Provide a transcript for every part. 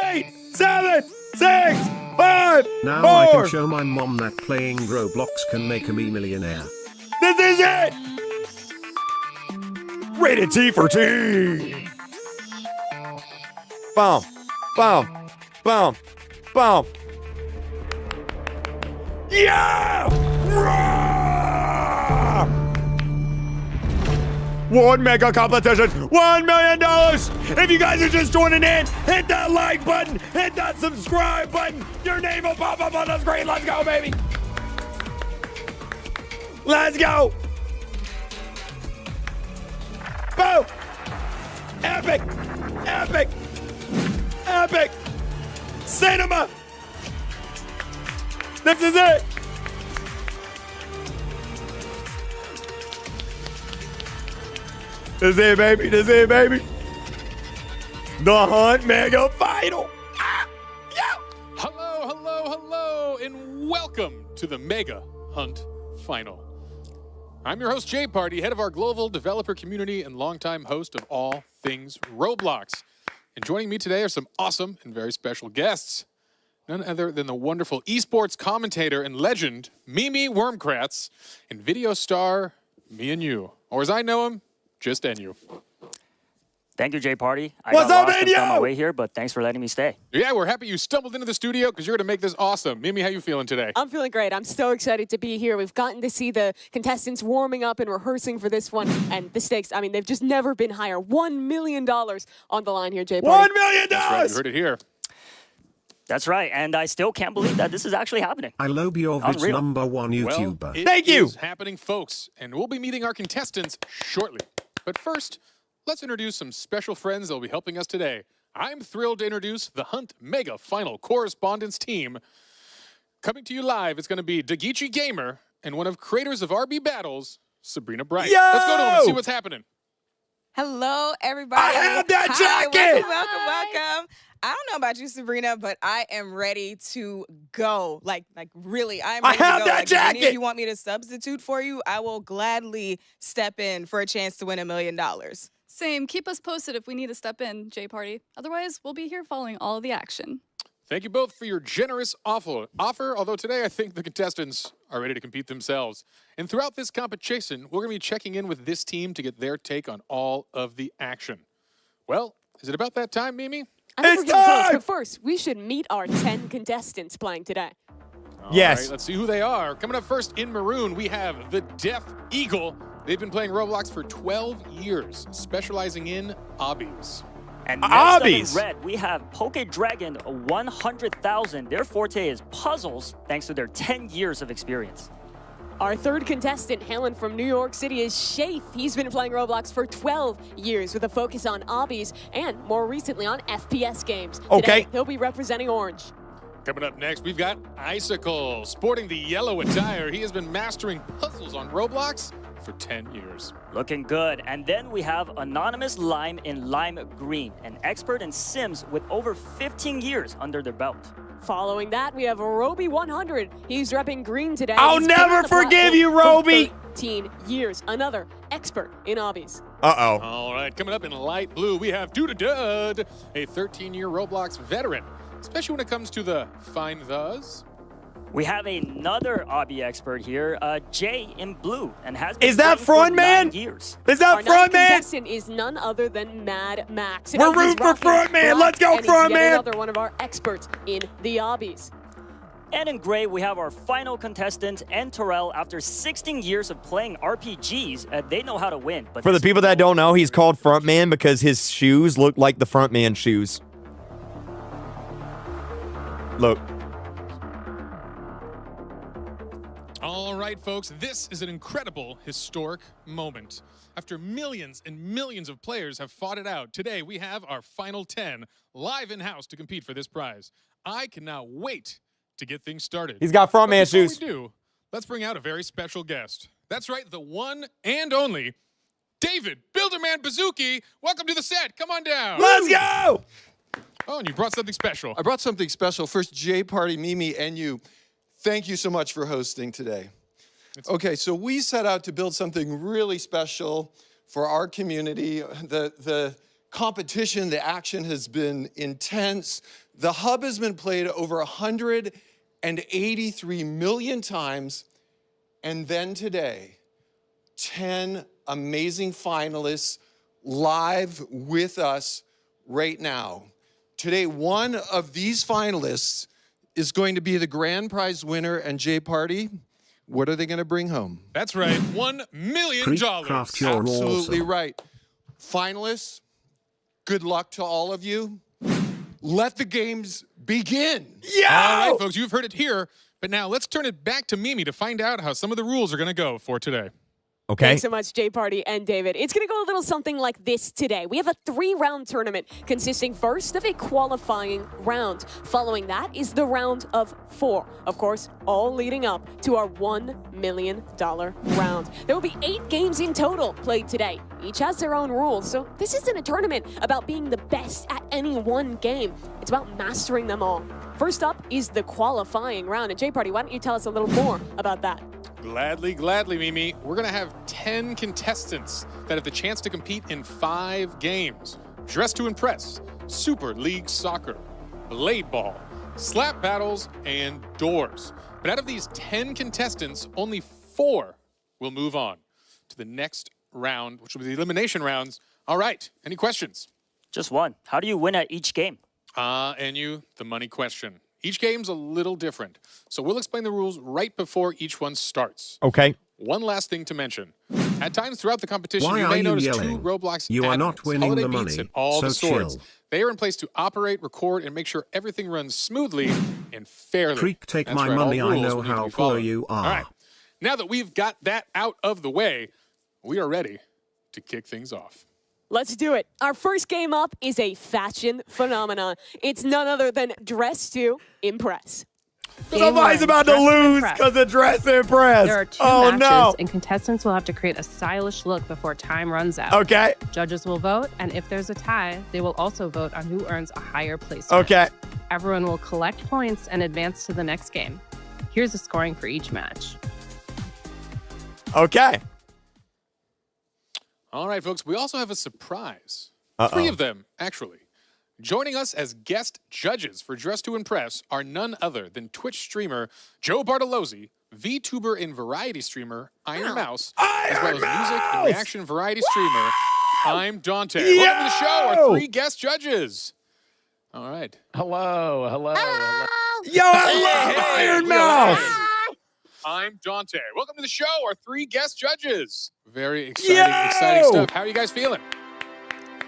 8, 7, 6, 5, Now 4. I can show my mom that playing Roblox can make me millionaire. This is it! Rated T for T! Boom, boom, boom, boom. Yeah! Roar! One mega competition, $1 million! If you guys are just joining in, hit that like button, hit that subscribe button. Your name will pop up on the screen. Let's go, baby! Let's go! Boom! Epic! Epic! Epic! Cinema! This is it! This is it, baby. This is it, baby. The Hunt Mega Final. Ah! Yeah! Hello, hello, hello, and welcome to the Mega Hunt Final. I'm your host, Jay Party, head of our global developer community and longtime host of all things Roblox. And joining me today are some awesome and very special guests. None other than the wonderful esports commentator and legend, Mimi Wormkratz, and video star, me and you. Or as I know him, just NU. Thank you, Jay Party. I What's got up, lost and found my Inyo? way here, but thanks for letting me stay. Yeah, we're happy you stumbled into the studio because you're going to make this awesome. Mimi, how you feeling today? I'm feeling great. I'm so excited to be here. We've gotten to see the contestants warming up and rehearsing for this one. And the stakes, I mean, they've just never been higher. $1 million on the line here, Jay Party. $1 million! That's right, you heard it here. That's right, and I still can't believe that this is actually happening. I love your Unreal. number one YouTuber. Well, it Thank you. is happening, folks, and we'll be meeting our contestants shortly. But first, let's introduce some special friends that will be helping us today. I'm thrilled to introduce the Hunt Mega Final Correspondence Team. Coming to you live, it's going to be Dagichi Gamer and one of creators of RB Battles, Sabrina Bright. Yo! Let's go to them and see what's happening. Hello, everybody. I have that Hi, jacket! welcome. I don't know about you, Sabrina, but I am ready to go. Like really, I'm I ready have to go. that Like, if any jacket! of you want me to substitute for you, I will gladly step in for a chance to win $1 million. Same. Keep us posted if we need to step in, Jay Party. Otherwise, we'll be here following all of the action. Thank you both for your generous offer, although today I think the contestants are ready to compete themselves. And throughout this competition, we're going to be checking in with this team to get their take on all of the action. Well, is it about that time, Mimi? I think It's we're getting close, time! but first, we should meet our 10 contestants playing today. Yes. All right, let's see who they are. Coming up first in maroon, we have the Deaf Eagle. They've been playing Roblox for 12 years, specializing in obbies. And next up in Obbies. red, we have Poke Dragon 100,000. Their forte is puzzles, thanks to their 10 years of experience. Our third contestant, hailing from New York City, is Shafe. He's been playing Roblox for 12 years with a focus on obbies and more recently on FPS games. Okay. Today, he'll be representing Orange. Coming up next, we've got Icicle. Sporting the yellow attire, he has been mastering puzzles on Roblox for 10 years. Looking good. And then we have Anonymous Lime in Lime Green, an expert in Sims with over 15 years under their belt. Following that, we have Roby 100. He's repping green today. I'll He's been never on the forgive platform you, for Roby. 13 years. Another expert in obbies. Uh-oh. All right, coming up in light blue, we have Dud, a 13-year Roblox veteran, especially when it comes to the find thes. We have another obby expert here, Jay in blue, and has been Is that playing for Frontman? 9 years. Is Our that ninth front man? contestant is none other than Mad Max. We're He's rooting for rocking Frontman. black, Let's go, and he's yet Frontman. another one of our experts in the obbies. And in gray, we have our final contestant, N Terrell. After 16 years of playing RPGs, they know how to win. But For the people that don't know, he's called Frontman because his shoes look like the Frontman shoes. Look. All right, folks, this is an incredible, historic moment. After millions and millions of players have fought it out, today we have our final 10 live in-house to compete for this prize. I cannot wait to get things started. He's got Frontman But before shoes. we do, let's bring out a very special guest. That's right, the one and only David Builderman Bazooki. Welcome to the set. Come on down. Let's go! Oh, and you brought something special. I brought something special. First, Jay Party, Mimi, and you. Thank you so much for hosting today. Okay, so we set out to build something really special for our community. The competition, the action has been intense. The hub has been played over 183 million times. And then today, 10 amazing finalists live with us right now. Today, one of these finalists is going to be the grand prize winner. And Jay Party, what are they going to bring home? That's right, $1 million. KreekCraft, you're Absolutely awesome. right. Finalists, good luck to all of you. Let the games begin. All right, folks, you've heard it here. But now let's turn it back to Mimi to find out how some of the rules are going to go for today. Okay. Thanks so much, Jay Party and David. It's going to go a little something like this today. We have a 3-round tournament consisting first of a qualifying round. Following that is the round of 4. Of course, all leading up to our $1 million round. There will be 8 games in total played today. Each has their own rules, so this isn't a tournament about being the best at any one game. It's about mastering them all. First up is the qualifying round. And Jay Party, why don't you tell us a little more about that? Gladly, gladly, Mimi. We're going to have 10 contestants that have the chance to compete in 5 games. Dress to Impress, Super League Soccer, Blade Ball, Slap Battles, and Doors. But out of these 10 contestants, only 4 will move on to the next round, which will be the elimination rounds. All right, any questions? Just one. How do you win at each game? And the money question. Each game's a little different, so we'll explain the rules right before each one starts. Okay. One last thing to mention. At times throughout the competition, Why you are may you notice yelling? 2 Roblox You are admins, not winning Holiday the Beats, money, and all so the swords. chill. They are in place to operate, record, and make sure everything runs smoothly and fairly. Creek, take That's my right, all money, I rules know will need to how be poor followed. you are. All right. Now that we've got that out of the way, we are ready to kick things off. Let's do it. Our first game up is a fashion phenomenon. It's none other than Dress to Impress. Somebody's about to lose because of Dress Impress. There are 2 Oh, matches, no. and contestants will have to create a stylish look before time runs out. Okay. Judges will vote, and if there's a tie, they will also vote on who earns a higher placement. Okay. Everyone will collect points and advance to the next game. Here's the scoring for each match. Okay. All right, folks, we also have a surprise. 3 of them, actually. Joining us as guest judges for Dress to Impress are none other than Twitch streamer Joe Bartolozzi, VTuber and variety streamer Iron Mouse, as well as music and reaction variety streamer I'm Dante. Welcome to the show, our 3 guest judges. All right. Hello. Yo, I love Iron Mouse. I'm Dante. Welcome to the show, our 3 guest judges. Very exciting stuff. How are you guys feeling?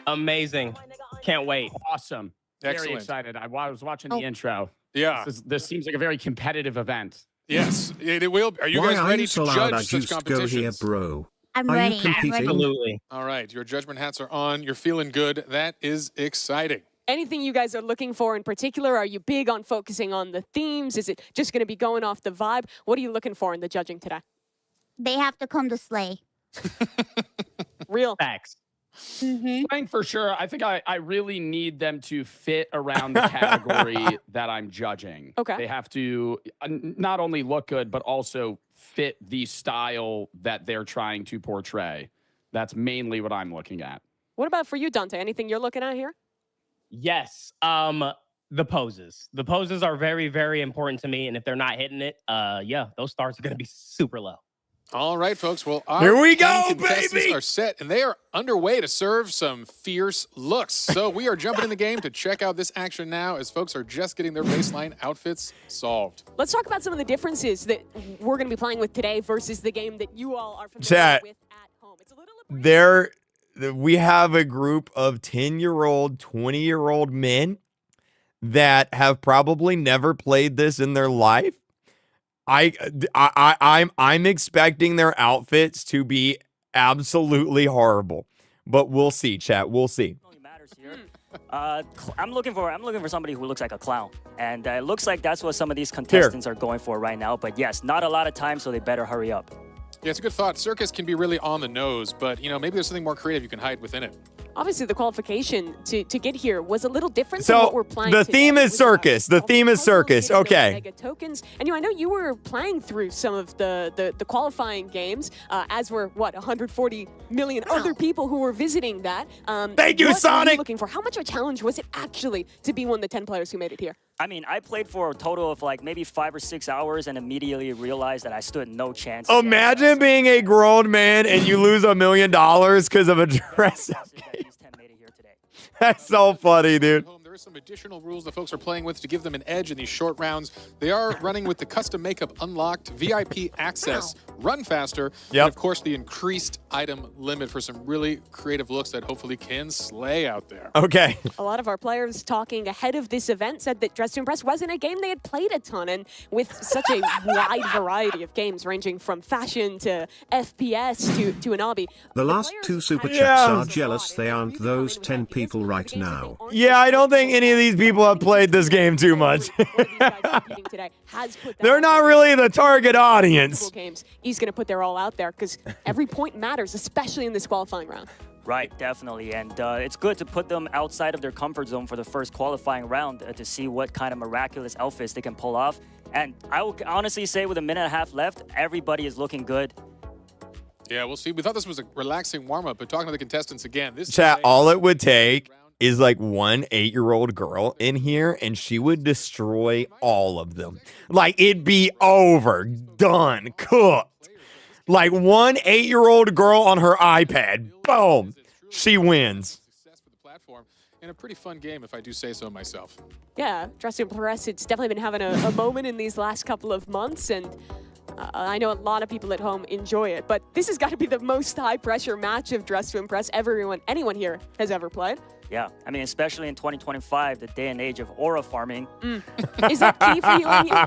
Amazing. Can't wait. Awesome. Excellent. Very excited. I was watching the intro. Yeah. This seems like a very competitive event. Yes, it will. Are you Why guys are ready you to so loud? judge I such used to go competitions? here, bro. I'm Are ready. you competing? Absolutely. All right, your judgment hats are on. You're feeling good. That is exciting. Anything you guys are looking for in particular? Are you big on focusing on the themes? Is it just going to be going off the vibe? What are you looking for in the judging today? They have to come to slay. Real. Facts. Mm-hmm. Playing for sure. I think I really need them to fit around the category that I'm judging. Okay. They have to not only look good, but also fit the style that they're trying to portray. That's mainly what I'm looking at. What about for you, Dante? Anything you're looking at here? Yes. The poses. The poses are very, very important to me. And if they're not hitting it, yeah, those stars are going to be super low. All right, folks. Well, our Here we 10 go, contestants baby! are set, and they are underway to serve some fierce looks. So we are jumping in the game to check out this action now as folks are just getting their baseline outfits solved. Let's talk about some of the differences that we're going to be playing with today versus the game that you all are familiar Chat. with at home. It's a little We have a group of 10-year-old, 20-year-old men that have probably never played this in their life. I'm expecting their outfits to be absolutely horrible, but we'll see, chat. We'll see. Only matters here. I'm looking for somebody who looks like a clown, and it looks like that's what some of these contestants are going for right now. But yes, not a lot of time, so they better hurry up. Yeah, it's a good thought. Circus can be really on the nose, but maybe there's something more creative you can hide within it. obviously the qualification to get here was a little different than So what we're playing the today. theme It is was circus. The theme is puzzles, circus. getting those Okay. mega tokens. And I know you were playing through some of the qualifying games, as were 140 million other people who were visiting that. Thank you, what were Sonic. looking for? How much of a challenge was it actually to be one of the 10 players who made it here? I mean, I played for a total of like maybe 5 or 6 hours and immediately realized that I stood no chance. Imagine being a grown man and you lose $1 million because of a dress up game. That's so funny, dude. There are some additional rules the folks are playing with to give them an edge in these short rounds. They are running with the custom makeup unlocked, VIP access, run faster, and of course the increased item limit for some really creative looks that hopefully can slay out there. Okay. A lot of our players talking ahead of this event said that Dress to Impress wasn't a game they had played a ton, and with such a wide variety of games ranging from fashion to FPS to an obby. The last 2 super chats are jealous they aren't those 10 people right now. Yeah, I don't think any of these people have played this game too much. They're not really the target audience. Games. He's going to put their all out there because every point matters, especially in this qualifying round. Right, definitely. And it's good to put them outside of their comfort zone for the first qualifying round to see what kind of miraculous outfits they can pull off. And I will honestly say with 1.5 minutes left, everybody is looking good. Yeah, we'll see. We thought this was a relaxing warm-up, but talking to the contestants again, this Chat, all it would take is like one 8-year-old girl in here and she would destroy all of them. Like it'd be over, done, cooked. Like one 8-year-old girl on her iPad, boom, she wins. And a pretty fun game, if I do say so myself. Yeah, Dress to Impress, it's definitely been having a moment in these last couple of months, and I know a lot of people at home enjoy it, but this has got to be the most high-pressure match of Dress to Impress anyone here has ever played. Yeah, I mean, especially in 2025, the day and age of aura farming. Is that key for you,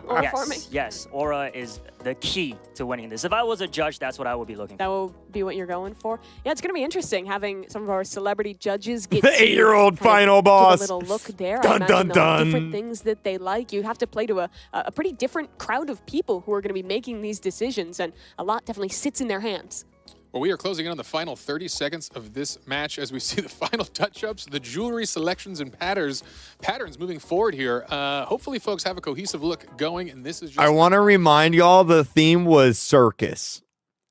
aura yes, farming? yes, aura is the key to winning this. If I was a judge, that's what I would be looking for. That will be what you're going for? Yeah, it's going to be interesting having some of our celebrity judges get The 8-year-old final boss. Give a little look there. Dun, I dun, imagine dun. different things that they like. You have to play to a pretty different crowd of people who are going to be making these decisions, and a lot definitely sits in their hands. Well, we are closing in on the final 30 seconds of this match as we see the final touch-ups, the jewelry selections and patterns moving forward here. Hopefully, folks have a cohesive look going, and this is just... I want to remind y'all the theme was circus.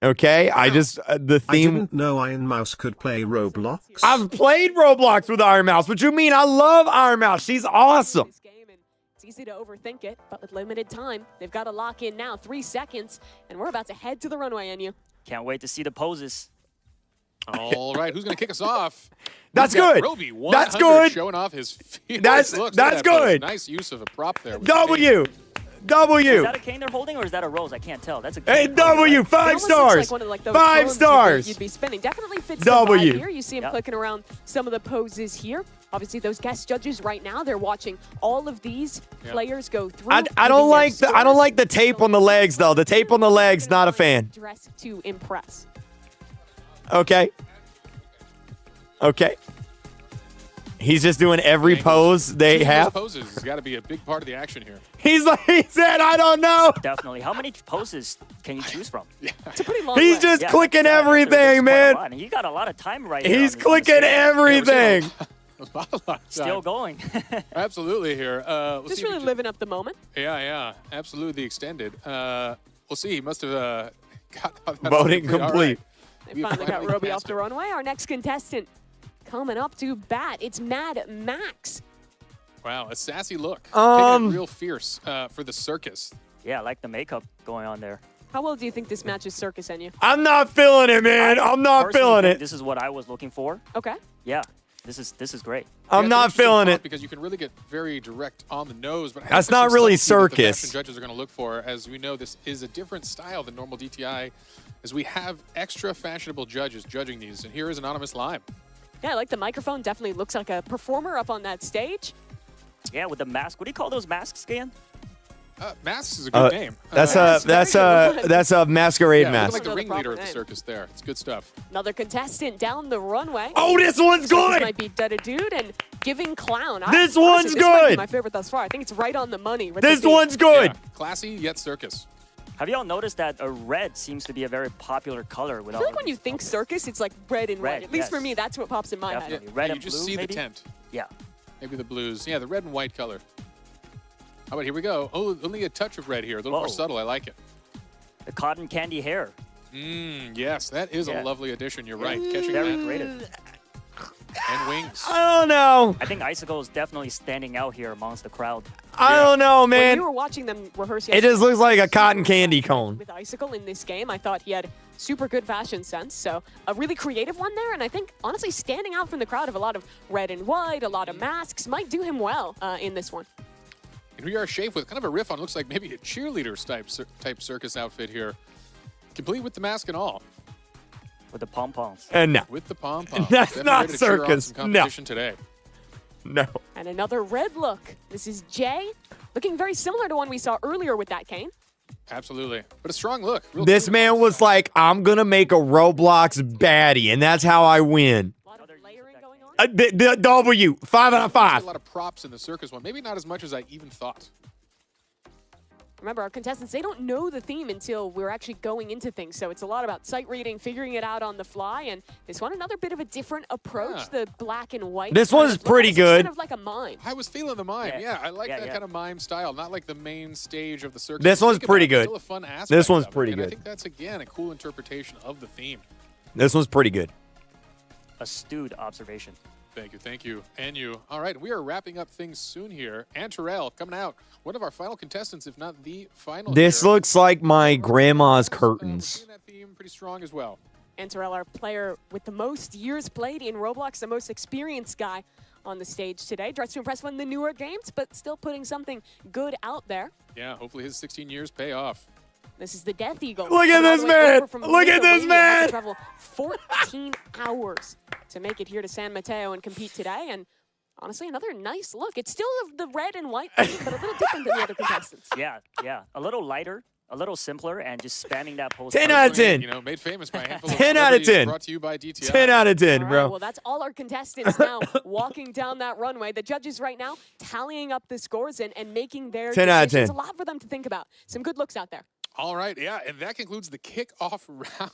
Okay? The theme... I didn't know Iron Mouse could play Roblox. I've played Roblox with Iron Mouse. What you mean? I love Iron Mouse. She's awesome. It's easy to overthink it, but with limited time, they've got to lock in now. 3 seconds, and we're about to head to the runway, NU. Can't wait to see the poses. All right, who's going to kick us off? That's We've got good. Roby, That's 100, good. Showing off his feet. That's Looks good. pose. Nice use of a prop there. Is that a cane they're holding, or is that a rose? I can't tell. That's a cane. Hey, W, It 5 almost stars. looks like one of, those 5 cones stars. You'd be spinning. Definitely fits W. the vibe here. You see him clicking around some of the poses here. Obviously, those guest judges right now, they're watching all of these players go through. I don't like the tape on the legs though. The tape on the legs, not a fan. Dress to Impress. Okay. He's just doing every pose they Choosing have. those poses has got to be a big part of the action here. He said, I don't know. Definitely. How many poses can you choose from? It's a pretty long He's list. just clicking everything, man. You got a lot of time right now. He's clicking everything. Still going. Absolutely here. We'll Just see if really living up the moment. Yeah. Absolutely the extended. We'll see. He must have got that Voting all right. complete. They finally got Roby off the runway. Our next contestant coming up to bat. It's Mad Max. Wow, a sassy look. Um, Taking it real fierce for the circus. Yeah, I like the makeup going on there. How well do you think this matches circus, NU? I'm not feeling it, man. I'm not Personally feeling think it. This is what I was looking for. Okay. Yeah, this is great. I'm not feeling it. Because you can really get very direct on the nose. But That's not really circus. The fashion judges are going to look for, as we know, this is a different style than normal DTI, as we have extra fashionable judges judging these. And here is Anonymous Lime. Yeah, I like the microphone. Definitely looks like a performer up on that stage. Yeah, with the mask. What do you call those masks again? Masks is a good name. That's a masquerade mask. Like the ringleader of the circus there. It's good stuff. Another contestant down the runway. Oh, this one's good. This might be Dada Dude and Giving Clown. This Honestly, one's this might be good. my favorite thus far. I think it's right on the money. with This the theme. one's good. Yeah, classy yet circus. Have y'all noticed that a red seems to be a very popular color? With I feel like when you think circus, it's like red and white. At least for yes. me, that's what pops in my head. Definitely. Yeah, Red you and just blue, see maybe? the tent. Yeah. Maybe the blues. Yeah, the red and white color. How about here we go? Oh, only a touch of red here. A little more Whoa. subtle. I like it. The cotton candy hair. Yes, that is a lovely addition. You're right. Catching Very that. creative. And wings. I don't know. I think Icicle is definitely standing out here amongst the crowd. I don't know, When man. we were watching them rehearse It just looks like a cotton candy yesterday cone. with Icicle in this game, I thought he had super good fashion sense. So a really creative one there, and I think honestly standing out from the crowd of a lot of red and white, a lot of masks might do him well in this one. And we are Shafe with kind of a riff on looks like maybe a cheerleader type circus outfit here, complete with the mask and all. With the pom-poms. No. With the pom-poms. That's Definitely not ready to cheer on circus. some No. competition today. No. And another red look. This is Jay, looking very similar to one we saw earlier with that cane. Absolutely. But a strong look. Real This clean man box. was like, I'm going to make a Roblox baddie, and that's how I win. A lot of layering going on. The W, 5 out of A 5. lot of props in the circus one. Maybe not as much as I even thought. Remember, our contestants, they don't know the theme until we're actually going into things. So it's a lot about sight reading, figuring it out on the fly. And this one, another bit of a different approach, the black and white. This kind one's of look. pretty It's good. kind of like a mime. I was feeling the mime. Yeah. Yeah, I like Yeah, that yeah. kind of mime style, not like the main stage of the circus. This You one's think pretty about it, good. Still a fun aspect This one's of it, pretty and I good. think that's, again, a cool interpretation of the theme. This one's pretty good. Astute observation. Thank you, thank you, and you. All right, we are wrapping up things soon here. And Terrell coming out, one of our final contestants, if not the final. This here. looks like my grandma's We're curtains. seeing that theme pretty strong as well. And Terrell, our player with the most years played in Roblox, the most experienced guy on the stage today. Dressed to impress one of the newer games, but still putting something good out there. Yeah, hopefully his 16 years pay off. This is the Death Eagle. Look at Coming all this the way man. over from Look at this Lithuania. Had to man. travel 14 hours to make it here to San Mateo and compete today. And honestly, another nice look. It's still the red and white theme, but a little different than the other contestants. Yeah, yeah. A little lighter, a little simpler, and just spamming that pose. 10 out of 10. You know, made famous by a handful of 10 out of celebrities, 10. Brought to you by DTI. 10 out of 10, All right, bro. well, that's all our contestants now walking down that runway. The judges right now tallying up the scores and making their 10 out of decisions. 10. A lot for them to think about. Some good looks out there. All right, yeah, and that concludes the kickoff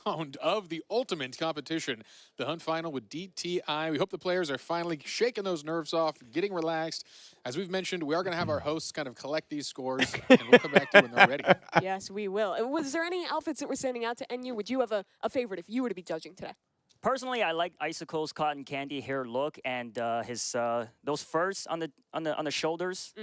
round of the ultimate competition, the Hunt Final with DTI. We hope the players are finally shaking those nerves off, getting relaxed. As we've mentioned, we are going to have our hosts kind of collect these scores, and we'll come back to you when they're ready. Yes, we will. Was there any outfits that were standing out to NU? Would you have a favorite if you were to be judging today? Personally, I like Icicle's cotton candy hair look and his those furs on the shoulders.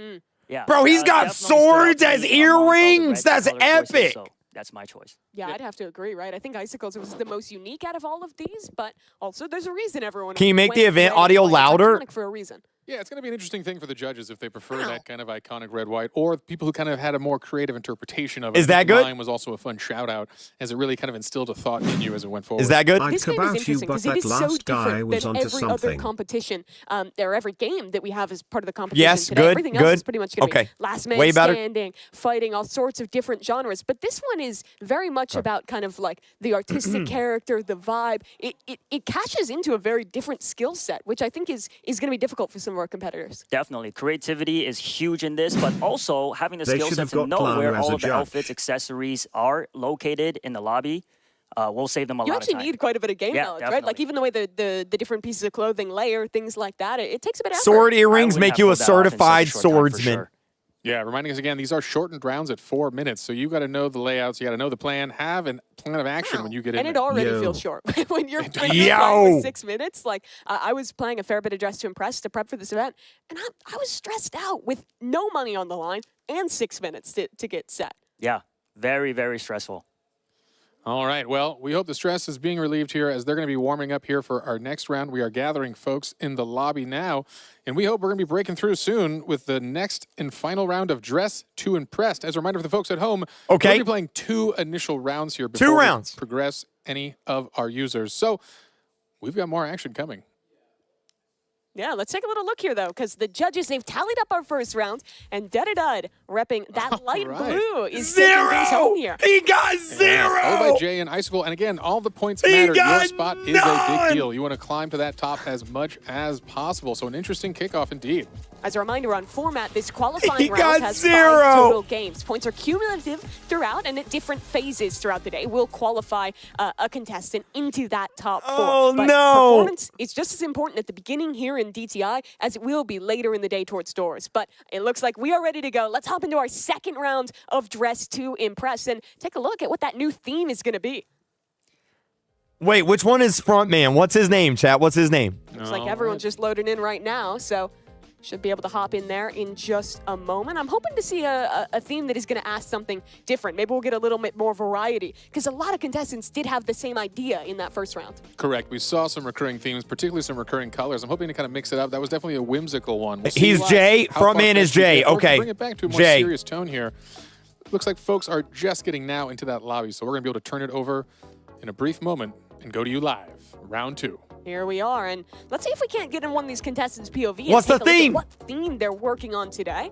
Yeah, Bro, he's got definitely stood out swords to as me amongst all the earrings. red That's color choices, epic. so that's my choice. Yeah, I'd have to agree, right? I think Icicles was the most unique out of all of these, but also there's a reason everyone. Can you make the went event red and audio white. It's louder? iconic for a reason. Yeah, it's going to be an interesting thing for the judges if they prefer that kind of iconic red-white, or people who kind of had a more creative interpretation of it. Is that good? Mine was also a fun shout-out, as it really kind of instilled a thought in you as it went forward. Is that good? Like This game is about you, interesting but because it that is so last guy different was than onto every other something. competition or every game that we have as part of the competition Yes, today. good, Everything else good. is pretty much going to Okay. be last man Way better. standing, fighting, all sorts of different genres. But this one is very much about kind of like the artistic character, the vibe. It catches into a very different skill set, which I think is going to be difficult for some of our competitors. Definitely. Creativity is huge in this, but also having the They skill should set have to got know Plano where as all a of the judge. outfits, accessories are located in the lobby will save them a You lot of actually time. need quite a bit of game Yeah, knowledge, right? Like definitely. even the way the different pieces of clothing layer, things like that, it takes a bit of effort. Sword I earrings wouldn't make have you a pulled that off in such certified short time, for swordsman. sure. Yeah, reminding us again, these are shortened rounds at 4 minutes, so you got to know the layouts, you got to know the plan, have a plan of action when you get in And it there. already Yo. feels short. when you're playing Yo. with 6 minutes, like I was playing a fair bit of Dress to Impress to prep for this event, and I was stressed out with no money on the line and 6 minutes to get set. Yeah, very, very stressful. All right. Well, we hope the stress is being relieved here as they're going to be warming up here for our next round. We are gathering folks in the lobby now, and we hope we're going to be breaking through soon with the next and final round of Dress to Impress. As a reminder for the folks at home, we're Okay. going to be playing 2 initial rounds here before 2 we rounds. progress any of our users. So we've got more action coming. Yeah, let's take a little look here, though, because the judges, they've tallied up our first round, and Dud repping that light blue is taking things home here. He got 0! Followed by Jay and Icicle. And again, all the points matter. Your spot is a big deal. You want to climb to that top as much as possible. So an interesting kickoff indeed. As a reminder on format, this qualifying He round got has 0! 5 total games. Points are cumulative throughout, and at different phases throughout the day will qualify a contestant into that top 4. Oh, but no! Performance is just as important at the beginning here in DTI as it will be later in the day towards doors. But it looks like we are ready to go. Let's hop into our second round of Dress to Impress and take a look at what that new theme is going to be. Wait, which one is front man? What's his name, chat? What's his name? Looks like everyone's just loading in right now, so should be able to hop in there in just a moment. I'm hoping to see a theme that is going to ask something different. Maybe we'll get a little bit more variety, because a lot of contestants did have the same idea in that first round. Correct. We saw some recurring themes, particularly some recurring colors. I'm hoping to kind of mix it up. That was definitely a whimsical one. We'll He's Jay. Front man is Jay. Okay. Bring it back to a more Jay. serious tone here. Looks like folks are just getting now into that lobby, so we're going to be able to turn it over in a brief moment and go to you live. Round 2. Here we are, and let's see if we can't get in one of these contestants' POV. and What's the take a look at theme? What theme they're working on today?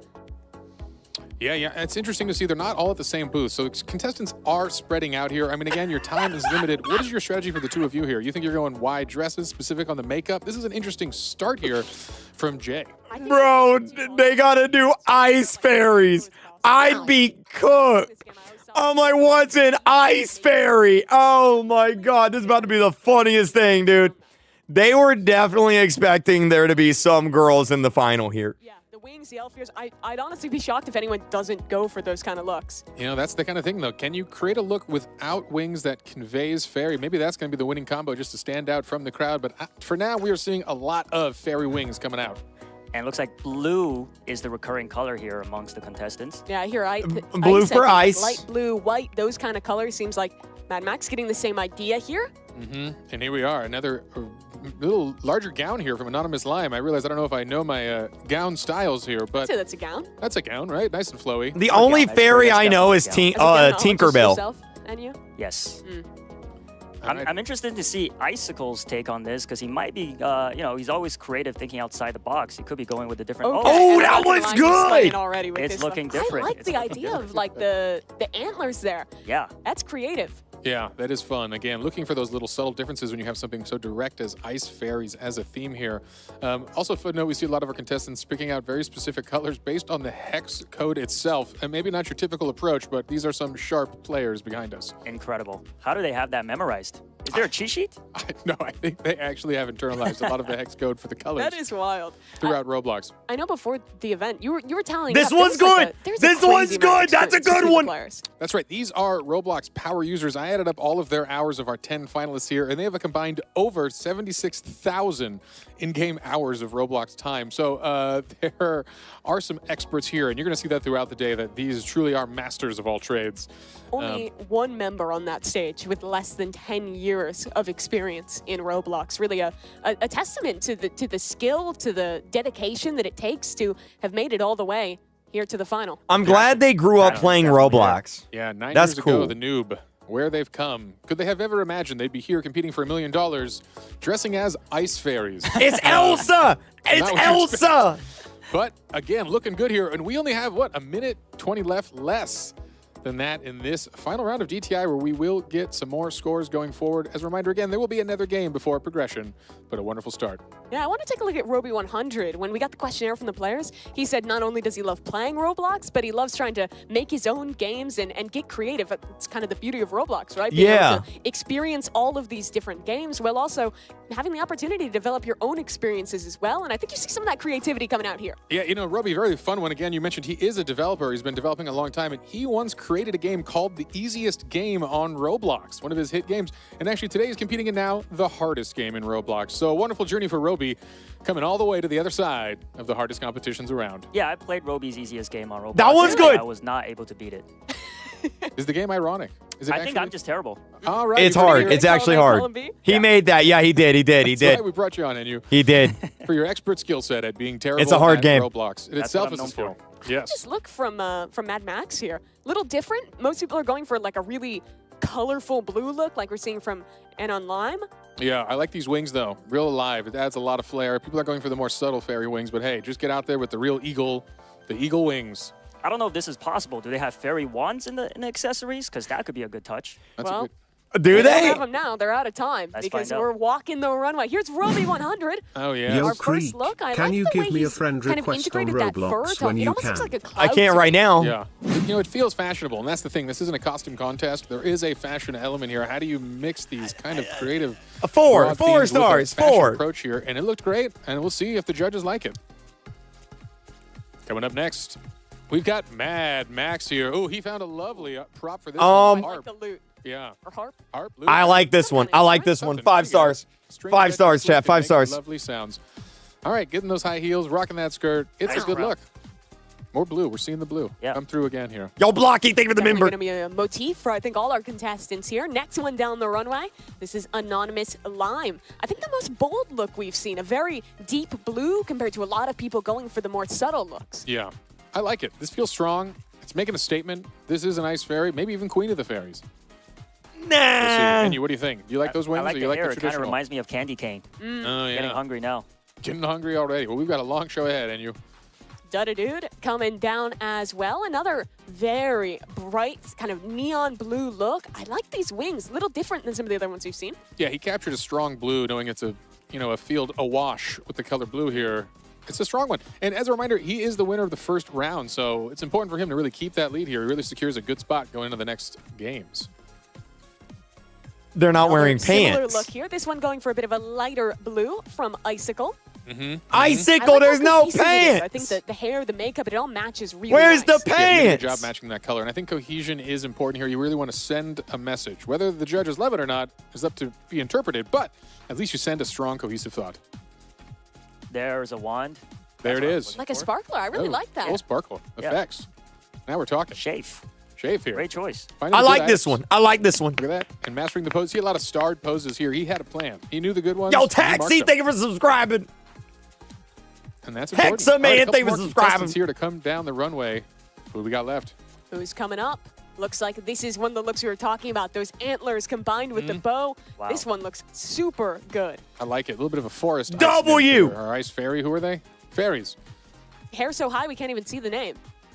Yeah, it's interesting to see they're not all at the same booth, so contestants are spreading out here. I mean, again, your time is limited. What is your strategy for the two of you here? You think you're going wide dresses, specific on the makeup? This is an interesting start here from Jay. Bro, they gotta do ice fairies. I'd be cooked. I'm like, what's an ice fairy? Oh my God, this is about to be the funniest thing, dude. They were definitely expecting there to be some girls in the final here. Yeah, the wings, the elf ears, I'd honestly be shocked if anyone doesn't go for those kind of looks. You know, that's the kind of thing, though. Can you create a look without wings that conveys fairy? Maybe that's going to be the winning combo just to stand out from the crowd. But for now, we are seeing a lot of fairy wings coming out. And it looks like blue is the recurring color here amongst the contestants. Yeah, here, Blue for ice. Light blue, white, those kind of colors. Seems like Mad Max getting the same idea here. And here we are, another little larger gown here from Anonymous Lime. I realize I don't know if I know my gown styles here, but I'd say that's a gown. That's a gown, right? Nice and flowy. The only fairy I know is As a gown, I'll just Tinkerbell. yourself and you? Yes. Alright. I'm interested to see Icicle's take on this because he might be, he's always creative, thinking outside the box. He could be going with a different. Oh, that was good! Already with It's this looking one. different. I like It's the looking idea different. of like the antlers there. Yeah. That's creative. Yeah, that is fun. Again, looking for those little subtle differences when you have something so direct as ice fairies as a theme here. Also, footnote, we see a lot of our contestants picking out very specific colors based on the hex code itself. And maybe not your typical approach, but these are some sharp players behind us. Incredible. How do they have that memorized? Is there a cheat sheet? No, I think they actually have internalized a lot of the hex code for the colors That is wild. throughout Roblox. I know before the event, you were telling This us one's good. This one's good. That's a good one. That's right. These are Roblox power users. I added up all of their hours of our 10 finalists here, and they have a combined over 76,000 in-game hours of Roblox time. So there are some experts here, and you're going to see that throughout the day, that these truly are masters of all trades. Only one member on that stage with less than 10 years of experience in Roblox. Really a testament to the skill, to the dedication that it takes to have made it all the way here to the final. I'm glad they grew up playing Roblox. Yeah, 9 That's years cool. ago, the noob, where they've come. Could they have ever imagined they'd be here competing for $1 million, dressing as ice fairies? It's Elsa! It's Not what you Elsa! But again, looking good here. And we only have, what, a minute 20 left, less than that in this final round of DTI, where we will get some more scores going forward. As a reminder, again, there will be another game before progression, but a wonderful start. Yeah, I want to take a look at Roby 100. When we got the questionnaire from the players, he said not only does he love playing Roblox, but he loves trying to make his own games and get creative. It's kind of the beauty of Roblox, right? Being able to experience all of these different games while also having the opportunity to develop your own experiences as well. And I think you see some of that creativity coming out here. Yeah, you know, Roby, very fun one. Again, you mentioned he is a developer. He's been developing a long time, and he once created a game called The Easiest Game on Roblox, one of his hit games. And actually, today he's competing in now the hardest game in Roblox. So a wonderful journey for Roby, coming all the way to the other side of the hardest competitions around. Yeah, I played Roby's easiest game on Roblox. That one's good. I was not able to beat it. Is the game ironic? Is it I think I'm just terrible. All right. It's hard. It's actually hard. He made that. Yeah, he did. He did. He That's did. why we brought you on, and you He did. for your expert skill set at being terrible. It's a hard at game. Roblox. It That's itself what is I'm a skill. known Yes. Just look from Mad Max here. Little different. Most people are going for like a really colorful blue look like we're seeing from Anon Lime. Yeah, I like these wings, though. Real alive. It adds a lot of flair. People are going for the more subtle fairy wings, but hey, just get out there with the real eagle, the eagle wings. I don't know if this is possible. Do they have fairy wands in the accessories? Because that could be a good touch. That's Well, a good... Do They don't they? have them now. They're out of time Let's because find out. we're walking the runway. Here's Roby 100. Oh, yeah. Yo, Our first Kreek, look. I can like you the give way me a he's friend kind of request on integrated that fur Roblox tone. when It you almost looks can? like a cloud. I can't right now. Yeah. You know, it feels fashionable, and that's the thing. This isn't a costume contest. There is a fashion element here. How do you mix these kind of creative Four broad themes with a stars, fashion 4. approach here? And it looked great, and we'll see if the judges like it. Coming up next, we've got Mad Max here. Oh, he found a lovely prop for this one. I like Harp. the loot. Yeah. Or harp. Harp. Loot. I like this one. I like this one. Something. 5 There you go. stars. String 5 that stars, you flip chat. and 5 make stars. Lovely sounds. All right, getting those high heels, rocking that skirt. It's a good look. More blue. We're seeing the blue. Yeah. Come through again here. Yo, Blocky, thank you for the Definitely member. going to be a motif for, I think, all our contestants here. Next one down the runway. This is Anonymous Lime. I think the most bold look we've seen. A very deep blue compared to a lot of people going for the more subtle looks. Yeah. I like it. This feels strong. It's making a statement. This is an ice fairy, maybe even queen of the fairies. We'll see. Nah. And you, what do you think? Do you like those wings I like or the you like hair. the It kind of traditional? reminds me of candy cane. Oh, yeah. Getting hungry now. Getting hungry already. Well, we've got a long show ahead, and you. Dude coming down as well. Another very bright, kind of neon blue look. I like these wings. A little different than some of the other ones we've seen. Yeah, he captured a strong blue, knowing it's a field awash with the color blue here. It's a strong one. And as a reminder, he is the winner of the first round, so it's important for him to really keep that lead here. He really secures a good spot going into the next games. They're not Another wearing similar pants. look here. This one going for a bit of a lighter blue from Icicle. Icicle, I like there's how no cohesive it is. I think pants. that the hair, the makeup, it all matches really Where's nice. the Yeah, you did a good pants? job matching that color. And I think cohesion is important here. You really want to send a message. Whether the judges love it or not is up to be interpreted, but at least you send a strong, cohesive thought. There's a wand. There it what I is. was Like a sparkler. I really Oh, like that. Oh, sparkle. Yeah. Effects. Now we're talking. Shave. Shave here. Great choice. Finding I the good like this items. one. I like this one. Look at that. And mastering the pose. See a lot of starred poses here. He had a plan. He knew the good ones. Yo, and he marked Taxi, them. thank you for subscribing. And that's important. Hexa, All right, man, a couple thank you for more subscribing. contestants here to come down the runway. Who we got left? Who's coming up? Looks like this is one of the looks we were talking about. Those antlers combined with the bow. Wow. This one looks super good. I like it. A little bit of a forest. W. Our ice fairy. Who are they? Fairies. Hair so high we can't even see the name.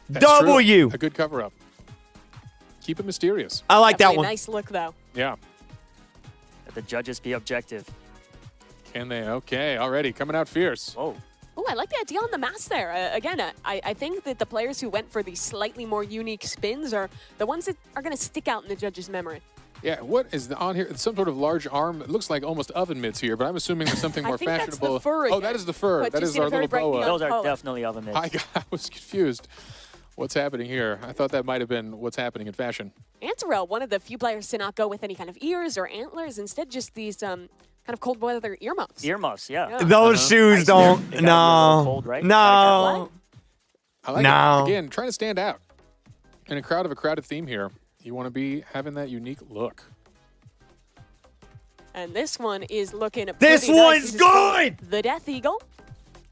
That's true. W. A good cover up. Keep it mysterious. I like that Definitely one. a nice look though. Yeah. Let the judges be objective. Can they? Okay. Already coming out fierce. Whoa. Oh, I like the idea on the mask there. Again, I think that the players who went for these slightly more unique spins are the ones that are going to stick out in the judge's memory. Yeah. What is on here? It's some sort of large arm. It looks like almost oven mitts here, but I'm assuming there's something I more think that's the fashionable. fur Oh, again. that is the fur. But That you is see the our very little bright boa. neon Those are color. definitely oven mitts. I was confused. What's happening here? I thought that might have been what's happening in fashion. Antarel, one of the few players to not go with any kind of ears or antlers, instead just these kind of cold weather earmuffs. Earmuffs, yeah. Yeah. Those shoes don't. They gotta be a little cold, right? No. I like No. it. Again, trying to stand out. In a crowded theme here, you want to be having that unique look. And this one is looking This pretty nice. one's This is called good! The Death Eagle.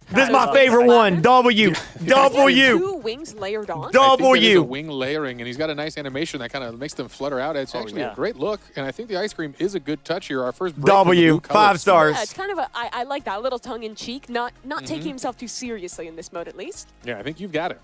This is my Got favorite those one. W. W. Two wings layered on. I think that is a W. wing layering, and he's got a nice animation that kind of makes them flutter out. It's actually yeah. a great look, and I think the ice cream is a good touch here. Our first break with the W. blue 5 colors. stars. Yeah, it's kind of I like that, a little tongue in cheek, not taking himself too seriously in this mode at least. Yeah, I think you've got it.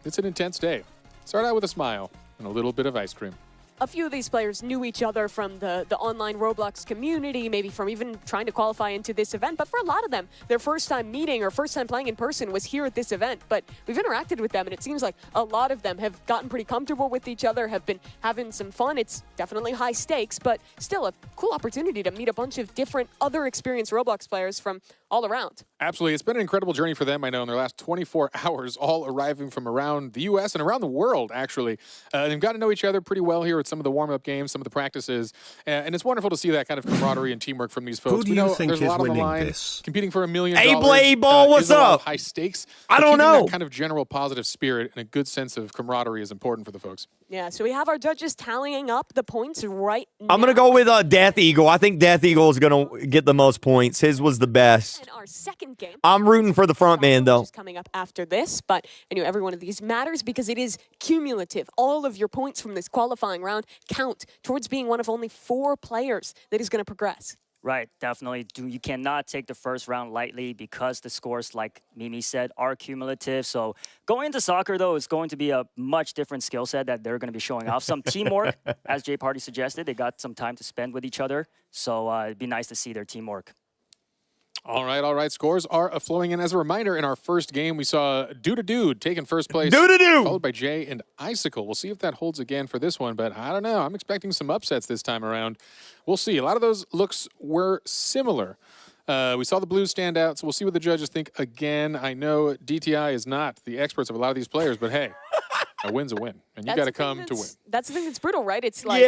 It's an intense day. Start out with a smile and a little bit of ice cream. A few of these players knew each other from the online Roblox community, maybe from even trying to qualify into this event. But for a lot of them, their first time meeting or first time playing in person was here at this event. But we've interacted with them, and it seems like a lot of them have gotten pretty comfortable with each other, have been having some fun. It's definitely high stakes, but still a cool opportunity to meet a bunch of different other experienced Roblox players from all around. Absolutely. It's been an incredible journey for them, I know, in their last 24 hours, all arriving from around the U.S. and around the world, actually. They've got to know each other pretty well here with some of the warm-up games, some of the practices, and it's wonderful to see that kind of camaraderie and teamwork from these folks. Who do We you know think there's a is lot on the winning line. this? Competing for $1 million. Hey, Blade Ball, what's is a lot of up? high stakes. I but don't keeping know. That kind of general positive spirit and a good sense of camaraderie is important for the folks. Yeah, so we have our judges tallying up the points right now. I'm going to go with Death Eagle. I think Death Eagle is going to get the most points. His was the best. In our second game. I'm rooting for the front man, though. Which is coming up after this, but I knew every one of these matters because it is cumulative. All of your points from this qualifying round count towards being one of only 4 players that is going to progress. Right, definitely. You cannot take the first round lightly because the scores, like Mimi said, are cumulative. So going into soccer, though, is going to be a much different skill set that they're going to be showing off. Some teamwork, as Jay Party suggested. They got some time to spend with each other. So it'd be nice to see their teamwork. All right. Scores are flowing in. As a reminder, in our first game, we saw Dude taking first place. Doo-doo-doo! Followed by Jay and Icicle. We'll see if that holds again for this one, but I don't know. I'm expecting some upsets this time around. We'll see. A lot of those looks were similar. We saw the Blues stand out, so we'll see what the judges think again. I know DTI is not the experts of a lot of these players, but hey, a win's a win, and you got to come to win. That's the thing that's brutal, right? It's like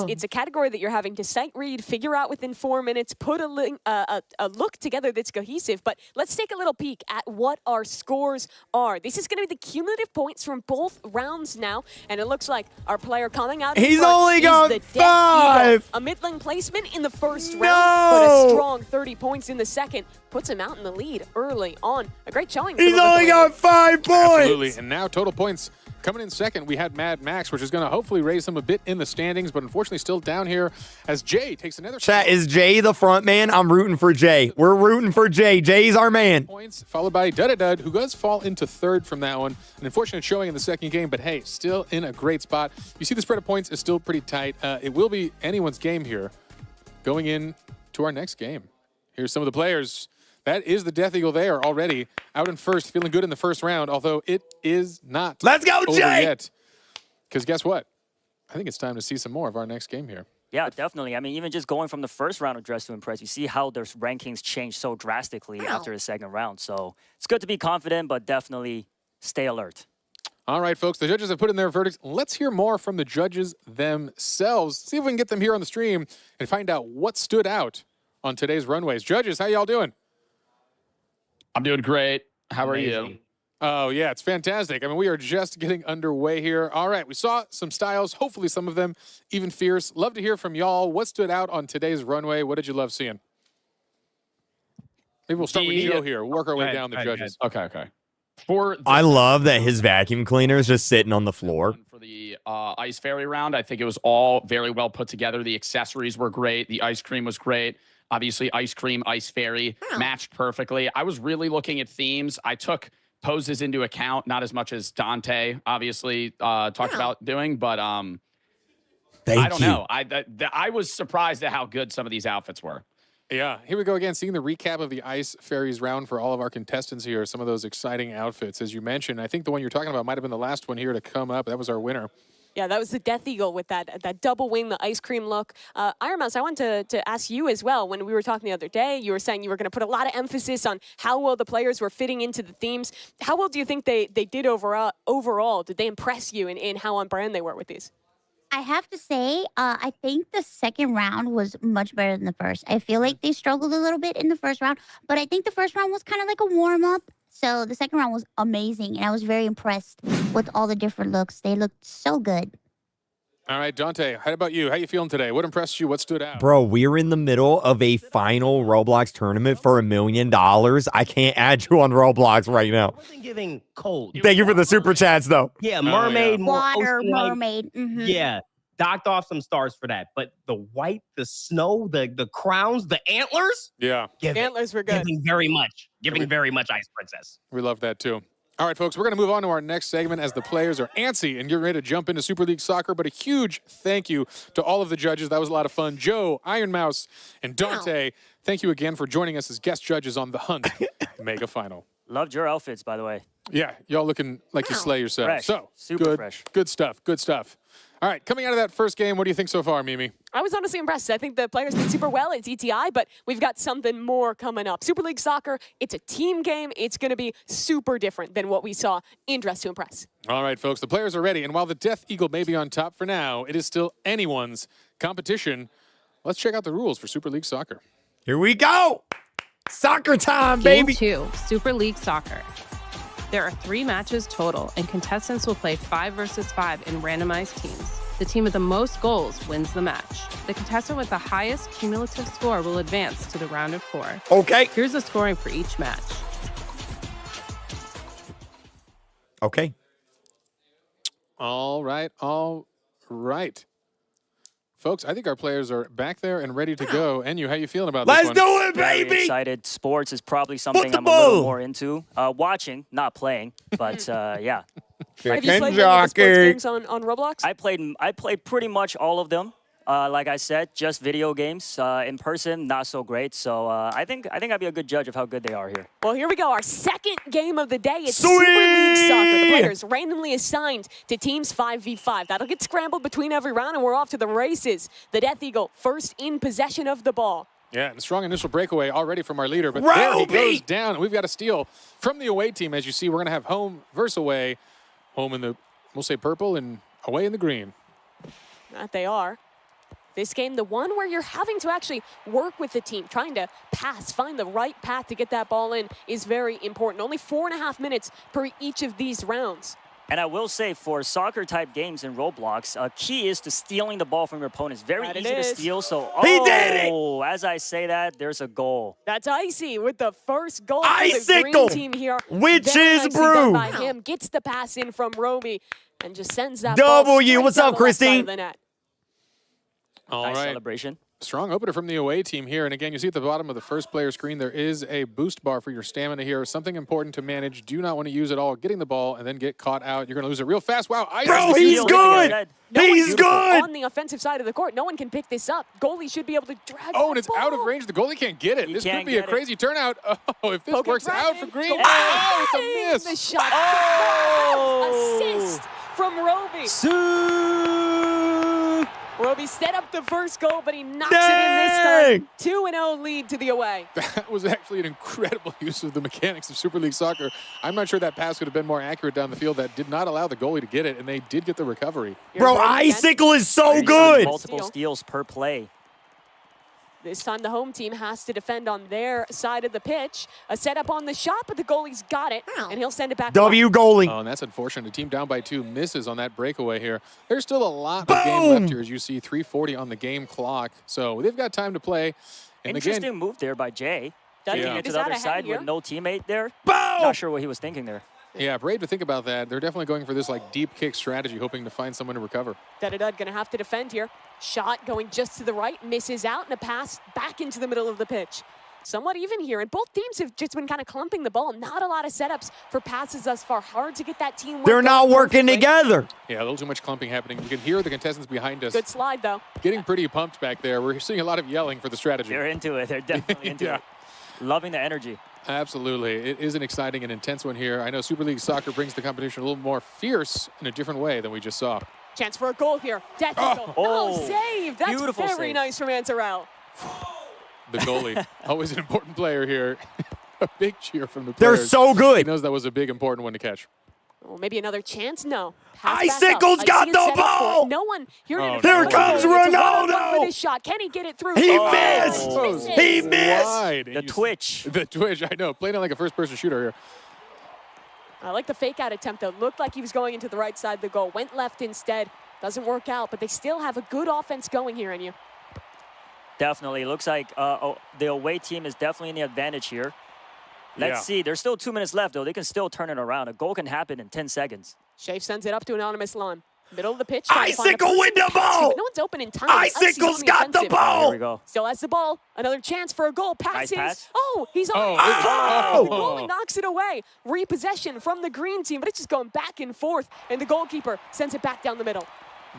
it's a category that you're having to sight read, figure out within 4 minutes, put a look together that's cohesive. But let's take a little peek at what our scores are. This is going to be the cumulative points from both rounds now, and it looks like our player coming out. He's only got 5. A middling placement in the first round, but a strong 30 points in the second puts him out in the lead early on. A great showing. He's only got 5 points. Absolutely, and now total points. Coming in second, we had Mad Max, which is going to hopefully raise him a bit in the standings, but unfortunately still down here as Jay takes another. Chat, is Jay the front man? I'm rooting for Jay. We're rooting for Jay. Jay's our man. Points, followed by Dud, who does fall into third from that one. An unfortunate showing in the second game, but hey, still in a great spot. You see the spread of points is still pretty tight. It will be anyone's game here going in to our next game. Here's some of the players. That is the Death Eagle there already out in first, feeling good in the first round, although it is not Let's go, over Jay! yet. Because guess what? I think it's time to see some more of our next game here. Yeah, definitely. I mean, even just going from the first round of Dress to Impress, you see how their rankings change so drastically after the second round. So it's good to be confident, but definitely stay alert. All right, folks, the judges have put in their verdicts. Let's hear more from the judges themselves. See if we can get them here on the stream and find out what stood out on today's runways. Judges, how y'all doing? I'm doing great. How are you? Oh, yeah, it's fantastic. I mean, we are just getting underway here. All right, we saw some styles, hopefully some of them even fierce. Love to hear from y'all. What stood out on today's runway? What did you love seeing? Maybe we'll start with Joe here. Work our way down the judges. Okay. I love that his vacuum cleaner is just sitting on the floor. For the Ice Fairy round, I think it was all very well put together. The accessories were great. The ice cream was great. Obviously, Ice Cream, Ice Fairy matched perfectly. I was really looking at themes. I took poses into account, not as much as Dante obviously talked about doing, but I don't know. I was surprised at how good some of these outfits were. Yeah, here we go again, seeing the recap of the Ice Fairies round for all of our contestants here. Some of those exciting outfits, as you mentioned. I think the one you're talking about might have been the last one here to come up. That was our winner. Yeah, that was the Death Eagle with that double wing, the ice cream look. Iron Mouse, I wanted to ask you as well. When we were talking the other day, you were saying you were going to put a lot of emphasis on how well the players were fitting into the themes. How well do you think they did overall? Did they impress you in how on brand they were with these? I have to say, I think the second round was much better than the first. I feel like they struggled a little bit in the first round, but I think the first round was kind of like a warm-up. So the second round was amazing, and I was very impressed with all the different looks. They looked so good. All right, Dante, how about you? How you feeling today? What impressed you? What stood out? Bro, we're in the middle of a final Roblox tournament for $1 million. I can't add you on Roblox right now. Wasn't giving cold. Thank you for the super chats, though. Yeah, mermaid, more Water, ocean-like. mermaid. Yeah, docked off some stars for that. But the white, the snow, the crowns, the antlers. Yeah. Antlers were good. Giving very much. Giving very much Ice Princess. We love that too. All right, folks, we're going to move on to our next segment as the players are antsy and getting ready to jump into Super League Soccer. But a huge thank you to all of the judges. That was a lot of fun. Joe, Iron Mouse, and Dante, thank you again for joining us as guest judges on the Hunt Mega Final. Loved your outfits, by the way. Yeah, y'all looking like you slay yourself. Fresh. So, Super good, fresh. Good stuff, good stuff. All right, coming out of that first game, what do you think so far, Mimi? I was honestly impressed. I think the players did super well at ETI, but we've got something more coming up. Super League Soccer, it's a team game. It's going to be super different than what we saw in Dress to Impress. All right, folks, the players are ready. And while the Death Eagle may be on top for now, it is still anyone's competition. Let's check out the rules for Super League Soccer. Here we go. Soccer time, Game baby. 2, Super League Soccer. There are 3 matches total, and contestants will play 5 versus 5 in randomized teams. The team with the most goals wins the match. The contestant with the highest cumulative score will advance to the round of 4. Okay. Here's the scoring for each match. Okay. All right, all right. Folks, I think our players are back there and ready to go. And how you feeling about this Let's one? do it, Very baby. excited. Sports is probably something I'm a Football. little more into. Watching, not playing, but yeah. Have you played any of the sports games on Roblox? I played pretty much all of them. Like I said, just video games. In person, not so great. So I think I'd be a good judge of how good they are here. Well, here we go. Our second game of the day. It's Sweet! Super League Soccer. The players randomly assigned to teams 5v5. That'll get scrambled between every round, and we're off to the races. The Death Eagle first in possession of the ball. Yeah, and a strong initial breakaway already from our leader. But there he goes down. And we've got a steal from the away team. As you see, we're going to have home versus away. Home in the, we'll say purple, and away in the green. That they are. This game, the one where you're having to actually work with the team, trying to pass, find the right path to get that ball in is very important. Only 4.5 minutes per each of these rounds. And I will say, for soccer-type games in Roblox, key is to stealing the ball from your opponents. Very easy to steal, so He did it! as I say that, there's a goal. That's Icy with the first goal for the Icicle! green team here. Witch's Very nicely brew! done by him. Gets the pass in from Romy and just sends that W, ball straight what's down up, the left side of Christine? the net. All Nice right. celebration. Strong opener from the away team here. And again, you see at the bottom of the first player screen, there is a boost bar for your stamina here. Something important to manage. Do not want to use it all getting the ball and then get caught out. You're going to lose it real fast. Wow. Bro, he's good. He's good. On the offensive side of the court, no one can pick this up. Goalie should be able to drag Oh, and that it's out of ball. range. The goalie can't get it. This could can't be a get it. crazy turnout. Oh, if this Poke it works right out in. for green. Goal. Oh, it's a miss. The shot. Oh! Assist from Roby. Roby set up the first goal, but he knocks it in this time. 2-0 lead to the away. That was actually an incredible use of the mechanics of Super League Soccer. I'm not sure that pass could have been more accurate down the field. That did not allow the goalie to get it, and they did get the recovery. Bro, Icicle is so good. Multiple steals per play. This time the home team has to defend on their side of the pitch. A setup on the shot, but the goalie's got it, and he'll send it back. W goalie. Oh, and that's unfortunate. The team down by 2 misses on that breakaway here. There's still a lot of game left here, as you see, 3:40 on the game clock. So they've got time to play. And Interesting again, move there by Jay. Taking it to Is the that other ahead side here? with no teammate there. Boom! Not sure what he was thinking there. yeah, brave to think about that. They're definitely going for this like deep kick strategy, hoping to find someone to recover. Dud gonna have to defend here. Shot going just to the right, misses out, and a pass back into the middle of the pitch. Somewhat even here, and both teams have just been kind of clumping the ball. Not a lot of setups for passes thus far. Hard to get that team. They're not working together. Yeah, a little too much clumping happening. We can hear the contestants behind us Good slide though. getting pretty pumped back there. We're seeing a lot of yelling for the strategy. They're into it. They're definitely into Yeah. it. Loving the energy. Absolutely. It is an exciting and intense one here. I know Super League Soccer brings the competition a little more fierce in a different way than we just saw. Chance for a goal here. Death Eagle. Oh, save. That's beautiful very save. nice from Ansarel. The goalie, always an important player here. A big cheer from the They're players. so He good. knows that was a big, important one to catch. Oh, maybe another chance? No. Pass back Icicle's up. got Icy the is set up for it. ball. No one here. Oh, to There defend. comes It's a one-on-one Ronaldo. for this shot. Can he get it through? He Oh, missed. misses. He missed. Wide. The And you twitch. The twitch, I know. Playing it like a first-person shooter here. I like the fake out attempt though. Looked like he was going into the right side of the goal. Went left instead. Doesn't work out, but they still have a good offense going here on you. Definitely. Looks like the away team is definitely in the advantage here. Let's see. There's still 2 minutes left, though. They can still turn it around. A goal can happen in 10 seconds. Shafe sends it up to anonymous lawn. Middle of the pitch. trying to find a Icicle person with the to pass to, ball. but no one's open in time. Icicle's got the Here ball. we go. Still has the ball. Another chance for a goal. Passes. pass. Oh, he's on. Oh. The goalie knocks it away. Repossession from the green team, but it's just going back and forth. And the goalkeeper sends it back down the middle.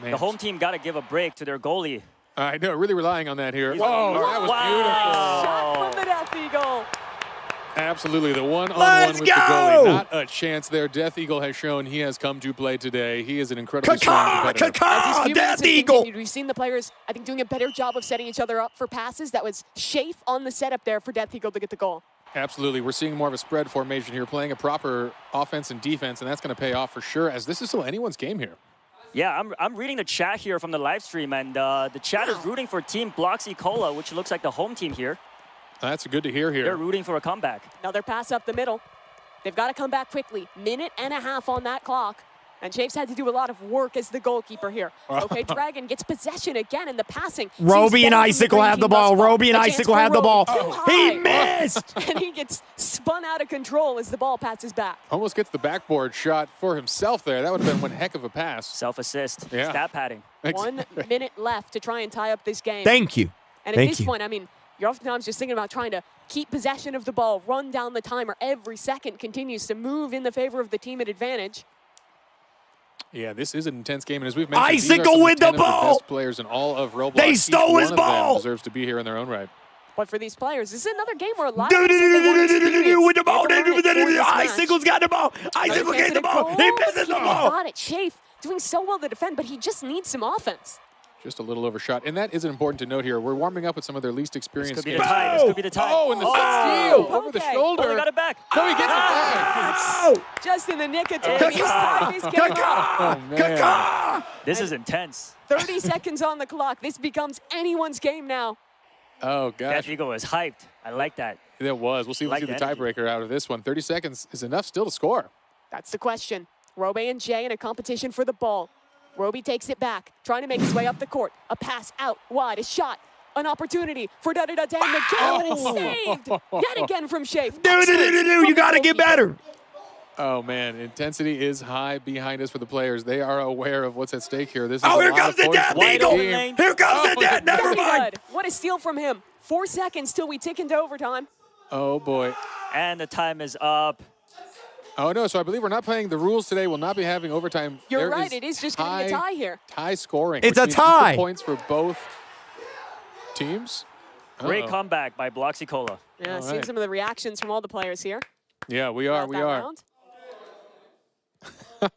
Man. The home team got to give a break to their goalie. I know, really relying on that here. He's Oh, like, that was wow. Shot from the Death Eagle. Absolutely, the one-on-one Let's with the go! goalie. Not a chance there. Death Eagle has shown he has come to play today. He is an incredibly strong competitor. As these Caw-caw, few minutes Death have Eagle. continued, we've seen the players, I think, doing a better job of setting each other up for passes. That was Shafe on the setup there for Death Eagle to get the goal. Absolutely, we're seeing more of a spread formation here, playing a proper offense and defense, and that's going to pay off for sure, as this is still anyone's game here. Yeah, I'm reading the chat here from the live stream, and the chat is rooting for Team Bloxy Cola, which looks like the home team here. That's good to hear here. They're rooting for a comeback. Another pass up the middle. They've got to come back quickly. Minute and a half on that clock. And Chafe's had to do a lot of work as the goalkeeper here. Okay, Dragon gets possession again in the passing. Roby and Icicle have the ball. Roby and Icicle have the ball. He missed! And he gets spun out of control as the ball passes back. Almost gets the backboard shot for himself there. That would have been one heck of a pass. Self-assist. Yeah. Stat padding. 1 minute left to try and tie up this game. Thank you. And at this point, I mean, you're oftentimes just thinking about trying to keep possession of the ball, run down the timer. Every second continues to move in the favor of the team at advantage. Yeah, this is an intense game, and as we've mentioned, Icicle with the ball! Best players in all of Roblox. They stole his Each one of ball! them deserves to be here in their own right. But for these players, this is another game where a lot of them with the ball. Icicle's got the ball. Icicle gets the ball. He misses the ball. Got it. Chafe doing so well to defend, but he just needs some offense. Just a little overshot, and that is important to note here. We're warming up with some of their least experienced. This could be the tie. This could be the tie. Oh, and the steal over the shoulder. Oh, they got it back. No, he gets it back. Just in the nick of time. He's tied this game up. Oh, man. This is intense. 30 seconds on the clock. This becomes anyone's game now. Oh, gosh. That Eagle was hyped. I like that. It was. We'll see if we see the tiebreaker out of this one. 30 seconds is enough still to score. That's the question. Roby and Jay in a competition for the ball. Roby takes it back, trying to make his way up the court. A pass out wide, a shot, an opportunity for da-da-da-da, and it's saved yet again from Chafe. You got to get better. Oh, man. Intensity is high behind us for the players. They are aware of what's at stake here. This is Oh, a here lot comes of the points death for the eagle. team. Here comes the death. Never mind. What a steal from him. 4 seconds till we tick into overtime. Oh, boy. And the time is up. Oh, no. So I believe we're not playing. The rules today will not be having overtime. You're There right. It is just going to be a tie here. Tie scoring. It's which a means equal tie. Points for both teams. Great comeback by Bloxy Cola. Yeah, All seeing right. some of the reactions from all the players here. Yeah, we are. We that are. round.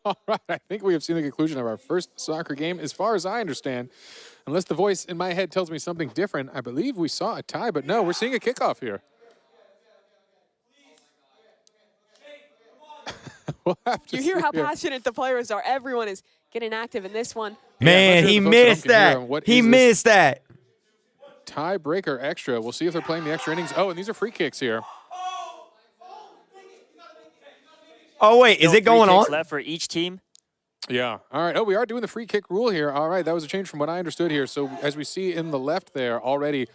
All right. I think we have seen the conclusion of our first soccer game. As far as I understand, unless the voice in my head tells me something different, I believe we saw a tie. But no, we're seeing a kickoff here. We'll have to You hear see how here. passionate the players are. Everyone is getting active in this one. Man, I'm not sure he if the folks at home missed can hear that. him. What He is this? missed that. Tiebreaker extra. We'll see if they're playing the extra innings. Oh, and these are free kicks here. Oh, wait. Is Still it going 3 kicks on? left for each team. Yeah. All right. Oh, we are doing the free kick rule here. All right. That was a change from what I understood here. So as we see in the left there already,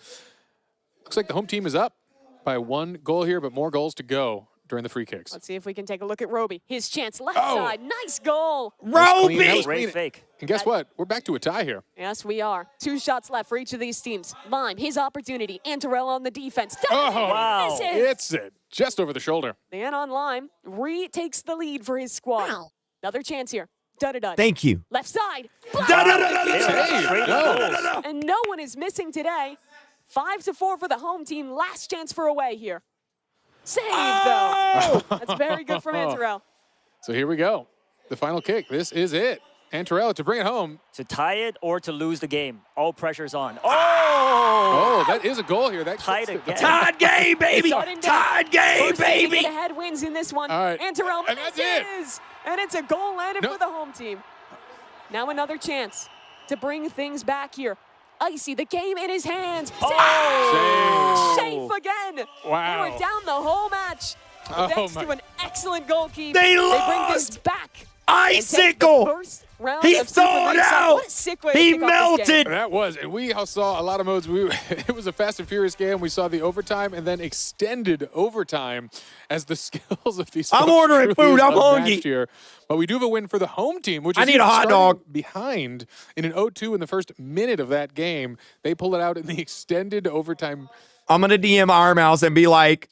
looks like the home team is up by 1 goal here, but more goals to go during the free kicks. Let's see if we can take a look at Roby. His chance left Oh. side. Nice goal. That was clean. That Roby! was Great clean. fake. And guess what? We're back to a tie here. Yes, we are. 2 shots left for each of these teams. Lime, his opportunity. Antarell on the defense. Oh, Wow. Misses. It's it. Just over the shoulder. And on Lime, retakes the lead for his squad. Another chance here. Da-da-da. Thank you. Left side. Hey, no. And no one is missing today. 5-4 for the home team. Last chance for away here. Save, though. That's very good from Antarell. So here we go. The final kick. This is it. Antarella to bring it home. To tie it or to lose the game. All pressure's on. Oh, that is a goal here. That Tied gets it. again. Tied game, baby. Sudden death. Tied game, First team to baby. get ahead wins in this one. All right. Antarell And that's it. misses. And it's a goal landed No. for the home team. Now another chance to bring things back here. Icy, the game in his hands. Oh. Safe again. Wow. They were down the whole match. Oh, Thanks my- to an excellent goalkeeper. They bring lost. this back. and take the Icicle. first round He of Super thawed Ringside. out. What a sick way to He kick off this game. melted. That was, and we saw a lot of modes. It was a fast and furious game. We saw the overtime and then extended overtime as the skills of these. I'm folks ordering truly food. I'm unmatched hungry. here. But we do have a win for the home team, which I is need a even hot starting dog. behind in an 0-2 in the first minute of that game. They pull it out in the extended overtime. I'm going to DM Our Mouse and be like,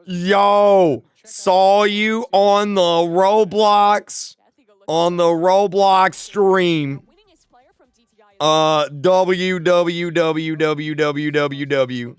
yo, saw you on the Roblox stream. www.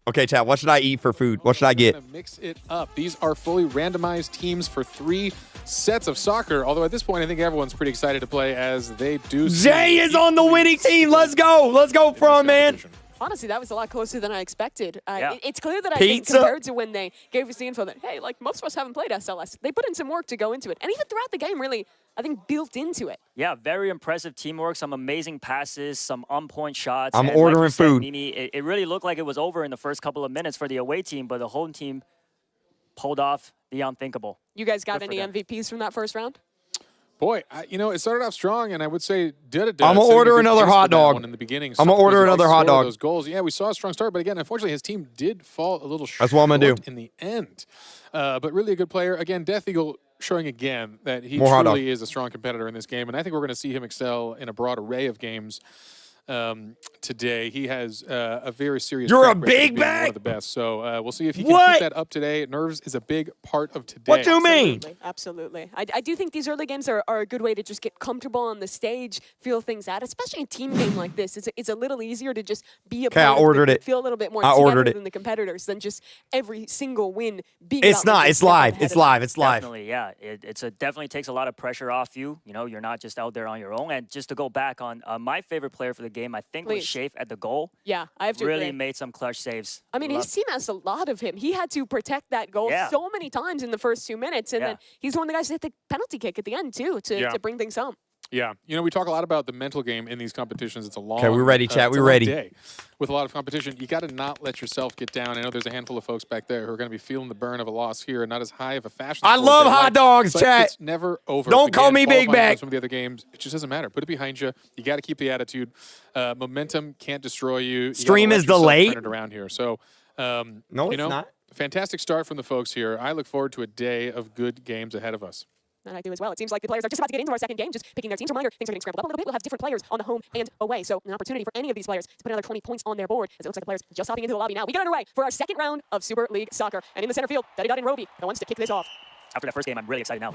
Okay, chat, what should I eat for food? What should I get? Gonna mix it up. These are fully randomized teams for 3 sets of soccer. Although at this point, I think everyone's pretty excited to play as they do. Jay is on the winning team. Let's go. Let's go, from man. Honestly, that was a lot closer than I expected. Yeah. It's clear that I think Pizza. compared to when they gave us the info that, hey, like most of us haven't played SLS, they put in some work to go into it. And even throughout the game, really, I think built into it. Yeah, very impressive teamwork, some amazing passes, some on-point shots. I'm and like ordering you said, food. Mimi, it really looked like it was over in the first couple of minutes for the away team, but the home team pulled off the unthinkable. You guys got Good for any them. MVPs from that first round? Boy, it started off strong, and I would say I'm gonna order another hot dog. in the beginning. I'm gonna order another hot dog. Those goals. Yeah, we saw a strong start, but again, unfortunately, his team did fall a little short. That's what I'm gonna do. In the end. But really a good player. Again, Death Eagle showing again that he More hot dog. truly is a strong competitor in this game, and I think we're going to see him excel in a broad array of games today. He has a very serious. You're a track record of big being one bag? of the best. So we'll see if he can What? keep that up today. Nerves is a big part of today. What do you mean? Absolutely. I do think these early games are a good way to just get comfortable on the stage, feel things out, especially a team game like this. It's a little easier to just be a Okay, I part of ordered the, it. feel a little bit more I together ordered it. than the competitors than just every single win being It's about not. making It's step live. ahead It's of them. live. It's live. Definitely, yeah. Definitely takes a lot of pressure off you. You know, you're not just out there on your own. And just to go back on my favorite player for the game, I think was Please. Shafe at the goal. Yeah, I have to Really agree. made some clutch saves. I mean, his team has a lot of him. He had to protect that goal Yeah. so many times in the first 2 minutes, and Yeah. then he's one of the guys that hit the penalty kick at the end, too, to bring things home. Yeah, we talk a lot about the mental game in these competitions. It's a long. Okay, we ready, chat? it's We a long ready. Day with a lot of competition, you got to not let yourself get down. I know there's a handful of folks back there who are going to be feeling the burn of a loss here, and not as high of a fashion. I score as love they'd hot like, dogs, but chat. It's never over. Don't call Again, me Big qualifying Bag. from Some of the other games, it just doesn't matter. Put it behind you. You got to keep the attitude. Momentum can't destroy you. You Stream gotta is let yourself delayed? Turn it around here. So, No, it's not. Fantastic start from the folks here. I look forward to a day of good games ahead of us. And I do as well. It seems like the players are just about to get into our second game, just picking their teams. Reminder, things are getting scrambled up a little bit. We'll have different players on the home and away. So an opportunity for any of these players to put another 20 points on their board, as it looks like the players just hopping into the lobby now. We get underway for our second round of Super League Soccer. And in the center field, Daddy Dot and Roby, the ones to kick this off. After that first game, I'm really excited now.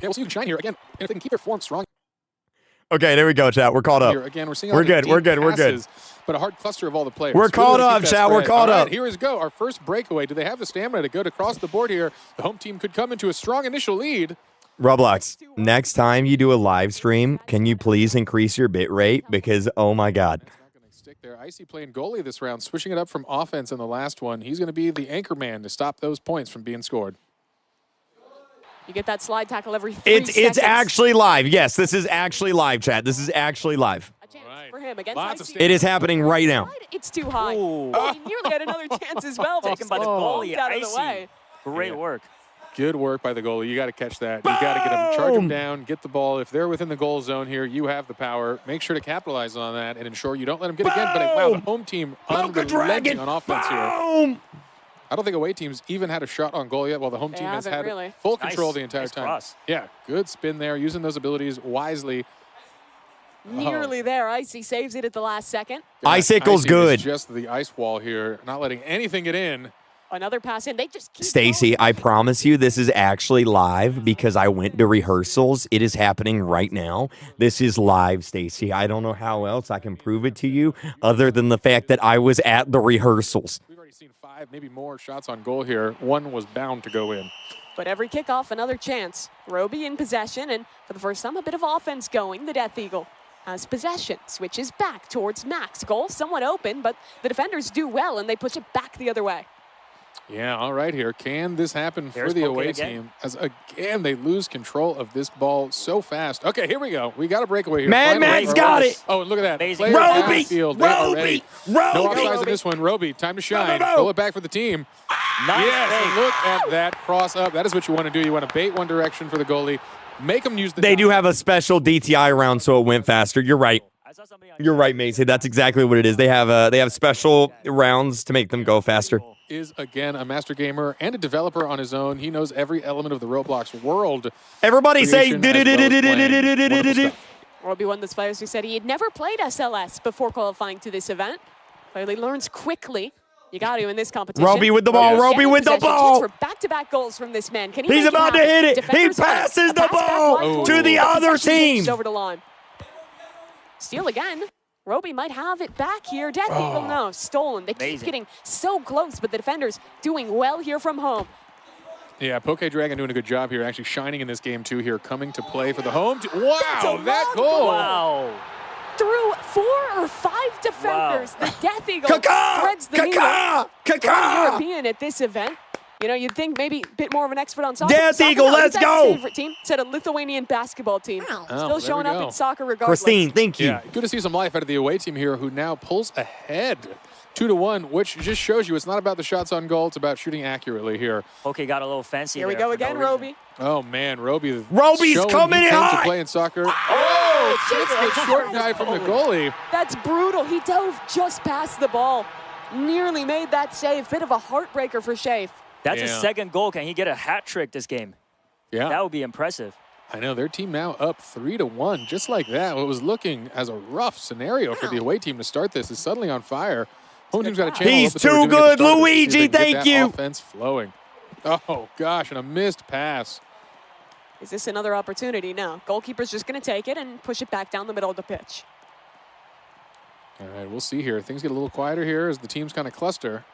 Yeah, we'll see who can shine here. Again, if they can keep their form strong. Okay, there we go, chat. We're caught up. Here, again, we're seeing We're all the good. deep We're good. We're good. passes, but a hard cluster of all the players. We're Really caught keep up, that chat. We're spread. caught All right, up. here we go. Our first breakaway. Do they have the stamina to go across the board here? The home team could come into a strong initial lead. Roblox, next time you do a live stream, can you please increase your bit rate? Because, oh my God. It's not going to stick there. Icy playing goalie this round, switching it up from offense in the last one. He's going to be the anchor man to stop those points from being scored. You get that slide tackle every 3 It's seconds. actually live. Yes, this is actually live, chat. This is actually live. A chance Right. for him against Lots of Icy. stamina. It is happening right now. It's too high. Ooh. Oh, he nearly had another chance as well. but Taken by the pulled goalie, out of the Icy. way. Great Yeah. work. Good work by the goalie. You got to catch that. You got to get them, charge them Boom! down, get the ball. If they're within the goal zone here, you have the power. Make sure to capitalize on that and ensure you don't let them get again. But wow, the Boom! home team Poker unrelenting Dragon. on offense here. Boom! I don't think away teams even had a shot on goal yet, while the home They team has haven't had really. full control Nice. the entire Nice time. cross. Yeah, good spin there, using those abilities wisely. Nearly there. Icy saves it at the last second. Icicle's Icy good. is just the ice wall here, not letting anything get in. Another pass in. They just keep Stacy, going. I promise you this is actually live because I went to rehearsals. It is happening right now. This is live, Stacy. I don't know how else I can prove it to you other than the fact that I was at the rehearsals. We've already seen 5, maybe more shots on goal here. One was bound to go in. But every kickoff, another chance. Roby in possession, and for the first time, a bit of offense going. The Death Eagle has possession, switches back towards Max. Goal somewhat open, but the defenders do well, and they push it back the other way. Yeah, all right here. Can this happen There's for the Poke away again. team? As again, they lose control of this ball so fast. Okay, here we go. We got a breakaway here. Mad Finally, Max our got Roby. it. Oh, and look at that. Amazing. Players down Roby! the field. They are ready. No Roby! offsides in this one. Roby, time to shine. no. Pull it back for the team. Nice Yes, save. and look at that cross up. That is what you want to do. You want to bait one direction for the goalie. Make them use the They do dot. have a special DTI round, so it went faster. You're right. I saw somebody on You're right, Macy. That's exactly what it is. They have special rounds to make them go faster. Is again a master gamer and a developer on his own. He knows every element of the Roblox world. Everybody say creation as well as playing. Wonderful stuff. Roby, one of those players who said he had never played SLS before qualifying to this event. Clearly learns quickly. You got to in this competition. Roby with the ball. Yes. Roby with the Possession, ball. chance for back-to-back goals from this man. Can he He's make about to happen? hit it. He Defenders got it. passes A the pass back ball line to forward. the other Possession changes team. over the line. Steal again. Roby might have it back here. Death Eagle, no, stolen. They keep Amazing. getting so close, but the defenders doing well here from home. Yeah, Poke Dragon doing a good job here, actually shining in this game too here, coming to play for the home team. Wow, That's a that long goal. Wow. Through 4 or 5 defenders, the Death Eagle Kaka! threads the needle. Kaka! For a Kaka! European at this event. You know, you'd think maybe a bit more of an expert on soccer. Death Soccer, Eagle, no, let's that's go! his favorite team. Said a Lithuanian basketball team. there Still we showing up go. in soccer regardless. Christine, thank you. Yeah, good to see some life out of the away team here, who now pulls ahead 2-1, which just shows you it's not about the shots on goal. It's about shooting accurately here. Okay, got a little fancy. Here we there go for no again, reason. Roby. Oh, man, Roby's Roby's coming in to hot. play in soccer. Oh, it's the short guy from the goalie. That's brutal. He dove just past the ball. Nearly made that save. Bit of a heartbreaker for Shafe. That's his Yeah. second goal. Can he get a hat trick this game? Yeah. That would be impressive. I know, their team now up 3-1, just like that. What was looking as a rough scenario for the away team to start this is suddenly on fire. Home team's got a chance. He's too good, Luigi. Thank you. Offense flowing. Oh gosh, and a missed pass. Is this another opportunity? No. Goalkeeper's just going to take it and push it back down the middle of the pitch. All right, we'll see here. Things get a little quieter here as the teams kind of cluster.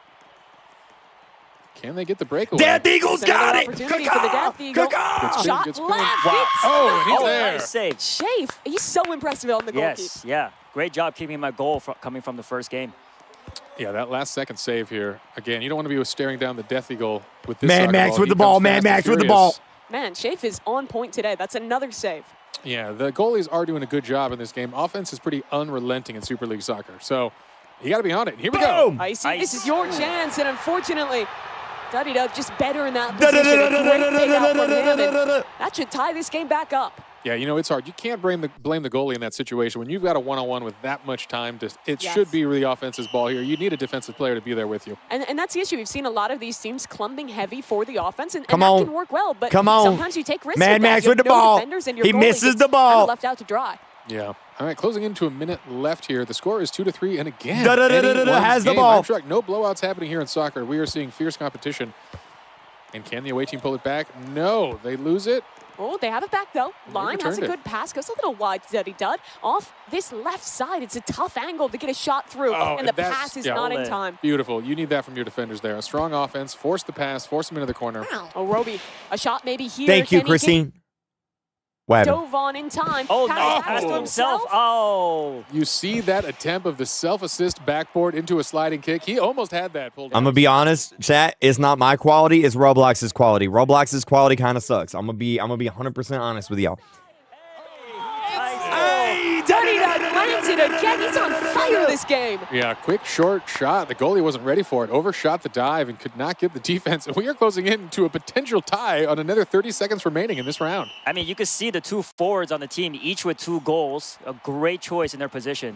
Can they get the breakaway? Death Eagles It's another got it. opportunity for the Death Eagle. Good spin, Shot good spin. left. Wow. Hits. Oh, and he's there. Nice save. Shafe, he's so impressive on the goalkeeper. Yes, yeah. Great job keeping my goal coming from the first game. Yeah, that last second save here. Again, you don't want to be staring down the Death Eagle with this Mad soccer Max ball. with He the ball. comes Mad fast and Max with the furious. ball. Man, Shafe is on point today. That's another save. Yeah, the goalies are doing a good job in this game. Offense is pretty unrelenting in Super League soccer. So you got to be on it. Here we go. Icy, this is your chance, and unfortunately, Duddy Dub just better in that position. A great take out from him, and that should tie this game back up. Yeah, you know, it's hard. You can't blame the goalie in that situation. When you've got a one-on-one with that much time, it Yes. should be the offense's ball here. You need a defensive player to be there with you. And that's the issue. We've seen a lot of these teams clumping heavy for the offense, and Come that on. can work well. But Come on. sometimes you take risks. Mad with that. Max You with have the no ball. defenders, and your He goalie misses gets the ball. kinda left out to dry. Yeah. All right, closing into a minute left here. The score is 2-3, and again, Da-da-da-da-da-da, anyone's has the game. ball. I'm sure no blowouts happening here in soccer. We are seeing fierce competition. And can the away team pull it back? No, they lose it. Oh, they have it back, though. Lime has a returned it. good pass. Goes a little wide to Duddy Dud. Off this left side, it's a tough angle to get a shot through, Oh, and the that's- pass is yeah. not in time. Beautiful. You need that from your defenders there. A strong offense. Force the pass. Force them into the corner. Oh, Roby, a shot maybe here. Thank you, Can he get Christine. What happened? Dove on in time. Oh, Has nice it pass to to himself. Oh. You see that attempt of the self-assist backboard into a sliding kick. He almost had that pulled I'm down. gonna be honest, chat. It's not my quality. It's Roblox's quality. Roblox's quality kind of sucks. I'm gonna be 100% honest with y'all. Hey, Duddy Dud lands it again. He's on fire this game. Yeah, quick, short shot. The goalie wasn't ready for it. Overshot the dive and could not get the defense. And we are closing in to a potential tie on another 30 seconds remaining in this round. I mean, you can see the two forwards on the team, each with 2 goals. A great choice in their position.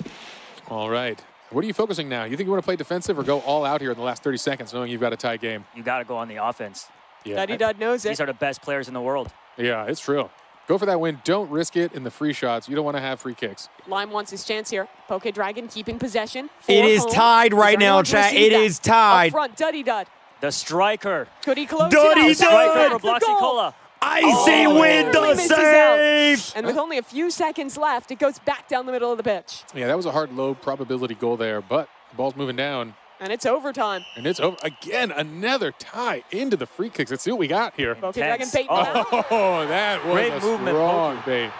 All right. What are you focusing now? You think you want to play defensive or go all out here in the last 30 seconds knowing you've got a tie game? You got to go on the offense. Yeah, Duddy Dud knows These it. are the best players in the world. yeah, it's true. Go for that win. Don't risk it in the free shots. You don't want to have free kicks. Lime wants his chance here. Poke Dragon keeping possession. It For is home. tied right Is now, anyone chat. gonna see It that? is tied. Up front, Duddy Dud. The striker. Could he close Duddy it out? Dud! Striker for Back for goal. Bloxicola. Icy win the Misses out. save. And with only a few seconds left, it goes back down the middle of the pitch. Yeah, that was a hard, low probability goal there, but the ball's moving down. And it's overtime. And it's over. Again, another tie into the free kicks. Let's see what we got here. Poke Dragon Intense. baiting Oh. out. Oh, that was Great a movement, strong bait.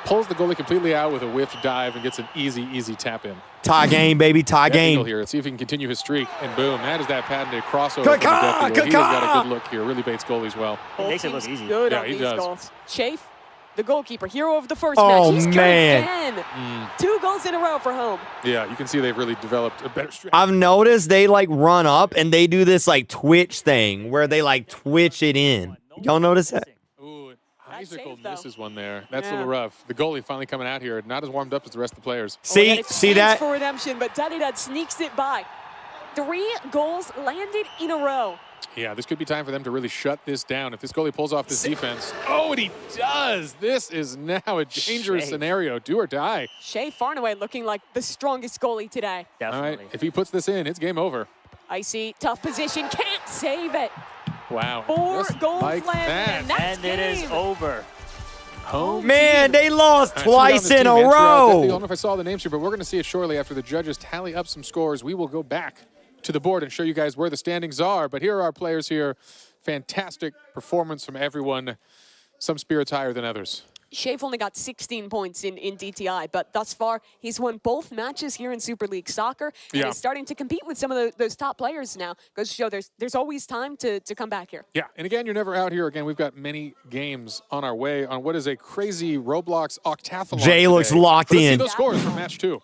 Pulls the goalie completely out with a whiffed dive and gets an easy tap in. Tie game, baby. Tie Death Eagle game. here. Let's see if he can continue his streak. And boom, that is that patented crossover. Caw-caw, from the Death Eagle. He's got a caw-caw. good look here. Really baits goalies well. It makes it Both look teams easy. Good Yeah, on he these does. goals. Chafe, the goalkeeper, hero of the first Oh, match. He's man. turned again. 2 goals in a row for home. Yeah, you can see they've really developed a better strategy. I've noticed they like run up and they do this like twitch thing where they like twitch it in. Y'all notice that? Ooh, That's Icicle safe, though. misses one there. That's a Yeah. little rough. The goalie finally coming out here, not as warmed up as the rest of the players. Oh, he had See, a see chance that? for redemption, but Duddy Dud sneaks it by. 3 goals landed in a row. Yeah, this could be time for them to really shut this down. If this goalie pulls off this defense. Oh, and he does. This is now a dangerous Shame. scenario. Do or die. Shea Farnaway looking like the strongest goalie today. All Definitely. right, if he puts this in, it's game over. Icy, tough position, can't save it. Wow. 4 Just goals like landed, that. and that's And it is game. over. Home Man, they lost All right, so we got on twice this in team, a man. Sure, I don't know row. if I saw the names here, but we're going to see it shortly after the judges tally up some scores. We will go back to the board and show you guys where the standings are. But here are our players here. Fantastic performance from everyone. Some spirits higher than others. Shafe only got 16 points in DTI, but thus far, he's won both matches here in Super League Soccer, and Yeah. is starting to compete with some of those top players now. Goes to show there's always time to come back here. Yeah, and again, you're never out here. Again, we've got many games on our way on what is a crazy Roblox octathlon. Jay looks today. locked Let's see in. those scores from match 2.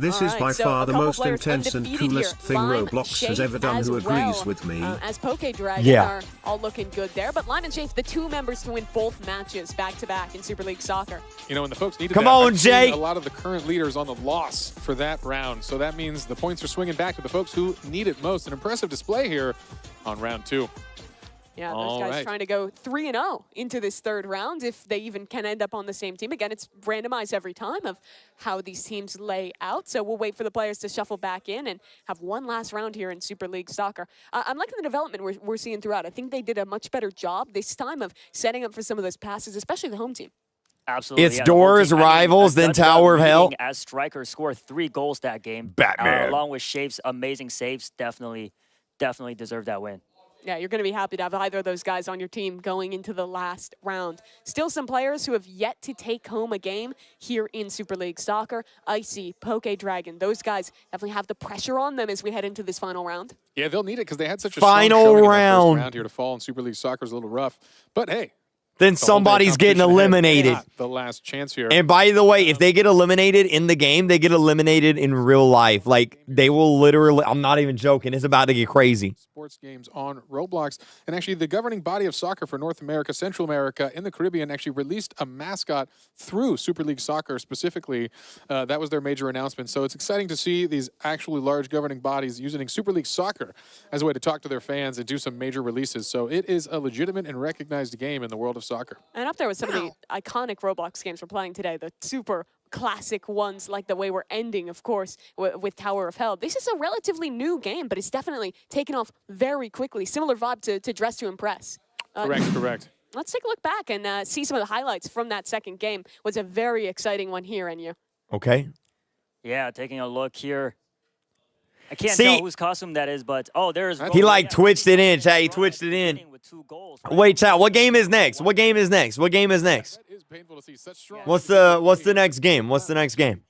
This is by far the most intense and coolest thing Roblox has ever done. Who agrees with me? As Dragon are all looking good there, but Lime and Shafe, the two members to win both matches back-to-back in Super League Soccer. You know, when the folks needed Come that, on, I've Jay. seen a lot of the current leaders on the loss for that round, so that means the points are swinging back to the folks who need it most. An impressive display here on round 2. Yeah, those guys trying to go 3-0 into this third round if they even can end up on the same team. Again, it's randomized every time of how these teams lay out. So we'll wait for the players to shuffle back in and have one last round here in Super League Soccer. I'm liking the development we're seeing throughout. I think they did a much better job this time of setting up for some of those passes, especially the home team. Absolutely. It's Doors, Rivals, then Tower of Hell. As Striker scored 3 goals that game. Batman. Along with Shafe's amazing saves, definitely deserved that win. Yeah, you're going to be happy to have either of those guys on your team going into the last round. Still some players who have yet to take home a game here in Super League Soccer. Icy, Dragon, those guys definitely have the pressure on them as we head into this final round. Yeah, they'll need it because they had such a Final strong showing round. in the first round here to fall in Super League Soccer is a little rough. But hey, Then somebody's getting eliminated. The last chance here. And by the way, if they get eliminated in the game, they get eliminated in real life. Like, they will literally, I'm not even joking, it's about to get crazy. Sports games on Roblox. And actually, the governing body of soccer for North America, Central America, and the Caribbean actually released a mascot through Super League Soccer specifically. That was their major announcement. So it's exciting to see these actually large governing bodies using Super League Soccer as a way to talk to their fans and do some major releases. So it is a legitimate and recognized game in the world of soccer. And up there with some of the iconic Roblox games we're playing today, the super classic ones like the way we're ending, of course, with Tower of Hell. This is a relatively new game, but it's definitely taken off very quickly. Similar vibe to Dress to Impress. Correct. Let's take a look back and see some of the highlights from that second game. Was a very exciting one here, Enyu. Okay. Yeah, taking a look here. I can't tell whose costume that is, but there's. He twitched it in, chat. He twitched it in. Wait, chat. What game is next? What game is next? What game is next? What's the next game? What's the next game?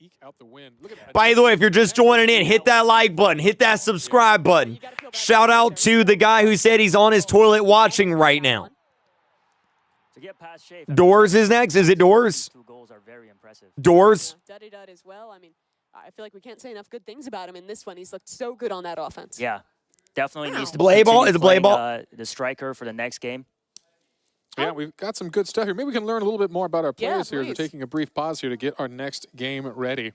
By the way, if you're just joining in, hit that like button, hit that subscribe button. Shout out to the guy who said he's on his toilet watching right now. Doors is next. Is it Doors? Doors. Duddy as well. I mean, I feel like we can't say enough good things about him in this one. He's looked so good on that offense. Yeah, definitely needs to Blay ball? Is it Blay playing, ball? The striker for the next game. Yeah, we've got some good stuff here. Maybe we can learn a little bit more about our players here. Please. We're taking a brief pause here to get our next game ready.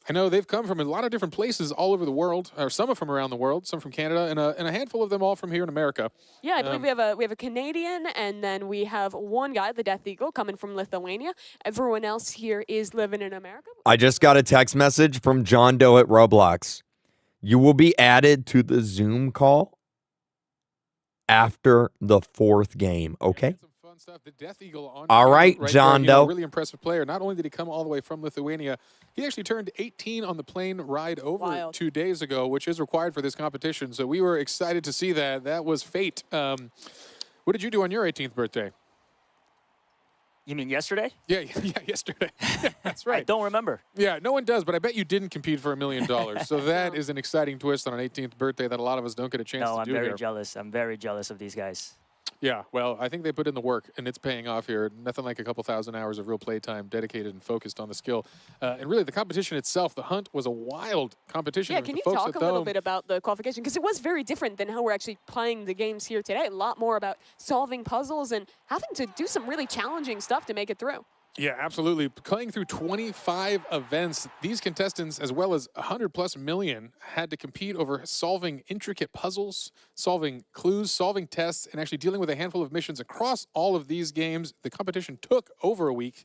I know they've come from a lot of different places all over the world, or some are from around the world, some from Canada, and a handful of them all from here in America. Yeah, I believe we have a Canadian, and then we have one guy, the Death Eagle, coming from Lithuania. Everyone else here is living in America. I just got a text message from John Doe at Roblox. You will be added to the Zoom call after the 4th game, okay? The Death Eagle on all right, John Doe. Really impressive player. Not only did he come all the way from Lithuania, he actually turned 18 on the plane ride over 2 days ago, which is required for this competition. So we were excited to see that. That was fate. What did you do on your 18th birthday? You mean yesterday? Yeah, yesterday. Yeah, that's right. I don't remember. Yeah, no one does, but I bet you didn't compete for $1 million. So that is an exciting twist on an 18th birthday that a lot of us don't get a chance to do. No, I'm very jealous. I'm very jealous of these guys. Yeah, well, I think they put in the work, and it's paying off here. Nothing like a couple thousand hours of real playtime dedicated and focused on the skill. And really, the competition itself, the hunt, was a wild competition. Yeah, can you talk a little bit about the qualification? Because it was very different than how we're actually playing the games here today. A lot more about solving puzzles and having to do some really challenging stuff to make it through. Yeah, absolutely. Playing through 25 events, these contestants, as well as 100+ million, had to compete over solving intricate puzzles, solving clues, solving tests, and actually dealing with a handful of missions across all of these games. The competition took over a week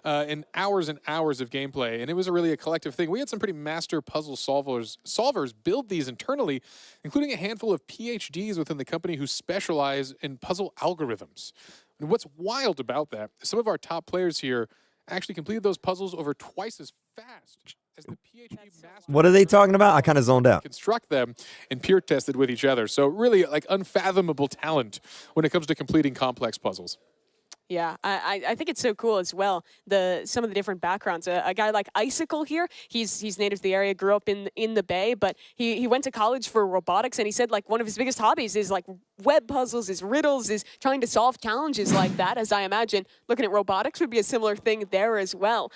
and hours of gameplay, and it was really a collective thing. We had some pretty master puzzle solvers build these internally, including a handful of PhDs within the company who specialize in puzzle algorithms. And what's wild about that, some of our top players here actually completed those puzzles over twice as fast as the PhD master. What are they talking about? I kind of zoned out. Construct them and peer tested with each other. So really like unfathomable talent when it comes to completing complex puzzles. Yeah, I think it's so cool as well. Some of the different backgrounds. A guy like Icicle here, he's native to the area, grew up in the Bay, but he went to college for robotics, and he said like one of his biggest hobbies is like web puzzles, his riddles, his trying to solve challenges like that, as I imagine looking at robotics would be a similar thing there as well.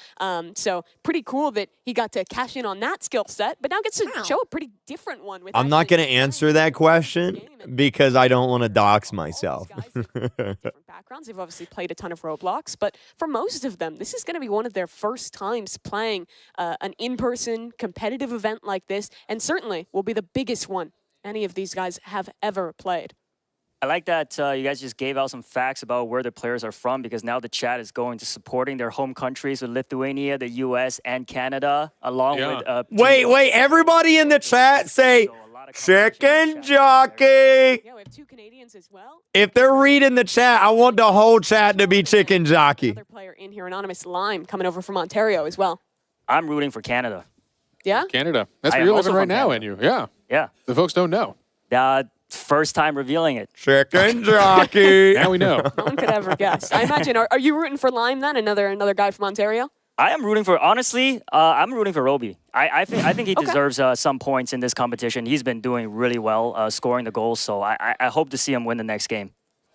So pretty cool that he got to cash in on that skill set, but now gets to show a pretty different one. With I'm not going to answer that question because I don't want to dox myself. Different backgrounds. They've obviously played a ton of Roblox, but for most of them, this is going to be one of their first times playing an in-person competitive event like this, and certainly will be the biggest one any of these guys have ever played. I like that you guys just gave out some facts about where the players are from, because now the chat is going to supporting their home countries with Lithuania, the US, and Canada, along with... Wait, everybody in the chat say, chicken jockey. Yeah, we have 2 Canadians as well. If they're reading the chat, I want the whole chat to be chicken jockey. Another player in here, Anonymous Lime, coming over from Ontario as well. I'm rooting for Canada. Yeah? Canada. That's I where am you're also living right from now, Canada. and yeah. Yeah. The folks don't know. First time revealing it. Chicken jockey. Now we know. No one could ever guess. I imagine. Are you rooting for Lime then? Another guy from Ontario? I am rooting for, honestly, I'm rooting for Roby. I think he deserves some points in this competition. He's been doing really well, scoring the goals, so I hope to see him win the next game.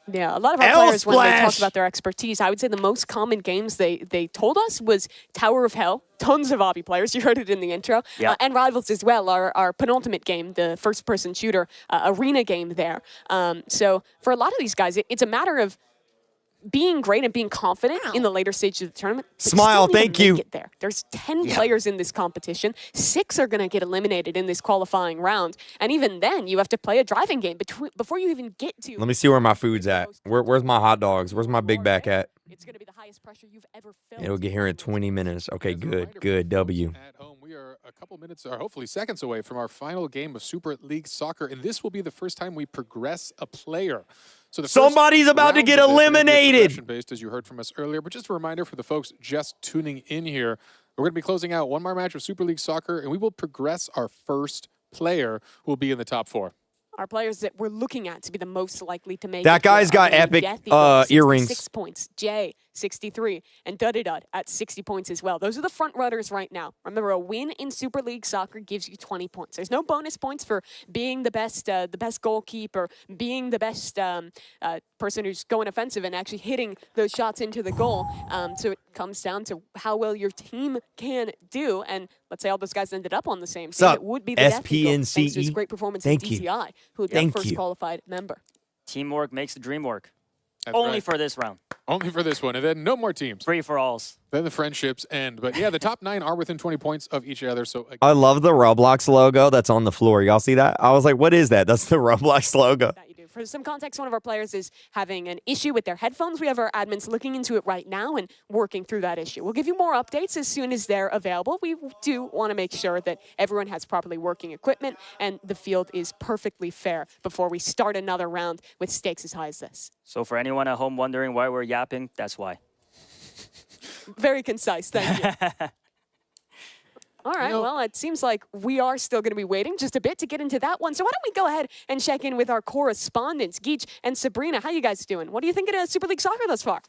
Yeah, a lot of our players, when they talked about their expertise, I would say the most common games they told us was Tower of Hell. Tons of Obby players, you heard it in the intro, and Rivals as well, our penultimate game, the first-person shooter arena game there. So for a lot of these guys, it's a matter of being great and being confident in the later stages of the tournament. Smile, thank you. Get there. There's 10 players in this competition. 6 are going to get eliminated in this qualifying round. And even then, you have to play a driving game before you even get to... Let me see where my food's at. Where's my hot dogs? Where's my Big Back at? It's going to be the highest pressure you've ever felt. It'll get here in 20 minutes. Okay, good. W. At home, we are a couple minutes, or hopefully seconds away from our final game of Super League Soccer, and this will be the first time we progress a player. So Somebody's about to get eliminated. Based, as you heard from us earlier, but just a reminder for the folks just tuning in here, we're going to be closing out one more match of Super League Soccer, and we will progress our first player who will be in the top 4. Our players that we're looking at to be the most likely to make that it. Guy's got epic earrings. 66 points. Jay, 63. And Dudadud at 60 points as well. Those are the front runners right now. Remember, a win in Super League Soccer gives you 20 points. There's no bonus points for being the best goalkeeper, being the best person who's going offensive and actually hitting those shots into the goal. So it comes down to how well your team can do. And let's say all those guys ended up on the same team. It would be the Death Eagle, thanks to his great performance in DTI, who would be our first qualified member. Teamwork makes the dream work. That's Only right. for this round. Only for this one, and then no more teams. Free for alls. Then the friendships end. But yeah, the top 9 are within 20 points of each other. So I love the Roblox logo that's on the floor. Y'all see that? I was like, what is that? That's the Roblox logo. For some context, one of our players is having an issue with their headphones. We have our admins looking into it right now and working through that issue. We'll give you more updates as soon as they're available. We do want to make sure that everyone has properly working equipment and the field is perfectly fair before we start another round with stakes as high as this. So for anyone at home wondering why we're yapping, that's why. Very concise, thank you. All right, well, it seems like we are still going to be waiting just a bit to get into that one. So why don't we go ahead and check in with our correspondents, Geach and Sabrina. How you guys doing? What do you think of Super League Soccer thus far?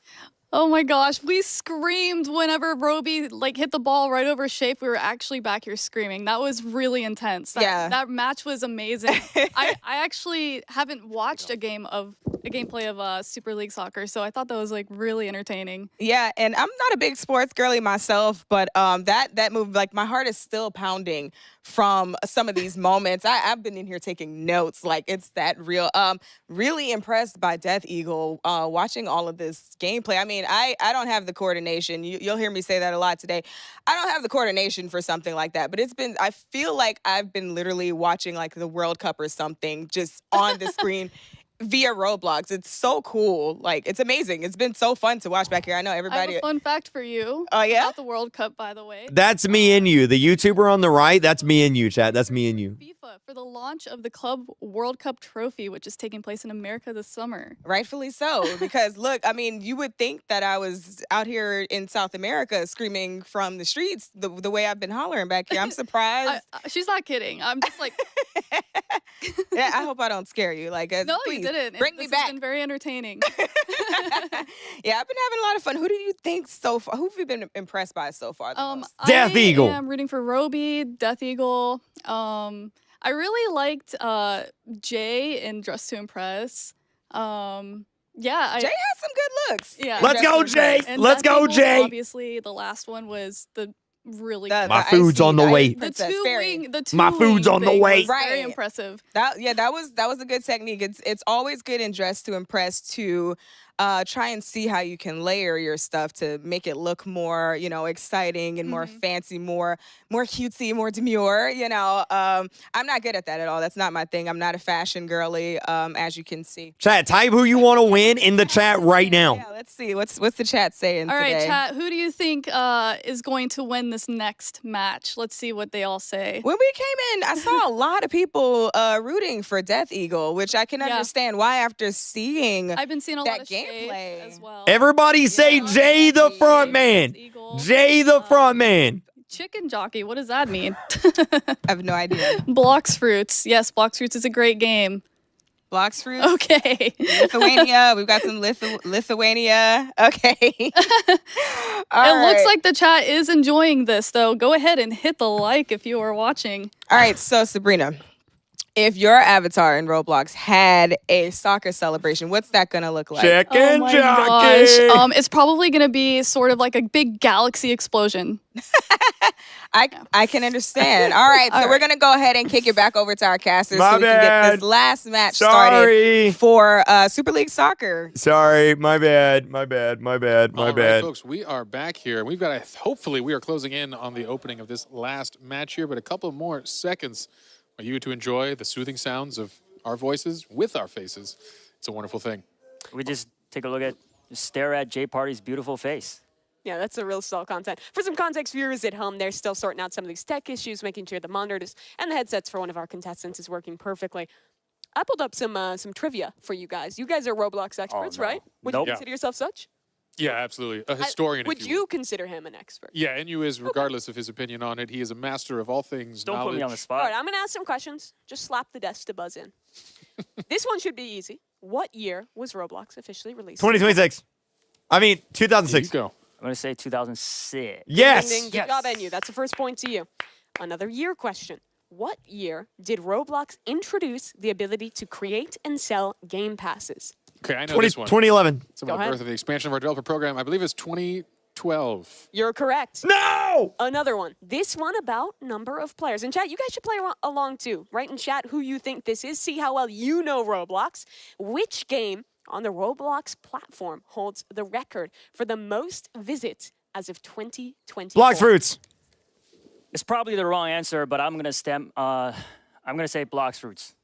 Oh my gosh, we screamed whenever Roby hit the ball right over Shape. We were actually back here screaming. That was really intense. That match was amazing. I actually haven't watched a gameplay of Super League Soccer, so I thought that was really entertaining. Yeah, and I'm not a big sports girly myself, but that move, my heart is still pounding from some of these moments. I've been in here taking notes, it's that real. Really impressed by Death Eagle, watching all of this gameplay. I mean, I don't have the coordination. You'll hear me say that a lot today. I don't have the coordination for something like that, but I feel like I've been literally watching the World Cup or something just on the screen. Via Roblox. It's so cool. It's amazing. It's been so fun to watch back here. I know everybody. I have a fun fact for you. Oh, yeah? About the World Cup, by the way. That's me and you. The YouTuber on the right, that's me and you, chat. That's me and you. FIFA for the launch of the Club World Cup trophy, which is taking place in America this summer. Rightfully so, because look, I mean, you would think that I was out here in South America screaming from the streets the way I've been hollering back here. I'm surprised. She's not kidding. I'm just Yeah, I hope I don't scare you. No, please, you didn't. Bring me back. It's been very entertaining. Yeah, I've been having a lot of fun. Who do you think so far? Who have you been impressed by so far? Death Eagle. I'm rooting for Roby, Death Eagle. I really liked Jay in Dress to Impress. Yeah, Jay has some good looks. Yeah, Let's go, Jay. and Let's Death go, Eagles, Jay. Obviously, the last one was the really My food's on the way. the two-wing, My food's on the way. Very impressive. That was a good technique. It's always good in Dress to Impress to try and see how you can layer your stuff to make it look more, exciting and more fancy, more cutesy, more demure. I'm not good at that at all. That's not my thing. I'm not a fashion girly, as you can see. Chat, type who you want to win in the chat right now. Yeah, let's see. What's the chat saying All right, today? chat. Who do you think is going to win this next match? Let's see what they all say. When we came in, I saw a lot of people rooting for Death Eagle, which I can understand why after seeing I've been seeing a lot of gameplay as well. Everybody say Jay the front man. Jay the front man. Chicken jockey. What does that mean? I have no idea. Blocks Fruits. Yes, Blocks Fruits is a great game. Blocks Fruits. Okay. Lithuania. We've got some Lithuania. Okay. It looks like the chat is enjoying this, though. Go ahead and hit the like if you are watching. All right. So, Sabrina, if your avatar in Roblox had a soccer celebration, what's that going to look like? Chicken Gosh. jockey. It's probably going to be sort of like a big galaxy explosion. I can understand. All right, so we're going to go ahead and kick it back over to our casters so we can get this last match started for Super League Soccer. Sorry, my bad. My bad. All right, folks, we are back here. We've got hopefully we are closing in on the opening of this last match here, but a couple more seconds for you to enjoy the soothing sounds of our voices with our faces. It's a wonderful thing. We just take a look at, just stare at Jay Party's beautiful face. Yeah, that's the real stall content. For some context, viewers at home, they're still sorting out some of these tech issues, making sure the monitors and the headsets for one of our contestants is working perfectly. I pulled up some trivia for you guys. You guys are Roblox experts, right? Would you consider yourself such? Yeah, absolutely. A historian. Would you consider him an expert? Yeah, and you is, regardless of his opinion on it, he is a master of all things Don't knowledge. put me on the spot. All right, I'm going to ask some questions. Just slap the desk to buzz in. This one should be easy. What year was Roblox officially released? 2026. I mean, 2006. There you go. I'm going to say 2006. Yes. Ding, ding. Good job, NU. That's the first point to you. Another year question. What year did Roblox introduce the ability to create and sell game passes? Okay, I know this one. 2011. It's about the birth of the expansion of our developer program. I believe it's 2012. You're correct. No! Another one. This one about number of players. In chat, you guys should play along too. Write in chat who you think this is. See how well you know Roblox. Which game on the Roblox platform holds the record for the most visits as of 2020? Blocks Fruits. It's probably the wrong answer, but I'm gonna say Blocks Fruits.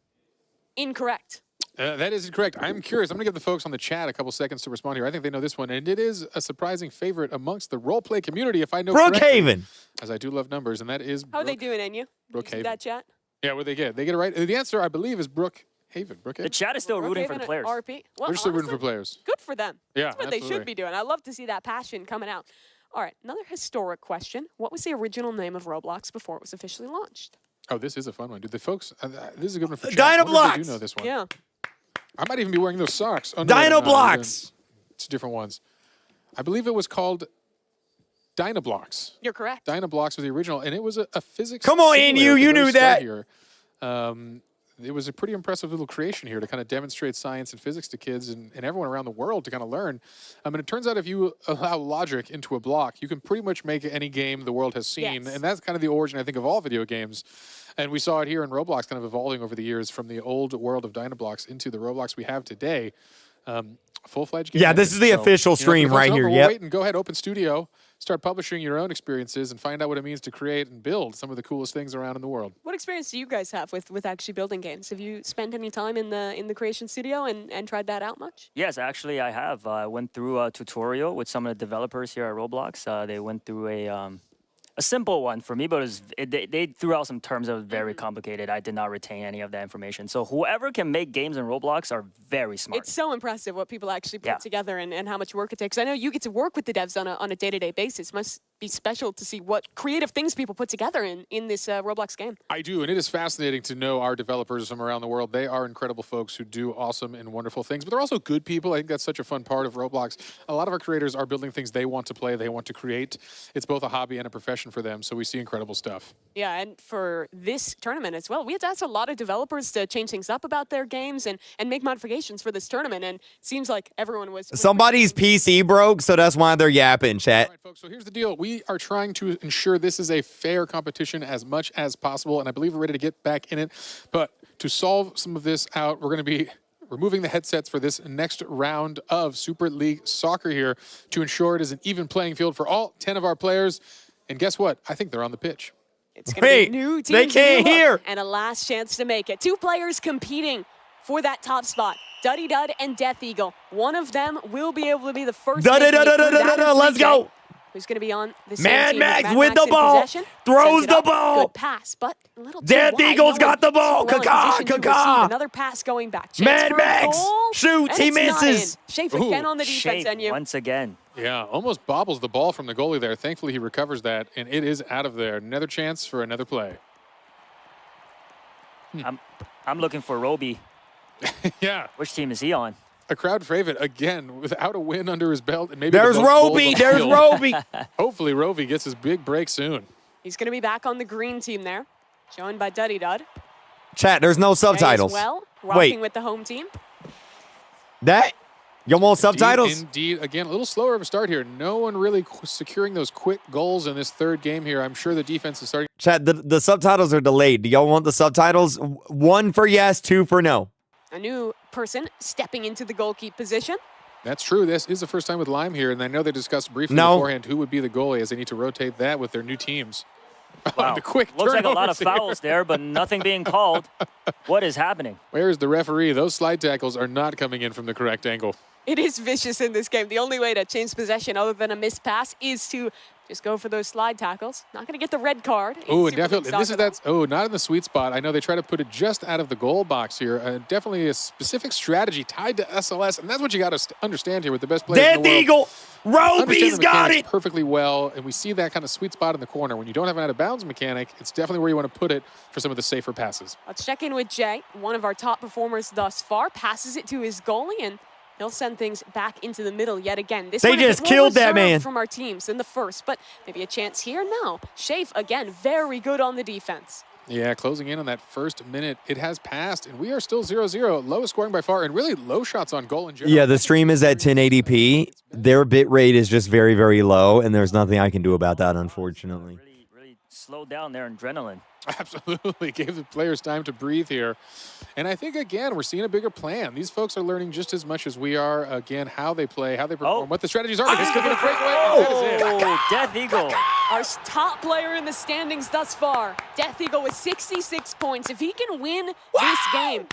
Incorrect. That is incorrect. I'm curious. I'm going to give the folks on the chat a couple seconds to respond here. I think they know this one, and it is a surprising favorite amongst the roleplay community, if I know correctly. Brookhaven. As I do love numbers, and that is How are they doing, NU? Brookhaven. That chat? Yeah, what they get? They get it right. The answer, I believe, is Brookhaven. The chat is still rooting for the players. RP. Well, We're still rooting for honestly, players. Good for them. Yeah, That's what they absolutely. should be doing. I love to see that passion coming out. All right, another historic question. What was the original name of Roblox before it was officially launched? Oh, this is a fun one. Dude, the folks, this is a good one for chat. I wonder if Dinoblocks. they do know this one. Yeah. I might even be wearing those socks. Oh, no, I'm not. Dinoblocks. It's different ones. I believe it was called Dinoblocks. You're correct. Dinoblocks was the original, and it was a physics. Come on, simulator NU, at the you very knew start that. Here. It was a pretty impressive little creation here to kind of demonstrate science and physics to kids and everyone around the world to kind of learn. And it turns out if you allow logic into a block, you can pretty much make any game the world has seen. Yes. And that's kind of the origin, I think, of all video games. And we saw it here in Roblox kind of evolving over the years from the old world of Dinoblocks into the Roblox we have today. Full-fledged game. Yeah, this is the official stream right here. We'll Yep. wait and go ahead, open studio, start publishing your own experiences and find out what it means to create and build some of the coolest things around in the world. What experience do you guys have with actually building games? Have you spent any time in the creation studio and tried that out much? Yes, actually I have. I went through a tutorial with some of the developers here at Roblox. They went through a simple one for me, but they threw out some terms that were very complicated. I did not retain any of that information. So whoever can make games in Roblox are very smart. It's so impressive what people actually put together and how much work it takes. I know you get to work with the devs on a day-to-day basis. be special to see what creative things people put together in this Roblox game. I do, and it is fascinating to know our developers from around the world. They are incredible folks who do awesome and wonderful things, but they're also good people. I think that's such a fun part of Roblox. A lot of our creators are building things they want to play, they want to create. It's both a hobby and a profession for them, so we see incredible stuff. Yeah, and for this tournament as well, we had to ask a lot of developers to change things up about their games and make modifications for this tournament, and it seems like everyone was Somebody's PC broke, so that's why they're yapping, chat. All right, folks, so here's the deal. We are trying to ensure this is a fair competition as much as possible, and I believe we're ready to get back in it. But to solve some of this out, we're going to be removing the headsets for this next round of Super League Soccer here to ensure it is an even playing field for all 10 of our players. And guess what? I think they're on the pitch. It's going to be new teams. They can't hear. And a last chance to make it. 2 players competing for that top spot. Duddy Dud and Death Eagle. One of them will be able to be the first. Let's go. Who's going to be on the same Mad team Max with the ball. possession. Throws Sends it the up. ball. Good pass, but a little too Death wide. Eagle's No got the one ball. well in Caca, position to caca. receive. Another pass going back. Chance Mad for a Max goal, shoots. and He it's not misses. in. Schaefer again on the defense Shape end. once again. Yeah, almost bobbles the ball from the goalie there. Thankfully, he recovers that, and it is out of there. Another chance for another play. I'm looking for Roby. Yeah. Which team is he on? A crowd favorite, again, without a win under his belt. And maybe There's the most goals Roby. on the There's field. Roby. Hopefully, Roby gets his big break soon. He's going to be back on the green team there, joined by Duddy Dud. Chat, there's no subtitles. As well, rocking Wait. with the home team. That? You want subtitles? Indeed. Again, a little slower of a start here. No one really securing those quick goals in this third game here. I'm sure the defense is starting. Chat, the subtitles are delayed. Do y'all want the subtitles? 1 for yes, 2 for no. A new person stepping into the goalkeeper position. That's true. This is the first time with Lime here, and I know they discussed briefly No. beforehand who would be the goalie as they need to rotate that with their new teams. Wow. The quick Looks like a lot turnovers of fouls here. there, but nothing being called. What is happening? Where is the referee? Those slide tackles are not coming in from the correct angle. It is vicious in this game. The only way to change possession other than a missed pass is to just go for those slide tackles. Not going to get the red card. Oh, and definitely, this is that. Oh, not in the sweet spot. I know they try to put it just out of the goal box here. Definitely a specific strategy tied to SLS, and that's what you got to understand here with the best players in the Death world. Eagle. Roby's Understand the got mechanics it. perfectly well, and we see that kind of sweet spot in the corner. When you don't have an out-of-bounds mechanic, it's definitely where you want to put it for some of the safer passes. Let's check in with Jay, one of our top performers thus far. Passes it to his goalie, and he'll send things back into the middle yet again. This They one a bit just more killed that reserved man. from our teams than the first, but maybe a chance here. No, Shafe again, very good on the defense. Yeah, closing in on that first minute. It has passed, and we are still 0-0. Lowest scoring by far, and really low shots on goal in general. Yeah, the stream is at 1080p. Their bit rate is just very, very low, and there's nothing I can do about that, unfortunately. Really slowed down their adrenaline. Absolutely. Gave the players time to breathe here. And I think, again, we're seeing a bigger plan. These folks are learning just as much as we are, again, how they play, how they perform, what the strategies are. This could be the breakaway, and that is it. Oh, Death Eagle. Our top player in the standings thus far, Death Eagle with 66 points. If he can win this game,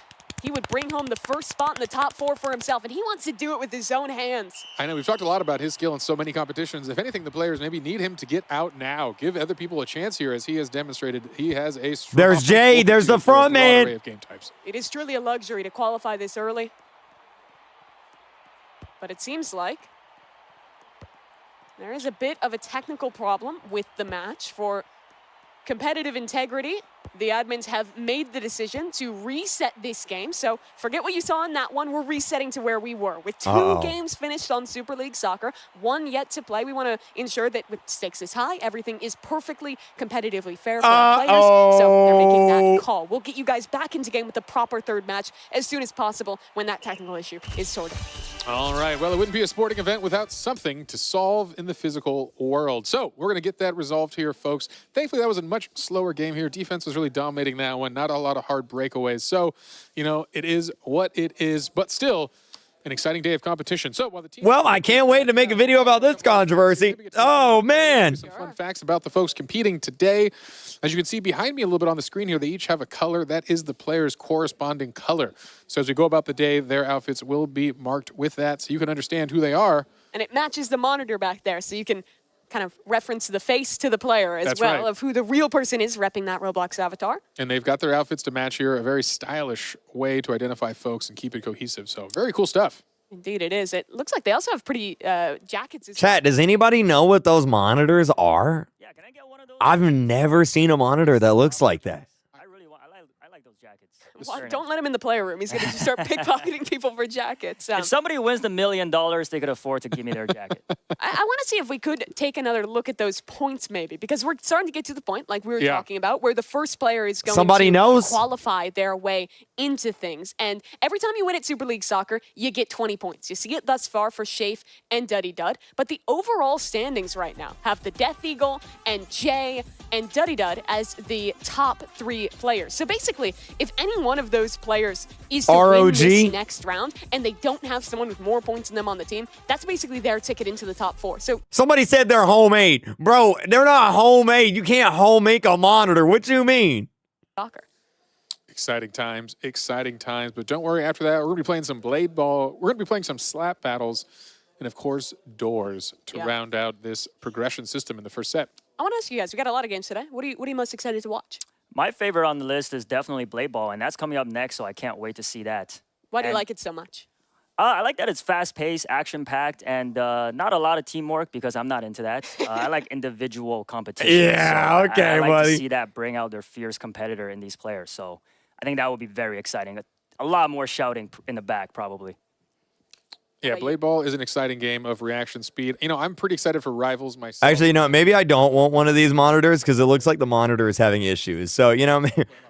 he would bring home the first spot in the top 4 for himself, and he wants to do it with his own hands. I know we've talked a lot about his skill in so many competitions. If anything, the players maybe need him to get out now. Give other people a chance here, as he has demonstrated. He has a strong There's Jay. There's the fortitude for a front broad man. array of game types. It is truly a luxury to qualify this early. But it seems like there is a bit of a technical problem with the match. For competitive integrity, the admins have made the decision to reset this game. So forget what you saw in that one. We're resetting to where we were. With 2 games finished on Super League Soccer, 1 yet to play, we want to ensure that with stakes is high, everything is perfectly competitively fair for our players. So they're making that call. We'll get you guys back into game with the proper third match as soon as possible when that technical issue is sorted. All right. Well, it wouldn't be a sporting event without something to solve in the physical world. So we're going to get that resolved here, folks. Thankfully, that was a much slower game here. Defense was really dominating that one. Not a lot of hard breakaways. So, you know, it is what it is, but still an exciting day of competition. So while the team... Well, I can't wait to make a video about this controversy. Oh, man. Some fun facts about the folks competing today. As you can see behind me a little bit on the screen here, they each have a color. That is the player's corresponding color. So as we go about the day, their outfits will be marked with that so you can understand who they are. And it matches the monitor back there, so you can kind of reference the face to the player as well of who the real person is repping that Roblox avatar. And they've got their outfits to match here, a very stylish way to identify folks and keep it cohesive. So very cool stuff. Indeed, it is. It looks like they also have pretty jackets. Chat, does anybody know what those monitors are? Yeah, can I get one of those? I've never seen a monitor that looks like that. I really want. I like those jackets. Well, don't let him in the player room. He's going to just start pickpocketing people for jackets. If somebody wins the $1 million, they could afford to give me their jacket. I want to see if we could take another look at those points maybe, because we're starting to get to the point, like we were talking about, where the first player is going to qualify their way into things. And every time you win at Super League Soccer, you get 20 points. You see it thus far for Shafe and Duddy Dud. But the overall standings right now have the Death Eagle and Jay and Duddy Dud as the top 3 players. So basically, if any one of those players is to win this next round and they don't have someone with more points than them on the team, that's basically their ticket into the top 4. So somebody said they're homemade. Bro, they're not homemade. You can't homemade a monitor. What you mean? Soccer. Exciting times, but don't worry, after that, we're going to be playing some blade ball. We're going to be playing some slap battles and, of course, doors to round out this progression system in the first set. I want to ask you guys, we got a lot of games today. What are you most excited to watch? My favorite on the list is definitely Blade Ball, and that's coming up next, so I can't wait to see that. Why do you like it so much? I like that it's fast-paced, action-packed, and not a lot of teamwork because I'm not into that. I like individual competition. Yeah, so okay, I like buddy. to see that bring out their fierce competitor in these players. So I think that would be very exciting. A lot more shouting in the back, probably. Yeah, Blade Ball is an exciting game of reaction speed. You know, I'm pretty excited for Rivals myself. Actually, you know, maybe I don't want one of these monitors because it looks like the monitor is having issues. So, you know,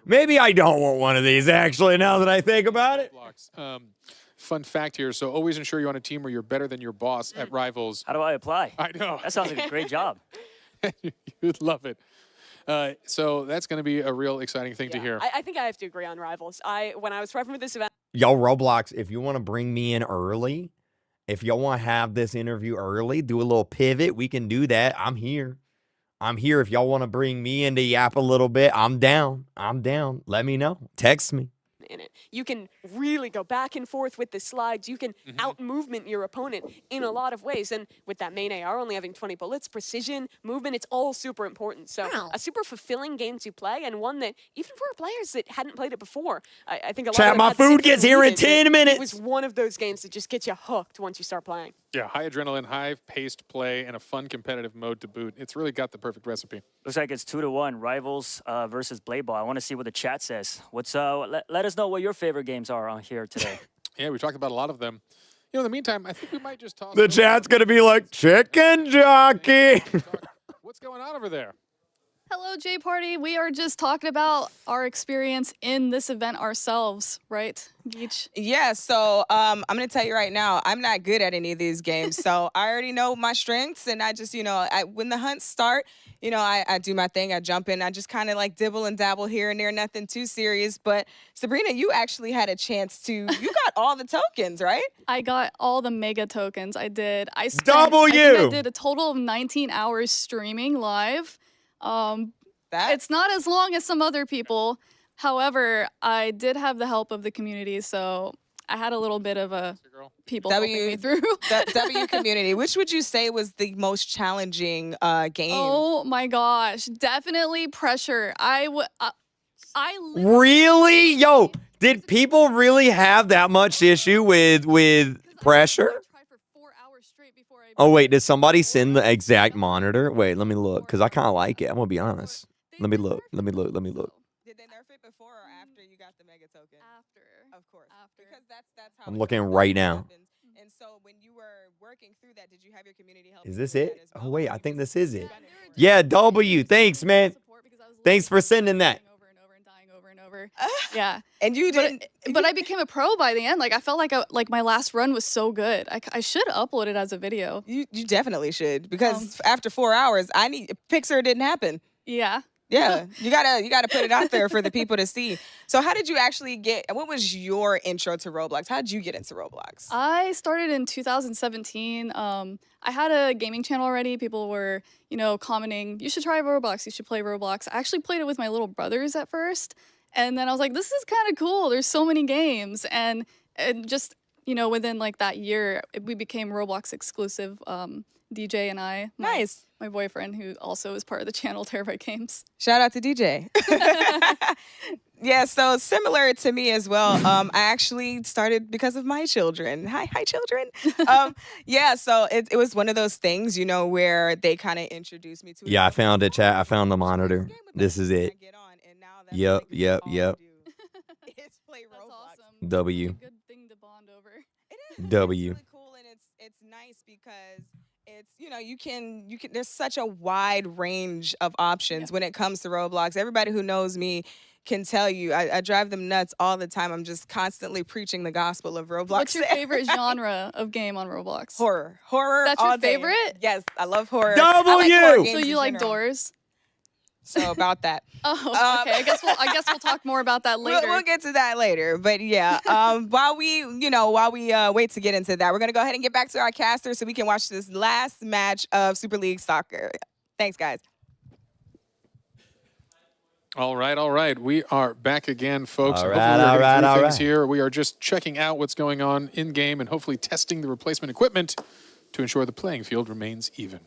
maybe I don't want one of these, actually, now that I think about it. Fun fact here, so always ensure you're on a team where you're better than your boss at Rivals. How do I apply? I know. That sounds like a great job. You'd love it. So that's going to be a real exciting thing to hear. I think I have to agree on Rivals. When I was prepping for this event. Yo, Roblox, if you want to bring me in early, if y'all want to have this interview early, do a little pivot, we can do that. I'm here. I'm here. If y'all want to bring me in to yap a little bit, I'm down. I'm down. Let me know. Text me. In it. You can really go back and forth with the slides. You can out-movement your opponent in a lot of ways. And with that main AR only having 20 bullets, precision, movement, it's all super important. So a super fulfilling game to play, and one that even for players that hadn't played it before, I think a lot of them my had the food same gets here in feeling 10 minutes. It was one of those games that just gets you hooked once you start playing. Yeah, high adrenaline, high-paced play, and a fun competitive mode to boot. It's really got the perfect recipe. Looks like it's 2-1, Rivals versus Blade Ball. I want to see what the chat says. What's let us know what your favorite games are on here today. Yeah, we talked about a lot of them. You know, in the meantime, I think we might just toss. The chat's going to be like, chicken jockey. What's going on over there? Hello, J Party. We are just talking about our experience in this event ourselves, right, Geach? Yeah, so I'm going to tell you right now, I'm not good at any of these games. So I already know my strengths, and I just, when the hunts start, I do my thing. I jump in. I just kind of like dibble and dabble here and there, nothing too serious. But Sabrina, you actually had a chance to, you got all the tokens, right? I got all the mega tokens. I did. I think W! I did a total of 19 hours streaming live. It's not as long as some other people. However, I did have the help of the community, so I had a little bit of a people helping me through. W community. Which would you say was the most challenging game? Oh my gosh, definitely pressure. Really? Yo, did people really have that much issue with pressure? Oh, wait, did somebody send the exact monitor? Wait, let me look, because I kind of like it. I'm going to be honest. Let me look. Let me look. Did they nerf it before or after you got the mega token? After. Of course. Because that's how I'm looking right now. And so when you were working through that, did you have your community help? Is this it? Oh, wait, I think this is it. Yeah, W. Thanks, man. Thanks for sending that. Yeah, and you didn't. But I became a pro by the end. Like I felt like my last run was so good. I should upload it as a video. You definitely should, because after 4 hours, Pixar didn't happen. Yeah. Yeah, you gotta put it out there for the people to see. So how did you actually what was your intro to Roblox? How did you get into Roblox? I started in 2017. I had a gaming channel already. People were, commenting, you should try Roblox, you should play Roblox. I actually played it with my little brothers at first. And then I was like, this is kind of cool. There's so many games. And just, within like that year, we became Roblox exclusive, DJ and I. Nice. My boyfriend, who also is part of the channel, Terabyte Games. Shout out to DJ. Yeah, so similar to me as well. I actually started because of my children. Hi, children. Yeah, so it was one of those things, you know, where they kind of introduced me to it. Yeah, I found it, chat. I found the monitor. This is it. Yep. It's play That's Roblox. awesome. W. It's a good thing to bond over. It is. W. It's really cool, and it's nice because it's, you know, you can there's such a wide range of options when it comes to Roblox. Everybody who knows me can tell you I drive them nuts all the time. I'm just constantly preaching the gospel of Roblox. What's your favorite genre of game on Roblox? Horror. That's all your day. favorite? Yes, I love horror. W! I like horror games So in you like general. doors? So about that. Oh, okay. I guess we'll talk more about that later. We'll get to that later. But yeah, while we wait to get into that, we're gonna go ahead and get back to our caster so we can watch this last match of Super League Soccer. Thanks, guys. All right. We are back again, folks. All Hopefully right, we're all getting right, through all things right. here. We are just checking out what's going on in game and hopefully testing the replacement equipment to ensure the playing field remains even.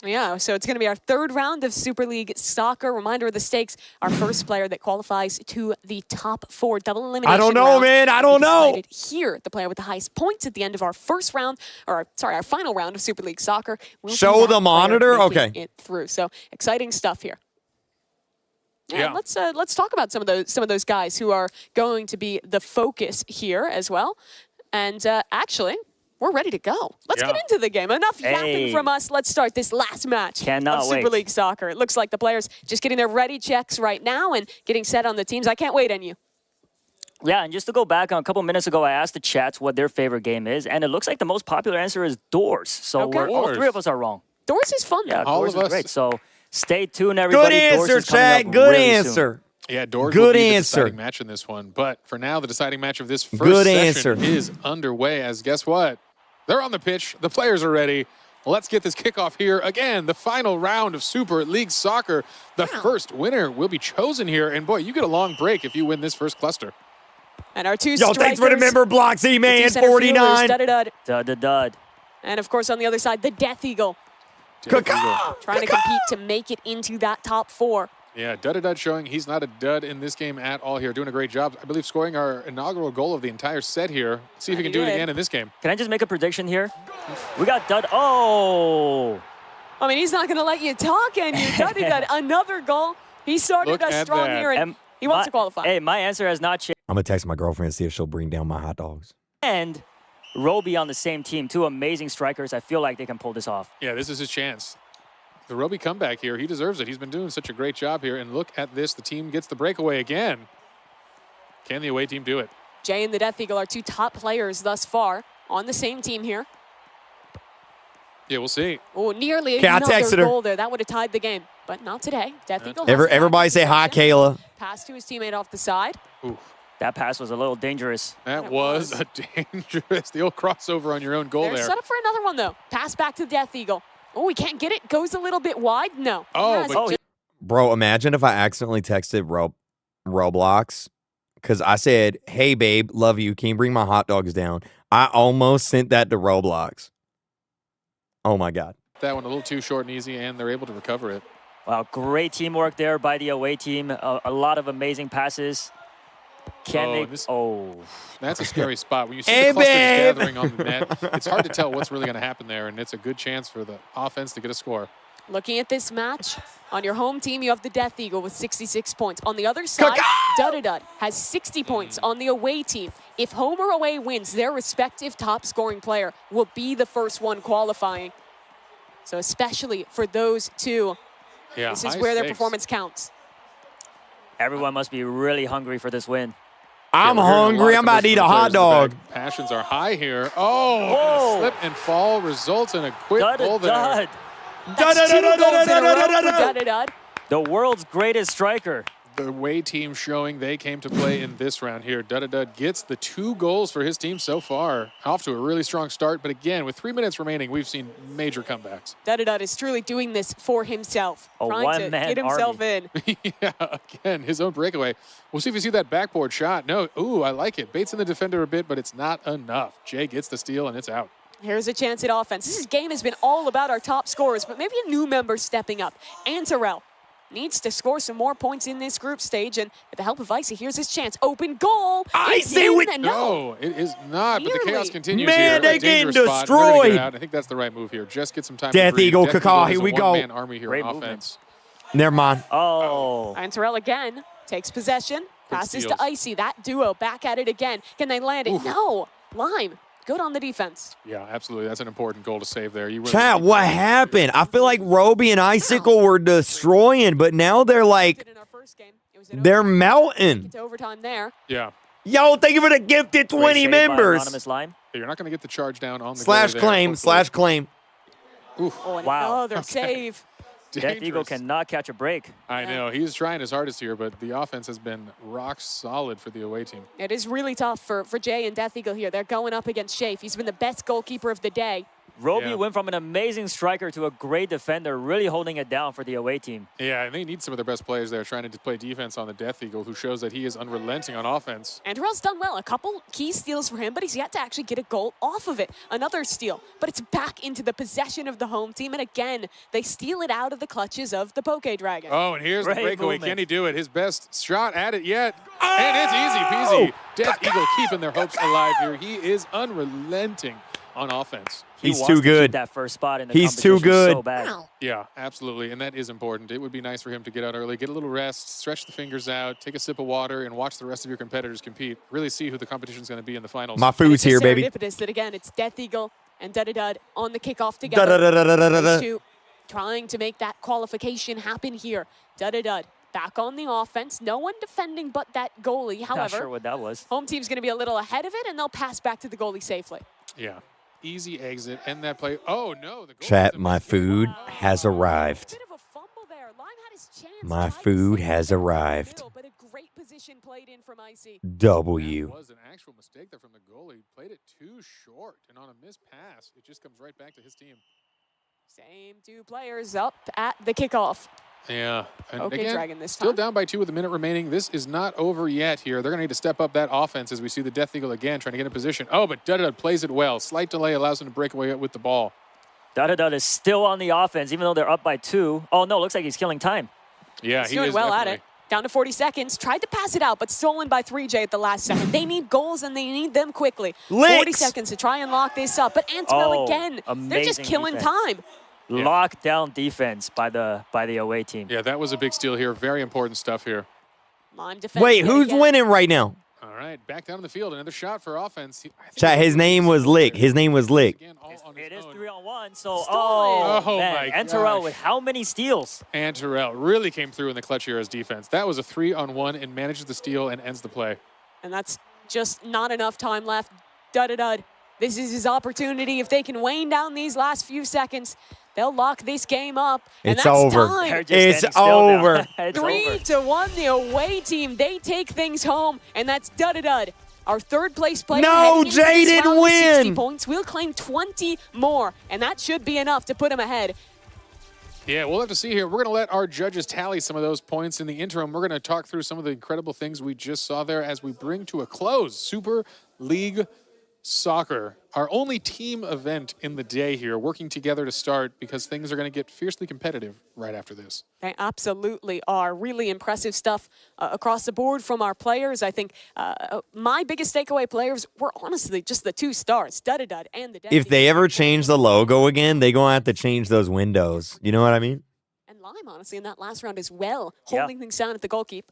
Yeah, so it's going to be our third round of Super League Soccer. Reminder of the stakes: our first player that qualifies to the top 4 double elimination. I don't know, round. man. I don't We know. decided here, the player with the highest points at the end of our first round, or sorry, our final round of Super League Soccer. Will be Show that the player monitor? making Okay. it through. So exciting stuff here. Yeah. And let's talk about some of those guys who are going to be the focus here as well. And actually, we're ready to go. Let's get into the game. Enough yapping from us. Let's start this last match Cannot of Super wait. League Soccer. It looks like the players just getting their ready checks right now and getting set on the teams. I can't wait on you. Yeah, and just to go back, a couple minutes ago, I asked the chats what their favorite game is, and it looks like the most popular answer is Doors. So Okay. all Doors. three of us are wrong. Doors is fun, Yeah, though. All Doors of is us. great. So stay tuned, Good everybody. Doors answer, is coming chat. up Good really soon. answer. Yeah, Doors Good will be the answer. deciding match in this one. But for now, the deciding match of this first Good session answer. is underway as guess what? They're on the pitch. The players are ready. Let's get this kickoff here. Again, the final round of Super League Soccer. The first winner will be chosen here. And boy, you get a long break if you win this first cluster. And our two Yo, strikers. thanks for the member blocks, the two E-Man, center fielders, 49. Dud-a-dud. Dud. And of course, on the other side, the Death Eagle. Caw-caw. Trying to compete to make it into that top 4. Yeah, Dud showing he's not a dud in this game at all here. Doing a great job. I believe scoring our inaugural goal of the entire set here. Let's see if he can do it again in this game. Can I just make a prediction here? We got Dud. Oh! I mean, he's not going to let you talk, and you Dud-a-dud. Another goal. He started Look us at strong that. here, and he wants to qualify. Hey, my answer has not changed. I'm going to text my girlfriend and see if she'll bring down my hot dogs. And Roby on the same team. Two amazing strikers. I feel like they can pull this off. Yeah, this is his chance. The Roby comeback here, he deserves it. He's been doing such a great job here. And look at this. The team gets the breakaway again. Can the away team do it? Jay and the Death Eagle are two top players thus far on the same team here. Yeah, we'll see. Oh, nearly Okay, I another texted her. goal there. That would have tied the game, but not today. Death Eagle. has Everybody back say hi, possession. Kayla. Pass to his teammate off the side. Ooh, That pass was a little dangerous. that It was was. a dangerous. The old crossover on your own goal They're there. set up for another one, though. Pass back to Death Eagle. Oh, he can't get it. Goes a little bit wide. No. Oh, Has but it. Bro, imagine if I accidentally texted Roblox because I said, hey, babe, love you. Can you bring my hot dogs down? I almost sent that to Roblox. Oh, my God. that one a little too short and easy, and they're able to recover it. Wow, great teamwork there by the away team. A lot of amazing passes. Can they? this- Oh, That's a scary spot. When you see Hey, the clusters babe. gathering on the net, it's hard to tell what's really going to happen there, and it's a good chance for the offense to get a score. Looking at this match, on your home team, you have the Death Eagle with 66 points. On the other side, Dud-a-Dud has 60 points on the away team. If home or away wins, their respective top scoring player will be the first one qualifying. So especially for those two, Yeah, this is high where their stakes. performance counts. everyone must be really hungry for this win. I'm we're hearing a lot hungry. of I'm about to eat a commercial hot players in the dog. back. Passions are high here. Oh, Whoa. a slip and fall results in a quick goal there. Dud-a-dud. That's 2 goals in a row for Dud-a-Dud. The world's greatest striker. The away team showing they came to play in this round here. Dud-a-Dud gets the 2 goals for his team so far. Off to a really strong start, but again, with 3 minutes remaining, we've seen major comebacks. Dud-a-Dud is truly doing this for himself, A trying to one-man get himself in. Yeah, again, his own breakaway. We'll see if you see that backboard shot. No, ooh, I like it. Baits in the defender a bit, but it's not enough. Jay gets the steal, and it's out. Here's a chance at offense. This game has been all about our top scorers, but maybe a new member stepping up. Antarell. needs to score some more points in this group stage, and with the help of Icy, here's his chance. Open goal. Icy with no, it is not. But the chaos continues Man, here. they A dangerous getting spot. They're gonna get destroyed. it out. I think that's the right move here. Just get some time. Death to breathe. Eagle, Death Kaka, is here a we go. one-man army here Great on movement. offense. Never mind. Oh. And Terrell again takes possession, passes steals. to Icy. That duo back at it again. Can they land it? No. Lime, good on the defense. Yeah, absolutely. That's an important goal to save there. You really Chat, need what to- happened? I feel like Roby and Icicle were destroying, but now they're like, In our first game, it was they're melting. to overtime there. Yeah. Yo, thank you for the gifted 20 Great save by members. Anonymous Lime. You're not going to get the charge down on the Slash goalie there, claim, hopefully. slash claim. Oof. Oh, and Wow. another save. Death Eagle Dangerous. cannot catch a break. I know. He's trying his hardest here, but the offense has been rock solid for the away team. It is really tough for Jay and Death Eagle here. They're going up against Shafe. He's been the best goalkeeper of the day. Roby Yeah. went from an amazing striker to a great defender, really holding it down for the away team. Yeah, and they need some of their best players there trying to play defense on the Death Eagle, who shows that he is unrelenting on offense. And Terrell's done well. A couple key steals for him, but he's yet to actually get a goal off of it. Another steal, but it's back into the possession of the home team. And again, they steal it out of the clutches of the Poke Dragon. Oh, and here's Great the breakaway. movement. Can he do it? His best shot at it yet. And it's easy peasy. Death Eagle keeping their hopes alive here. He is unrelenting on offense. He He's wants too to keep good. that first spot in the He's too competition good. so bad. Yeah, absolutely. And that is important. It would be nice for him to get out early, get a little rest, stretch the fingers out, take a sip of water, and watch the rest of your competitors compete. Really see who the competition's going to be in the finals. My And food's it's just here, baby. serendipitous that again, it's Death Eagle and Dud on the kickoff together. Da-da-da-da-da-da-da. Those two trying to make that qualification happen here. Dud back on the offense. No one defending but that goalie. Not However, sure what that was. home team's going to be a little ahead of it, and they'll pass back to the goalie safely. Yeah. Easy exit. End that play. Oh, no. The goal Chat, was a my mistake. food has arrived. Bit of a fumble there. Lime had his chance. My tried to food save has it in the arrived. middle, but a great position played in from Icy. W. That was an actual mistake there from the goalie. Played it too short, and on a missed pass, it just comes right back to his team. Same two players up at the kickoff. Yeah. And Okay, again, Dragon this still time. down by 2 with a minute remaining. This is not over yet here. They're going to need to step up that offense as we see the Death Eagle again trying to get in position. Oh, but Dud plays it well. Slight delay allows him to break away with the ball. Dud is still on the offense, even though they're up by 2. Oh, no, looks like he's killing time. Yeah, He's he doing is well definitely. at it. Down to 40 seconds. Tried to pass it out, but stolen by 3J at the last second. They need goals, and they need them quickly. 40 Licks. seconds to try and lock this up. But Antonell Oh, again, they're just amazing killing defense. time. Yeah. Lockdown defense by the away team. Yeah, that was a big steal here. Very important stuff here. Lime defense Wait, yet who's again. winning right now? All right, back down in the field. Another shot for offense. I think Chat, his name was Lick. His name was Lick. Again, all on It his is own. 3-on-1, so Stolen. Oh, man. my And Terrell gosh. with how many steals? And Terrell really came through in the clutch here as defense. That was a 3-on-1 and manages the steal and ends the play. And that's just not enough time left. Dud. This is his opportunity. If they can wane down these last few seconds, they'll lock this game up. And It's that's over. time. They're just It's standing still now. over. It's 3-1, the away team. They take things home, and that's Dud. Our third place player. No, heading into Jay this didn't round with 60 win. points. We'll claim 20 more, and that should be enough to put him ahead. Yeah, we'll have to see here. We're going to let our judges tally some of those points. In the interim, we're going to talk through some of the incredible things we just saw there as we bring to a close Super League Soccer, our only team event in the day here, working together to start because things are going to get fiercely competitive right after this. They absolutely are. Really impressive stuff across the board from our players. I think my biggest takeaway players were honestly just the 2 stars, Dud and the Death If they Eagle. ever change the logo again, they gonna have to change those windows. You know what I mean? And Lime, honestly, in that last round as well, Yeah. holding things down at the goalkeeper.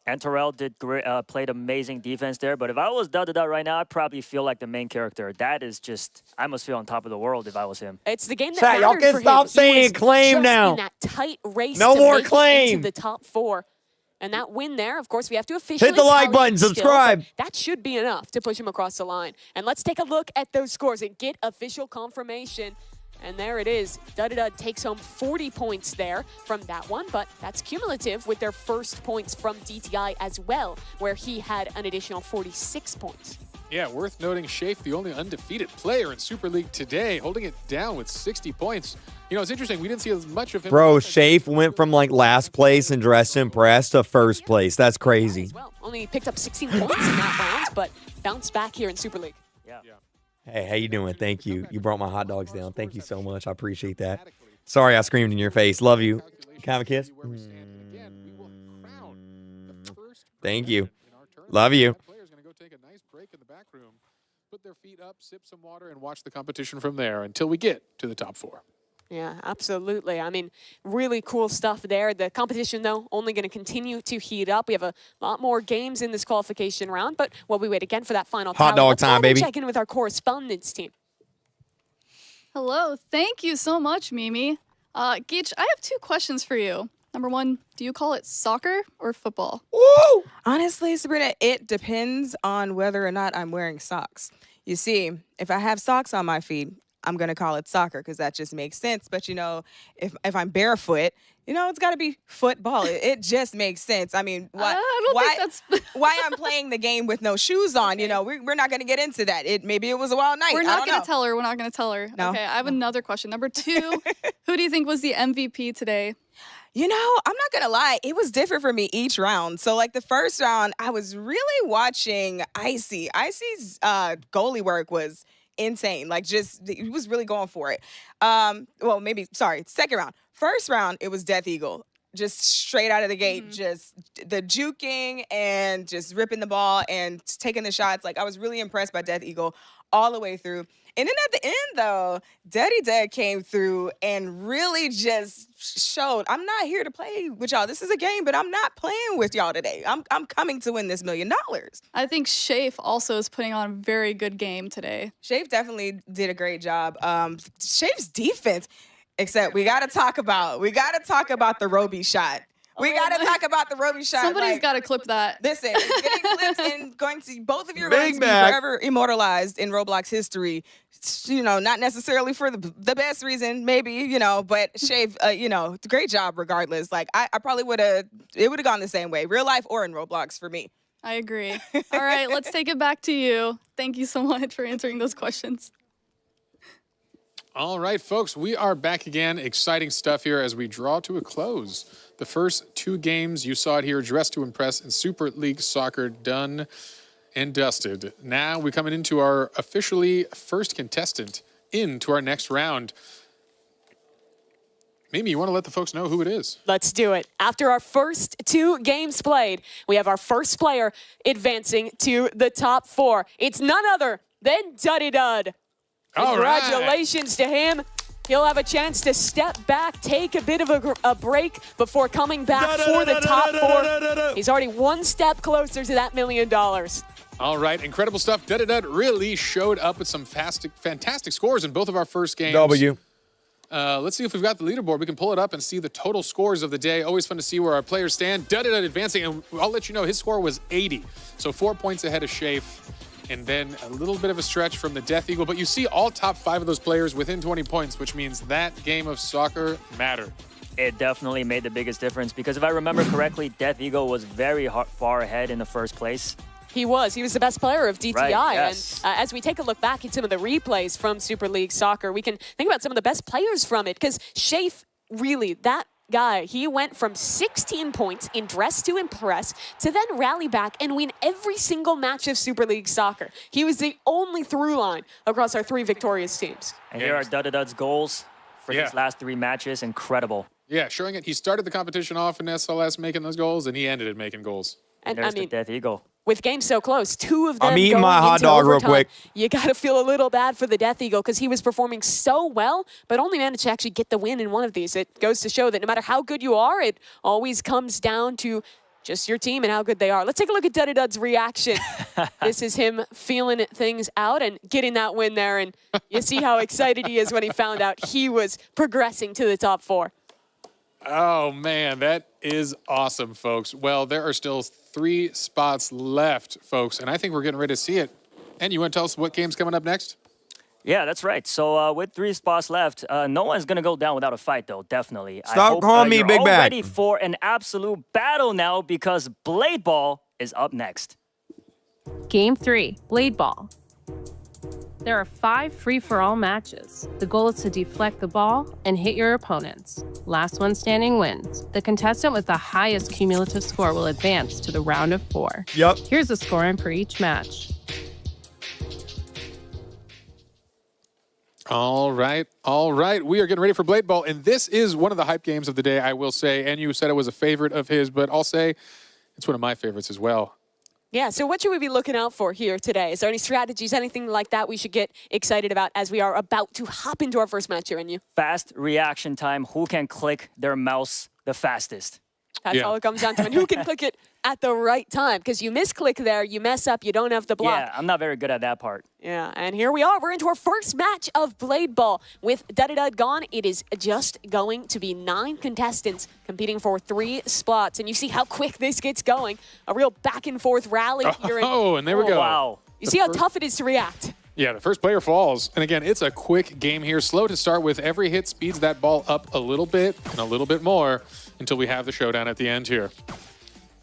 And Terrell did great, played amazing defense there. But if I was Dud right now, I'd probably feel like the main character. That is just, I must feel on top of the world if I was him. It's the game that Chat, y'all mattered can for stop him. He saying was claim just now. in that tight race No to more make it claim. into the top 4. And that win there, of course, we have to officially Hit the like tally button, it still, subscribe. but that should be enough to push him across the line. And let's take a look at those scores and get official confirmation. And there it is. Dud takes home 40 points there from that one, but that's cumulative with their first points from DTI as well, where he had an additional 46 points. Yeah, worth noting, Shafe, the only undefeated player in Super League today, holding it down with 60 points. You know, it's interesting. We didn't see as much of him. Bro, Shafe went from like last place and dressed impressed to first place. That's crazy. As well. Only picked up 16 points in that round, but bounced back here in Super League. Yeah. Hey, how you doing? Thank you. You brought my hot dogs down. Thank you so much. I appreciate that. Sorry I screamed in your face. Love you. Can I have a kiss? Thank you. Love you. Players going to go take a nice break in the back room, put their feet up, sip some water, and watch the competition from there until we get to the top 4. Yeah, absolutely. I mean, really cool stuff there. The competition, though, only going to continue to heat up. We have a lot more games in this qualification round, but while we wait again for that final Hot tally, dog let's go time, ahead and baby. check in with our correspondence team. Hello, thank you so much, Mimi. Geach, I have 2 questions for you. Number 1, do you call it soccer or football? Woo! Honestly, Sabrina, it depends on whether or not I'm wearing socks. You see, if I have socks on my feet, I'm going to call it soccer because that just makes sense. But, you know, if I'm barefoot, you know, it's got to be football. It just makes sense. I mean, why I'm playing the game with no shoes on, okay. You know, we're not going to get into that. Maybe it was a wild night. We're not going to tell her. We're not going to tell her. No. Okay, I have another question. Number 2, who do you think was the MVP today? You know, I'm not going to lie. It was different for me each round. So, like, the first round, I was really watching Icy. Icy's goalie work was insane. Like, just, he was really going for it. Second round. First round, it was Death Eagle. Just straight out of the gate, just the juking and just ripping the ball and taking the shots. Like, I was really impressed by Death Eagle all the way through. And then at the end, though, Daddy Dead came through and really just showed, I'm not here to play with y'all. This is a game, but I'm not playing with y'all today. I'm coming to win this $1 million. I think Shafe also is putting on a very good game today. Shafe definitely did a great job. Shafe's defense, except we got to talk about the Roby shot. We got to talk about the Roby shot. Somebody's got to clip that. Listen, it's getting clipped and going to both of your runs be forever immortalized in Roblox history. You know, not necessarily for the best reason, maybe, you know, but Shave, you know, great job regardless. Like, I probably it would have gone the same way, real life or in Roblox for me. I agree. All right, let's take it back to you. Thank you so much for answering those questions. All right, folks, we are back again. Exciting stuff here as we draw to a close. The first 2 games, you saw it here, Dress to Impress and Super League Soccer, done and dusted. Now we're coming into our officially first contestant into our next round. Mimi, you want to let the folks know who it is? Let's do it. After our first 2 games played, we have our first player advancing to the top 4. It's none other than Duddy Dud. Congratulations to him. He'll have a chance to step back, take a bit of a break before coming back for the top 4. He's already 1 step closer to that $1 million. All right, incredible stuff. Dud really showed up with some fantastic scores in both of our first games. Let's see if we've got the leaderboard. We can pull it up and see the total scores of the day. Always fun to see where our players stand. Dud advancing, and I'll let you know his score was 80. So 4 points ahead of Shafe. And then a little bit of a stretch from the Death Eagle. But you see all top 5 of those players within 20 points, which means that game of soccer mattered. It definitely made the biggest difference because if I remember correctly, Death Eagle was very far ahead in the first place. He was the best player of DTI. Right, yes. And as we take a look back at some of the replays from Super League Soccer, we can think about some of the best players from it because Shafe, really, that guy, he went from 16 points in Dress to Impress to then rally back and win every single match of Super League Soccer. He was the only through line across our 3 victorious teams. And here are Dud's goals for these last 3 matches. Incredible. Yeah, showing it. He started the competition off in SLS making those goals, and he ended it making goals. And there's I mean, the Death Eagle. With games so close, 2 of them I'm eating going my hot into dog real overtime, quick. You got to feel a little bad for the Death Eagle because he was performing so well, but only managed to actually get the win in one of these. It goes to show that no matter how good you are, it always comes down to just your team and how good they are. Let's take a look at Dud's reaction. This is him feeling things out and getting that win there, and you see how excited he is when he found out he was progressing to the top 4. Oh, man, that is awesome, folks. Well, there are still 3 spots left, folks, and I think we're getting ready to see it. And you want to tell us what game's coming up next? Yeah, that's right. So with 3 spots left, no one's going to go down without a fight, though, definitely. Stop calling me you're Big all Bag. ready for an absolute battle now because Blade Ball is up next. Game 3, Blade Ball. There are 5 free-for-all matches. The goal is to deflect the ball and hit your opponents. Last one standing wins. The contestant with the highest cumulative score will advance to the round of 4. Yep. Here's the scoring for each match. All right. We are getting ready for Blade Ball, and this is one of the hype games of the day, I will say. And you said it was a favorite of his, but I'll say It's one of my favorites as well. Yeah, so what should we be looking out for here today? Is there any strategies, anything like that we should get excited about as we are about to hop into our first match here, you? Fast reaction time. Who can click their mouse the fastest? That's all it comes down to. And who can click it at the right time? Because you misclick there, you mess up, you don't have the block. Yeah, I'm not very good at that part. Yeah, and here we are. We're into our first match of Blade Ball. With Dud gone, it is just going to be 9 contestants competing for 3 spots. And you see how quick this gets going. A real back-and-forth rally here. And there we go. Wow. You see how tough it is to react. Yeah, the first player falls. And again, it's a quick game here. Slow to start with. Every hit speeds that ball up a little bit and a little bit more until we have the showdown at the end here.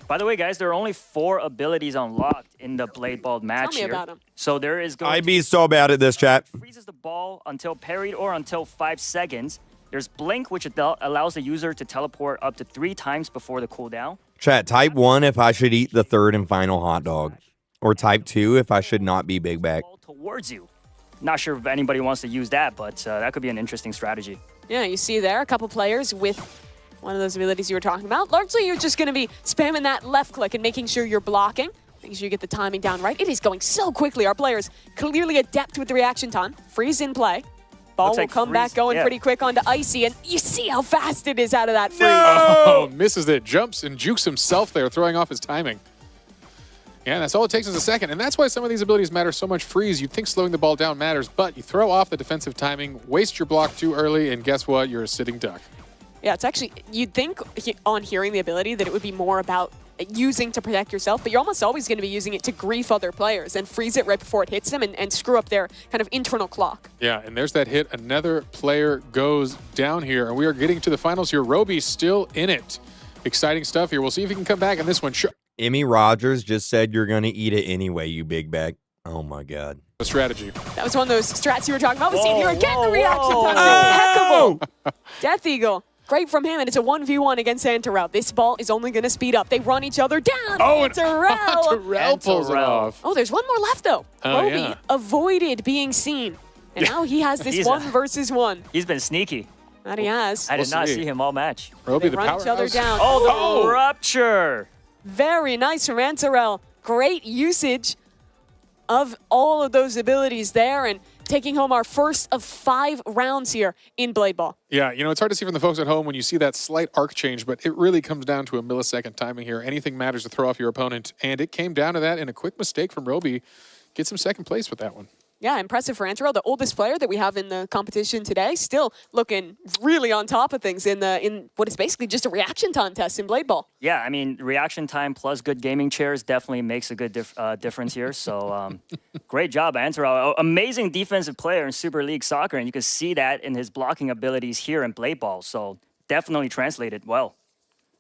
By the way, guys, there are only 4 abilities unlocked in the Blade Ball match Tell me here. about them. So there is going I'd be so bad at this, chat. freezes the ball until parried or until 5 seconds. There's Blink, which allows the user to teleport up to 3 times before the cooldown. Chat, type 1 if I should eat the 3rd and final hot dog. Or type 2 if I should not be big back. Towards you. Not sure if anybody wants to use that, but that could be an interesting strategy. Yeah, you see there a couple players with one of those abilities you were talking about. Largely, you're just going to be spamming that left click and making sure you're blocking, making sure you get the timing down right. It is going so quickly. Our players clearly adept with the reaction time. Freeze in play. Ball will come back going pretty quick onto Icy, and you see how fast it is out of that freeze. Oh, misses it. Jumps and jukes himself there, throwing off his timing. Yeah, that's all it takes is a second. And that's why some of these abilities matter so much. Freeze, you'd think slowing the ball down matters, but you throw off the defensive timing, waste your block too early, and guess what? You're a sitting duck. Yeah, it's actually, you'd think on hearing the ability that it would be more about using to protect yourself, but you're almost always going to be using it to grief other players and freeze it right before it hits them and screw up their kind of internal clock. Yeah, and there's that hit. Another player goes down here, and we are getting to the finals here. Roby's still in it. Exciting stuff here. We'll see if he can come back in this one. Emmy Rogers just said you're going to eat it anyway, you big bag. Oh, my God. A strategy. That was one of those strats you were talking about. We'll see it here again. The reaction time is impeccable. Death Eagle. Great from him, and it's a 1v1 against Antarel. This ball is only going to speed up. They run each other down. Oh, Antarel pulls it off. Oh, there's one more left, though. Oh, Roby yeah. avoided being seen, and now he has this 1 versus 1. He's been sneaky. That he has. I did not see him all match. Roby, They the run each other powerhouse. down. Oh, the rupture. Very nice from Antarel. Great usage of all of those abilities there, and taking home our first of 5 rounds here in Blade Ball. Yeah, you know, it's hard to see from the folks at home when you see that slight arc change, but it really comes down to a millisecond timing here. Anything matters to throw off your opponent, and it came down to that, and a quick mistake from Roby gets him second place with that one. Yeah, impressive for Antarel, the oldest player that we have in the competition today, still looking really on top of things in what is basically just a reaction time test in Blade Ball. Yeah, I mean, reaction time plus good gaming chairs definitely makes a good difference here. So great job, Antarel. Amazing defensive player in Super League Soccer, and you can see that in his blocking abilities here in Blade Ball. So definitely translated well.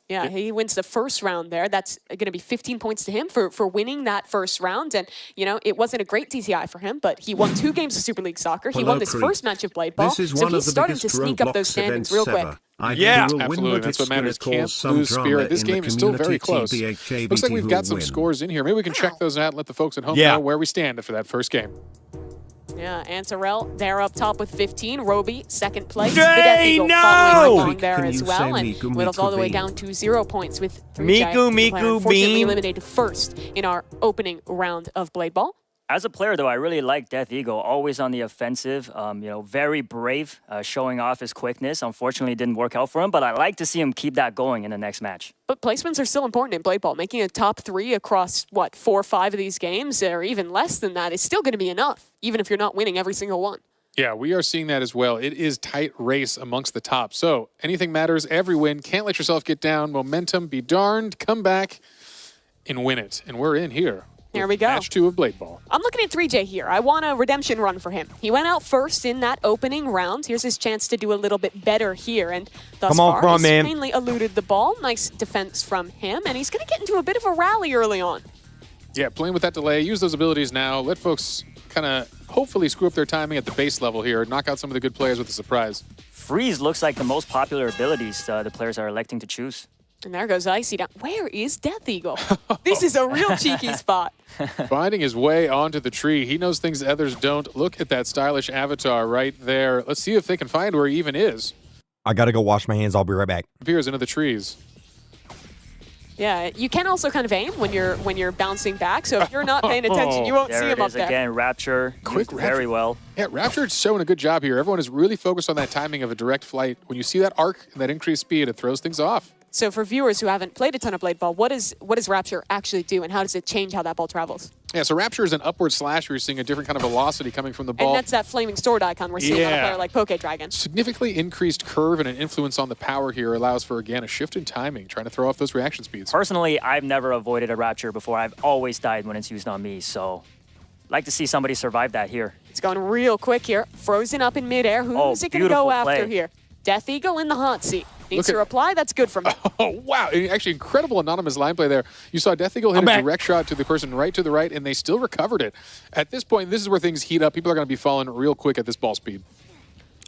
Yeah, he wins the first round there. That's going to be 15 points to him for winning that first round. And, you know, it wasn't a great TTI for him, but he won 2 games of Super League Soccer. He won this first match of Blade Ball. This is so one he's of the starting to biggest sneak up those Roblox standings events real quick. ever. I Yeah, think we will win, absolutely. but That's what it's gonna matters. cause Can't some lose drama spirit. This in the game is still very community. close. TBHJBT Looks like we've got will some win. scores in here. Maybe we can check those out and let the folks at home Yeah. know where we stand after that first game. Yeah, Antarel, they're up top with 15. Roby, second place. Jay, the Death Eagle no! following along there Can as you well. say And Miku, whittles Miku all the way Bean? down to 0 points with 3 Miku, Giants. The player Miku unfortunately Bean. eliminated first in our opening round of Blade Ball. As a player, though, I really like Death Eagle, always on the offensive, you know, very brave, showing off his quickness. Unfortunately, it didn't work out for him, but I like to see him keep that going in the next match. But placements are still important in Blade Ball. Making a top 3 across, 4 or 5 of these games, or even less than that, is still going to be enough, even if you're not winning every single one. Yeah, we are seeing that as well. It is tight race amongst the top. So anything matters, every win. Can't let yourself get down. Momentum, be darned, come back and win it. And we're in here. Here we go. Match 2 of Blade Ball. I'm looking at 3J here. I want a redemption run for him. He went out first in that opening round. Here's his chance to do a little bit better here. And thus Come on, far, front he's man. mainly eluded the ball. Nice defense from him. And he's going to get into a bit of a rally early on. Yeah, playing with that delay. Use those abilities now. Let folks kind of hopefully screw up their timing at the base level here. Knock out some of the good players with a surprise. Freeze looks like the most popular abilities the players are electing to choose. And there goes Icy down. Where is Death Eagle? This is a real cheeky spot. Finding his way onto the tree. He knows things others don't. Look at that stylish avatar right there. Let's see if they can find where he even is. I got to go wash my hands. I'll be right back. Appears into the trees. Yeah, you can also kind of aim when you're bouncing back. So if you're not paying attention, you won't see him up there. Again, Rapture. Quick Rapture. Very well. Yeah, Rapture's showing a good job here. Everyone is really focused on that timing of a direct flight. When you see that arc and that increased speed, it throws things off. So for viewers who haven't played a ton of blade ball, what does Rapture actually do, and how does it change how that ball travels? Yeah, so Rapture is an upward slash where you're seeing a different kind of velocity coming from the ball. And that's that flaming sword icon we're seeing on a player like PokeDragon. Significantly increased curve and an influence on the power here allows for, again, a shift in timing, trying to throw off those reaction speeds. Personally, I've never avoided a Rapture before. I've always died when it's used on me, so I'd like to see somebody survive that here. It's going real quick here. Frozen up in midair. Who's it going to go after here? Death Eagle in the hot seat. Needs to reply. That's good from him. Oh, wow. Actually, incredible anonymous line play there. You saw Death Eagle hit a direct shot to the person right to the right, and they still recovered it. At this point, this is where things heat up. People are going to be falling real quick at this ball speed.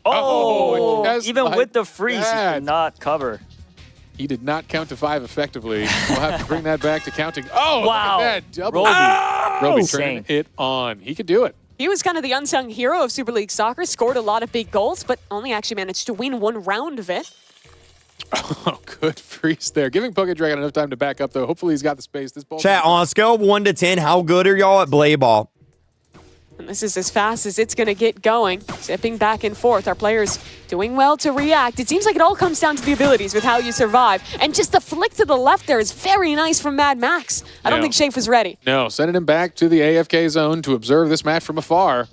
Even with the freeze, he did not cover. He did not count to 5 effectively. We'll have to bring that back to counting. Oh, wow. Look at that. Double. Roby turning it on. He could do it. He was kind of the unsung hero of Super League Soccer, scored a lot of big goals, but only actually managed to win 1 round of it. Oh, good freeze there. Giving PokeDragon enough time to back up, though. Hopefully he's got the space. This ball. Chat, on a scale of 1 to 10, how good are y'all at blade ball? And this is as fast as it's going to get going. Zipping back and forth. Our players doing well to react. It seems like it all comes down to the abilities with how you survive. And just the flick to the left there is very nice from Mad Max. I don't think Shafe was ready. No, sending him back to the AFK zone to observe this match from afar.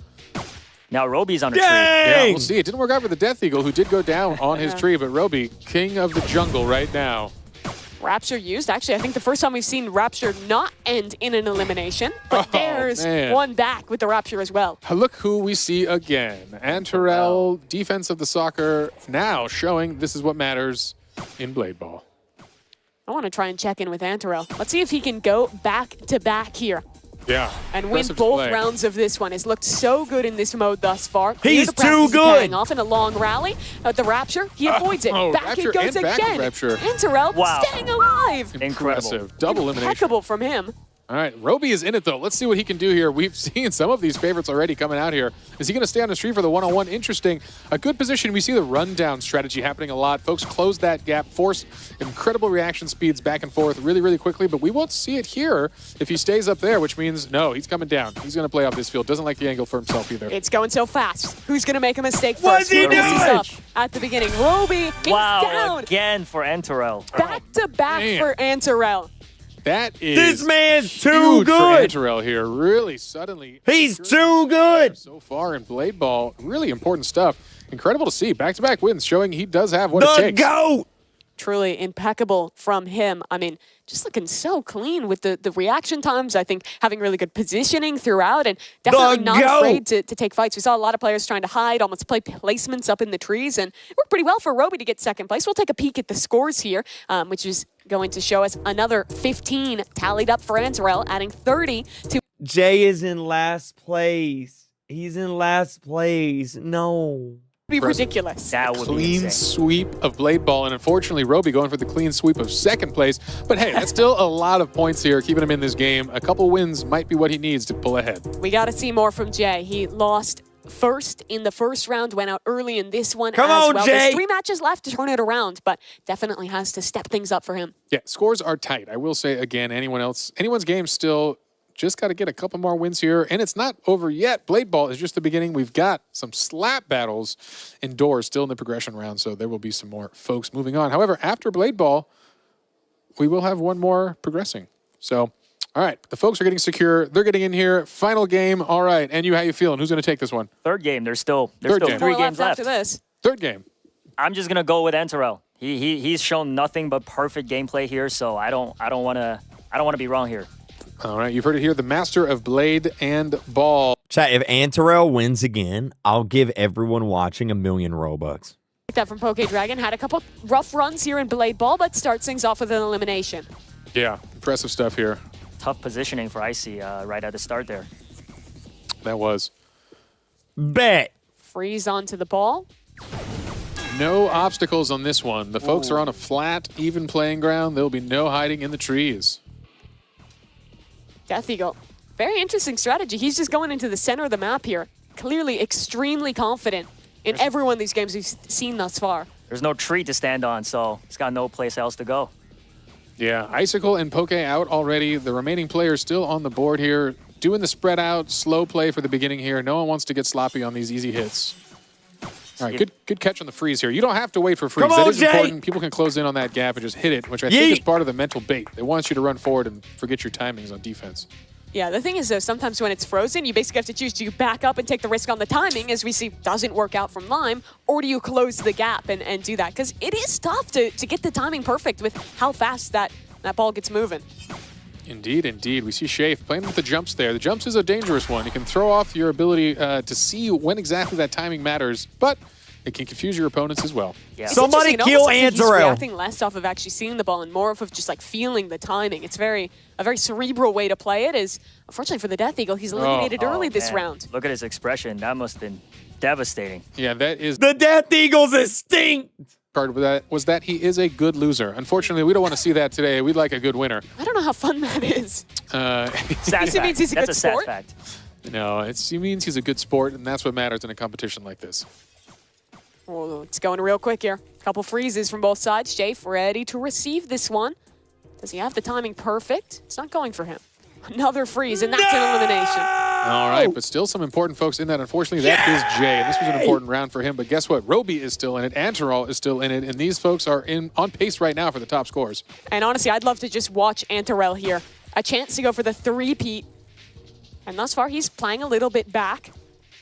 Now Roby's on a tree. Yeah, we'll see. It didn't work out for the Death Eagle, who did go down on his tree, but Roby, king of the jungle right now. Rapture used. Actually, I think the first time we've seen Rapture not end in an elimination, but there's one back with the Rapture as well. Look who we see again. Antarel, defense of the soccer, now showing this is what matters in blade ball. I want to try and check in with Antarel. Let's see if he can go back-to-back here. Yeah. And win both rounds of this one. Has looked so good in this mode thus far. He's too good. Paying off in a long rally. The Rapture, he avoids it. Back Rapture it goes and again. Rapture. Antarel staying alive. Incredible. Double elimination. Impeccable from him. All right, Roby is in it, though. Let's see what he can do here. We've seen some of these favorites already coming out here. Is he going to stay on the street for the one-on-one? Interesting. A good position. We see the rundown strategy happening a lot. Folks close that gap, force incredible reaction speeds back and forth really, really quickly, but we won't see it here if he stays up there, which means, no, he's coming down. He's going to play off this field. Doesn't like the angle for himself either. It's going so fast. Who's going to make a mistake first? What's he doing? Up at the beginning. Roby is down. Again for Antarel. Back-to-back for Antarel. That is this man's too huge good. For Antarel here, really suddenly. He's too good. So far in blade ball, really important stuff. Incredible to see. Back-to-back wins, showing he does have what it takes. The GOAT. Truly impeccable from him. I mean, just looking so clean with the reaction times. I think having really good positioning throughout and definitely not afraid to take fights. We saw a lot of players trying to hide, almost play placements up in the trees, and it worked pretty well for Roby to get second place. We'll take a peek at the scores here, which is going to show us another 15 tallied up for Antarel, adding 30 to... Jay is in last place. He's in last place. No. Be ridiculous. That would Clean be sweep of blade ball, and unfortunately Roby going for the clean sweep of second place. But hey, that's still a lot of points here, keeping him in this game. A couple wins might be what he needs to pull ahead. We got to see more from Jay. He lost first in the first round, went out early in this one Come as on, well. Jay. There's 3 matches left to turn it around, but definitely has to step things up for him. Yeah, scores are tight. I will say again, anyone's game still just got to get a couple more wins here, and it's not over yet. Blade ball is just the beginning. We've got some slap battles indoors still in the progression round, so there will be some more folks moving on. However, after blade ball, we will have one more progressing. So, all right, the folks are getting secure. They're getting in here. Final game. All right, and how you feeling? Who's going to take this one? Third game. There's still 3 games left. After this. Third game. I'm just gonna go with Antarel. He's shown nothing but perfect gameplay here, so I don't want to be wrong here. All right, you've heard it here. The master of blade and ball. Chat, if Antarel wins again, I'll give everyone watching 1,000,000 Robux. That from PokeDragon. Had a couple rough runs here in blade ball, but starts things off with an elimination. Yeah, impressive stuff here. Tough positioning for Icy right at the start there. That was. Bet. Freeze onto the ball. No obstacles on this one. The folks are on a flat, even playing ground. There'll be no hiding in the trees. Death Eagle. Very interesting strategy. He's just going into the center of the map here. Clearly extremely confident in every one of these games we've seen thus far. There's no tree to stand on, so he's got no place else to go. Yeah, Icicle and Poke out already. The remaining players still on the board here. Doing the spread out, slow play for the beginning here. No one wants to get sloppy on these easy hits. All right, good catch on the freeze here. You don't have to wait for freeze. That is important. People can close in on that gap and just hit it, which I think is part of the mental bait. They want you to run forward and forget your timings on defense. Yeah, the thing is, though, sometimes when it's frozen, you basically have to choose, do you back up and take the risk on the timing, as we see doesn't work out from Lime, or do you close the gap and do that? Because it is tough to get the timing perfect with how fast that ball gets moving. Indeed, indeed. We see Shafe playing with the jumps there. The jumps is a dangerous one. It can throw off your ability to see when exactly that timing matters, but it can confuse your opponents as well. Yeah. Somebody kill Antarel. He's reacting less off of actually seeing the ball and more of just like feeling the timing. It's a very cerebral way to play it. Is unfortunately for the Death Eagle, he's eliminated early this round. Look at his expression. That must have been devastating. Yeah, that is the Death Eagle's instinct. Part of that was that he is a good loser. Unfortunately, we don't want to see that today. We'd like a good winner. I don't know how fun that is. It means he's a good sport. Fact. No, it means he's a good sport, and that's what matters in a competition like this. Well, it's going real quick here. Couple freezes from both sides. Shafe ready to receive this one. Does he have the timing perfect? It's not going for him. Another freeze, and that's an elimination. All right, but still some important folks in that. Unfortunately, that is Jay, and this was an important round for him. But guess what? Roby is still in it. Antarel is still in it, and these folks are on pace right now for the top scores. And honestly, I'd love to just watch Antarel here. A chance to go for the three-peat. And thus far, he's playing a little bit back.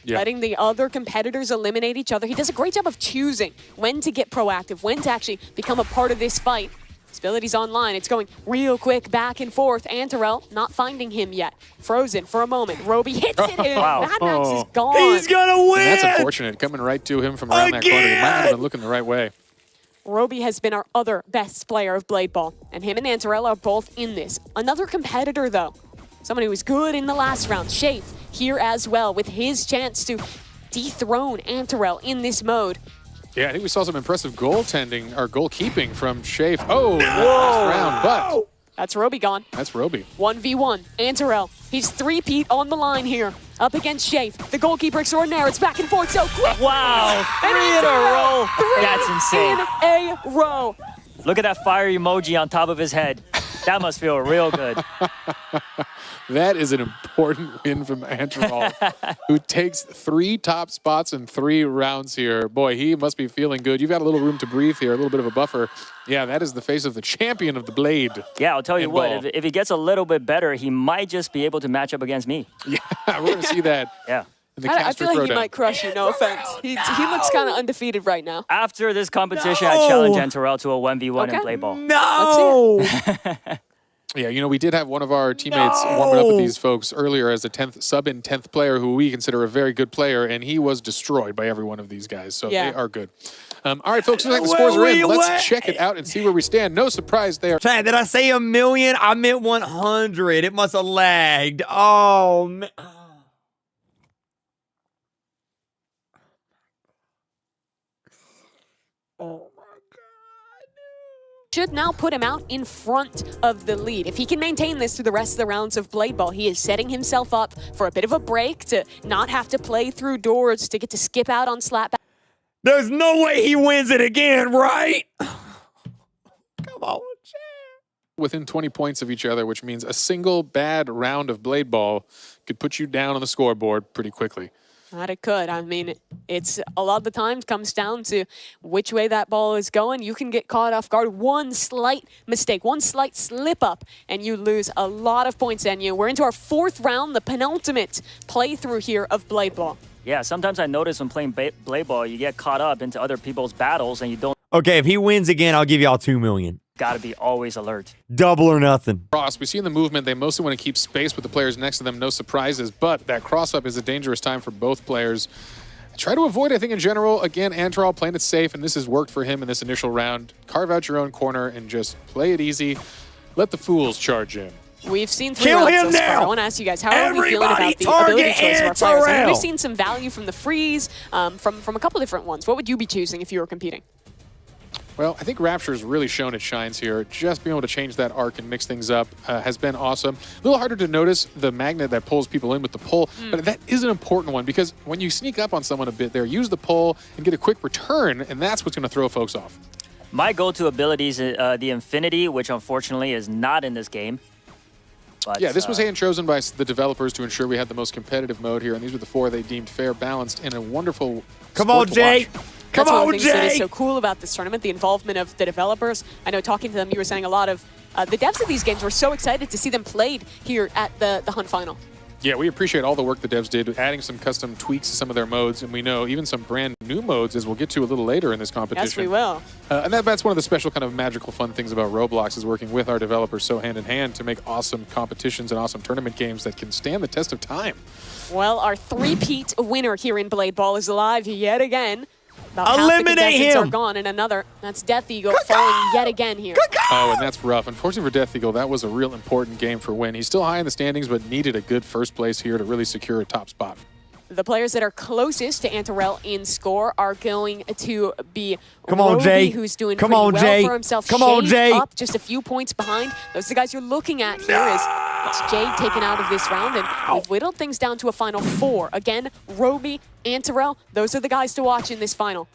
Yeah. Letting the other competitors eliminate each other. He does a great job of choosing when to get proactive, when to actually become a part of this fight. His ability's online. It's going real quick back and forth. Antarel not finding him yet. Frozen for a moment. Roby hits it. Wow. Mad Max is gone. He's gonna win. And that's unfortunate. Coming right to him from around that corner. He might not have been looking the right way. Roby has been our other best player of Blade Ball, and him and Antarel are both in this. Another competitor, though. Someone who was good in the last round. Shafe here as well with his chance to dethrone Antarel in this mode. Yeah, I think we saw some impressive goaltending or goalkeeping from Shafe. Oh, in the last round, but that's Roby gone. That's Roby. 1v1. Antarel. He's three-peat on the line here. Up against Shafe. The goalkeeper extraordinaire. It's back and forth so quick. Wow. 3 in a row. That's insane. In a row. Look at that fire emoji on top of his head. That must feel real good. That is an important win from Antarel, who takes 3 top spots in 3 rounds here. Boy, he must be feeling good. You've got a little room to breathe here, a little bit of a buffer. Yeah, that is the face of the champion of the Blade. Yeah, I'll tell you what, if he gets a little bit better, he might just be able to match up against me. Yeah, we're going to see that. Yeah. I feel like he might crush you, no offense. He looks kind of undefeated right now. After this competition, I challenge Antarel to a 1v1 in Blade Ball. No! Yeah, you know, we did have one of our teammates warming up with these folks earlier as a 10th sub-in 10th player who we consider a very good player, and he was destroyed by every one of these guys, so they are good. All right, folks, looks like the scores are in. Let's check it out and see where we stand. No surprise there. Chad, did I say 1 million? I meant 100. It must have lagged. Oh, man. Oh. Should now put him out in front of the lead. If he can maintain this through the rest of the rounds of Blade Ball, he is setting himself up for a bit of a break to not have to play through doors, to get to skip out on slapback. There's no way he wins it again, right? Come on, Chad. Within 20 points of each other, which means a single bad round of Blade Ball could put you down on the scoreboard pretty quickly. That it could. I mean, it's a lot of the times comes down to which way that ball is going. You can get caught off guard. One slight mistake, one slight slip up, and you lose a lot of points. And we're into our 4th round, the penultimate playthrough here of Blade Ball. Yeah, sometimes I notice when playing Blade Ball, you get caught up into other people's battles and you don't. Okay, if he wins again, I'll give y'all 2 million. Gotta be always alert. Double or nothing. Cross, we see in the movement, they mostly want to keep space with the players next to them, no surprises, but that cross-up is a dangerous time for both players. Try to avoid, I think, in general. Again, Antarel playing it safe, and this has worked for him in this initial round. Carve out your own corner and just play it easy. Let the fools charge in. We've seen 3 rounds so far. I want to ask you guys, how are we feeling about the ability choice of our players? I think we've seen some value from the freeze, from a couple different ones. What would you be choosing if you were competing? Well, I think Rapture's really shown its shines here. Just being able to change that arc and mix things up has been awesome. A little harder to notice the magnet that pulls people in with the pull, but that is an important one because when you sneak up on someone a bit there, use the pull and get a quick return, and that's what's going to throw folks off. My go-to ability is the Infinity, which unfortunately is not in this game. But, yeah, this was hand-chosen by the developers to ensure we had the most competitive mode here, and these were the 4 they deemed fair, balanced, and a wonderful Come on, Jay! Come That's one of on, the things that is Jay! so cool about this tournament, the involvement of the developers. I know talking to them, you were saying a lot of the devs of these games were so excited to see them played here at the Hunt Final. Yeah, we appreciate all the work the devs did, adding some custom tweaks to some of their modes, and we know even some brand new modes, as we'll get to a little later in this competition. Yes, we will. And that's one of the special kind of magical fun things about Roblox is working with our developers so hand in hand to make awesome competitions and awesome tournament games that can stand the test of time. Well, our three-peat winner here in Blade Ball is alive yet again. About Eliminate half the contestants him! are gone, and another. That's Death Eagle falling yet again here. Oh, and that's rough. Unfortunately for Death Eagle, that was a real important game for Win. He's still high in the standings, but needed a good first place here to really secure a top spot. The players that are closest to Antarell in score are going to be Come on, Roby, Jay. who's doing Come pretty on, well Jay. for himself. Come on, Shade Jay. up just a few points behind. Those are the guys you're looking at here is Jay taken out of this round, and we've whittled things down to a final 4. Again, Roby, Antarell, those are the guys to watch in this final.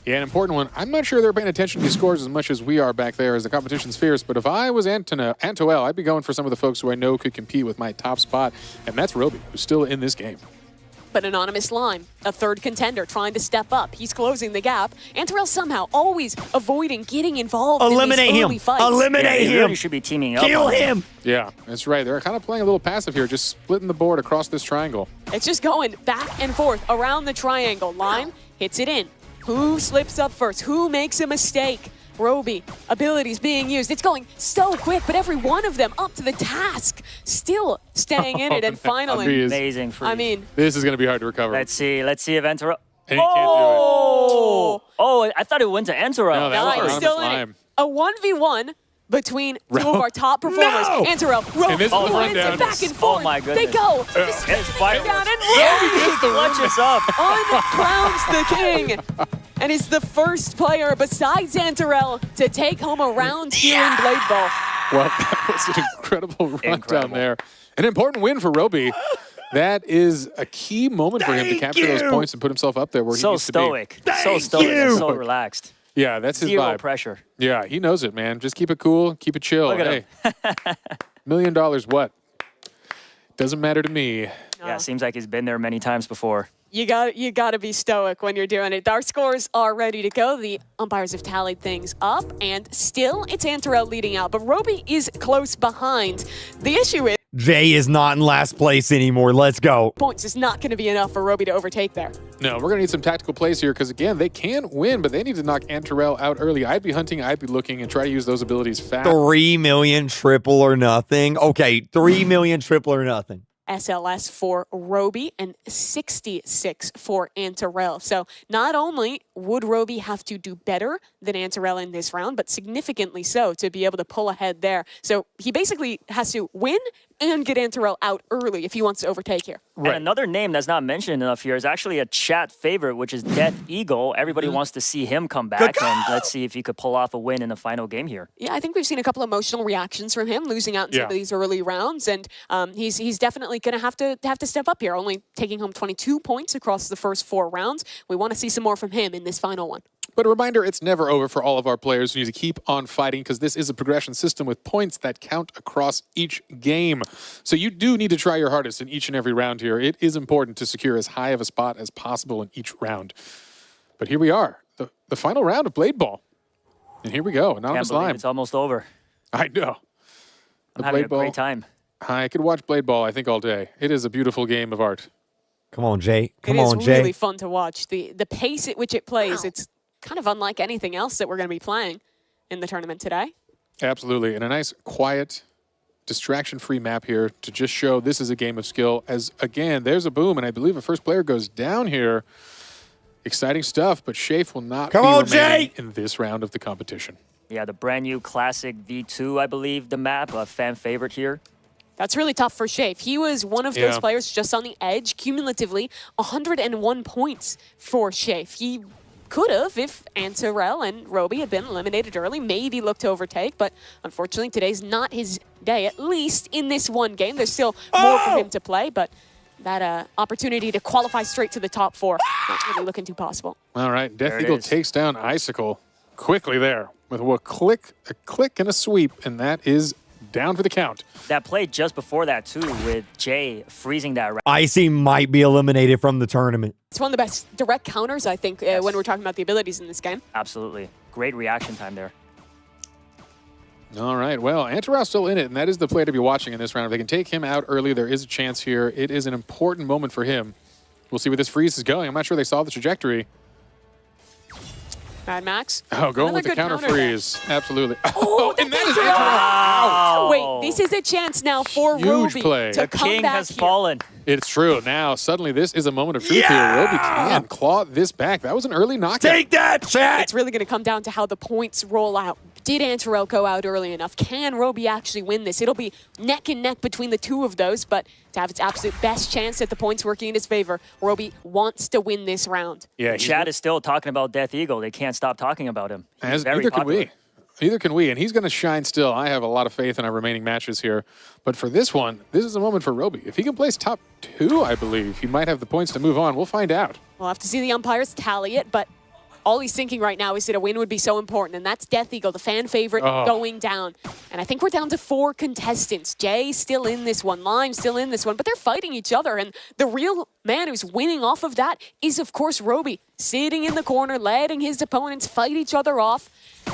Yeah, an important one. I'm not sure they're paying attention to these scores as much as we are back there as the competition's fierce, but if I was Antoel, I'd be going for some of the folks who I know could compete with my top spot, and that's Roby, who's still in this game. But Anonymous Lime, a third contender trying to step up. He's closing the gap. Antarell somehow always avoiding getting involved Eliminate in these him. early fights. Eliminate you him. really should be teaming up. Kill on him. Yeah, that's right. They're kind of playing a little passive here, just splitting the board across this triangle. It's just going back and forth around the triangle. Lime hits it in. Who slips up first? Who makes a mistake? Roby, abilities being used. It's going so quick, but every one of them up to the task, still staying in it. And finally, Amazing freeze. I mean, This is going to be hard to recover. Let's see if Antarell. And he can't do it. Oh, I thought it went to Antarell. No, that was he's Anonymous still in it. Lime. A 1v1 between two of our top performers. No! Antarell, Roby, And this is the wins rundown. it back and forth. Oh my They goodness. go. It's fireworks. Down and Roby Clutches up. uncrowns the king and is the first player besides Antarell to take home a round here in Blade Ball. Well, that was an incredible run down Incredible. there. An important win for Roby. That is a key moment for him to Thank capture those you. points and put himself up there where he So needs to be. stoic. So Thank stoic and you. so relaxed. Yeah, that's his Zero vibe. pressure. Yeah, he knows it, man. Just keep it cool, keep it chill. Look at Hey, him. $1 million what? Doesn't matter to me. Yeah, seems like he's been there many times before. You got to be stoic when you're doing it. Our scores are ready to go. The umpires have tallied things up, and still it's Antarell leading out, but Roby is close behind. The issue is Jay is not in last place anymore. Let's go. points is not going to be enough for Roby to overtake there. No, we're going to need some tactical plays here because, again, they can win, but they need to knock Antarell out early. I'd be hunting, I'd be looking, and try to use those abilities fast. 3 million triple or nothing. Okay, 3 million triple or nothing. SLS for Roby and 66 for Antarell. So not only would Roby have to do better than Antarell in this round, but significantly so to be able to pull ahead there. So he basically has to win and get Antarell out early if he wants to overtake here. And another name that's not mentioned enough here is actually a chat favorite, which is Death Eagle. Everybody wants to see him come back, and let's see if he could pull off a win in the final game here. Yeah, I think we've seen a couple emotional reactions from him losing out in some of these early rounds, and he's definitely going to have to step up here, only taking home 22 points across the first 4 rounds. We want to see some more from him in this final one. But a reminder, it's never over for all of our players. We need to keep on fighting because this is a progression system with points that count across each game. So you do need to try your hardest in each and every round here. It is important to secure as high of a spot as possible in each round. But here we are, the final round of Blade Ball. And here we go, Can't Anonymous believe Lime. it's almost over. I know. I'm having a great time. I could watch Blade Ball, I think, all day. It is a beautiful game of art. Come on, Jay. Come it on, is Jay. really fun to watch. The pace at which it plays, it's kind of unlike anything else that we're going to be playing in the tournament today. Absolutely. And a nice, quiet, distraction-free map here to just show this is a game of skill. As, again, there's a boom, and I believe a first player goes down here. Exciting stuff, but Shafe will not be remaining in this round of the competition. Yeah, the brand new classic V2, I believe, the map, a fan favorite here. That's really tough for Shafe. He was one of those players just on the edge, cumulatively 101 points for Shafe. He could have, if Antarell and Roby had been eliminated early, maybe looked to overtake, but unfortunately today's not his day, at least in this one game. There's still more for him to play, but that opportunity to qualify straight to the top 4, not really looking too possible. All right, Death There it Eagle is. takes down Icicle. quickly there with a click, and a sweep, and that is down for the count. That play just before that, too, with Jay freezing that round. Icy might be eliminated from the tournament. It's one of the best direct counters, I think, when we're talking about the abilities in this game. Absolutely. Great reaction time there. All right, well, Antarov's still in it, and that is the play to be watching in this round. If they can take him out early, there is a chance here. It is an important moment for him. We'll see where this freeze is going. I'm not sure they saw the trajectory. Mad Max. Oh, going with the counter freeze. Absolutely. Oh, and that is wow. Wait, this is a chance now for Huge Roby play. to The come king back has here. fallen. It's true. Now, suddenly, this is a moment of truth here. Roby can claw this back. That was an early knockout. Take that, chat! It's really going to come down to how the points roll out. Did Antarel go out early enough? Can Roby actually win this? It'll be neck and neck between the two of those, but to have its absolute best chance at the points working in his favor, Roby wants to win this round. Yeah, Chad is still talking about Death Eagle. They can't stop talking about him. He's very neither popular. can we. Neither can we, and he's going to shine still. I have a lot of faith in our remaining matches here. But for this one, this is a moment for Roby. If he can place top 2, I believe, he might have the points to move on. We'll find out. We'll have to see the umpires tally it, but all he's thinking right now is that a win would be so important, and that's Death Eagle, the fan favorite, going down. And I think we're down to 4 contestants. Jay still in this one, Lime still in this one, but they're fighting each other, and the real man who's winning off of that is, of course, Roby, sitting in the corner, letting his opponents fight each other off,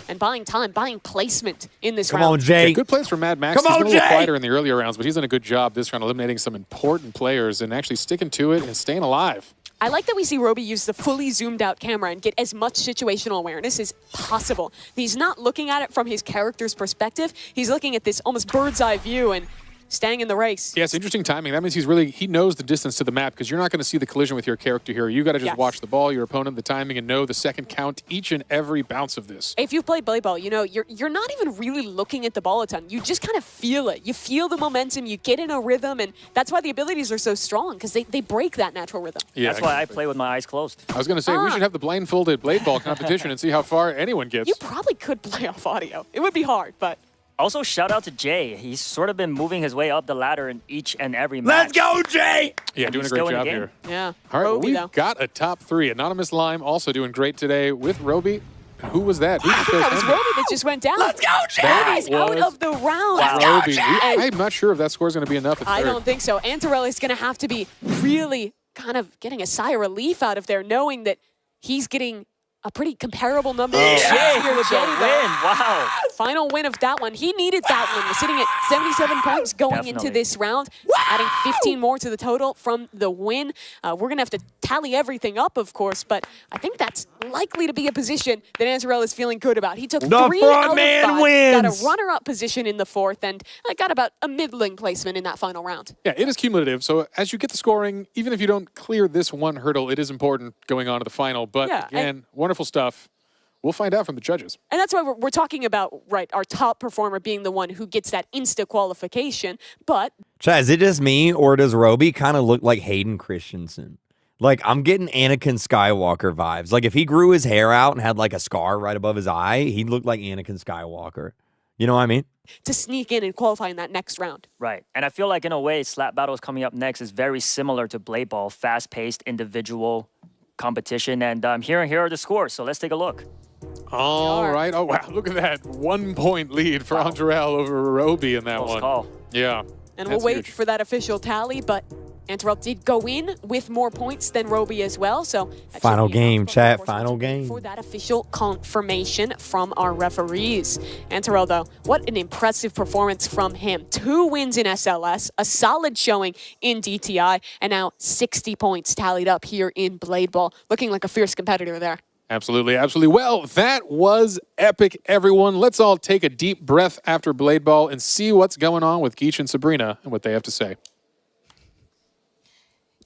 and buying time, buying placement in this round. Come on, Jay. Yeah, good plays from Mad Max. Come on, He's been a little Jay. quieter in the earlier rounds, but he's done a good job this round, eliminating some important players and actually sticking to it and staying alive. I like that we see Roby use the fully zoomed out camera and get as much situational awareness as possible. He's not looking at it from his character's perspective. He's looking at this almost bird's eye view and staying in the race. Yeah, it's interesting timing. That means he knows the distance to the map because you're not going to see the collision with your character here. You got to just watch the ball, your opponent, the timing, and know the second count each and every bounce of this. If you've played Blade Ball, you know you're not even really looking at the ball a ton. You just kind of feel it. You feel the momentum. You get in a rhythm, and that's why the abilities are so strong because they break that natural rhythm. Yeah, That's why I play with my eyes closed. I was going to say, we should have the blindfolded Blade Ball competition and see how far anyone gets. You probably could play off audio. It would be hard, but... Also, shout out to Jay. He's sort of been moving his way up the ladder in each and every match. Let's go, Jay! Yeah, doing a great job here. Yeah. All right, Roby, we've though. got a top 3. Anonymous Lime also doing great today with Roby. And who was that? Who just That was goes Roby that just went down. Let's go, Jay! Roby's out of the round. Roby. I'm not sure if that score's going to be enough at I third. don't think so. Antarel is going to have to be really kind of getting a sigh of relief out of there, knowing that he's getting a pretty comparable number of Jay, here with the Jay, win. though. Wow. Final win of that one. He needed that one. We're sitting at 77 points going into Definitely. this round, adding 15 more to the total from the win. We're going to have to tally everything up, of course, but I think that's likely to be a position that Antarel is feeling good about. He took The 3 front out of man 5, wins. got a runner-up position in the 4th, and got about a middling placement in that final round. Yeah, it is cumulative. So as you get the scoring, even if you don't clear this one hurdle, it is important going on to the final. But Yeah, again, wonderful stuff. We'll find out from the judges. And that's why we're talking about, right, our top performer being the one who gets that insta qualification. But Chad, is it just me, or does Roby kind of look like Hayden Christensen? Like, I'm getting Anakin Skywalker vibes. Like, if he grew his hair out and had, like, a scar right above his eye, he'd look like Anakin Skywalker. You know what I mean? to sneak in and qualify in that next round. Right. And I feel like, in a way, Slap Battles coming up next is very similar to Blade Ball, fast-paced individual competition. And here are the scores, so let's take a look. All right. Oh, wow. Look at that. 1 point lead for Andrel over Roby in that Close one. call. Yeah. And we'll that's wait huge. for that official tally, but Antarel did go in with more points than Roby as well, so that Final should be game, enough, but of chat, course, final we'll wait game. for that official confirmation from our referees. Antarel, though, what an impressive performance from him. 2 wins in SLS, a solid showing in DTI, and now 60 points tallied up here in Blade Ball. Looking like a fierce competitor there. Absolutely, absolutely. Well, that was epic, everyone. Let's all take a deep breath after Blade Ball and see what's going on with Geach and Sabrina and what they have to say.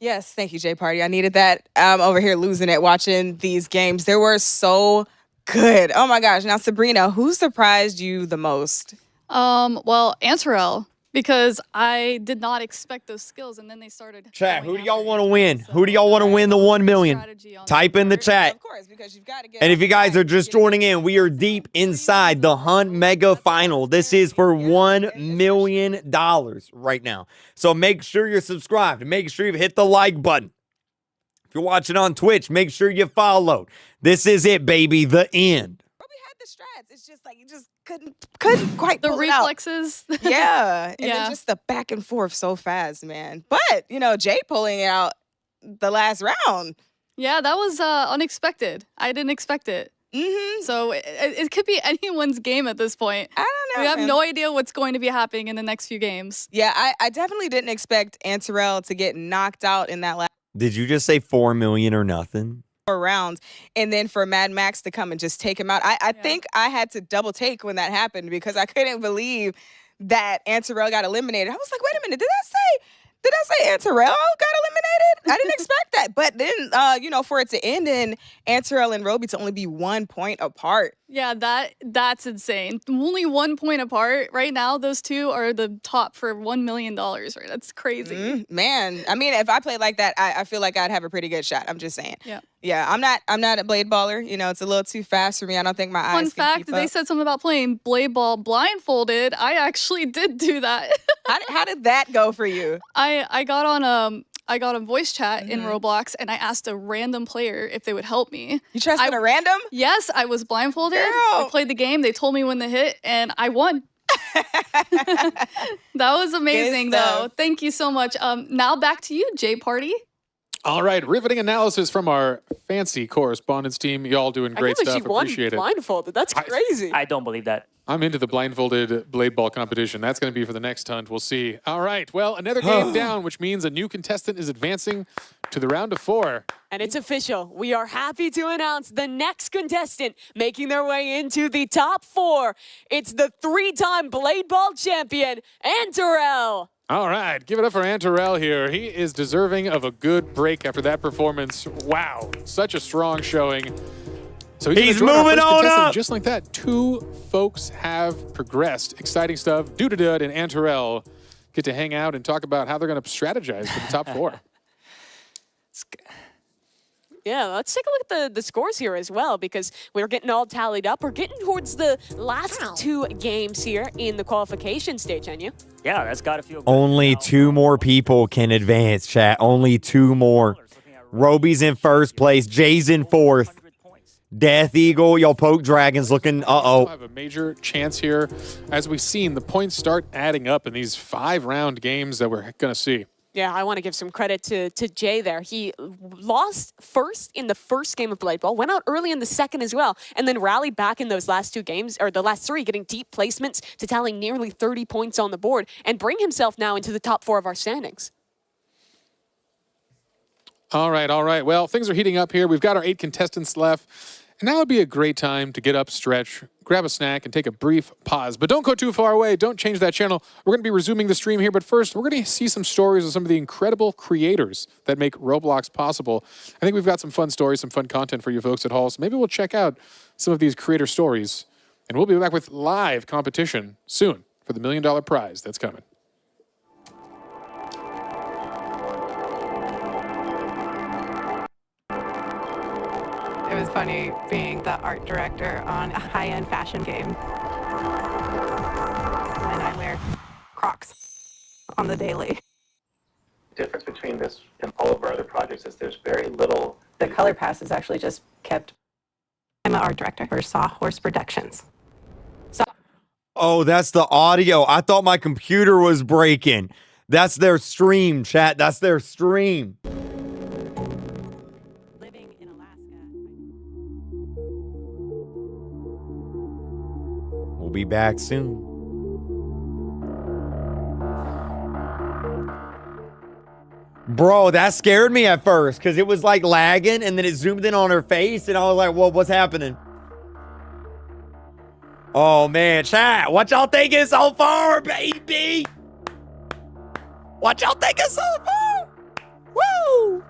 Yes, thank you, Jay Party. I needed that. I'm over here losing it watching these games. They were so good. Oh my gosh. Now, Sabrina, who surprised you the most? Well, Antarel, because I did not expect those skills, and then they started. Chat, going who do y'all after want to it. win? So Who do y'all want to win the 1 million? strategy on Type their in the part. chat. Of course, because you've got to get. And if you guys are just joining in, we are deep inside the Hunt Mega Final. This is for $1 million right now. So make sure you're subscribed. Make sure you hit the like button. If you're watching on Twitch, make sure you follow. This is it, baby. The end. Roby had was just like, you just couldn't quite The pull it out. reflexes. Yeah. And Yeah. then just the back and forth so fast, man. But, Jay pulling it out the last round. Yeah, that was unexpected. I didn't expect it. Mm-hmm. So it could be anyone's game at this point. I don't know. We have man. no idea what's going to be happening in the next few games. Yeah, I definitely didn't expect Antarell to get knocked out in that last Did you just say 4 million or nothing? 4 rounds, and then for Mad Max to come and just take him out. I think I had to double take when that happened because I couldn't believe that Antarell got eliminated. I was like, wait a minute, did I say Antarell got eliminated? I didn't expect that. But then, for it to end in Antarell and Roby to only be 1 point apart. Yeah, that's insane. Only 1 point apart. Right now, those two are the top for $1 million, right? That's crazy. Man, I mean, if I played like that, I feel like I'd have a pretty good shot. I'm just saying. Yeah. Yeah, I'm not a blade baller. It's a little too fast for me. I don't think my eyes Fun can fact, keep they up. said something about playing blade ball blindfolded. I actually did do that. How did that go for you? I got on voice chat in Roblox and I asked a random player if they would help me. You trusted a random? Yes, I was blindfolded. Girl. I played the game. They told me when to hit and I won. That was amazing though. Thank you so much. Now back to you, Jay Party. All right, riveting analysis from our fancy correspondence team. Y'all doing great stuff. She won Appreciate it. blindfolded. That's crazy. I don't believe that. I'm into the blindfolded blade ball competition. That's going to be for the next hunt. We'll see. All right. Well, another game down, which means a new contestant is advancing to the round of 4. And it's official. We are happy to announce the next contestant making their way into the top 4. It's the 3-time blade ball champion, Antarell. All right. Give it up for Antarell here. He is deserving of a good break after that performance. Wow. Such a strong showing. So He's gonna join our moving first on contestant. up. Just like that, 2 folks have progressed. Exciting stuff. Dudadud and Antarell get to hang out and talk about how they're going to strategize for the top 4. Yeah, let's take a look at the scores here as well because we're getting all tallied up. We're getting towards the last 2 games here in the qualification stage, Enya. Yeah, that's got to feel good. Only 2 more people can advance, chat. Only 2 more. Roby's in first place. Jay's in 4th. Death Eagle, y'all poke dragons looking, We'll have a major chance here. As we've seen, the points start adding up in these 5-round games that we're going to see. Yeah, I want to give some credit to Jay there. He lost first in the first game of Blade Ball, went out early in the second as well, and then rallied back in those last 2 games, or the last 3, getting deep placements to tallying nearly 30 points on the board and bring himself now into the top 4 of our standings. All right, all right. Well, things are heating up here. We've got our 8 contestants left. And now would be a great time to get up, stretch, grab a snack, and take a brief pause. But don't go too far away. Don't change that channel. We're going to be resuming the stream here. But first, we're going to see some stories of some of the incredible creators that make Roblox possible. I think we've got some fun stories, some fun content for you folks at home. So maybe we'll check out some of these creator stories. And we'll be back with live competition soon for the $1 million prize that's coming. It was funny being the art director on a high-end fashion game. And I wear Crocs on the daily. The difference between this and all of our other projects is there's very little. The color pass is actually just kept. I'm an art director for Sawhorse Productions. Oh, that's the audio. I thought my computer was breaking. That's their stream, chat. That's their stream. Living in Alaska. We'll be back soon. Bro, that scared me at first because it was like lagging and then it zoomed in on her face and I was like, well, what's happening? Oh, man, chat. What y'all thinking so far, baby? What y'all thinking so far? Woo!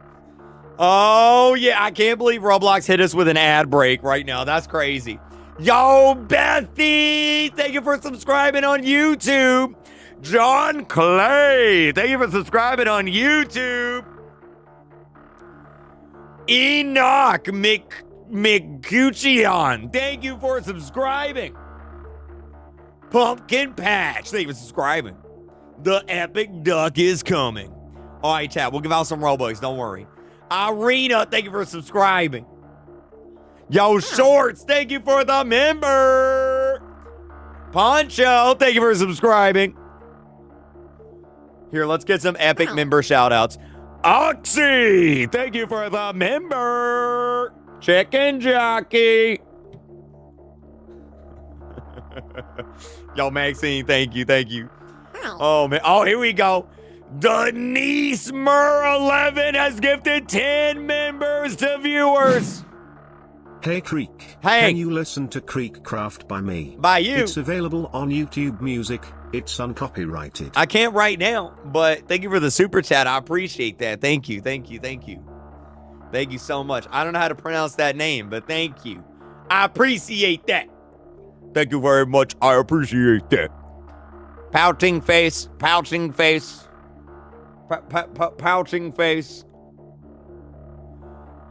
Oh, yeah. I can't believe Roblox hit us with an ad break right now. That's crazy. Yo, Bethy, thank you for subscribing on YouTube. John Clay, thank you for subscribing on YouTube. Enoch McGuccion, thank you for subscribing. Pumpkin Patch, thank you for subscribing. The Epic Duck is coming. All right, chat, we'll give out some Robux, don't worry. Irina, thank you for subscribing. Yo, Shorts, thank you for the member. Poncho, thank you for subscribing. Here, let's get some epic member shout-outs. Oxy, thank you for the member. Chicken Jockey. Yo, Maxine, thank you, thank you. Oh, man. Oh, here we go. Denise Mur11 has gifted 10 members to viewers. Hey Creek. Hey. Can you listen to KreekCraft by me? By you. It's available on YouTube Music. It's uncopyrighted. I can't right now, but thank you for the super chat. I appreciate that. Thank you, thank you, thank you. Thank you so much. I don't know how to pronounce that name, but thank you. I appreciate that. Thank you very much. I appreciate that. Pouting face, pouting face. Pouting face.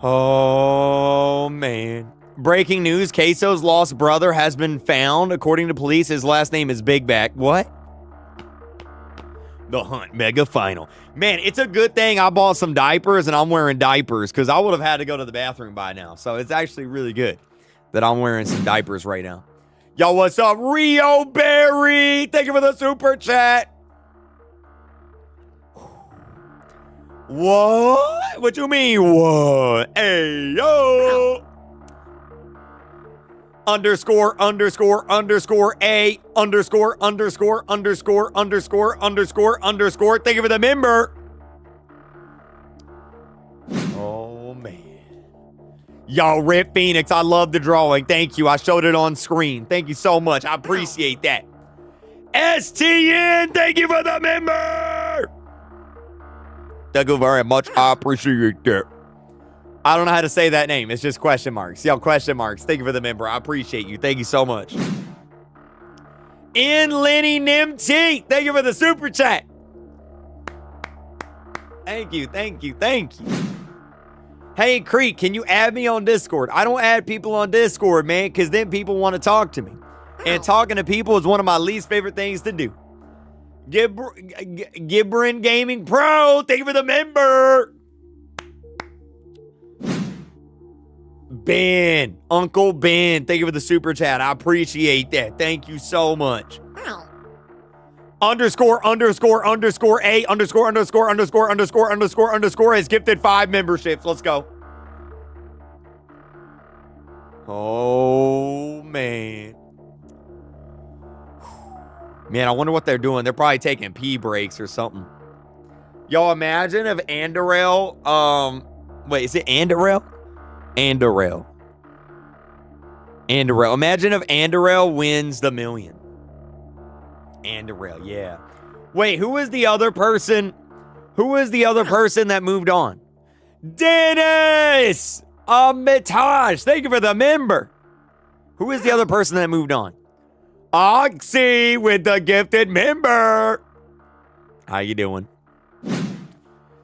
Oh, man. Breaking news, Queso's lost brother has been found. According to police, his last name is Big Back. What? The Hunt Mega Final. Man, it's a good thing I bought some diapers and I'm wearing diapers because I would have had to go to the bathroom by now. So it's actually really good that I'm wearing some diapers right now. Yo, what's up? Rio Berry. Thank you for the super chat. What? What you mean, what? Hey, yo. Underscore, underscore, underscore, A, underscore, underscore, underscore, underscore, underscore, underscore. Thank you for the member. Oh, man. Yo, Rip Phoenix, I love the drawing. Thank you. I showed it on screen. Thank you so much. I appreciate that. STN, thank you for the member. Thank you very much. I appreciate that. I don't know how to say that name. It's just question marks. Yo, question marks. Thank you for the member. I appreciate you. Thank you so much. In Lenny Nimt, thank you for the super chat. Thank you, thank you, thank you. Hey, Creek, can you add me on Discord? I don't add people on Discord, man, because then people want to talk to me. And talking to people is one of my least favorite things to do. Gibran Gaming Pro, thank you for the member. Ben, Uncle Ben, thank you for the super chat. I appreciate that. Thank you so much. Underscore, underscore, underscore, A, underscore, underscore, underscore, underscore, underscore, underscore has gifted 5 memberships. Let's go. Oh, man. Man, I wonder what they're doing. They're probably taking pee breaks or something. Yo, imagine if Andorel, wait, is it Andorel? Andorel. Andorel. Imagine if Andorel wins the million. Andorel, yeah. Wait, who was the other person? Who was the other person that moved on? Dennis! Mitaj, thank you for the member. Who is the other person that moved on? Oxy with the gifted member. How you doing?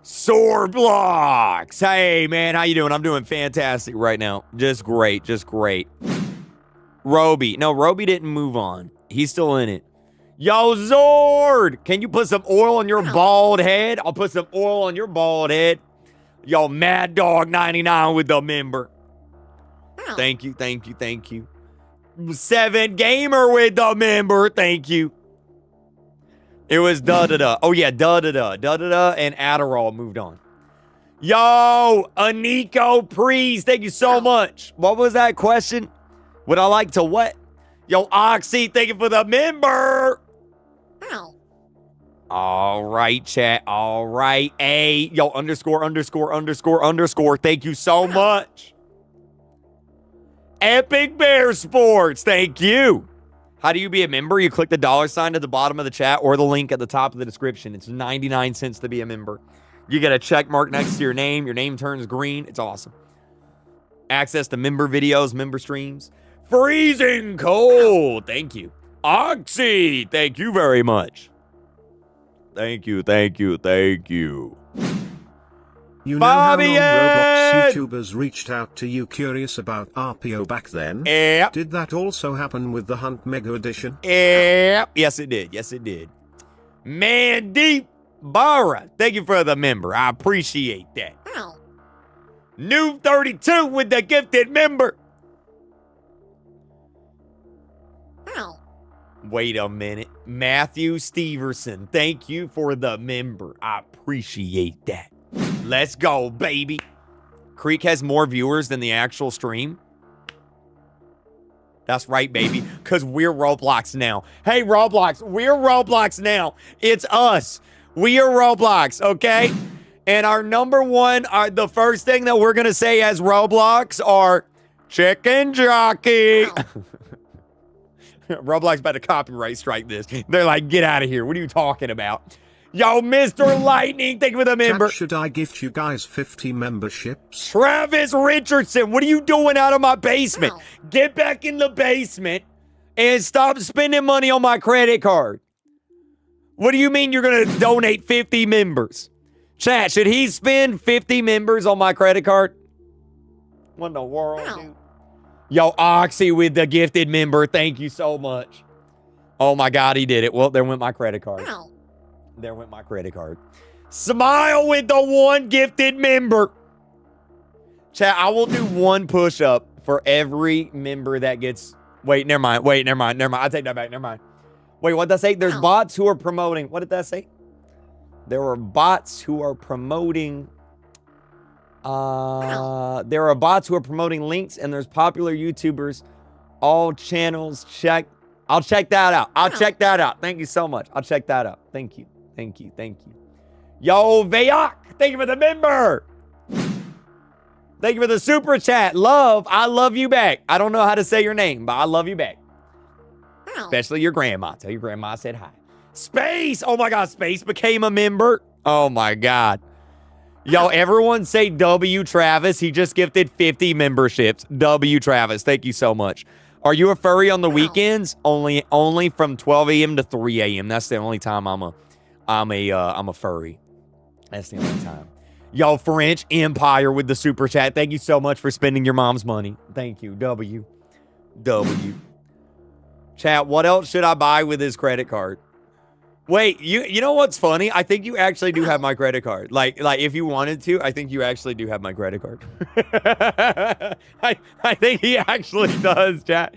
Sword Blocks. Hey, man, how you doing? I'm doing fantastic right now. Just great, just great. Roby. No, Roby didn't move on. He's still in it. Yo, Zord, can you put some oil on your bald head? I'll put some oil on your bald head. Yo, Mad Dog 99 with the member. Thank you, thank you, thank you. 7 Gamer with the member. Thank you. It was da-da-da. Oh, yeah, da-da-da. Da-da-da and Adderall moved on. Yo, Aniko Priest, thank you so much. What was that question? Would I like to what? Yo, Oxy, thank you for the member. All right, chat. All right. A. Yo, underscore, underscore, underscore, underscore. Thank you so much. Epic Bear Sports. Thank you. How do you be a member? You click the $ at the bottom of the chat or the link at the top of the description. It's 99 cents to be a member. You get a check mark next to your name. Your name turns green. It's awesome. Access to member videos, member streams. Freezing cold. Thank you. Oxy. Thank you very much. Thank you, thank you, thank you. You know how non-Roblox YouTubers reached out to you curious about RPO back then? Yep. Did that also happen with the Hunt Mega Edition? Yep. Yes, it did. Yes, it did. Mandeep Barra, thank you for the member. I appreciate that. New 32 with the gifted member. Wait a minute. Matthew Steverson, thank you for the member. I appreciate that. Let's go, baby. Kreek has more viewers than the actual stream. That's right, baby, because we're Roblox now. Hey, Roblox, we're Roblox now. It's us. We are Roblox, okay? And our number one, the first thing that we're going to say as Roblox are chicken jockey. Roblox about to copyright strike this. They're like, get out of here. What are you talking about? Yo, Mr. Lightning, thank you for the member. Should I gift you guys 50 memberships? Travis Richardson, what are you doing out of my basement? Get back in the basement and stop spending money on my credit card. What do you mean you're going to donate 50 members? Chat, should he spend 50 members on my credit card? What in the world, dude? Yo, Oxy with the gifted member, thank you so much. Oh my God, he did it. Well, there went my credit card. There went my credit card. Smile with the one gifted member. Chat, I will do one push-up for every member that gets... Wait, never mind. I take that back. Never mind. Wait, what did that say? There's bots who are promoting... What did that say? There are bots who are promoting... there are bots who are promoting links, and there's popular YouTubers. All channels check... I'll check that out. I'll check that out. Thank you so much. I'll check that out. Thank you. Thank you. Thank you. Yo, Vayak, thank you for the member. Thank you for the super chat. Love, I love you back. I don't know how to say your name, but I love you back. Especially your grandma. Tell your grandma I said hi. Space. Oh my God, Space became a member. Oh my God. Yo, everyone say W Travis. He just gifted 50 memberships. W Travis. Thank you so much. Are you a furry on the weekends? Only from 12 a.m. to 3 a.m. That's the only time I'm a furry. That's the only time. Yo, French Empire with the super chat. Thank you so much for spending your mom's money. Thank you. W. Chat, what else should I buy with his credit card? Wait, you know what's funny? I think you actually do have my credit card. Like if you wanted to, I think you actually do have my credit card. I think he actually does, chat.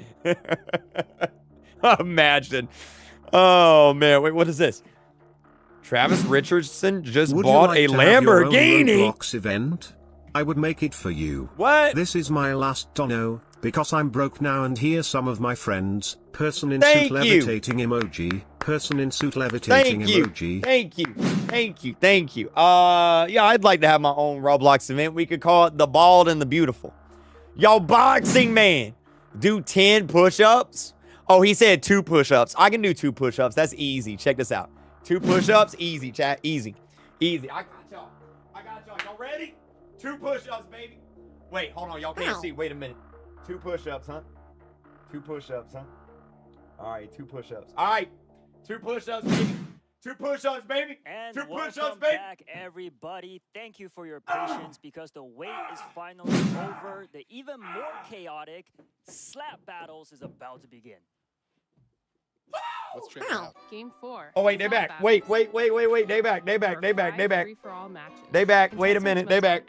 Imagine. Oh man, wait, what is this? Travis Richardson just bought a Lamborghini. Roblox event? I would make it for you. What? This is my last dono, because I'm broke now and here's some of my friends. Person in suit levitating emoji. Person in suit levitating emoji. Thank you. Yeah, I'd like to have my own Roblox event. We could call it The Bald and the Beautiful. Yo, Boxing Man. Do 10 push-ups? Oh, he said 2 push-ups. I can do 2 push-ups. That's easy. Check this out. 2 push-ups, easy, chat. Easy. I got y'all. Y'all ready? 2 push-ups, baby. Wait, hold on. Y'all can't see. Wait a minute. 2 push-ups, huh? 2 push-ups, huh? All right, 2 push-ups. All right, 2 push-ups, baby. 2 push-ups, baby. And 2 push-ups, welcome baby. back, everybody. Thank you for your patience because the wait is finally over. The even more chaotic slap battles is about to begin. Let's check it out. Game 4. Oh, wait, they back. Wait. They back. They back. Wait a minute. They back.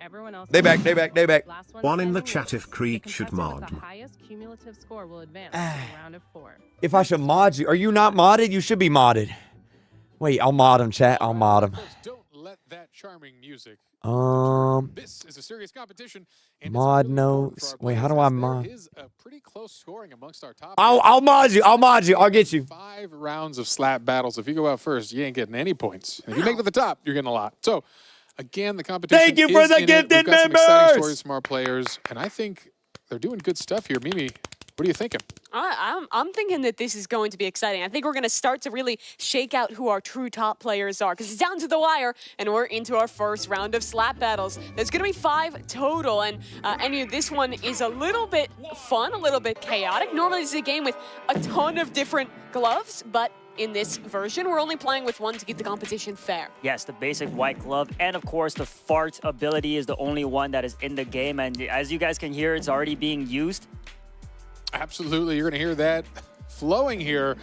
They back. One in the chat if Kreek should mod. The highest cumulative score will advance to the round of 4. If I should mod you. Are you not modded? You should be modded. Wait, I'll mod him, chat. I'll mod him. Don't let that charming music. This is a serious competition. Mod notes. Wait, how do I mod? There is a pretty close scoring amongst our top. I'll mod you. I'll get you. 5 rounds of slap battles. If you go out first, you ain't getting any points. If you make it to the top, you're getting a lot. So, again, the competition. Thank you for the gifted members. Some members. exciting stories from our players, and I think they're doing good stuff here. Mimi, what are you thinking? I'm thinking that this is going to be exciting. I think we're going to start to really shake out who our true top players are because it's down to the wire and we're into our first round of slap battles. There's going to be 5 total and this one is a little bit fun, a little bit chaotic. Normally this is a game with a ton of different gloves, but in this version, we're only playing with one to keep the competition fair. Yes, the basic white glove, and of course, the fart ability is the only one that is in the game, and as you guys can hear, it's already being used. Absolutely, you're going to hear that flowing here.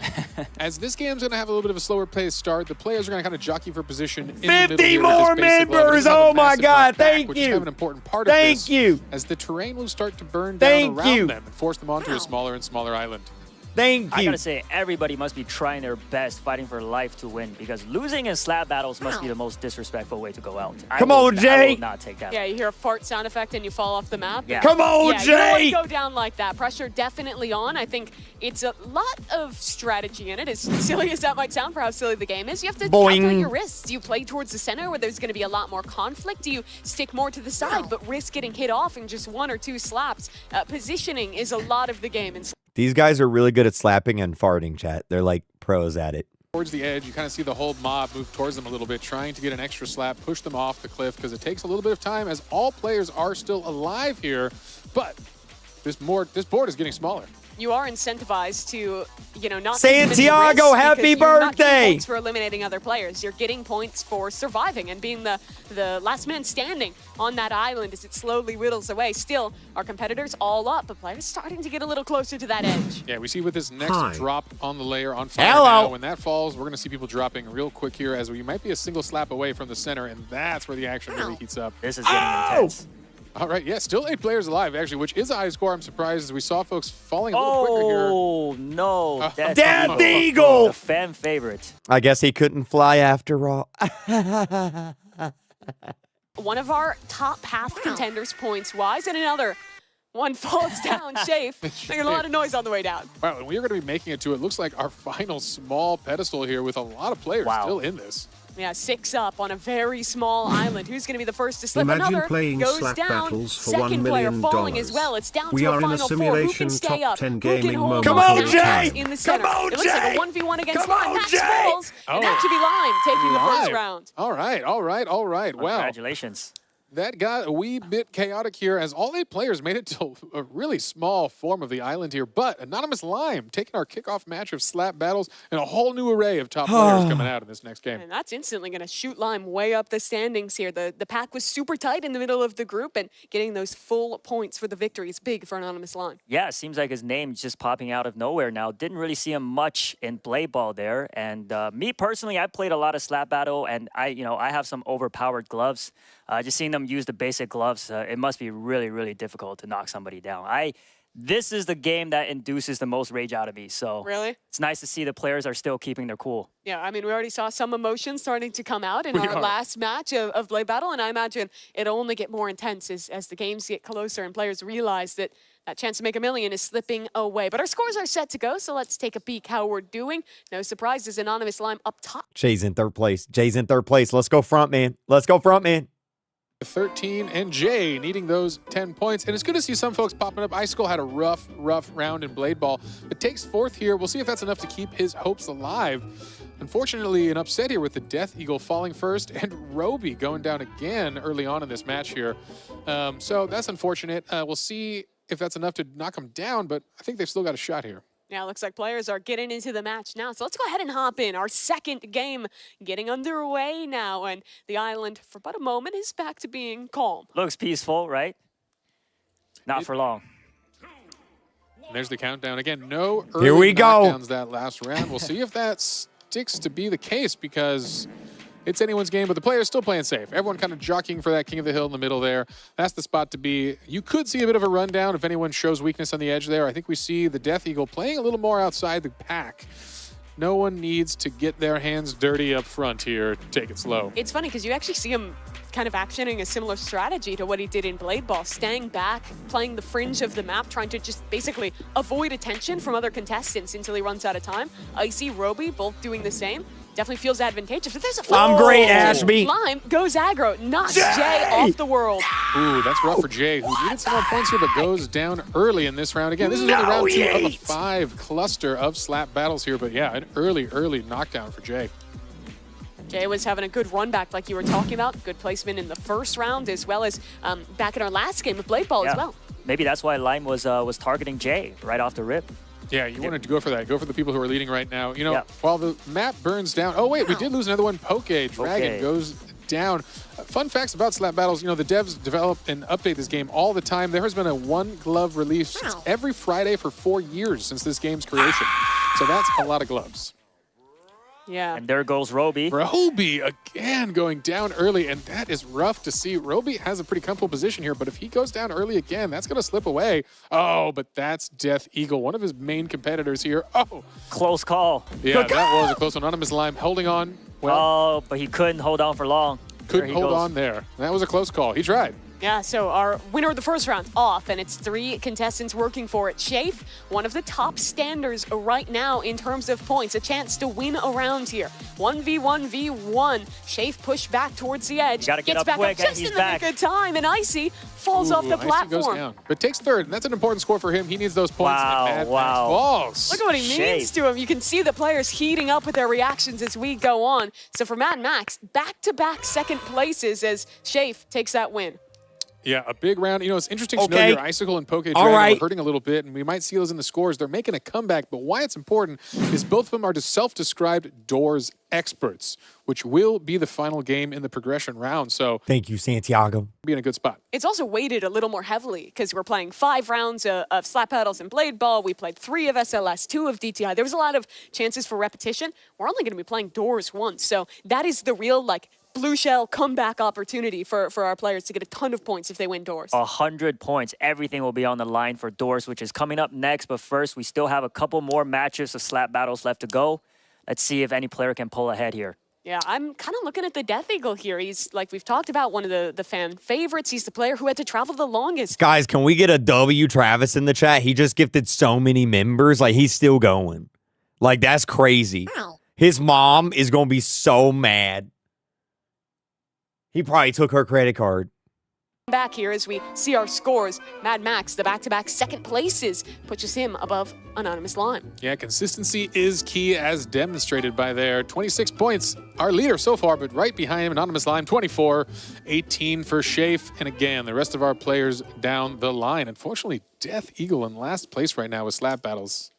As this game's going to have a little bit of a slower pace start, the players are going to kind of jockey for position in the middle 50 here more members! Oh my God, thank which is kind you. of an important part of this, as the terrain will start to burn down around them and force them onto a smaller and smaller island. Thank you. I gotta say, everybody must be trying their best, fighting for life to win, because losing in slap battles must be the most disrespectful way to go out. Come on, Jay. I will not take that. Yeah, you hear a fart sound effect and you fall off the map. Yeah. Come on, Jay. You don't want to go down like that. Pressure definitely on. I think it's a lot of strategy in it, as silly as that might sound for how silly the game is. You have to calculate your risks. Do you play towards the center where there's going to be a lot more conflict? Do you stick more to the side but risk getting hit off in just 1 or 2 slaps? Positioning is a lot of the game. These guys are really good at slapping and farting, chat. They're like pros at it. Towards the edge, you kind of see the whole mob move towards them a little bit, trying to get an extra slap, push them off the cliff, because it takes a little bit of time as all players are still alive here. But this board is getting smaller. You are incentivized to, not Santiago, happy birthday! You're not getting points for eliminating other players. You're getting points for surviving and being the last man standing on that island as it slowly whittles away. Still, our competitors all up, but players starting to get a little closer to that edge. Yeah, we see with this next drop on the layer on fire now, when that falls, we're going to see people dropping real quick here as we might be a single slap away from the center, and that's where the action really heats up. This is getting intense. All right, yeah, still 8 players alive, actually, which is a high score. I'm surprised as we saw folks falling a little quicker here. Oh, no. Death Eagle! A fan favorite. I guess he couldn't fly after all. One of our top half contenders points-wise, and another one falls down. Shafe, making a lot of noise on the way down. Wow, and we are going to be making it to, it looks like, our final small pedestal here with a lot of players still in this. Yeah, 6 up on a very small island. Who's going to be the first to slip? Imagine Another playing goes slap down. battles for Second $1 player million. falling as well. It's down We to are a in a final 4. Who simulation can stay top up? 10 Who can gaming hold moment. Come on, down Jay! in the center? Come on, It looks like a 1v1 against Lime. Max Jay! falls. And that should be Lime taking the first round. All right. Wow. Congratulations. That got a wee bit chaotic here as all 8 players made it to a really small form of the island here. But Anonymous Lime taking our kickoff match of slap battles and a whole new array of top players coming out in this next game. And that's instantly going to shoot Lime way up the standings here. The pack was super tight in the middle of the group, and getting those full points for the victory is big for Anonymous Lime. Yeah, it seems like his name's just popping out of nowhere now. Didn't really see him much in Blade Ball there. And me personally, I played a lot of slap battle, and I have some overpowered gloves. Just seeing them use the basic gloves, it must be really, really difficult to knock somebody down. This is the game that induces the most rage out of me. So really, it's nice to see the players are still keeping their cool. Yeah, I mean, we already saw some emotions starting to come out in our last match of Blade Battle, and I imagine it'll only get more intense as the games get closer and players realize that that chance to make $1 million is slipping away. But our scores are set to go, so let's take a peek how we're doing. No surprises, Anonymous Lime up top. Jay's in third place. Let's go front, man. 13 and Jay needing those 10 points. And it's good to see some folks popping up. Icicle had a rough round in Blade Ball, but takes 4th here. We'll see if that's enough to keep his hopes alive. Unfortunately, an upset here with the Death Eagle falling first and Roby going down again early on in this match here. So that's unfortunate. We'll see if that's enough to knock him down, but I think they've still got a shot here. Yeah, looks like players are getting into the match now. So let's go ahead and hop in. Our second game getting underway now. And the island, for but a moment, is back to being calm. Looks peaceful, right? Not for long. And there's the countdown. Again, no Here early we go. knockdowns that last round. We'll see if that sticks to be the case because it's anyone's game, but the player's still playing safe. Everyone kind of jockeying for that King of the Hill in the middle there. That's the spot to be. You could see a bit of a rundown if anyone shows weakness on the edge there. I think we see the Death Eagle playing a little more outside the pack. No one needs to get their hands dirty up front here. Take it slow. It's funny because you actually see him kind of actioning a similar strategy to what he did in Blade Ball, staying back, playing the fringe of the map, trying to just basically avoid attention from other contestants until he runs out of time. Icy, Roby, both doing the same. Definitely feels advantageous, but there's a I'm great, Ashby. Lime goes aggro, knocks Jay off the world. Ooh, that's rough for Jay, who needed some more points here, but goes down early in this round. Again, this is only round 2 of a 5 cluster of slap battles here, but yeah, an early knockdown for Jay. Jay was having a good run back like you were talking about. Good placement in the first round as well as back in our last game of Blade Ball as well. Maybe that's why Lime was targeting Jay right off the rip. Yeah, you wanted to go for that. Go for the people who are leading right now. While the map burns down. Oh, wait, we did lose another one. Dragon goes down. Fun facts about slap battles. The devs develop and update this game all the time. There has been a 1-glove release every Friday for 4 years since this game's creation. So that's a lot of gloves. Yeah. And there goes Roby. Roby again going down early, and that is rough to see. Roby has a pretty comfortable position here, but if he goes down early again, that's going to slip away. Oh, but that's Death Eagle, one of his main competitors here. Oh. Close call. Yeah, that was a close one. Anonymous Lime holding on. Well, oh, but he couldn't hold on for long. Couldn't hold on there. That was a close call. He tried. Yeah, so our winner of the first round off, and it's 3 contestants working for it. Shafe, one of the top standers right now in terms of points, a chance to win a round here. 1v1v1. Shafe pushed back towards the edge. Gotta get gets up back quick, up just and he's in the back. nick of time, and Icy falls off the Icy platform. goes down, but takes third, and that's an important score for him. He needs those points. Wow, and Mad wow. Max falls. Look at what he means to him. You can see the players heating up with their reactions as we go on. So for Mad Max, back-to-back second places as Shafe takes that win. Yeah, a big round. You know, it's interesting to know your Icicle and Poke Dragon are hurting a little bit, and we might see those in the scores. They're making a comeback, but why it's important is both of them are self-described doors experts, which will be the final game in the progression round. So thank you, Santiago. Be in a good spot. It's also weighted a little more heavily because we're playing 5 rounds of slap paddles and blade ball. We played 3 of SLS, 2 of DTI. There was a lot of chances for repetition. We're only going to be playing doors once. So that is the real, like, blue shell comeback opportunity for our players to get a ton of points if they win doors. 100 points. Everything will be on the line for doors, which is coming up next. But first, we still have a couple more matches of slap battles left to go. Let's see if any player can pull ahead here. Yeah, I'm kind of looking at the Death Eagle here. He's, like we've talked about, one of the fan favorites. He's the player who had to travel the longest. Guys, can we get a W Travis in the chat? He just gifted so many members. Like, he's still going. Like, that's crazy. Wow. His mom is going to be so mad. He probably took her credit card. Back here as we see our scores. Mad Max, the back-to-back second places, pushes him above Anonymous Lime. Yeah, consistency is key as demonstrated by their 26 points. Our leader so far, but right behind him, Anonymous Lime, 24, 18 for Shafe. And again, the rest of our players down the line. Unfortunately, Death Eagle in last place right now with slap battles.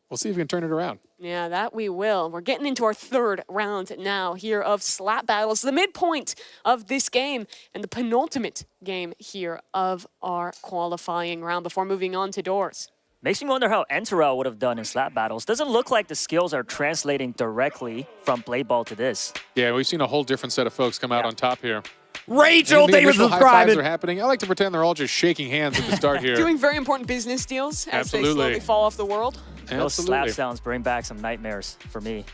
We'll see if we can turn it around. Yeah, that we will. We're getting into our third round now here of slap battles, the midpoint of this game and the penultimate game here of our qualifying round before moving on to doors. Makes me wonder how Enterel would have done in slap battles. Doesn't look like the skills are translating directly from blade ball to this. Yeah, we've seen a whole different set of folks come out on top here. Rachel, the thank you for initial high subscribing. fives are happening. I like to pretend they're all just shaking hands at the start here. Doing very important business deals as they slowly fall off the world. Those slap sounds bring back some nightmares for me.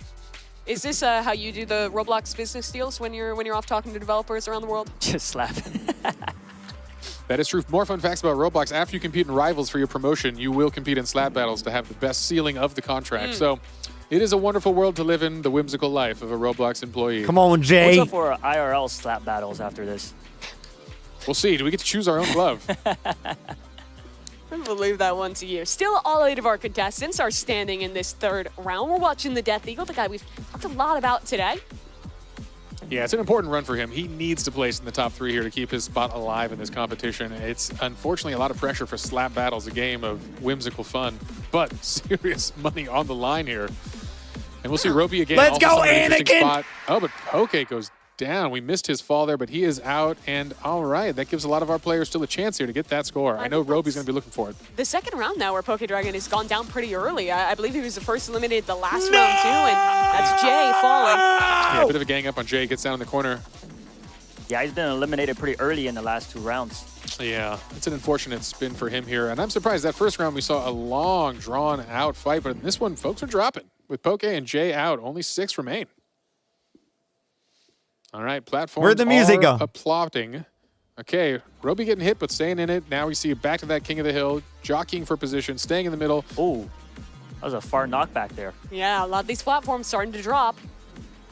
Is this how you do the Roblox business deals when you're off talking to developers around the world? Just slap. That is true. More fun facts about Roblox. After you compete in Rivals for your promotion, you will compete in slap battles to have the best ceiling of the contract. So it is a wonderful world to live in, the whimsical life of a Roblox employee. Come on, Jay. What's up for IRL slap battles after this? We'll see. Do we get to choose our own glove? We'll leave that one to you. Still, all 8 of our contestants are standing in this third round. We're watching the Death Eagle, the guy we've talked a lot about today. Yeah, it's an important run for him. He needs to place in the top 3 here to keep his spot alive in this competition. It's unfortunately a lot of pressure for slap battles, a game of whimsical fun, but serious money on the line here. And we'll see Roby again. Let's also go, in an interesting Anakin! spot. Oh, but Poke goes down. We missed his fall there, but he is out. And all right, that gives a lot of our players still a chance here to get that score. I know Roby's going to be looking for it. The second round now where Poke Dragon has gone down pretty early. I believe he was the first eliminated the last round too, and that's Jay falling. Yeah, a bit of a gang up on Jay. Gets down in the corner. Yeah, he's been eliminated pretty early in the last 2 rounds. Yeah, it's an unfortunate spin for him here. And I'm surprised that first round we saw a long, drawn-out fight, but in this one, folks are dropping. With Poke and Jay out, only 6 remain. All right, platforms Where'd the music go? applauding. Okay, Roby getting hit, but staying in it. Now we see back to that King of the Hill, jockeying for position, staying in the middle. Oh, that was a far knockback there. Yeah, a lot of these platforms starting to drop.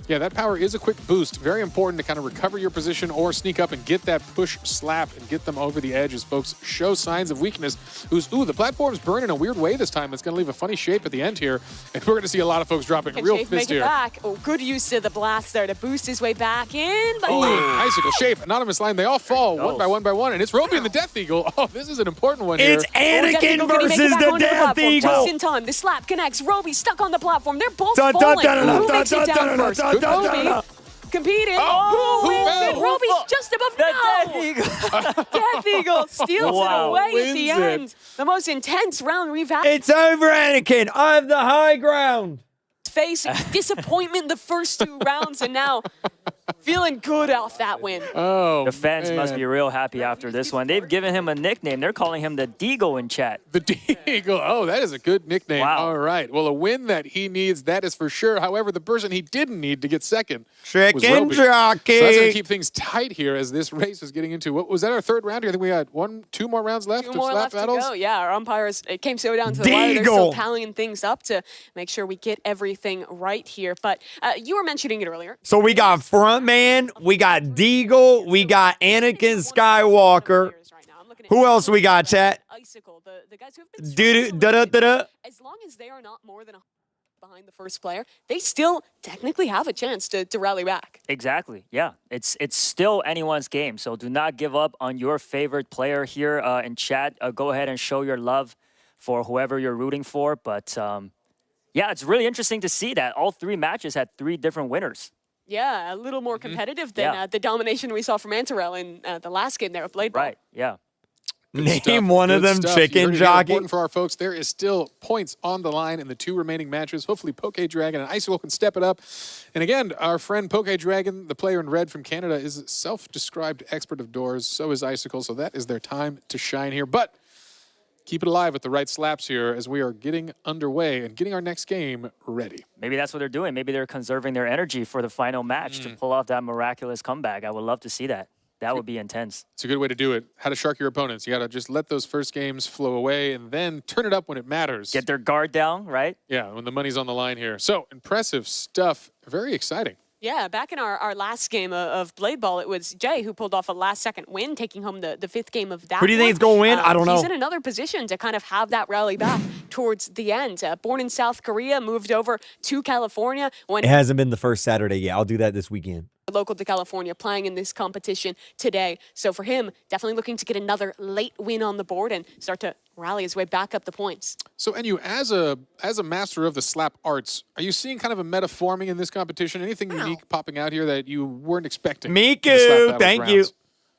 Yeah, that power is a quick boost. Very important to kind of recover your position or sneak up and get that push slap and get them over the edge as folks show signs of weakness. The platform's burn in a weird way this time. That's going to leave a funny shape at the end here. And we're going to see a lot of folks dropping Can real Shafe fist make it here. back? Oh, good use of the blast there to boost his way back in. But Icicle, Shafe, Anonymous Line, they all fall one by one. And it's Roby and the Death Eagle. Oh, this is an important one here. It's Anakin versus the Death Eagle. Just in time, the slap connects. Roby stuck on the platform. They're both Dun, dun, falling. dun, dun, Who dun, makes it dun, down dun, dun, first? dun, Good dun, Roby. dun, dun. Competing. Who fell? Roby's just above now. Death Eagle steals it away at the end. The most intense round we've had. It's over, Anakin. I have the high ground. face, disappointment the first 2 rounds, and now feeling good off that win. Oh, the fans must man. be real happy after this one. They've given him a nickname. They're calling him the Deagle in chat. The Deagle. Oh, that is a good nickname. Wow. All right. Well, a win that he needs, that is for sure. However, the person he didn't need to get second was Chicken Roby. jockey. So that's going to keep things tight here as this race is getting into, what was that, our 3rd round here? I think we had 2 more rounds left 2 of more slap left battles. to go. Yeah, our umpires, it came so down to the wire. They're still Deagle. tallying things up to make sure we get everything right here. But you were mentioning it earlier. So we got Frontman, we got Deagle, we got Anakin Skywalker. Who else we got, chat? Icicle, the guys who have been Do-do-da-da-da-da. as long as they are not more than behind the first player, they still technically have a chance to rally back. Exactly. Yeah. It's still anyone's game. So do not give up on your favorite player here in chat. Go ahead and show your love for whoever you're rooting for. But yeah, it's really interesting to see that all 3 matches had 3 different winners. Yeah, a little more competitive than the domination we saw from Antarell in the last game there with Blade Ball. Right. Yeah. Name one of them, Good stuff. chicken You heard it here. jockey. Important for our folks. There is still points on the line in the 2 remaining matches. Hopefully, Poke Dragon and Icicle can step it up. And again, our friend Poke Dragon, the player in red from Canada, is a self-described expert of doors. So is Icicle. So that is their time to shine here. But keep it alive with the right slaps here as we are getting underway and getting our next game ready. Maybe that's what they're doing. Maybe they're conserving their energy for the final match to pull off that miraculous comeback. I would love to see that. That would be intense. It's a good way to do it. How to shark your opponents. You got to just let those first games flow away and then turn it up when it matters. Get their guard down, right? Yeah, when the money's on the line here. So, impressive stuff. Very exciting. Yeah, back in our last game of Blade Ball, it was Jay who pulled off a last-second win, taking home the 5th game of that. Who do you think is going to win? I don't know. He's in another position to kind of have that rally back towards the end. Born in South Korea, moved over to California. It hasn't been the first Saturday yet. I'll do that this weekend. Local to California, playing in this competition today. So for him, definitely looking to get another late win on the board and start to rally his way back up the points. So, Enyu, as a master of the slap arts, are you seeing kind of a meta forming in this competition? Anything unique popping out here that you weren't expecting? Miku, thank you.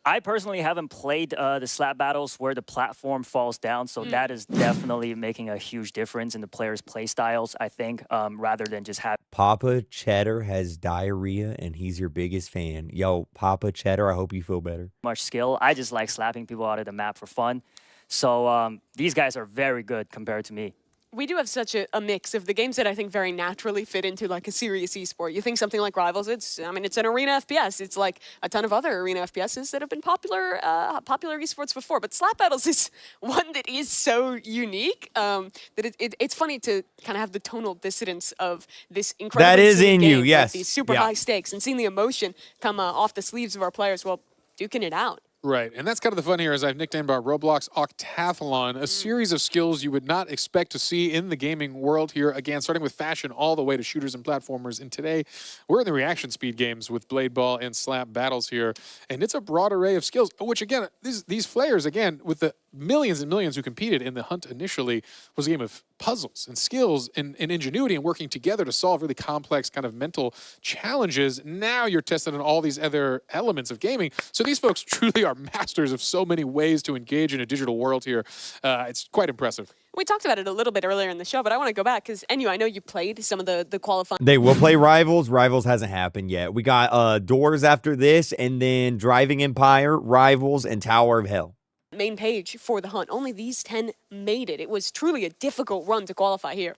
I personally haven't played the slap battles where the platform falls down, so that is definitely making a huge difference in the players' play styles, I think, rather than just have Papa Cheddar has diarrhea, and he's your biggest fan. Yo, Papa Cheddar, I hope you feel better. much skill. I just like slapping people out of the map for fun. So these guys are very good compared to me. We do have such a mix of the games that I think very naturally fit into like a serious esport. You think something like Rivals, it's an arena FPS. It's like a ton of other arena FPSs that have been popular esports before. But Slap Battles is one that is so unique that it's funny to kind of have the tonal dissidence of this incredible That is in you, game, yes. These super high stakes and seeing the emotion come off the sleeves of our players, well, duking it out. Right, and that's kind of the fun here, as I've nicknamed our Roblox Octathlon, a series of skills you would not expect to see in the gaming world here. Again, starting with fashion all the way to shooters and platformers. And today, we're in the reaction speed games with Blade Ball and Slap Battles here. And it's a broad array of skills, which again, these flayers, again, with the millions and millions who competed in the hunt initially, was a game of puzzles and skills and ingenuity and working together to solve really complex kind of mental challenges. Now you're tested on all these other elements of gaming. So these folks truly are masters of so many ways to engage in a digital world here. It's quite impressive. We talked about it a little bit earlier in the show, but I want to go back because, Enyu, I know you played some of the qualifying. They will play Rivals. Rivals hasn't happened yet. We got Doors after this, and then Driving Empire, Rivals, and Tower of Hell. Main page for the hunt. Only these 10 made it. It was truly a difficult run to qualify here.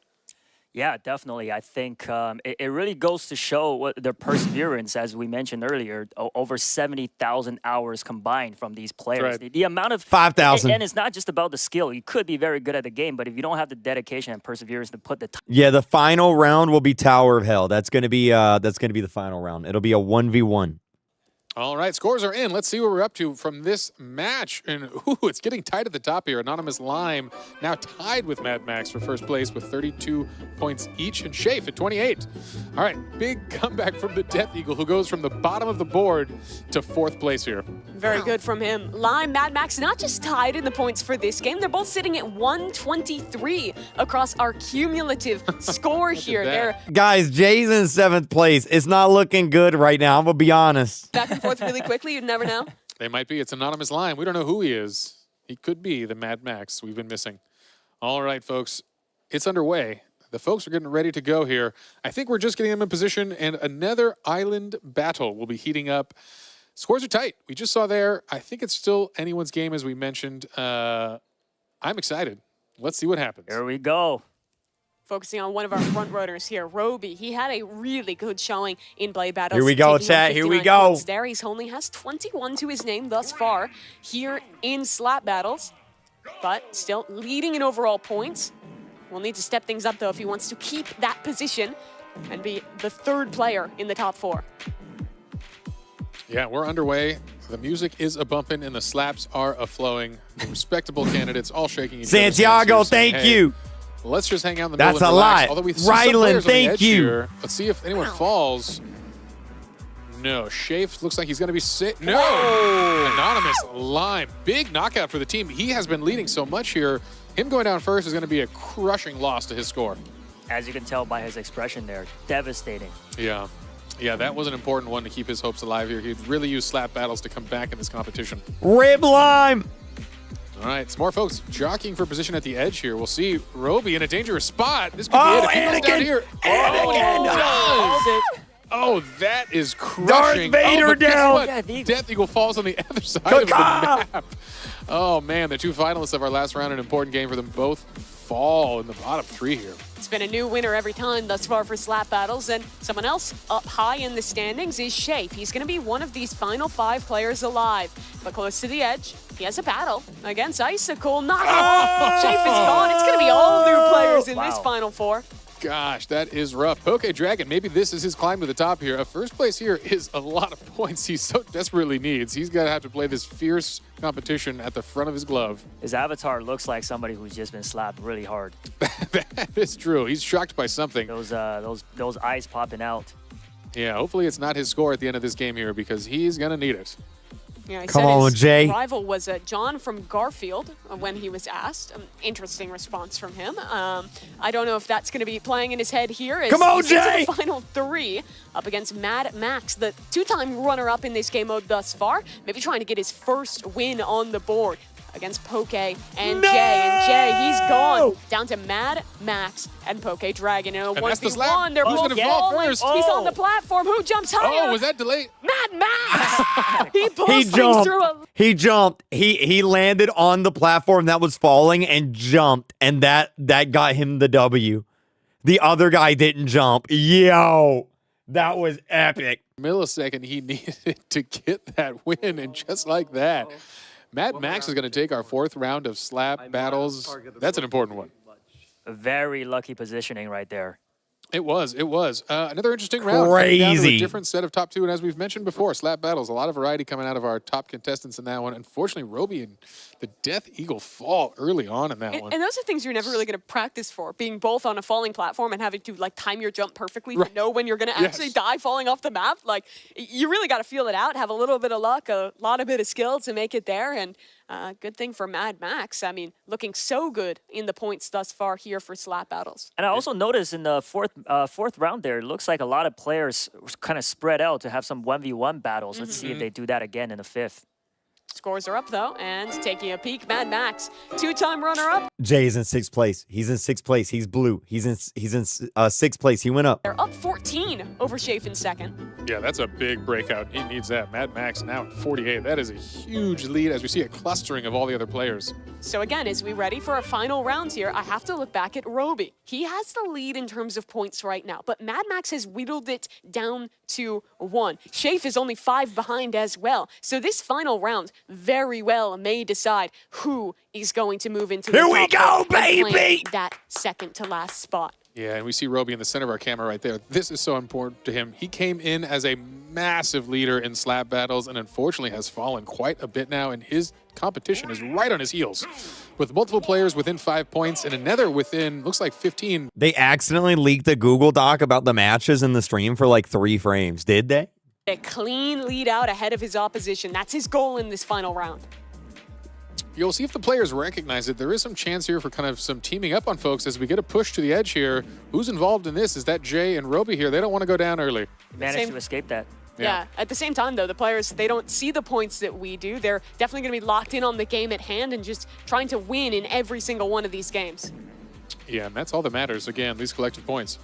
Yeah, definitely. I think it really goes to show what their perseverance, as we mentioned earlier, over 70,000 hours combined from these players. Right. The amount of 5,000. And it's not just about the skill. You could be very good at the game, but if you don't have the dedication and perseverance to put the time. Yeah, the final round will be Tower of Hell. That's gonna be the final round. It'll be a 1v1. All right, scores are in. Let's see what we're up to from this match. And ooh, it's getting tight at the top here. Anonymous Lime now tied with Mad Max for first place with 32 points each, and Shafe at 28. All right, big comeback from the Death Eagle, who goes from the bottom of the board to 4th place here. Very good from him. Lime, Mad Max, not just tied in the points for this game, they're both sitting at 123 across our cumulative score here. They're Guys, Jay's in 7th place. It's not looking good right now. I'm gonna be honest. back and forth really quickly. You'd never know. They might be. It's Anonymous Lime. We don't know who he is. He could be the Mad Max we've been missing. All right, folks. It's underway. The folks are getting ready to go here. I think we're just getting them in position, and another island battle will be heating up. Scores are tight. We just saw there. I think it's still anyone's game, as we mentioned. I'm excited. Let's see what happens. Here we go. Focusing on one of our front runners here, Roby. He had a really good showing in Blade Battles. Here we go, taking home chat. Here we 59 go. points there. He only has 21 to his name thus far here in Slap Battles, but still leading in overall points. We'll need to step things up, though, if he wants to keep that position and be the third player in the top 4. Yeah, we're underway. The music is a-bumping and the slaps are a-flowing. The respectable candidates all shaking each other's hands Santiago, here, saying, thank hey, you. let's just hang out in the middle That's and a relax. lot. Although we see some Rylan, players on the thank edge you. here. Let's see if anyone falls. No, Shafe looks like he's going to be sick. No! Anonymous Lime. Big knockout for the team. He has been leading so much here. Him going down first is going to be a crushing loss to his score. As you can tell by his expression there, devastating. Yeah. Yeah, that was an important one to keep his hopes alive here. He'd really use Slap Battles to come back in this competition. Rib Lime. All right, some more folks jockeying for position at the edge here. We'll see Roby in a dangerous spot. This could be it. If he goes down here. Oh, that is crushing. Darth Vader but guess down. what? Death Eagle falls on the other side of the map. Oh, man, the 2 finalists of our last round, an important game for them both, fall in the bottom 3 here. It's been a new winner every time thus far for Slap Battles, and someone else up high in the standings is Shafe. He's going to be one of these final 5 players alive, but close to the edge, he has a battle against Icicle. Knockout. Shafe is gone. It's going to be all new players in this final 4. Gosh, that is rough. Poke Dragon, maybe this is his climb to the top here. First place here is a lot of points he so desperately needs. He's going to have to play this fierce competition at the front of his glove. His avatar looks like somebody who's just been slapped really hard. That is true. He's shocked by something. Those eyes popping out. Yeah, hopefully it's not his score at the end of this game here because he's going to need it. Yeah, Come on, his Jay. rival was John from Garfield when he was asked. Interesting response from him. I don't know if that's going to be playing in his head here. Come on, he's into Jay! the final 3 up against Mad Max, the 2-time runner-up in this game mode thus far. Maybe trying to get his first win on the board against Poke and Jay. And Jay, he's gone down to Mad Max and Poke Dragon. In a 1v1, they're both falling. He's on the platform. Who jumps higher? Oh, was that delayed? Mad Max! He pulls He things jumped. through a... He jumped. He landed on the platform that was falling and jumped, and that got him the W. The other guy didn't jump. Yo, that was epic. Millisecond he needed to get that win, and just like that, Mad Max is going to take our 4th round of Slap Battles. That's an important one. A very lucky positioning right there. It was. Another interesting round. Coming down to a Crazy. different set of top 2, and as we've mentioned before, Slap Battles, a lot of variety coming out of our top contestants in that one. Unfortunately, Roby and the Death Eagle fall early on in that one. And those are things you're never really going to practice for, being both on a falling platform and having to like time your jump perfectly to know when you're going to actually die falling off the map. Like, you really got to feel it out, have a little bit of luck, a lot of bit of skill to make it there. And good thing for Mad Max. I mean, looking so good in the points thus far here for Slap Battles. And I also noticed in the fourth round there, it looks like a lot of players kind of spread out to have some 1v1 battles. Let's see if they do that again in the 5th. Scores are up, though, and taking a peek, Mad Max, 2-time runner-up. Jay's in 6th place. He's in 6th place. He's blue. He's in 6th place. He went up. They're up 14 over Shafe in 2nd. Yeah, that's a big breakout. He needs that. Mad Max now at 48. That is a huge lead as we see a clustering of all the other players. So again, as we ready for our final round here, I have to look back at Roby. He has the lead in terms of points right now, but Mad Max has whittled it down to 1. Shafe is only 5 behind as well. So this final round very well may decide who is going to move into the top Here we go, and claim baby! that second to last spot. Yeah, and we see Roby in the center of our camera right there. This is so important to him. He came in as a massive leader in Slap Battles and unfortunately has fallen quite a bit now, and his competition is right on his heels. With multiple players within 5 points and another within, looks like 15. They accidentally leaked a Google Doc about the matches in the stream for like 3 frames. Did they? A clean lead out ahead of his opposition. That's his goal in this final round. You'll see if the players recognize it. There is some chance here for kind of some teaming up on folks as we get a push to the edge here. Who's involved in this? Is that Jay and Roby here? They don't want to go down early. Managed to escape that. Yeah. At the same time, though, the players, they don't see the points that we do. They're definitely going to be locked in on the game at hand and just trying to win in every single one of these games. Yeah, and that's all that matters. Again, these collective points.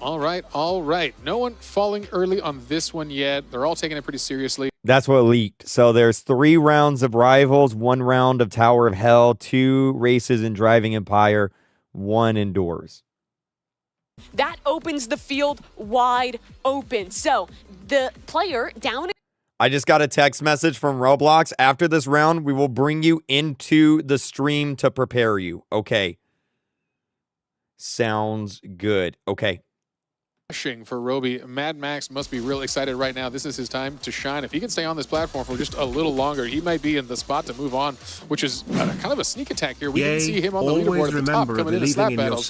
All right, all right. No one falling early on this one yet. They're all taking it pretty seriously. That's what leaked. So there's 3 rounds of Rivals, 1 round of Tower of Hell, 2 races in Driving Empire, 1 indoors. That opens the field wide open. So the player down. I just got a text message from Roblox. After this round, we will bring you into the stream to prepare you. Okay. Sounds good. Okay. For Roby, Mad Max must be real excited right now. This is his time to shine. If he can stay on this platform for just a little longer, he might be in the spot to move on, which is kind of a sneak attack here. We didn't see him on the leaderboard at the top coming into slap battles.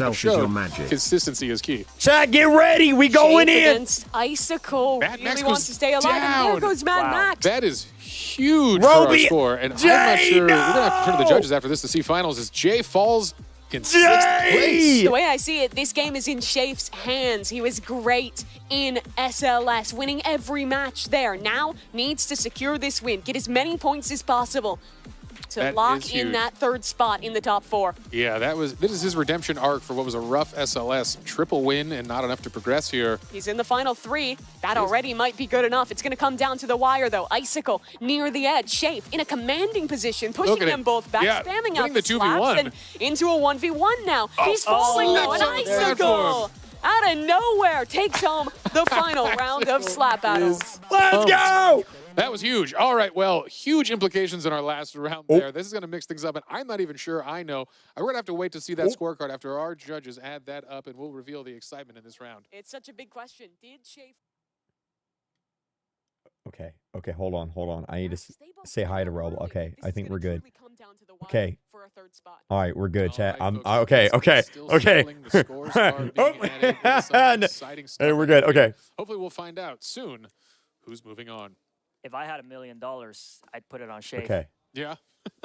Consistency is key. Chat, get ready. We going in. Against Icicle. Mad really Max wants to stay alive. Down. And there goes Mad Max. That is huge for our score. And I'm not sure. We're going to have to turn to the judges after this to see finals as Jay falls in 6th place. The way I see it, this game is in Shafe's hands. He was great in SLS, winning every match there. Now needs to secure this win, get as many points as possible to lock in that 3rd spot in the top 4. Yeah, this is his redemption arc for what was a rough SLS. Triple win and not enough to progress here. He's in the final 3. That already might be good enough. It's going to come down to the wire, though. Icicle near the edge. Shape in a commanding position, pushing them both back, spamming out the 2v1 and into a 1v1 now. He's falling, though, and Icicle out of nowhere takes home the final round of slap battles. Let's go! That was huge. All right, well, huge implications in our last round there. This is going to mix things up, and I'm not even sure I know. We're going to have to wait to see that scorecard after our judges add that up, and we'll reveal the excitement in this round. It's such a big question. Did Shafe... Okay, hold on. I need to say hi to Roblox. Okay, I think we're good. Okay. All right, we're good, chat. I'm okay. Hey, we're good. Okay. Hopefully we'll find out soon who's moving on. If I had $1 million, I'd put it on Shafe. Okay. Yeah.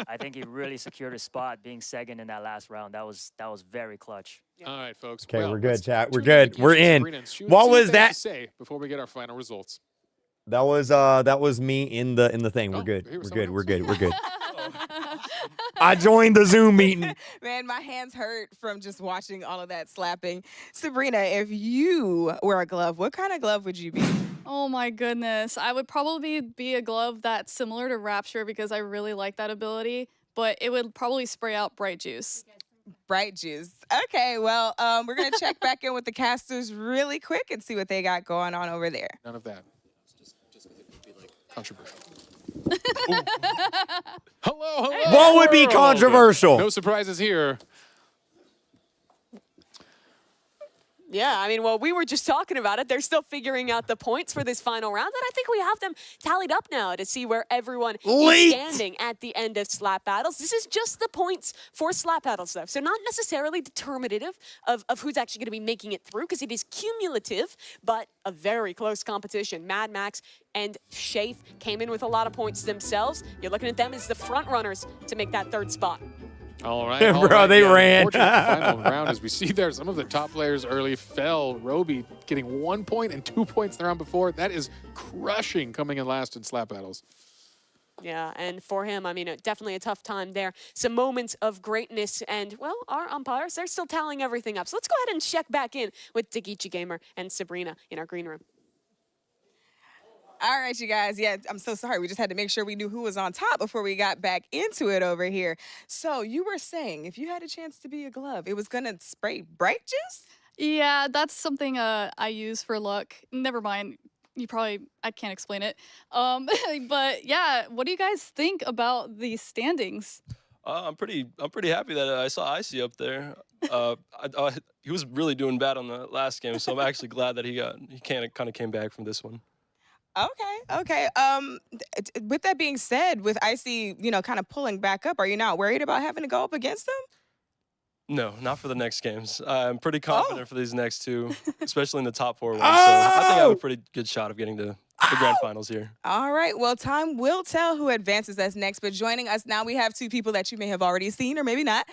I think he really secured his spot, being second in that last round. That was very clutch. All right, folks. Okay, we're good, chat. We're good. We're in. What was that? Say before we get our final results. That was me in the thing. We're good. We're good. I joined the Zoom meeting. Man, my hands hurt from just watching all of that slapping. Sabrina, if you were a glove, what kind of glove would you be? Oh my goodness. I would probably be a glove that's similar to Rapture because I really like that ability, but it would probably spray out Bright Juice. Bright Juice. Okay, well, we're going to check back in with the casters really quick and see what they got going on over there. None of that. Just because it would be like controversial. Hello. What would be controversial? No surprises here. Yeah, I mean, well, we were just talking about it. They're still figuring out the points for this final round, and I think we have them tallied up now to see where everyone is standing at the end of slap battles. This is just the points for slap battles, though, so not necessarily determinative of who's actually going to be making it through, because it is cumulative, but a very close competition. Mad Max and Shafe came in with a lot of points themselves. You're looking at them as the front runners to make that 3rd spot. All right, bro, they ran. Final round, as we see there, some of the top players early fell. Roby getting 1 point and 2 points the round before. That is crushing coming in last in slap battles. Yeah, and for him, I mean, definitely a tough time there. Some moments of greatness, and, well, our umpires, they're still tallying everything up. So let's go ahead and check back in with Dagichi Gamer and Sabrina in our green room. All right, you guys. Yeah, I'm so sorry. We just had to make sure we knew who was on top before we got back into it over here. So you were saying if you had a chance to be a glove, it was going to spray Bright Juice? Yeah, that's something I use for luck. Never mind. I can't explain it. But yeah, what do you guys think about the standings? I'm pretty happy that I saw Icy up there. He was really doing bad on the last game, so I'm actually glad that he kind of came back from this one. Okay. With that being said, with Icy, kind of pulling back up, are you not worried about having to go up against him? No, not for the next games. I'm pretty confident for these next 2, especially in the top 4 ones. So I think I have a pretty good shot of getting to the grand finals here. All right. Well, time will tell who advances us next. But joining us now, we have 2 people that you may have already seen, or maybe not,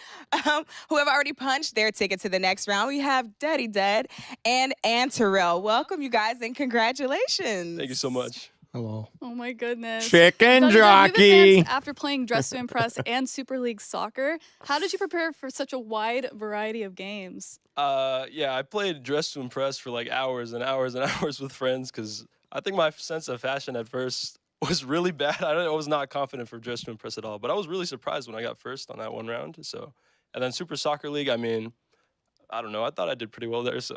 who have already punched their ticket to the next round. We have Daddy Dad and Terrell. Welcome, you guys, and congratulations. Thank you so much. Hello. Oh my goodness. Chicken You've jockey. advanced after playing Dress to Impress and Super League Soccer. How did you prepare for such a wide variety of games? Yeah, I played Dress to Impress for like hours and hours and hours with friends because I think my sense of fashion at first was really bad. I was not confident for Dress to Impress at all, but I was really surprised when I got first on that one round. So, and then Super Soccer League, I mean, I don't know. I thought I did pretty well there. So,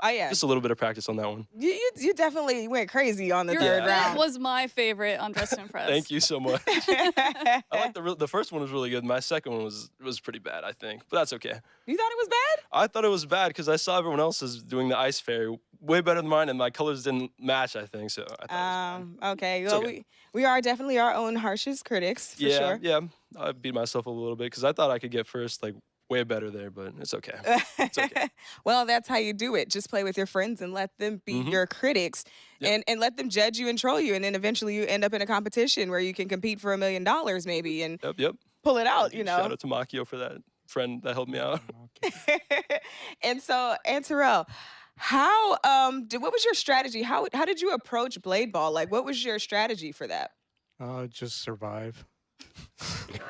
just a little bit of practice on that one. You definitely went crazy on the Your third fit round. was my favorite on Dress to Impress. Thank you so much. I like the first one was really good. My second one was pretty bad, I think, but that's okay. You thought it was bad? I thought it was bad because I saw everyone else is doing the ice fairy way better than mine, and my colors didn't match. I think so. I thought okay. It's Well, okay. we are definitely our own harshest critics for sure. Yeah. I beat myself up a little bit because I thought I could get first, like way better there, but it's okay. It's okay. Well, that's how you do it. Just play with your friends and let them be your critics and let them judge you and troll you. And then eventually you end up in a competition where you can compete for $1 million maybe and Yep. pull it out, you know. Shout out to Makio for that friend that helped me out. And so, Terrell, how what was your strategy? How did you approach Blade Ball? Like, what was your strategy for that? Just survive.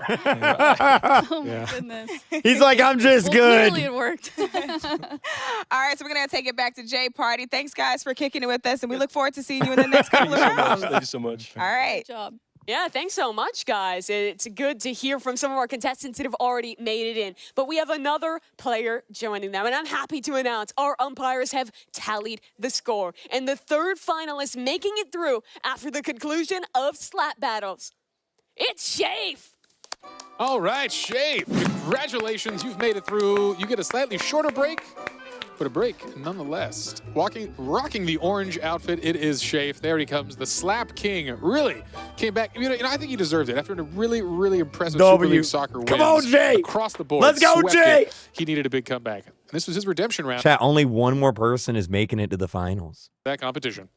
Oh my goodness. He's like, I'm just good. Clearly it worked. All right, so we're gonna take it back to Jay Party. Thanks, guys, for kicking it with us, and we look forward to seeing you in the next couple of rounds. Thank you so much. All right. Good job. Yeah, thanks so much, guys. It's good to hear from some of our contestants that have already made it in. But we have another player joining them, and I'm happy to announce our umpires have tallied the score. And the third finalist making it through after the conclusion of slap battles. It's Shafe. All right, Shafe, congratulations. You've made it through. You get a slightly shorter break, but a break nonetheless. Rocking the orange outfit, it is Shafe. There he comes, the Slap King. Really came back. You know, I think he deserved it. After a really, really impressive Super League Soccer wins. Come on, Jay. Across the board. Let's go, swept Jay. it. He needed a big comeback. And this was his redemption round. Chat, only one more person is making it to the finals. That competition.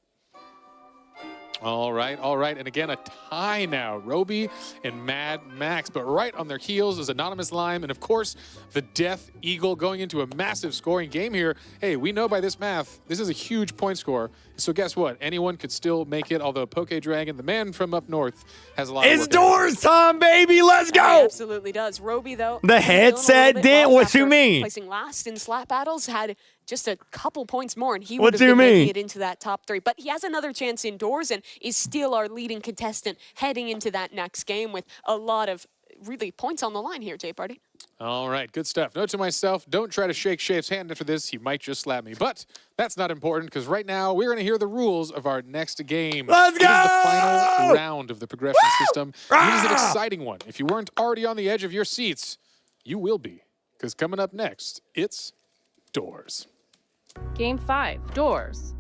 All right. And again, a tie now. Roby and Mad Max. But right on their heels is Anonymous Lime. And of course, the Death Eagle going into a massive scoring game here. Hey, we know by this math, this is a huge point score. So guess what? Anyone could still make it, although Poke Dragon, the man from up north, has a lot of It's work doors time, baby. Let's It go. absolutely does. Roby, though, The headset did? What you mean? Placing last in slap battles, had just a couple points more, and he What would have do you been making mean? it into that top 3. But he has another chance indoors and is still our leading contestant heading into that next game with a lot of really points on the line here, Jay Party. All right, good stuff. Note to myself, don't try to shake Shafe's hand after this. He might just slap me. But that's not important because right now we're going to hear the rules of our next game. Let's go! It is the final round of the progression system. It is an exciting one. If you weren't already on the edge of your seats, you will be. Because coming up next, it's Doors. Game 5, Doors.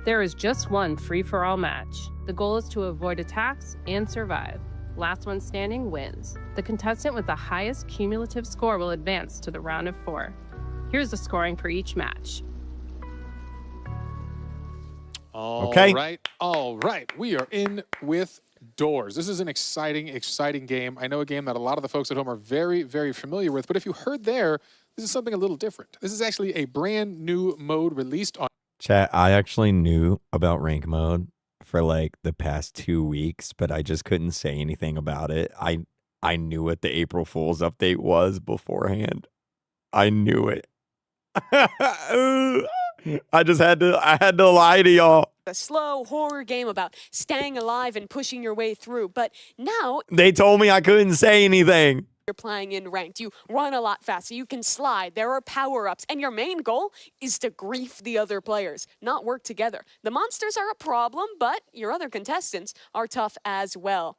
There is just one free-for-all match. The goal is to avoid attacks and survive. Last one standing wins. The contestant with the highest cumulative score will advance to the round of 4. Here's the scoring for each match. All right. We are in with Doors. This is an exciting game. I know a game that a lot of the folks at home are very, very familiar with, but if you heard there, this is something a little different. This is actually a brand new mode released on... Chat, I actually knew about rank mode for like the past 2 weeks, but I just couldn't say anything about it. I knew what the April Fool's update was beforehand. I knew it. I had to lie to y'all. A slow horror game about staying alive and pushing your way through. But now They told me I couldn't say anything. you're playing in ranked. You run a lot faster. You can slide. There are power-ups. And your main goal is to grief the other players, not work together. The monsters are a problem, but your other contestants are tough as well.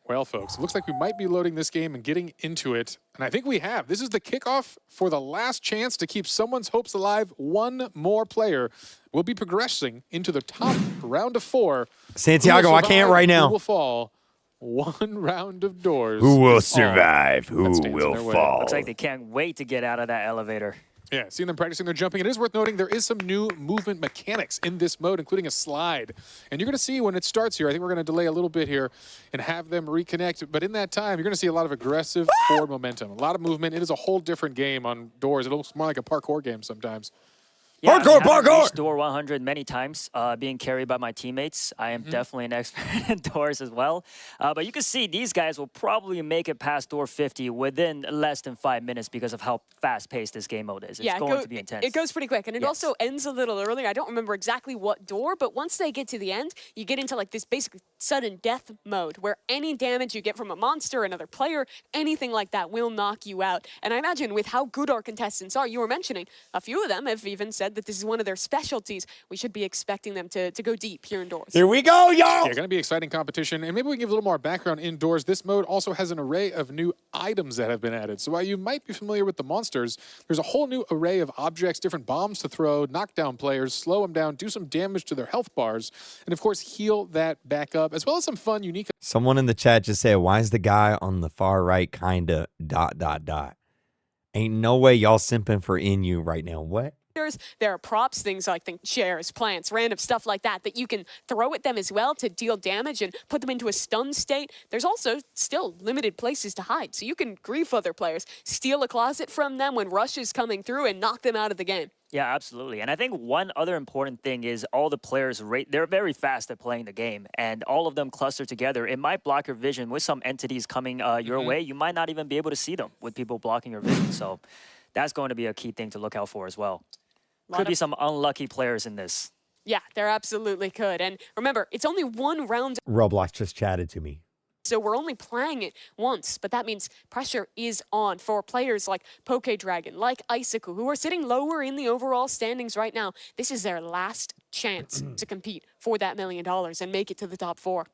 Well, folks, it looks like we might be loading this game and getting into it. And I think we have. This is the kickoff for the last chance to keep someone's hopes alive. One more player will be progressing into the top round of 4. Santiago, I can't right now. Who will fall? One round of Doors. Who will is all survive? that Who stands in will their way. fall? Looks like they can't wait to get out of that elevator. Yeah, seeing them practicing their jumping. It is worth noting there is some new movement mechanics in this mode, including a slide. And you're going to see when it starts here, I think we're going to delay a little bit here and have them reconnect. But in that time, you're going to see a lot of aggressive forward momentum, a lot of movement. It is a whole different game on Doors. It looks more like a parkour game sometimes. Yeah, Parkour, I haven't parkour! reached door 100 many times, being carried by my teammates. I am definitely an expert in doors as well. But you can see these guys will probably make it past door 50 within less than 5 minutes because of how fast-paced this game mode is. It's going to be intense. It goes pretty quick, and it also ends a little early. I don't remember exactly what door, but once they get to the end, you get into like this basically sudden death mode where any damage you get from a monster, another player, anything like that will knock you out. And I imagine with how good our contestants are, you were mentioning, a few of them have even said that this is one of their specialties. We should be expecting them to go deep here indoors. Here we go, y'all! Yeah, going to be exciting competition. And maybe we can give a little more background indoors. This mode also has an array of new items that have been added. So while you might be familiar with the monsters, there's a whole new array of objects, different bombs to throw, knock down players, slow them down, do some damage to their health bars, and of course heal that back up, as well as some fun, unique... Someone in the chat just said, why is the guy on the far right kinda ... Ain't no way y'all simping for NU right now. What? There are props, things like chairs, plants, random stuff like that that you can throw at them as well to deal damage and put them into a stun state. There's also still limited places to hide, so you can grief other players, steal a closet from them when Rush is coming through and knock them out of the game. Yeah, absolutely. And I think one other important thing is all the players, they're very fast at playing the game, and all of them cluster together. It might block your vision with some entities coming your way. You might not even be able to see them with people blocking your vision. So that's going to be a key thing to look out for as well. Could be some unlucky players in this. Yeah, there absolutely could. And remember, it's only one round. Roblox just chatted to me. So we're only playing it once, but that means pressure is on for players like PokeDragon, like Icicle, who are sitting lower in the overall standings right now. This is their last chance to compete for that $1 million and make it to the top 4.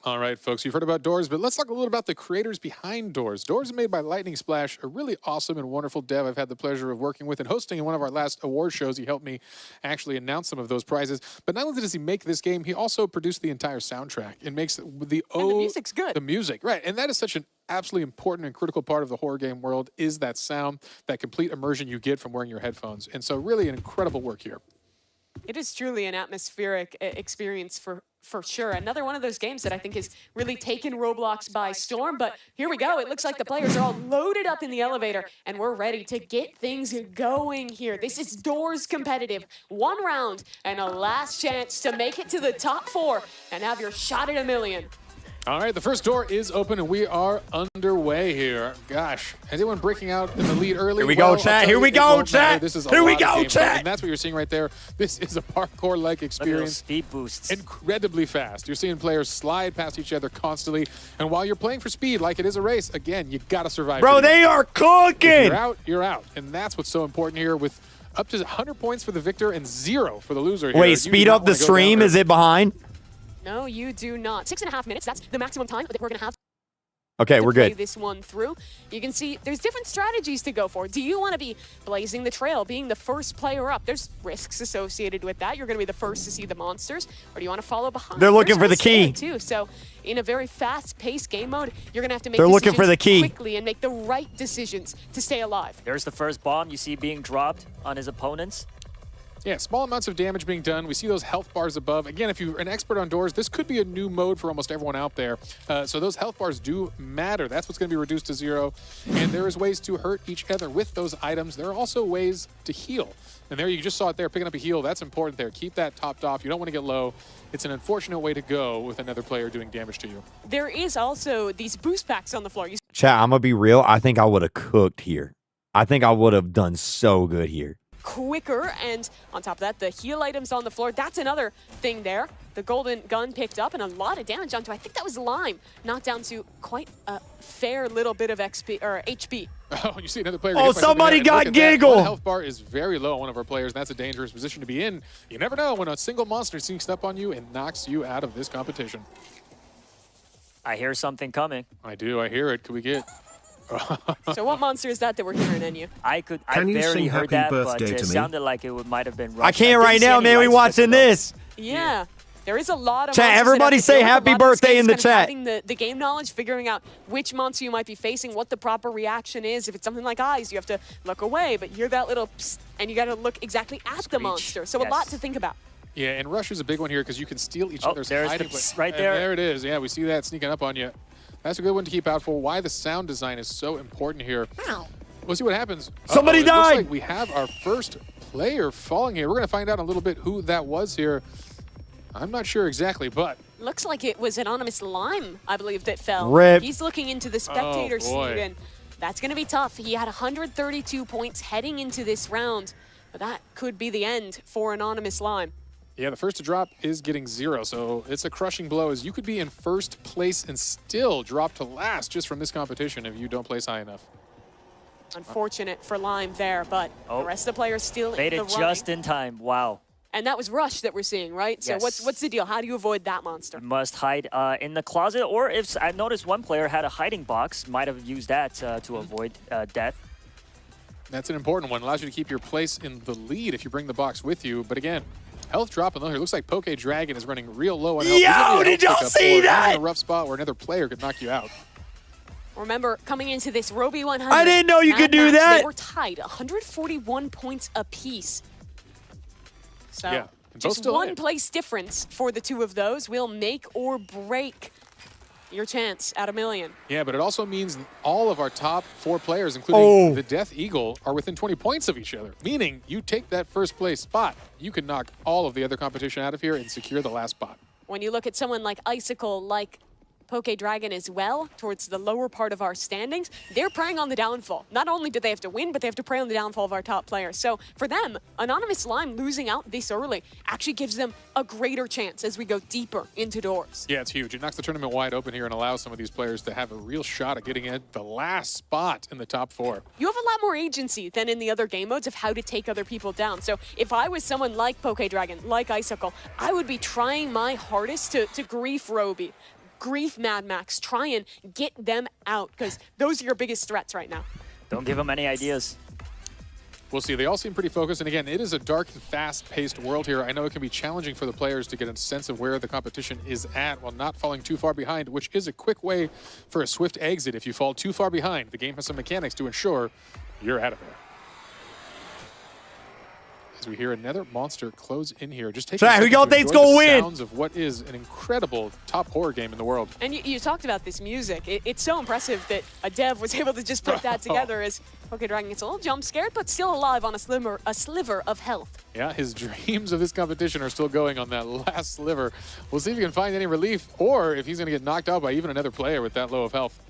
All right, folks, you've heard about Doors, but let's talk a little about the creators behind Doors. Doors is made by Lightning Splash, a really awesome and wonderful dev I've had the pleasure of working with and hosting in one of our last award shows. He helped me actually announce some of those prizes. But not only does he make this game, he also produced the entire soundtrack and makes the music's good. The music, right. And that is such an absolutely important and critical part of the horror game world is that sound, that complete immersion you get from wearing your headphones. And so really an incredible work here. It is truly an atmospheric experience for sure. Another one of those games that I think has really taken Roblox by storm. But here we go. It looks like the players are all loaded up in the elevator, and we're ready to get things going here. This is Doors competitive. 1 round and a last chance to make it to the top 4 and have your shot at $1 million. All right, the first door is open, and we are underway here. Gosh, is anyone breaking out in the lead early? Here we go, chat. Here we go, chat. This is Here we go, chat. And that's what you're seeing right there. This is a parkour-like experience. Speed boosts. Incredibly fast. You're seeing players slide past each other constantly. And while you're playing for speed, like it is a race, again, you got to survive. Bro, they are cooking. If you're out, you're out. And that's what's so important here with up to 100 points for the victor and 0 for the loser here. Wait, speed up the stream? Is it behind? No, you do not. 6.5 minutes. That's the maximum time that we're going to have. Okay, we're good. Play this one through. You can see there's different strategies to go for. Do you want to be blazing the trail, being the first player up? There's risks associated with that. You're going to be the first to see the monsters, or do you want to follow behind? They're looking for the key too. So in a very fast-paced game mode, you're going to have to make quickly and make the right decisions to stay alive. There's the first bomb you see being dropped on his opponents. Yeah, small amounts of damage being done. We see those health bars above. Again, if you're an expert on Doors, this could be a new mode for almost everyone out there. So those health bars do matter. That's what's going to be reduced to 0. And there is ways to hurt each other with those items. There are also ways to heal. And there you just saw it there, picking up a heal. That's important there. Keep that topped off. You don't want to get low. It's an unfortunate way to go with another player doing damage to you. There is also these boost packs on the floor. Chat, I'm going to be real. I think I would have cooked here. I think I would have done so good here. Quicker, and on top of that, the heal items on the floor. That's another thing there. The golden gun picked up and a lot of damage onto, I think that was Lime, knocked down to quite a fair little bit of XP or HP. Oh, you see another player. Oh, somebody got Giggle. One health bar is very low on one of our players, and that's a dangerous position to be in. You never know when a single monster sneaks up on you and knocks you out of this competition. I hear something coming. I do. I hear it. Could we get... So what monster is that we're hearing in you? I barely heard that, but it sounded like it might have been Rush. I can't right now, man. We watching this. Yeah. There is a lot of chat. Everybody say happy birthday in the chat. Having the game knowledge, figuring out which monster you might be facing, what the proper reaction is. If it's something like eyes, you have to look away, but hear that little psst, and you got to look exactly at the monster. So a lot to think about. Yeah, and Rush is a big one here because you can steal each other's hiding place. Right there. There it is. Yeah, we see that sneaking up on you. That's a good one to keep out for. Why the sound design is so important here. We'll see what happens. Somebody died. Looks like we have our first player falling here. We're going to find out a little bit who that was here. I'm not sure exactly, but looks like it was Anonymous Lime, I believe, that fell. Rip. He's looking into the spectator seat, and that's going to be tough. He had 132 points heading into this round, but that could be the end for Anonymous Lime. Yeah, the first to drop is getting 0, so it's a crushing blow, as you could be in first place and still drop to last just from this competition if you don't place high enough. Unfortunate for Lime there, but the rest of the players still made in the it running. just in time. Wow. And that was Rush that we're seeing, right? Yes. So what's the deal? How do you avoid that monster? Must hide in the closet, or if I noticed one player had a hiding box, might have used that to avoid death. That's an important one. Allows you to keep your place in the lead if you bring the box with you. But again, health dropping low here. Looks like Poke Dragon is running real low on health. Yo, did y'all see that? In a rough spot where another player could knock you out. Remember, coming into this Roby 100, I didn't know you could do that. They were tied, 141 points apiece. So yeah, just one place difference for the two of those will make or break your chance at $1 million. Yeah, but it also means all of our top 4 players, including the Death Eagle, are within 20 points of each other. Meaning, you take that first place spot, you can knock all of the other competition out of here and secure the last spot. When you look at someone like Icicle, like Poke Dragon as well, towards the lower part of our standings, they're preying on the downfall. Not only do they have to win, but they have to prey on the downfall of our top players. So for them, Anonymous Lime losing out this early actually gives them a greater chance as we go deeper into doors. Yeah, it's huge. It knocks the tournament wide open here and allows some of these players to have a real shot at getting at the last spot in the top 4. You have a lot more agency than in the other game modes of how to take other people down. So if I was someone like Poke Dragon, like Icicle, I would be trying my hardest to grief Roby, grief Mad Max, try and get them out, because those are your biggest threats right now. Don't give them any ideas. We'll see. They all seem pretty focused. And again, it is a dark and fast-paced world here. I know it can be challenging for the players to get a sense of where the competition is at while not falling too far behind, which is a quick way for a swift exit. If you fall too far behind, the game has some mechanics to ensure you're out of there. As we hear another monster close in here, just taking who y'all think's gonna win? Sounds of what is an incredible top horror game in the world. And you talked about this music. It's so impressive that a dev was able to just put that together as Poke Dragon gets a little jump scared, but still alive on a sliver of health. Yeah, his dreams of this competition are still going on that last sliver. We'll see if he can find any relief, or if he's going to get knocked out by even another player with that low of health.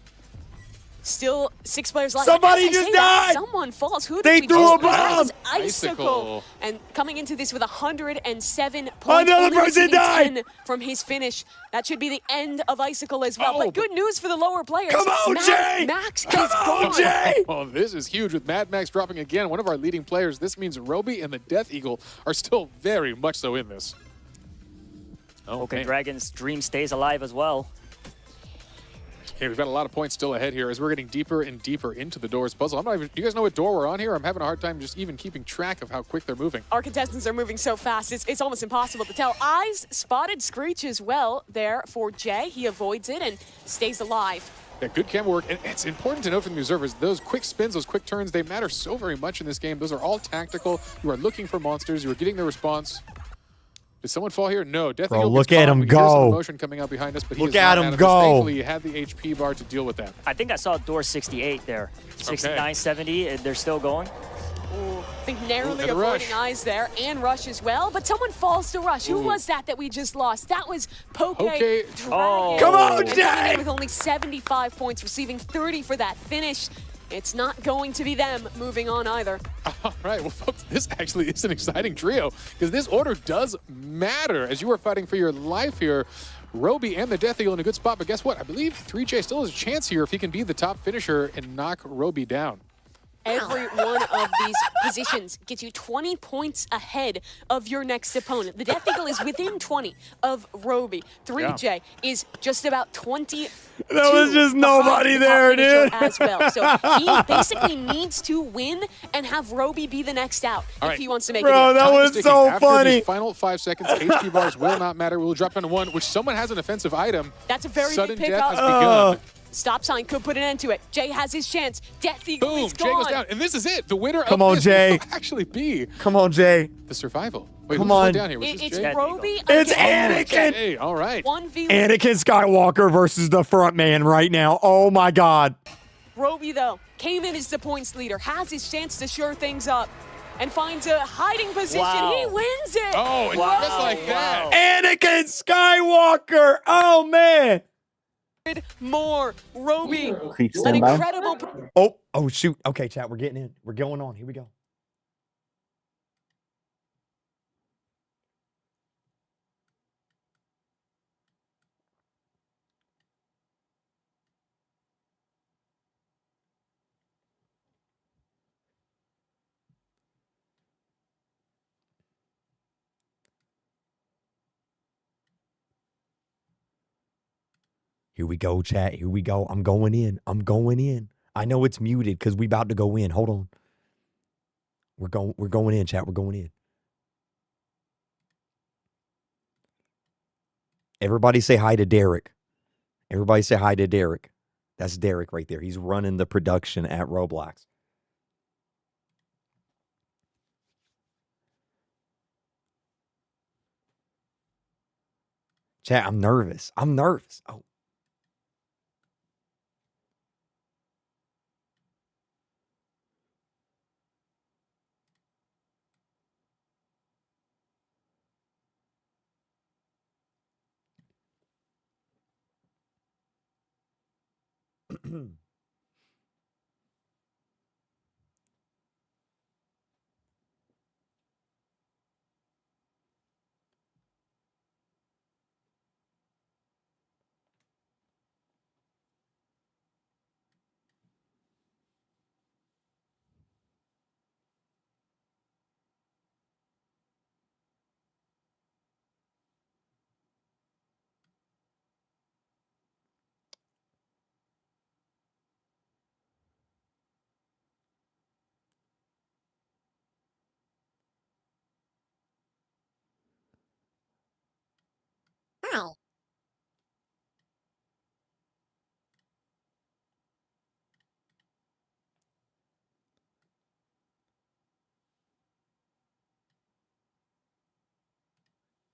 Still 6 players left. Somebody just died! Someone falls. Who they did threw a bomb? bomb! Icicle. And coming into this with 107 points. Another person died! 10 from his finish. That should be the end of Icicle as well. But good news for the lower players. Come on, Jay! Max Come is on, gone. Jay! Well, this is huge with Mad Max dropping again, one of our leading players. This means Roby and the Death Eagle are still very much so in this. Okay, Dragon's dream stays alive as well. Okay, we've got a lot of points still ahead here as we're getting deeper and deeper into the doors puzzle. I'm not even, you guys know what door we're on here? I'm having a hard time just even keeping track of how quick they're moving. Our contestants are moving so fast, it's almost impossible to tell. Eyes spotted Screech as well there for Jay. He avoids it and stays alive. Yeah, good camera work. And it's important to note from the observers, those quick spins, those quick turns, they matter so very much in this game. Those are all tactical. You are looking for monsters. You are getting the response. Did someone fall here? No. Death Eagle look gets at caught, him but here's some go. motion coming out behind us, but Look he is at not him out of go. this. Thankfully, you have the HP bar to deal with that. I think I saw door 68 there. 69, 70, they're still going. Ooh, I think narrowly and avoiding Rush. Eyes there, and Rush as well, but someone falls to Rush. Who was that we just lost? That was Poke Dragon. Come on, And Jay! coming in with only 75 points, receiving 30 for that finish. It's not going to be them moving on either. All right, well, folks, this actually is an exciting trio because this order does matter as you are fighting for your life here. Roby and the Death Eagle in a good spot, but guess what? I believe 3J still has a chance here if he can be the top finisher and knock Roby down. Every one of these positions gets you 20 points ahead of your next opponent. The Death Eagle is within 20 of Roby. 3J is just about 20. There was just nobody there, dude. As well. So he basically needs to win and have Roby be the next out if he wants to make it. Bro, that was so After funny. these final 5 seconds, HP bars will not matter. We'll drop down to 1, which someone has an offensive item. That's a very Sudden big death pickup. has begun. Stop sign could put an end to it. Jay has his chance. Death Eagle Boom, is Jay gone. goes down. And this is it. The winner Come of on, this Jay. will actually be Come on, Jay. the survival. Wait, Come who's on. down here? Was It's this Jay? Roby. It's against Anakin. Hey, all right. 1v1. Anakin Skywalker versus the front man right now. Oh my God. Roby, though, came in as the points leader, has his chance to shore things up. and finds a hiding position. He wins it. Oh, and just like that. Anakin Skywalker. Oh, man. More. Roby. Creek, An stand by. incredible. Oh, shoot. Okay, chat, we're getting in. We're going on. Here we go. Here we go, chat. Here we go. I'm going in. I'm going in. I know it's muted because we about to go in. Hold on. We're going in, chat. We're going in. Everybody say hi to Derek. Everybody say hi to Derek. That's Derek right there. He's running the production at Roblox. Chat, I'm nervous. I'm nervous. Oh.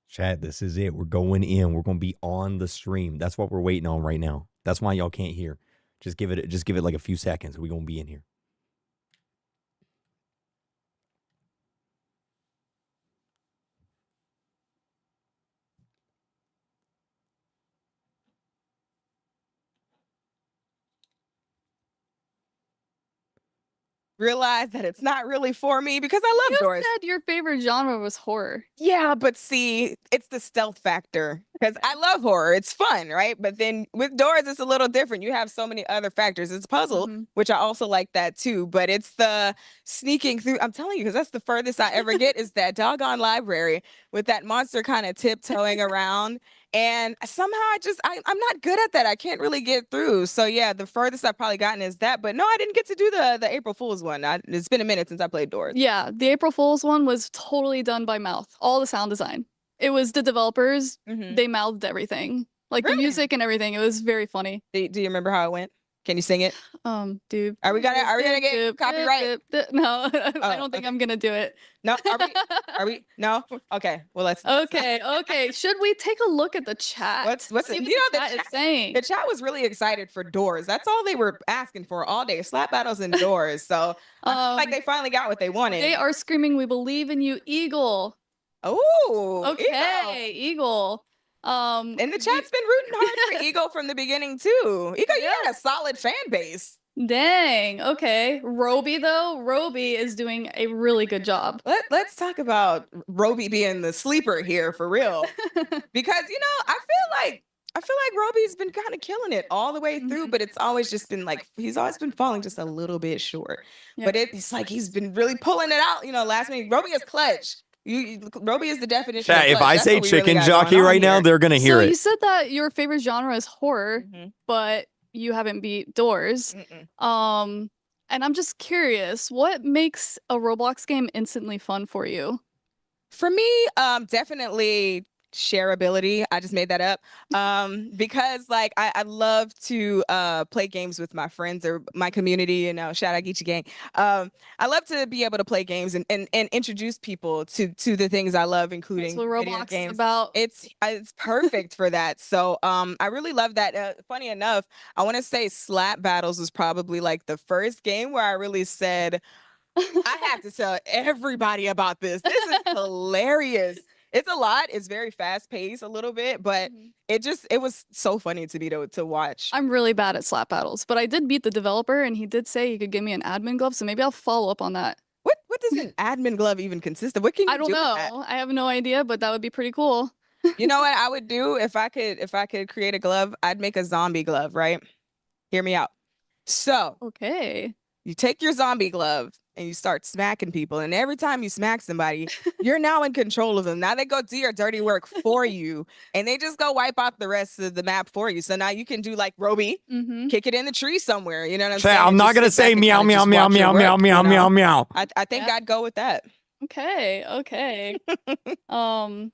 Chat, this is it. We're going in. We're going to be on the stream. That's what we're waiting on right now. That's why y'all can't hear. Just give it like a few seconds. We're going to be in here. Realize that it's not really for me because I love doors. You said your favorite genre was horror. Yeah, but see, it's the stealth factor because I love horror. It's fun, right? But then with doors, it's a little different. You have so many other factors. It's a puzzle, which I also like that too. But it's the sneaking through. I'm telling you, because that's the furthest I ever get is that doggone library with that monster kind of tiptoeing around. And somehow I'm not good at that. I can't really get through. So yeah, the furthest I've probably gotten is that. But no, I didn't get to do the April Fool's one. It's been a minute since I played doors. Yeah, the April Fool's one was totally done by mouth. All the sound design. It was the developers. They mouthed everything. Like the music and everything. It was very funny. Do you remember how it went? Can you sing it? Dude. Are we gonna get copyright? No, I don't think I'm gonna do it. No, are we? No. Okay. Well, let's. Okay. Should we take a look at the chat? What's See it? what You know, the chat is saying? The chat was really excited for doors. That's all they were asking for all day: slap battles and doors. So, I feel like they finally got what they wanted. They are screaming, "We believe in you, Eagle." Oh, okay, Eagle. And the chat's been rooting hard for Eagle from the beginning too. Eagle, you got a solid fan base. Dang. Okay. Roby though, Roby is doing a really good job. Let's talk about Roby being the sleeper here for real, because I feel like Roby's been kind of killing it all the way through, but it's always just been like he's always been falling just a little bit short. But it's like he's been really pulling it out. Last minute Roby is clutch. Roby is the definition. Chat, of if clutch. I That's say what we really chicken got jockey going on right now, here. they're going to hear So you it. said that your favorite genre is horror, but you haven't beat doors. And I'm just curious, what makes a Roblox game instantly fun for you? For me, definitely shareability. I just made that up. Because like I love to play games with my friends or my community, shout out Geechee Gang. I love to be able to play games and introduce people to the things I love, including That's what video Roblox games. is about. It's perfect for that. So I really love that. Funny enough, I want to say Slap Battles was probably like the first game where I really said, I have to tell everybody about this. This is hilarious. It's a lot. It's very fast paced a little bit, but it was so funny to me to watch. I'm really bad at slap battles, but I did beat the developer and he did say he could give me an admin glove, so maybe I'll follow up on that. What does an admin glove even consist of? What can you I don't do with know. that? I have no idea, but that would be pretty cool. You know what I would do if I could create a glove? I'd make a zombie glove, right? Hear me out. So, okay. You take your zombie glove and you start smacking people. And every time you smack somebody, you're now in control of them. Now they go do your dirty work for you and they just go wipe out the rest of the map for you. So now you can do like Roby, kick it in the tree somewhere. You know what I'm saying? I'm not going to say meow, meow, meow, meow, meow, meow, meow, meow. I think I'd go with that. Okay. I'm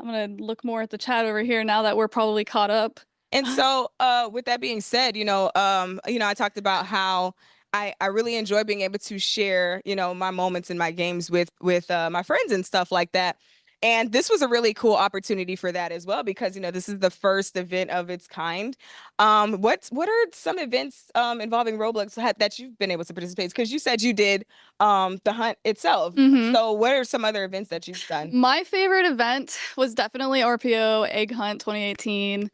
going to look more at the chat over here now that we're probably caught up. And so with that being said, I talked about how I really enjoy being able to share, my moments in my games with my friends and stuff like that. And this was a really cool opportunity for that as well, because, this is the first event of its kind. What are some events involving Roblox that you've been able to participate? Because you said you did the hunt itself. So what are some other events that you've done? My favorite event was definitely RPO Egg Hunt 2018.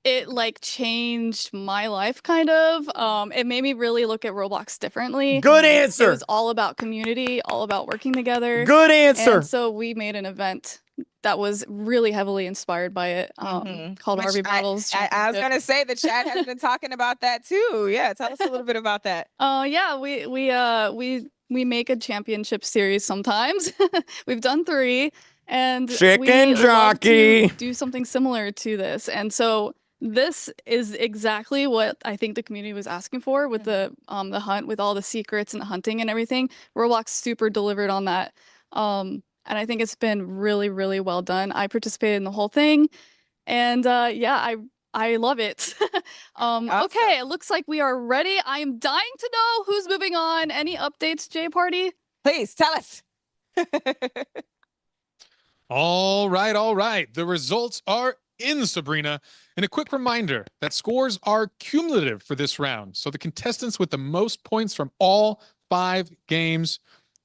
It like changed my life kind of. It made me really look at Roblox differently. Good answer. It was all about community, all about working together. Good answer. And so we made an event that was really heavily inspired by it, called RV Battles. I was gonna say the chat has been talking about that too. Yeah, tell us a little bit about that. Yeah, we make a championship series sometimes. We've done 3, and Chicken we jockey. love to do something similar to this, and so. This is exactly what I think the community was asking for with the hunt, with all the secrets and the hunting and everything. Roblox super delivered on that. And I think it's been really, really well done. I participated in the whole thing. And yeah, I love it. Awesome. Okay, it looks like we are ready. I am dying to know who's moving on. Any updates, J Party? Please tell us. All right. The results are in, Sabrina. And a quick reminder that scores are cumulative for this round. So the contestants with the most points from all 5 games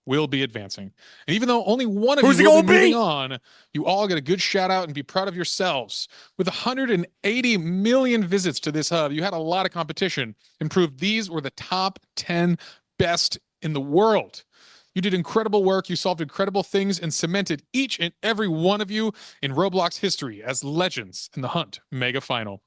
will be advancing. And even though only one of you will be moving on, you all get a good shout out and be proud of yourselves. With 180 million visits to this hub, you had a lot of competition and proved these were the top 10 best in the world. You did incredible work, you solved incredible things, and cemented each and every one of you in Roblox history as legends in the Hunt Mega Final.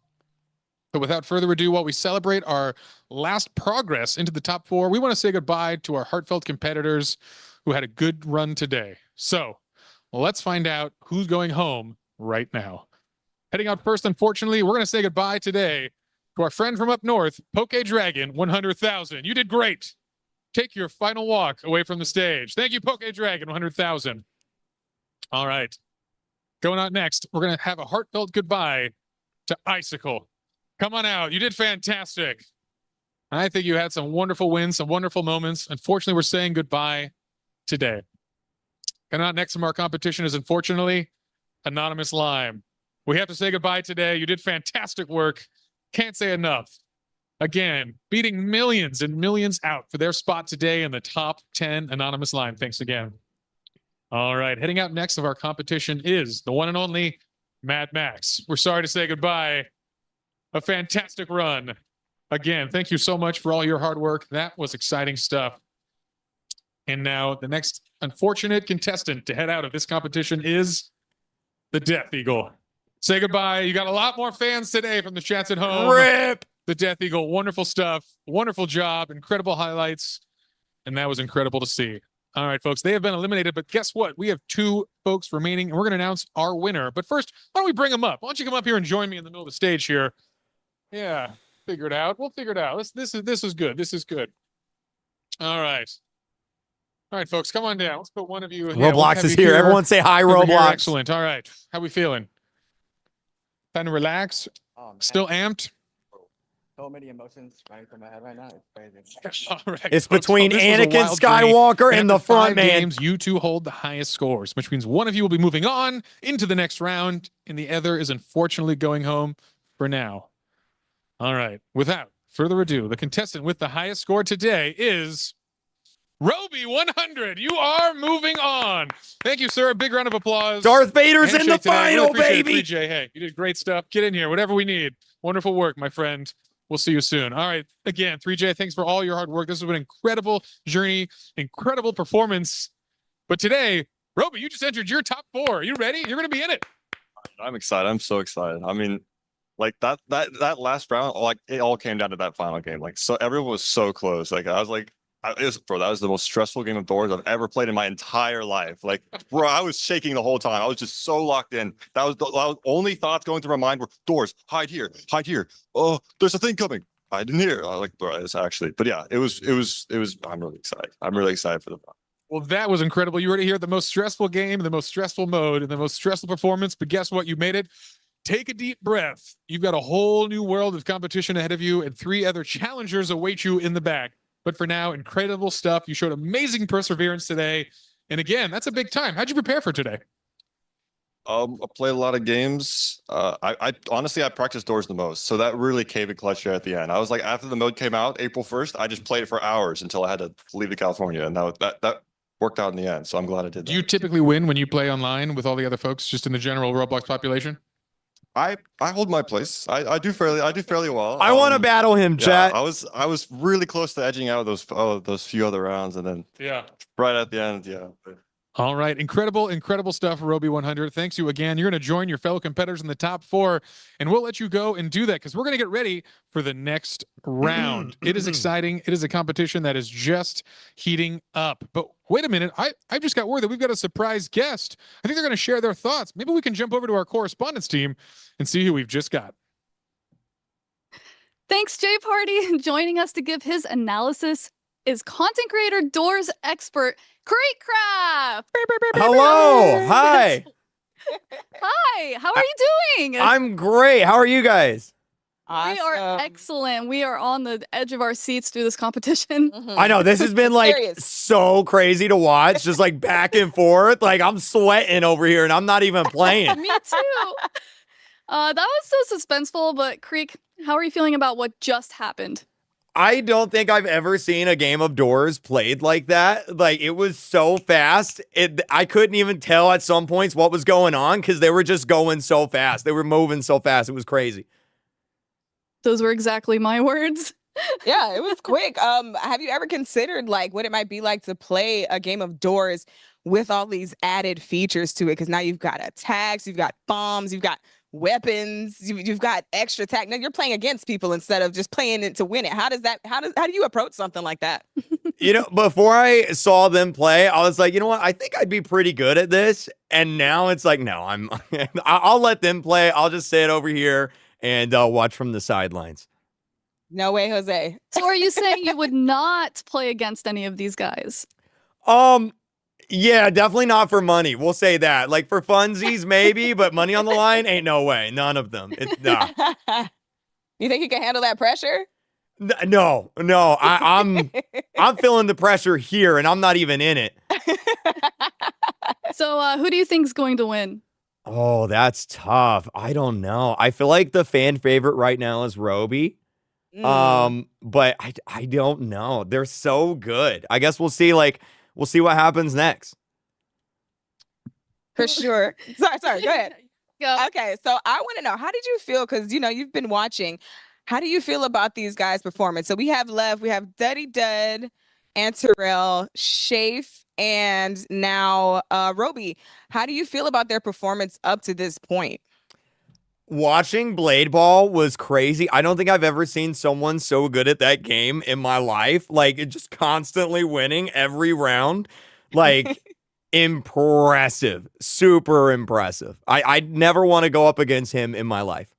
But without further ado, while we celebrate our last progress into the top 4, we want to say goodbye to our heartfelt competitors who had a good run today. So let's find out who's going home right now. Heading out first, unfortunately, we're going to say goodbye today to our friend from up north, Poke Dragon 100,000. You did great. Take your final walk away from the stage. Thank you, Poke Dragon 100,000. All right. Going out next, we're going to have a heartfelt goodbye to Icicle. Come on out. You did fantastic. I think you had some wonderful wins, some wonderful moments. Unfortunately, we're saying goodbye today. Coming out next from our competition is, unfortunately, Anonymous Lime. We have to say goodbye today. You did fantastic work. Can't say enough. Again, beating millions and millions out for their spot today in the top 10 Anonymous Lime. Thanks again. All right, heading out next of our competition is the one and only Mad Max. We're sorry to say goodbye. A fantastic run. Again, thank you so much for all your hard work. That was exciting stuff. And now the next unfortunate contestant to head out of this competition is the Death Eagle. Say goodbye. You got a lot more fans today from the chats at home. RIP! The Death Eagle, wonderful stuff, wonderful job, incredible highlights, and that was incredible to see. All right, folks, they have been eliminated, but guess what? We have 2 folks remaining, and we're going to announce our winner. But first, why don't we bring them up? Why don't you come up here and join me in the middle of the stage here? Yeah, figure it out. We'll figure it out. This is good. This is good. All right. All right, folks, come on down. Let's put one of you. Roblox is here. Everyone say hi, Over here. Roblox. Excellent. All right. How we feeling? Time to relax? Still amped? So many emotions running through my head right now. It's crazy. All right, It's folks, between this was a Anakin wild journey. Skywalker and the after front 5 man. games, you 2 hold the highest scores, which means one of you will be moving on into the next round, and the other is unfortunately going home for now. All right. Without further ado, the contestant with the highest score today is Roby 100, you are moving on. Thank you, sir. A big round of applause. Darth Vader's in the Handshake today. final, Really appreciate baby. it, 3J. Hey, you did great stuff. Get in here, whatever we need. Wonderful work, my friend. We'll see you soon. All right. Again, 3J, thanks for all your hard work. This has been an incredible journey, incredible performance. But today, Roby, you just entered your top 4. Are you ready? You're going to be in it. I'm excited. I'm so excited. I mean, like that last round, like it all came down to that final game. Like, so everyone was so close. Like I was like, bro, that was the most stressful game of doors I've ever played in my entire life. Like, bro, I was shaking the whole time. I was just so locked in. That was the only thoughts going through my mind were doors, hide here, hide here. Oh, there's a thing coming. Hide in here. I was like, bro, it's actually, but yeah, it was. I'm really excited. I'm really excited for the final. Well, that was incredible. You already hear the most stressful game, the most stressful mode, and the most stressful performance. But guess what? You made it. Take a deep breath. You've got a whole new world of competition ahead of you, and 3 other challengers await you in the back. But for now, incredible stuff. You showed amazing perseverance today. And again, that's a big time. How'd you prepare for today? I played a lot of games. I honestly, I practiced doors the most. So that really came in clutch here at the end. I was like, after the mode came out, April 1st, I just played it for hours until I had to leave to California. And that worked out in the end. So I'm glad I did that. Do you typically win when you play online with all the other folks, just in the general Roblox population? I hold my place. I do fairly well. I want to battle him, yeah, chat. I was really close to edging out those few other rounds, and then right at the end, yeah. All right. Incredible stuff, Roby 100. Thanks you again. You're going to join your fellow competitors in the top 4, and we'll let you go and do that because we're going to get ready for the next round. It is exciting. It is a competition that is just heating up. But wait a minute. I just got word that we've got a surprise guest. I think they're going to share their thoughts. Maybe we can jump over to our correspondence team and see who we've just got. Thanks, Jay Party. Joining us to give his analysis is content creator doors expert KreekCraft. Hello. Hi. Hi. How are you doing? I'm great. How are you guys? We are excellent. We are on the edge of our seats through this competition. I know this has been like so crazy to watch, just like back and forth. Like I'm sweating over here and I'm not even playing. Me too. That was so suspenseful, but Kreek, how are you feeling about what just happened? I don't think I've ever seen a game of doors played like that. Like it was so fast. I couldn't even tell at some points what was going on because they were just going so fast. They were moving so fast. It was crazy. Those were exactly my words. Yeah, it was quick. Have you ever considered like what it might be like to play a game of doors with all these added features to it? Because now you've got attacks, you've got bombs, you've got weapons, you've got extra attack. Now you're playing against people instead of just playing it to win it. How do you approach something like that? You know, before I saw them play, I was like, you know what? I think I'd be pretty good at this. And now it's like, no, I'll let them play. I'll just sit over here and watch from the sidelines. No way, Jose. So are you saying you would not play against any of these guys? Yeah, definitely not for money. We'll say that. Like for funsies, maybe, but money on the line, ain't no way. None of them. Nah. You think you can handle that pressure? No. I'm feeling the pressure here, and I'm not even in it. So who do you think's going to win? Oh, that's tough. I don't know. I feel like the fan favorite right now is Roby. But I don't know. They're so good. I guess we'll see. We'll see what happens next. For sure. Sorry. Go ahead. Okay, so I want to know, how did you feel? Because, you've been watching. How do you feel about these guys' performance? So we have Duddy Dud and Terrell, Shafe, and now Roby. How do you feel about their performance up to this point? Watching Blade Ball was crazy. I don't think I've ever seen someone so good at that game in my life. Like, it just constantly winning every round. Like, impressive. Super impressive. I'd never want to go up against him in my life.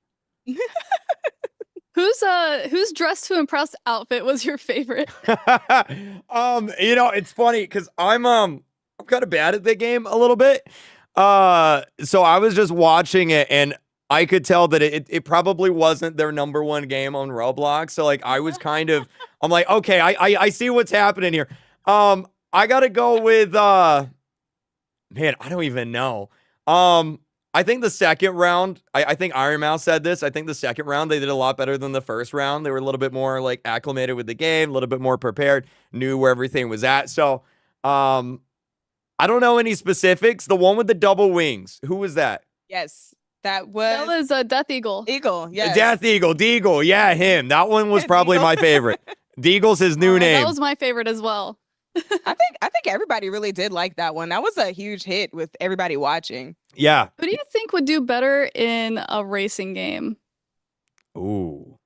Whose dress to impress outfit was your favorite? It's funny because I'm kind of bad at the game a little bit. So I was just watching it and I could tell that it probably wasn't their number one game on Roblox. So like I was I'm like, okay, I see what's happening here. I gotta go with man, I don't even know. I think the second round, I think Iron Mouse said this. I think the second round, they did a lot better than the first round. They were a little bit more like acclimated with the game, a little bit more prepared, knew where everything was at. So, I don't know any specifics. The one with the double wings, who was that? Yes, that was a Death Eagle. Eagle, yes. Death Eagle, Deagle. Yeah, him. That one was probably my favorite. Deagle's his new name. That was my favorite as well. I think everybody really did like that one. That was a huge hit with everybody watching. Yeah. Who do you think would do better in a racing game? Ooh,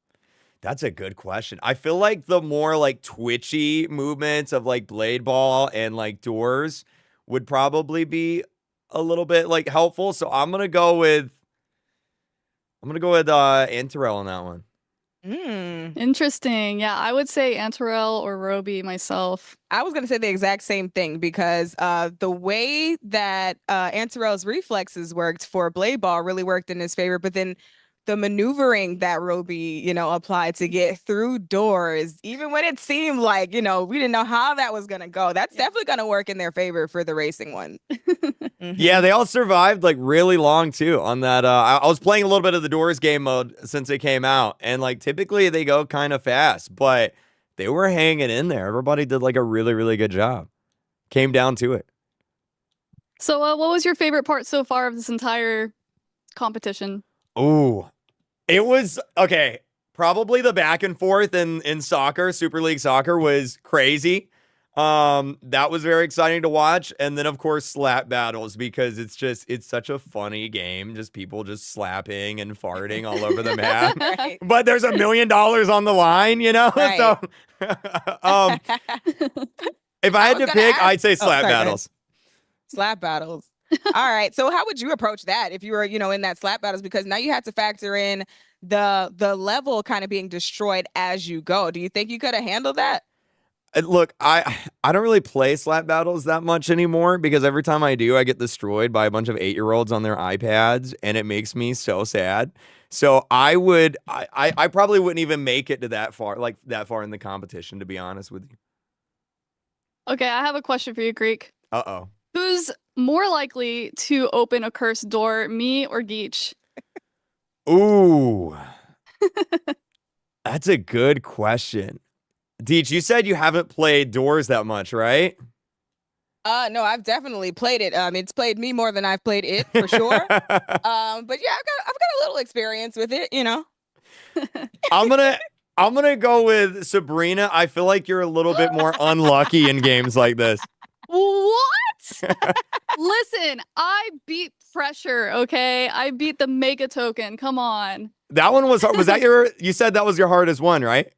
that's a good question. I feel like the more like twitchy movements of like Blade Ball and like doors would probably be a little bit like helpful. So I'm gonna go with Antarel on that one. Interesting. Yeah, I would say Antarel or Roby myself. I was going to say the exact same thing because the way that Antarel's reflexes worked for Blade Ball really worked in his favor, but then the maneuvering that Roby, applied to get through doors, even when it seemed like, we didn't know how that was going to go, that's definitely going to work in their favor for the racing one. Yeah, they all survived like really long too on that. I was playing a little bit of the Doors game mode since it came out, and like typically they go kind of fast, but they were hanging in there. Everybody did like a really, really good job. Came down to it. So what was your favorite part so far of this entire competition? Ooh, it was okay. Probably the back and forth in soccer, Super League Soccer was crazy. That was very exciting to watch. And then of course slap battles, because it's such a funny game. Just people just slapping and farting all over the map. Right. But there's $1 million on the line, Right. So if I had to pick, I'd say slap sorry, go ahead. battles. Slap battles. All right. So how would you approach that if you were, in that slap battles? Because now you have to factor in the level kind of being destroyed as you go. Do you think you could have handled that? Look, I don't really play slap battles that much anymore, because every time I do, I get destroyed by a bunch of 8-year-olds on their iPads, and it makes me so sad. So I probably wouldn't even make it to that far in the competition, to be honest with you. Okay, I have a question for you, Kreek. Uh-oh. Who's more likely to open a cursed door, me or Geech? Ooh. That's a good question. Deech, you said you haven't played Doors that much, right? No, I've definitely played it. It's played me more than I've played it, for sure. But yeah, I've got a little experience with it, I'm gonna go with Sabrina. I feel like you're a little bit more unlucky in games like this. What? Listen, I beat pressure, okay? I beat the mega token. Come on. That one was that you said that was your hardest one, right?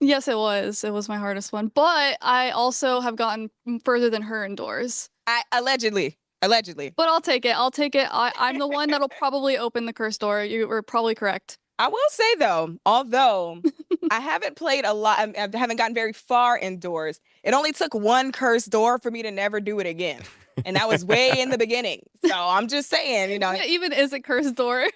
Yes, it was. It was my hardest one. But I also have gotten further than her indoors. Allegedly. But I'll take it. I'm the one that'll probably open the cursed door. You were probably correct. I will say, though, although I haven't played a lot, I haven't gotten very far indoors, it only took one cursed door for me to never do it again. And that was way in the beginning. So I'm just saying, What even is a cursed door?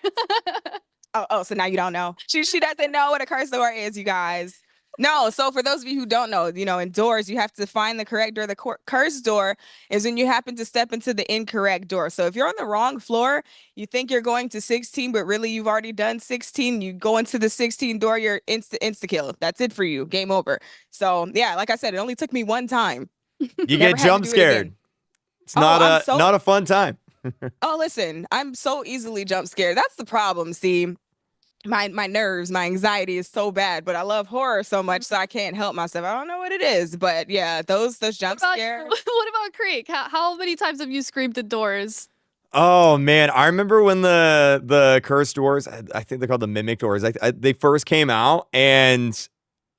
Oh, so now you don't know. She doesn't know what a cursed door is, you guys. No, so for those of you who don't know, indoors, you have to find the correct door. The cursed door is when you happen to step into the incorrect door. So if you're on the wrong floor, you think you're going to 16, but really you've already done 16. You go into the 16 door, you're insta-kill. That's it for you. Game over. So yeah, like I said, it only took me one time. You get jump scared. It's not a fun time. Oh, listen, I'm so easily jump scared. That's the problem. See, my nerves, my anxiety is so bad, but I love horror so much, so I can't help myself. I don't know what it is, but yeah, those jump scares. What about Kreek? How many times have you screamed at doors? Oh man, I remember when the cursed doors, I think they're called the mimic doors, they first came out, and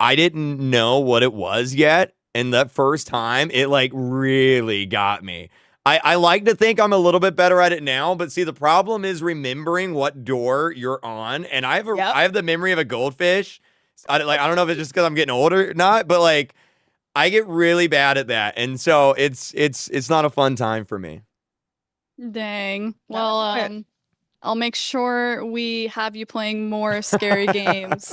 I didn't know what it was yet, and that first time it like really got me. I like to think I'm a little bit better at it now, but see, the problem is remembering what door you're on, and I have the memory of a goldfish. I don't know if it's just because I'm getting older or not, but like I get really bad at that, and so it's not a fun time for me. Dang. Well, I'll make sure we have you playing more scary games.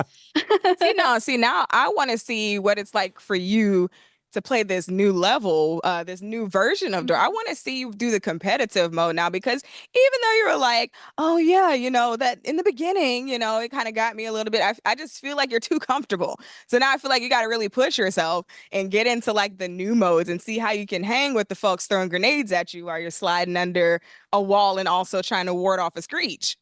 See now, I want to see what it's like for you to play this new level, this new version of Door. I want to see you do the competitive mode now, because even though you were like, oh yeah, you know, that in the beginning, you know, it kind of got me a little bit. I just feel like you're too comfortable. So now I feel like you got to really push yourself and get into like the new modes and see how you can hang with the folks throwing grenades at you while you're sliding under a wall and also trying to ward off a screech.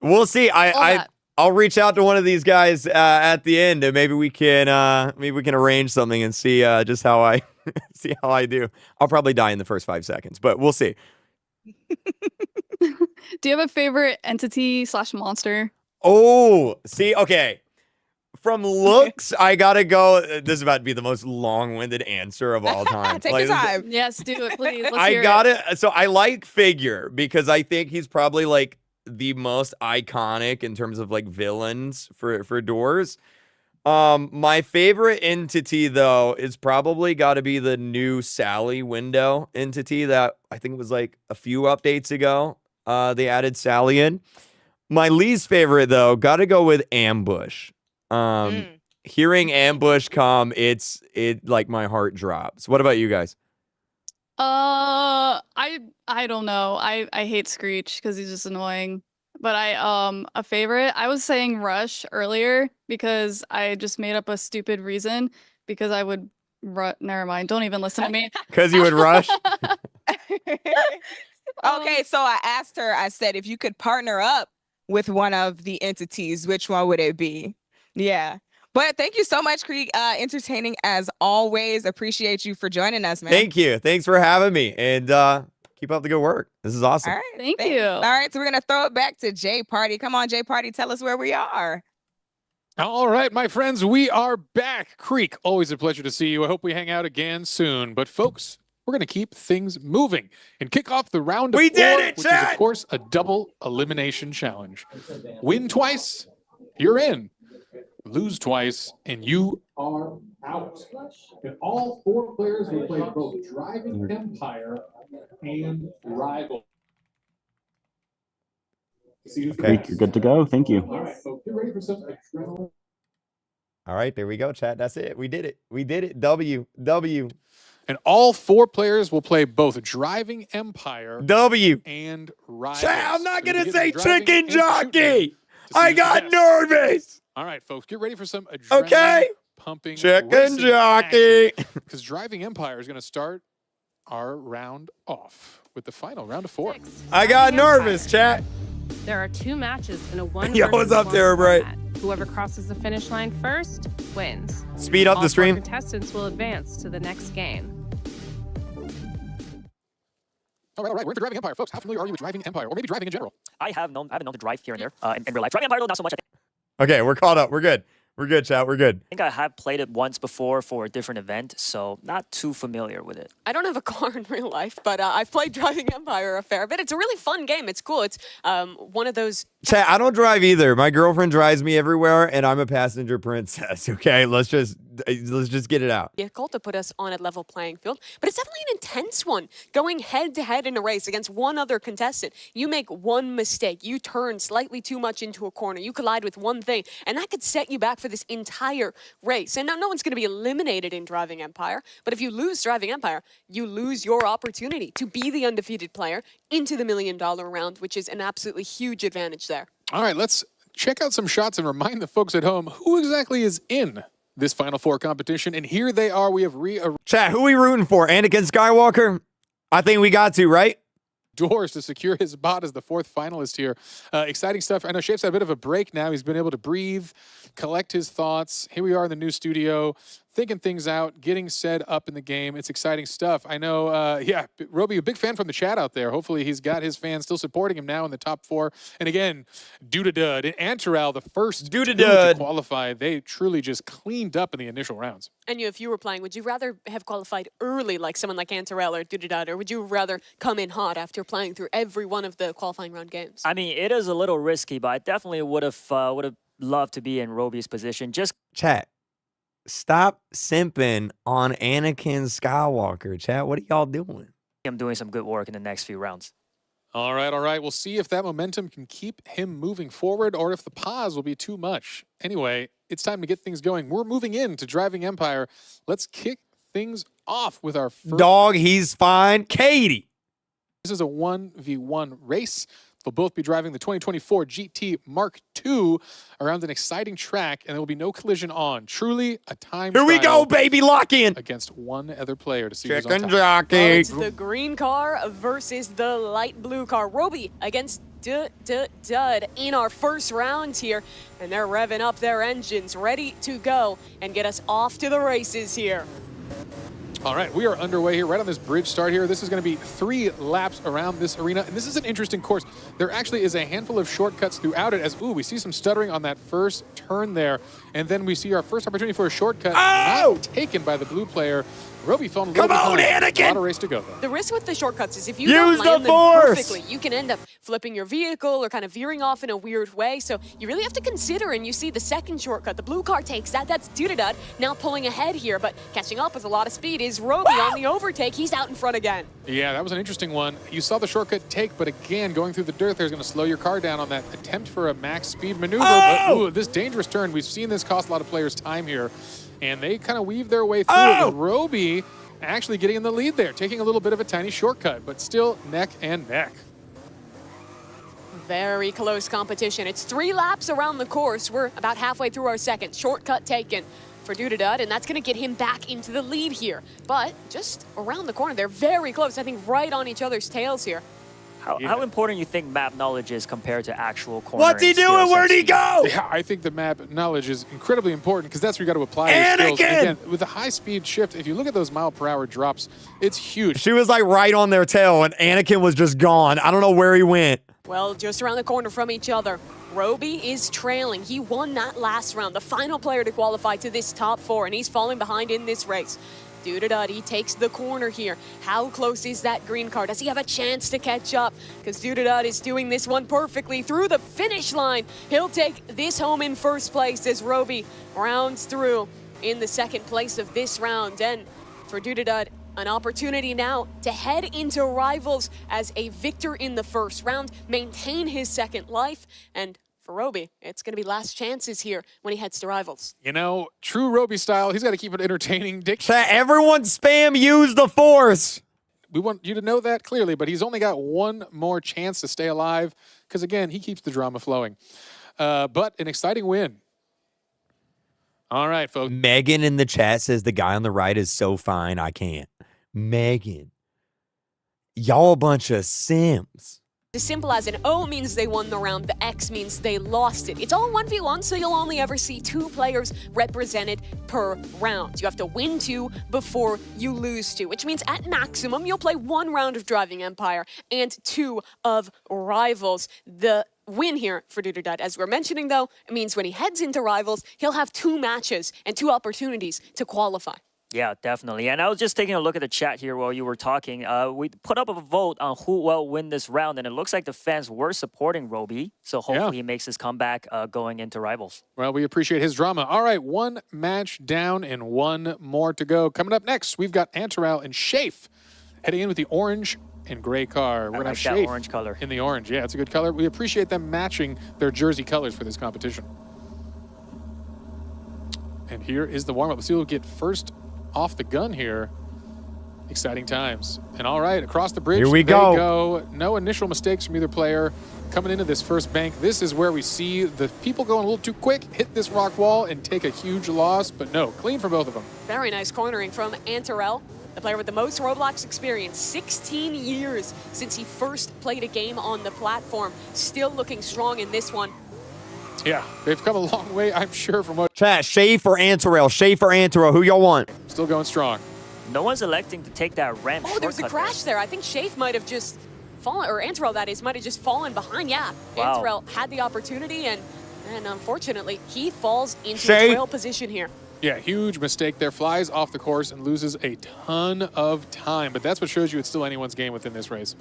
We'll see. I'll reach out to one of these guys at the end, and maybe we can arrange something and see just how I see how I do. I'll probably die in the first 5 seconds, but we'll see. Do you have a favorite entity / monster? Oh, see, okay. From looks, I gotta go. This is about to be the most long-winded answer of all time. Take your time. Yes, do it, please. Let's I hear got it. it. So I like Figure because I think he's probably like the most iconic in terms of like villains for Doors. My favorite entity though is probably got to be the new Sally window entity that I think was like a few updates ago. They added Sally in. My least favorite though, got to go with Ambush. Hearing Ambush come, it like my heart drops. What about you guys? I don't know. I hate Screech because he's just annoying. But a favorite, I was saying Rush earlier because I just made up a stupid reason because I would never mind. Don't even listen to me. Because you would rush? Okay, so I asked her, I said, if you could partner up with one of the entities, which one would it be? Yeah. But thank you so much, Kreek. Entertaining as always. Appreciate you for joining us, man. Thank you. Thanks for having me. And keep up the good work. This is awesome. All right. Thank you. All right, so we're going to throw it back to J Party. Come on, J Party, tell us where we are. All right, my friends, we are back. Kreek, always a pleasure to see you. I hope we hang out again soon. But folks, we're going to keep things moving and kick off the round of 4, which is, of course, a double elimination challenge. Win twice, you're in. Lose twice, and you are out. And all 4 players will play both Driving Empire and Rival. Okay. You're good to go. Thank you. All right, so get ready for some adrenaline. All right, there we go, chat. That's it. We did it. We did it. W. And all 4 players will play both Driving Empire W and Rival. Chat, I'm not going to say chicken jockey. I got nervous. All right, folks, get ready for some adrenaline pumping chicken jockey. Because Driving Empire is going to start our round off with the final round of 4. I got nervous, chat. There are 2 matches in a 1 Yo, what's up there, Bright? Whoever crosses the finish line first wins. Speed up the stream. All 4 contestants will advance to the next game. All right, we're in for Driving Empire, folks. How familiar are you with Driving Empire, or maybe driving in general? I haven't known to drive here and there in real life. Driving Empire, though, not so much. Okay, we're caught up. We're good. We're good, chat. We're good. I think I have played it once before for a different event, so not too familiar with it. I don't have a car in real life, but I've played Driving Empire a fair bit. It's a really fun game. It's cool. It's one of those... Chat, I don't drive either. My girlfriend drives me everywhere, and I'm a passenger princess, okay? Let's just get it out. Difficult to put us on a level playing field, but it's definitely an intense one. Going head-to-head in a race against one other contestant, you make one mistake, you turn slightly too much into a corner, you collide with one thing, and that could set you back for this entire race. And now no one's going to be eliminated in Driving Empire, but if you lose Driving Empire, you lose your opportunity to be the undefeated player into the $1 million round, which is an absolutely huge advantage there. All right, let's check out some shots and remind the folks at home who exactly is in this Final 4 competition. And here they are. We have Chat, who we rooting for? Anakin Skywalker? I think we got to, right? Doors to secure his spot as the 4th finalist here. Exciting stuff. I know Shape's had a bit of a break now. He's been able to breathe, collect his thoughts. Here we are in the new studio, thinking things out, getting set up in the game. It's exciting stuff. I know, yeah, Roby, a big fan from the chat out there. Hopefully he's got his fans still supporting him now in the top 4. And again, Dud and Antarel, the first two to qualify, they truly just cleaned up in the initial rounds. And if you were playing, would you rather have qualified early like someone like Antarel or Dud, or would you rather come in hot after playing through every one of the qualifying round games? I mean, it is a little risky, but I definitely would have loved to be in Roby's position. Just chat. Stop simping on Anakin Skywalker, chat. What are y'all doing? I'm doing some good work in the next few rounds. All right. We'll see if that momentum can keep him moving forward or if the pause will be too much. Anyway, it's time to get things going. We're moving into Driving Empire. Let's kick things off with our first. Dog, he's fine. Katie. This is a 1v1 race. They'll both be driving the 2024 GT Mark II around an exciting track, and there will be no collision on. Truly a time Here we trial go, baby. Lock in. against one other player to see who's on Chicken top. jockey. Well, it's the green car versus the light blue car. Roby against Dud in our first round here, and they're revving up their engines, ready to go and get us off to the races here. All right, we are underway here, right on this bridge start here. This is going to be 3 laps around this arena, and this is an interesting course. There actually is a handful of shortcuts throughout it, as, ooh, we see some stuttering on that first turn there, and then we see our first opportunity for a shortcut not taken by the blue player. Roby fell a little behind. Anakin! A lot of race to go, though. The risk with the shortcuts is if you Use don't land the them force! perfectly, you can end up flipping your vehicle or kind of veering off in a weird way. So you really have to consider, and you see the second shortcut. The blue car takes that. That's Dudadud now pulling ahead here, but catching up with a lot of speed is Roby on the overtake. He's out in front again. Yeah, that was an interesting one. You saw the shortcut take, but again, going through the dirt there is going to slow your car down on that attempt for a max speed maneuver. But ooh, this dangerous turn, we've seen this cost a lot of players time here, and they kind of weave their way through it with Roby actually getting in the lead there, taking a little bit of a tiny shortcut, but still neck and neck. Very close competition. It's 3 laps around the course. We're about halfway through our second. Shortcut taken for Dudadud, and that's going to get him back into the lead here. But just around the corner, they're very close. I think right on each other's tails here. How important you think map knowledge is compared to actual cornering? What's he doing? Where'd he go? Yeah, I think the map knowledge is incredibly important because that's where you got to apply your skills. And again, with the high-speed shift, if you look at those mile-per-hour drops, it's huge. She was like right on their tail, and Anakin was just gone. I don't know where he went. Well, just around the corner from each other. Roby is trailing. He won that last round, the final player to qualify to this top 4, and he's falling behind in this race. Dudadud, he takes the corner here. How close is that green car? Does he have a chance to catch up? Because Dudadud is doing this one perfectly through the finish line. He'll take this home in first place as Roby rounds through in the second place of this round. And for Dudadud, an opportunity now to head into Rivals as a victor in the first round, maintain his second life, and for Roby, it's going to be last chances here when he heads to Rivals. You know, true Roby style, he's got to keep it entertaining. Everyone spam use the force. We want you to know that clearly, but he's only got one more chance to stay alive because, again, he keeps the drama flowing. But an exciting win. All right, folks. Megan in the chat says the guy on the right is so fine, I can't. Megan. Y'all a bunch of Sims. As simple as an O means they won the round, the X means they lost it. It's all 1v1, so you'll only ever see 2 players represented per round. You have to win 2 before you lose 2, which means at maximum, you'll play 1 round of Driving Empire and 2 of Rivals. The win here for Dudadud, as we're mentioning though, it means when he heads into Rivals, he'll have 2 matches and 2 opportunities to qualify. Yeah, definitely. And I was just taking a look at the chat here while you were talking. We put up a vote on who will win this round, and it looks like the fans were supporting Roby. So hopefully he makes his comeback going into Rivals. Well, we appreciate his drama. All right, 1 match down and 1 more to go. Coming up next, we've got Antaral and Shafe heading in with the orange and gray car. We're going to have that Shafe orange color. in the orange. Yeah, it's a good color. We appreciate them matching their jersey colors for this competition. And here is the warm-up. Let's see who will get first off the gun here. Exciting times. And all right, across the bridge, here we go. No initial mistakes from either player. Coming into this first bank, this is where we see the people going a little too quick, hit this rock wall, and take a huge loss. But no, clean for both of them. Very nice cornering from Antaral, the player with the most Roblox experience. 16 years since he first played a game on the platform. Still looking strong in this one. Yeah, they've come a long way, I'm sure, from what... Chat, Shafe or Antaral? Shafe or Antaral? Who y'all want? Still going strong. No one's electing to take that ramp. Oh, there's a crash there. I think Shafe might have just fallen, or Antaral, that is, might have just fallen behind. Yeah, wow. Antaral had the opportunity, and unfortunately, he falls into a trail position here. Yeah, huge mistake there. Flies off the course and loses a ton of time. But that's what shows you it's still anyone's game within this race.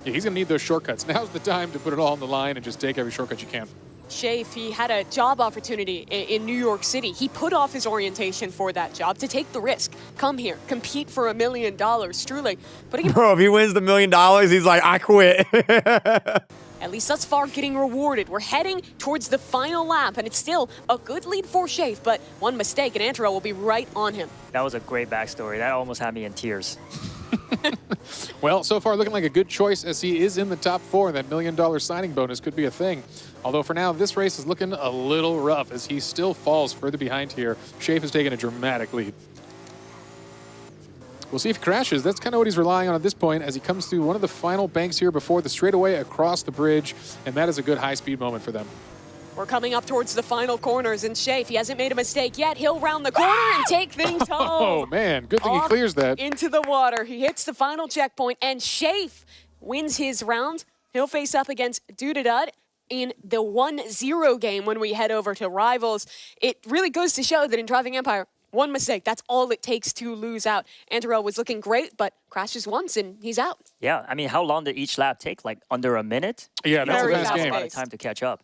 Yeah, he's going to need those shortcuts. Now's the time to put it all on the line and just take every shortcut you can. Shafe, he had a job opportunity in New York City. He put off his orientation for that job to take the risk. Come here, compete for $1 million, truly. But bro, if he wins the $1 million, he's like, I quit. at least thus far, getting rewarded. We're heading towards the final lap, and it's still a good lead for Shafe, but one mistake, and Antero will be right on him. That was a great backstory. That almost had me in tears. Well, so far looking like a good choice as he is in the top 4. That $1 million signing bonus could be a thing. Although for now, this race is looking a little rough as he still falls further behind here. Shafe has taken a dramatic lead. We'll see if he crashes. That's kind of what he's relying on at this point as he comes through one of the final banks here before the straightaway across the bridge, and that is a good high-speed moment for them. We're coming up towards the final corners, and Shafe, he hasn't made a mistake yet. He'll round the corner and take things home. Oh, man. Good thing he clears that. Into the water. He hits the final checkpoint, and Shafe wins his round. He'll face up against Dudadud in the 1-0 game when we head over to Rivals. It really goes to show that in Driving Empire, one mistake, that's all it takes to lose out. Antero was looking great, but crashes once and he's out. Yeah, I mean, how long did each lap take? Like under a minute? Yeah, that's a fast game. A lot of time to catch up.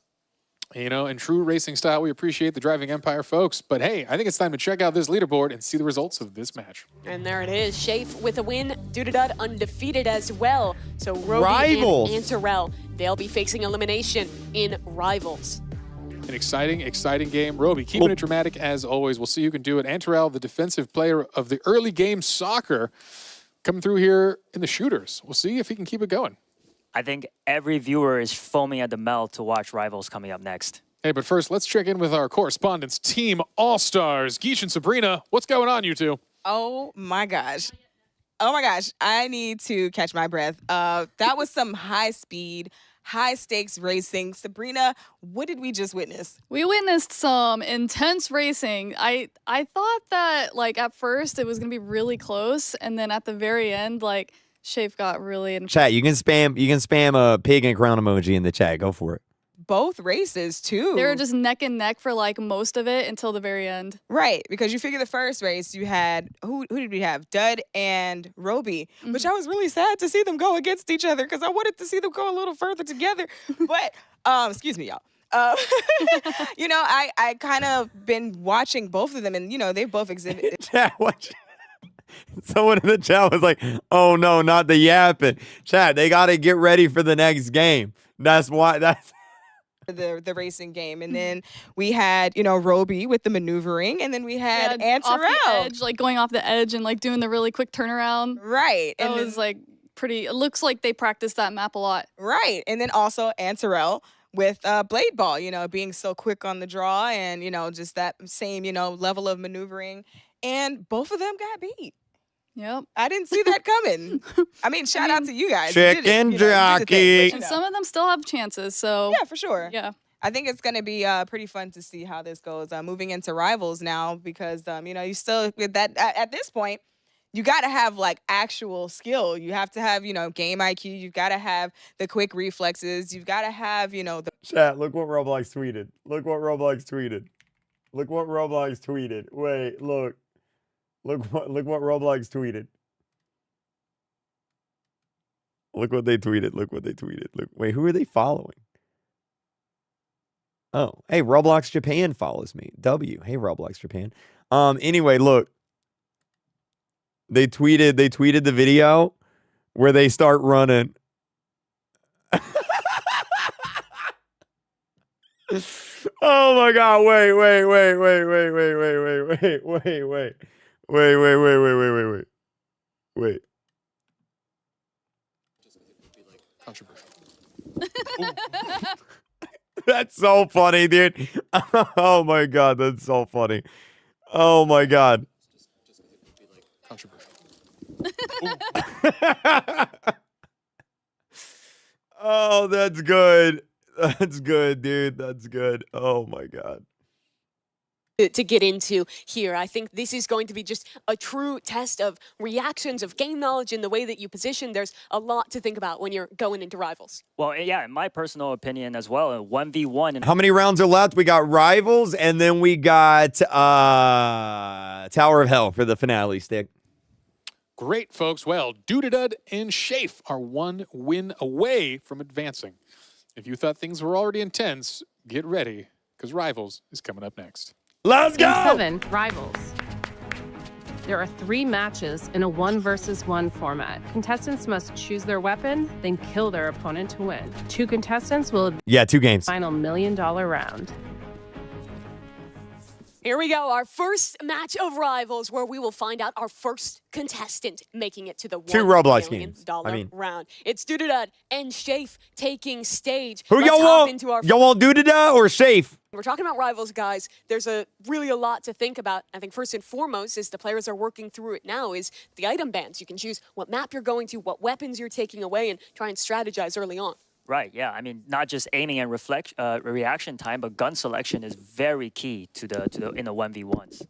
You know, in true racing style, we appreciate the Driving Empire folks. But hey, I think it's time to check out this leaderboard and see the results of this match. And there it is. Shafe with a win. Dudadud undefeated as well. So Roby Rivals. and Antero, they'll be facing elimination in Rivals. An exciting, exciting game. Roby, keeping it dramatic as always. We'll see who can do it. Antero, the defensive player of the early game soccer, coming through here in the shooters. We'll see if he can keep it going. I think every viewer is foaming at the mouth to watch Rivals coming up next. Hey, but first, let's check in with our correspondents, Team All-Stars. Geesh and Sabrina, what's going on, you two? Oh, my gosh. Oh, my gosh. I need to catch my breath. That was some high-speed, high-stakes racing. Sabrina, what did we just witness? We witnessed some intense racing. I thought that, like, at first it was going to be really close, and then at the very end, like, Shafe got really in. Chat, you can spam a pig and crown emoji in the chat. Go for it. Both races, too. They were just neck and neck for, like, most of it until the very end. Right, because you figure the first race, you had, who did we have? Dud and Roby, which I was really sad to see them go against each other because I wanted to see them go a little further together. But, excuse me, y'all. You know, I kind of been watching both of them, and, you know, they've both exhibited. Chat, watch. Someone in the chat was like, oh no, not the yapping. Chat, they got to get ready for the next game. That's why. That's the racing game. And then we had, you know, Roby with the maneuvering, and then we had Antero. Off the edge, like going off the edge and like doing the really quick turnaround. Right. That and was like pretty, it looks like they practiced that map a lot. Right. And then also Antero with Blade Ball, you know, being so quick on the draw and, you know, just that same, you know, level of maneuvering. And both of them got beat. Yep. I didn't see that coming. I mean, shout out to you guys. chicken jockey. And some of them still have chances, so. Yeah, for sure. Yeah. I think it's going to be pretty fun to see how this goes moving into Rivals now because, you know, you still, with that at this point, you got to have like actual skill. You have to have, you know, game IQ. You've got to have the quick reflexes. You've got to have, you know, the. Chat, look what Roblox tweeted. Look what Roblox tweeted. Look what Roblox tweeted. Wait, look. Look what Roblox tweeted. Look what they tweeted. Look what they tweeted. Look, wait, who are they following? Oh, hey, Roblox Japan follows me. W. Hey, Roblox Japan. Anyway, look. They tweeted the video where they start running. Oh my god, wait. Wait. Controversial. That's so funny, dude. Oh my god, that's so funny. Oh my god. Controversial. Oh, that's good. That's good, dude. That's good. Oh my god. To get into here. I think this is going to be just a true test of reactions, of game knowledge, and the way that you position. There's a lot to think about when you're going into Rivals. Well, yeah, in my personal opinion as well, a 1v1. And how many rounds are left? We got Rivals, and then we got Tower of Hell for the finale stick. Great, folks. Well, Dudadud and Shafe are 1 win away from advancing. If you thought things were already intense, get ready, because Rivals is coming up next. Let's go! Game 7, Rivals. There are 3 matches in a 1 versus 1 format. Contestants must choose their weapon, then kill their opponent to win. 2 contestants will Yeah, 2 games. final $1 million round. Here we go, our first match of Rivals, where we will find out our first contestant making it to the 2 $1 Roblox million games. I mean, round. It's Dudadud and Shafe taking stage. who Let's y'all hop want? into our Y'all want Dudada or Shafe? We're talking about Rivals, guys. There's really a lot to think about. I think first and foremost, as the players are working through it now, is the item bans. You can choose what map you're going to, what weapons you're taking away, and try and strategize early on. Right, yeah. I mean, not just aiming and reaction time, but gun selection is very key to the in the 1v1s.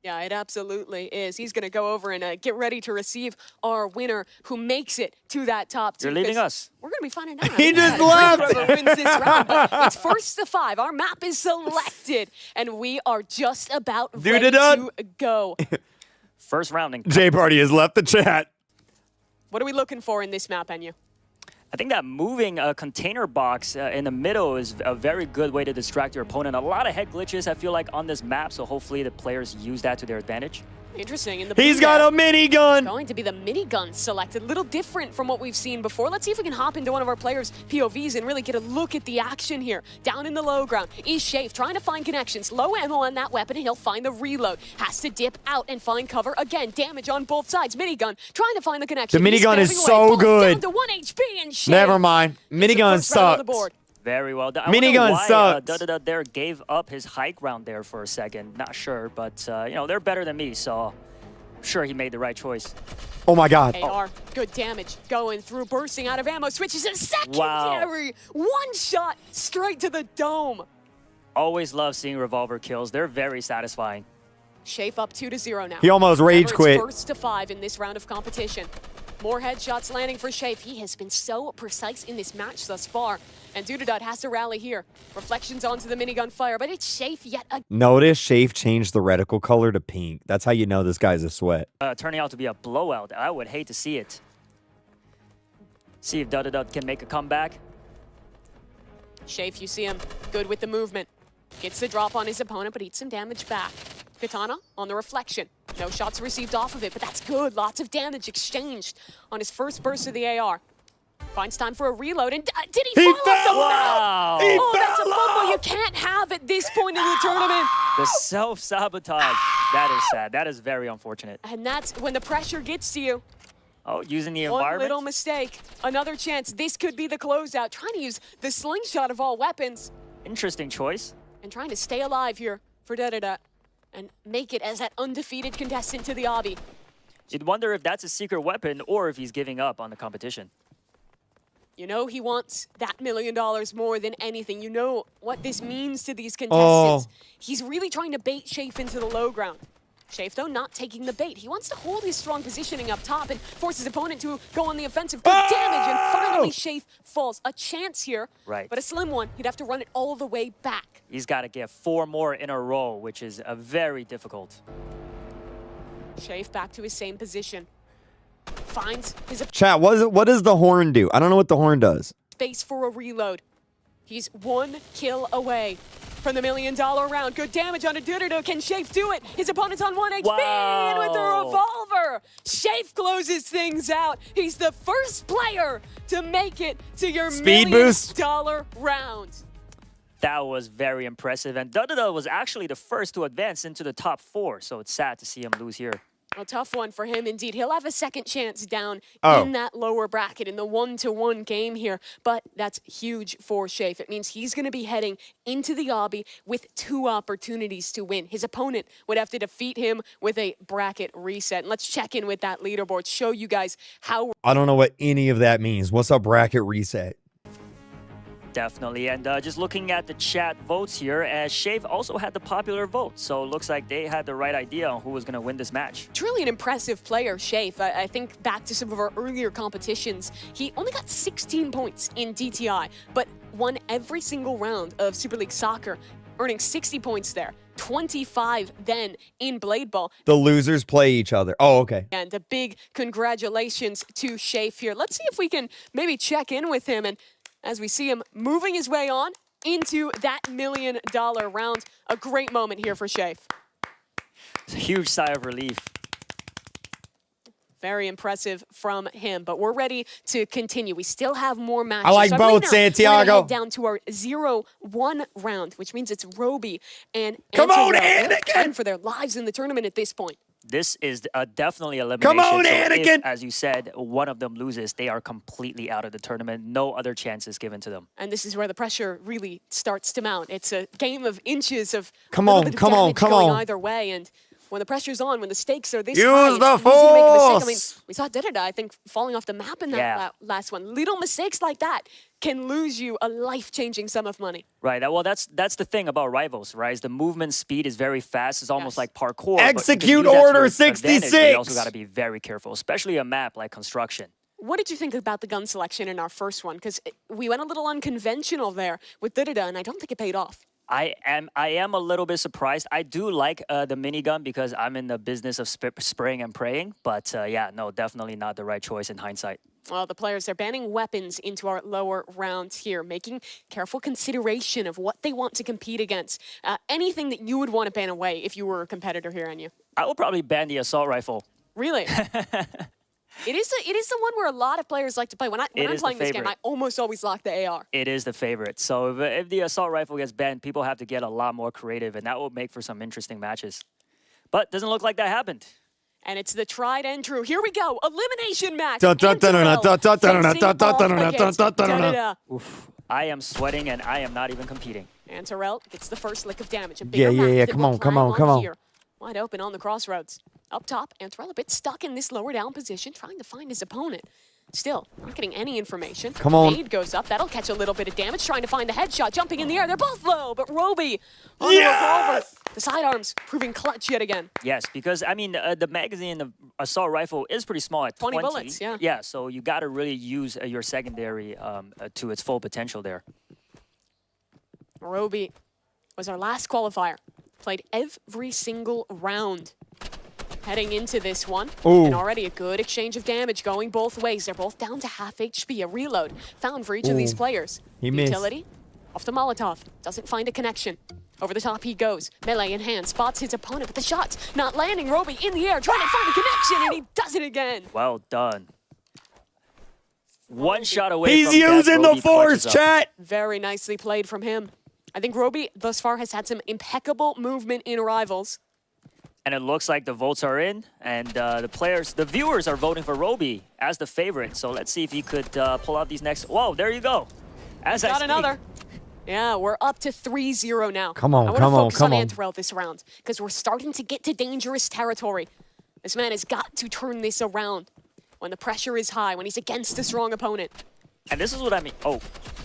Yeah, it absolutely is. He's going to go over and get ready to receive our winner who makes it to that top 2. You're leaving us. We're going to be finding out. He just left. Whoever wins this round, but it's first to 5. Our map is selected, and we are just about ready to go. First rounding. J Party has left the chat. What are we looking for in this map, Enya? I think that moving a container box in the middle is a very good way to distract your opponent. A lot of head glitches, I feel like, on this map, so hopefully the players use that to their advantage. Interesting. In the He's got a minigun. Going to be the minigun selected. A little different from what we've seen before. Let's see if we can hop into one of our players' POVs and really get a look at the action here. Down in the low ground is Shafe trying to find connections. Low ammo on that weapon, and he'll find the reload. Has to dip out and find cover again. Damage on both sides. Minigun trying to find the connection. The minigun is so good. Down to 1 HP and Shafe. Never mind. Minigun sucks. Very well done. Minigun sucks. Dudada there gave up his high ground there for a second. Not sure, but you know, they're better than me, so I'm sure he made the right choice. Oh my God. AR, good damage. Going through, bursting out of ammo. Switches to secondary. Wow. 1 shot straight to the dome. Always love seeing revolver kills. They're very satisfying. Shafe up 2-0 now. He almost rage Remember, quit. it's first to 5 in this round of competition. More headshots landing for Shafe. He has been so precise in this match thus far. And Dudadud has to rally here. Reflections onto the minigun fire, but it's Shafe yet again. Notice Shafe changed the reticle color to pink. That's how you know this guy's a sweat. Turning out to be a blowout. I would hate to see it. See if Dudadud can make a comeback. Shafe, you see him good with the movement. Gets the drop on his opponent, but eats some damage back. Katana on the reflection. No shots received off of it, but that's good. Lots of damage exchanged on his first burst of the AR. Finds time for a reload, and did he fall off the mount? Oh, that's a fumble you can't have at this point in the tournament. The self-sabotage. That is sad. That is very unfortunate. And that's when the pressure gets to you. Oh, using the One environment? little mistake. Another chance. This could be the closeout. Trying to use the slingshot of all weapons. Interesting choice. And trying to stay alive here for Dudadud and make it as that undefeated contestant to the obby. You'd wonder if that's a secret weapon or if he's giving up on the competition. You know he wants that $1 million more than anything. You know what this means to these contestants. He's really trying to bait Shafe into the low ground. Shafe, though, not taking the bait. He wants to hold his strong positioning up top and force his opponent to go on the offensive. Good damage, and finally Shafe falls. A chance here, but a slim one. He'd have to run it all the way back. He's got to get 4 more in a row, which is very difficult. Shafe back to his same position. Finds his Chat, what does the horn do? I don't know what the horn does. space for a reload. He's 1 kill away from the $1 million round. Good damage on a Dudadud. Can Shafe do it? His opponent's on 1 HP and with the revolver. Shafe closes things out. He's the first player to make it to your $1 million round. That was very impressive. And Dudadud was actually the first to advance into the top 4, so it's sad to see him lose here. A tough one for him indeed. He'll have a second chance down in that lower bracket in the 1-to-1 game here, but that's huge for Shafe. It means he's going to be heading into the obby with 2 opportunities to win. His opponent would have to defeat him with a bracket reset. And let's check in with that leaderboard, show you guys how... I don't know what any of that means. What's a bracket reset? Definitely, and just looking at the chat votes here, Shafe also had the popular vote, so it looks like they had the right idea on who was going to win this match. Truly an impressive player, Shafe. I think back to some of our earlier competitions, he only got 16 points in DTI, but won every single round of Super League Soccer, earning 60 points there. 25 then in Blade Ball. The losers play each other. Oh, okay. And a big congratulations to Shafe here. Let's see if we can maybe check in with him, and as we see him moving his way on into that $1 million round. A great moment here for Shafe. It's a huge sigh of relief. Very impressive from him, but we're ready to continue. We still have more matches. I like so both, now Santiago. We're gonna head down to our 0-1 round, which means it's Roby and Come on, Antonio. They're Anakin! fighting for their lives in the tournament at this point. This is definitely elimination. Come on, so Anakin! If, as you said, one of them loses, they are completely out of the tournament. No other chances given to them. And this is where the pressure really starts to mount. It's a game of inches of Come a little on, bit of come on, damage come going on. either way. And when the pressure's on, when the stakes are this Use high, the it's easy to make a mistake. I mean, force! we saw Didida, I think, falling off the map in that last one. Little mistakes like that can lose you a life-changing sum of money. Right. Well, that's the thing about rivals, right? Is the movement speed is very fast. It's almost like parkour. Execute but you can use that to order your advantage, 66! but you also got to be very careful, especially a map like Construction. What did you think about the gun selection in our first one? Because we went a little unconventional there with Didida, and I don't think it paid off. I am a little bit surprised. I do like the minigun because I'm in the business of spraying and praying. But yeah, no, definitely not the right choice in hindsight. Well, the players are banning weapons into our lower rounds here, making careful consideration of what they want to compete against. Anything that you would want to ban away if you were a competitor here, Anu? I would probably ban the assault rifle. Really? It is the one where a lot of players like to play. When I'm playing this game, I almost always lock the AR. It is the favorite. So if the assault rifle gets banned, people have to get a lot more creative, and that will make for some interesting matches. But doesn't look like that happened. And it's the tried and true. Here we go. Elimination match. Oof. I am sweating, and I am not even competing. Antorel gets the first lick of damage. Yeah. Come on. Here. Wide open on the crossroads. Up top, Antorel a bit stuck in this lower down position, trying to find his opponent. Still, not getting any information. Come on. Nade goes up. That'll catch a little bit of damage, trying to find the headshot. Jumping in the air. They're both low, but Roby on the revolver. The sidearms proving clutch yet again. Yes, because, I mean, the magazine, the assault rifle is pretty small at 20 bullets, yeah. Yeah, so you got to really use your secondary to its full potential there. Roby was our last qualifier. Played every single round heading into this one. Ooh. And already a good exchange of damage going both ways. They're both down to half HP. A reload found for each of these players. He missed. Utility off the Molotov. Doesn't find a connection. Over the top he goes. Melee in hand. Spots his opponent, but the shot's not landing. Roby in the air trying to find a connection, and he does it again. Well done. One shot away He's from death, using the Roby force, clutches up. chat! Very nicely played from him. I think Roby thus far has had some impeccable movement in Rivals. And it looks like the votes are in, and the viewers are voting for Roby as the favorite. So let's see if he could pull out these next. Whoa, there you go. As Got another. Yeah, we're up to 3-0 now. Come on, I come on, want to focus come on on. Antorel this round because we're starting to get to dangerous territory. This man has got to turn this around when the pressure is high, when he's against a strong opponent. And this is what I mean. Oh.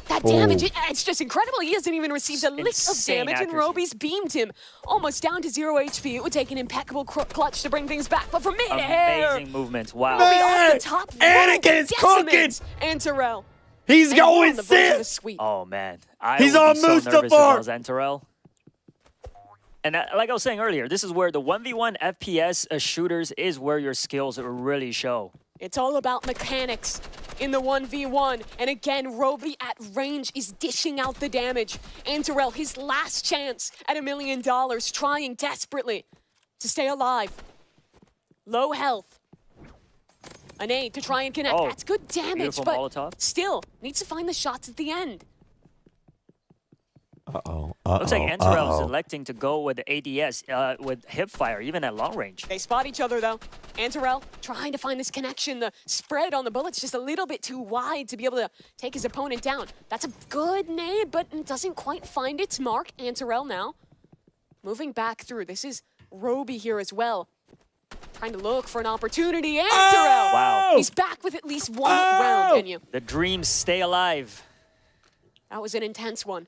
That damage, it's just incredible. He hasn't even received a lick of damage, and Roby's beamed him almost down to 0 HP. It would take an impeccable clutch to bring things back, but from mid-air, Amazing movements. Wow. Roby off the top. Anakin's cooking. Antorel. He's And going on the verge of a sick. sweep. Oh, man. He's would on be so nervous if I Mustafar. was Antorel. And like I was saying earlier, this is where the 1v1 FPS shooters is where your skills really show. It's all about mechanics in the 1v1. And again, Roby at range is dishing out the damage. Antorel, his last chance at $1 million, trying desperately to stay alive. Low health. An aid to try and connect. Oh, that's good damage, beautiful but Molotov. still needs to find the shots at the end. Looks like Antorel is electing to go with the ADS, with hip fire, even at long range. They spot each other, though. Antorel trying to find this connection. The spread on the bullet's just a little bit too wide to be able to take his opponent down. That's a good nade, but it doesn't quite find its mark. Antorel now moving back through. This is Roby here as well. Trying to look for an opportunity. Antorel! Wow. He's back with at least one round, Enu. The dreams stay alive. That was an intense one.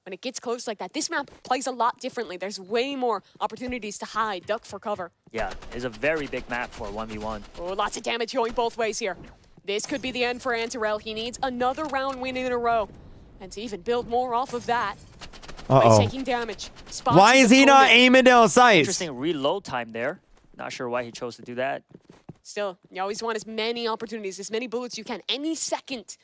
When it gets close like that, this map plays a lot differently. There's way more opportunities to hide, duck for cover. Yeah, it's a very big map for 1v1. Oh, lots of damage going both ways here. This could be the end for Antorel. He needs another round win in a row. And to even build more off of that, by taking damage. Spots Why his is he not opponent. aiming down sights? Interesting reload time there. Not sure why he chose to do that. Still, you always want as many opportunities, as many bullets you can. Any second,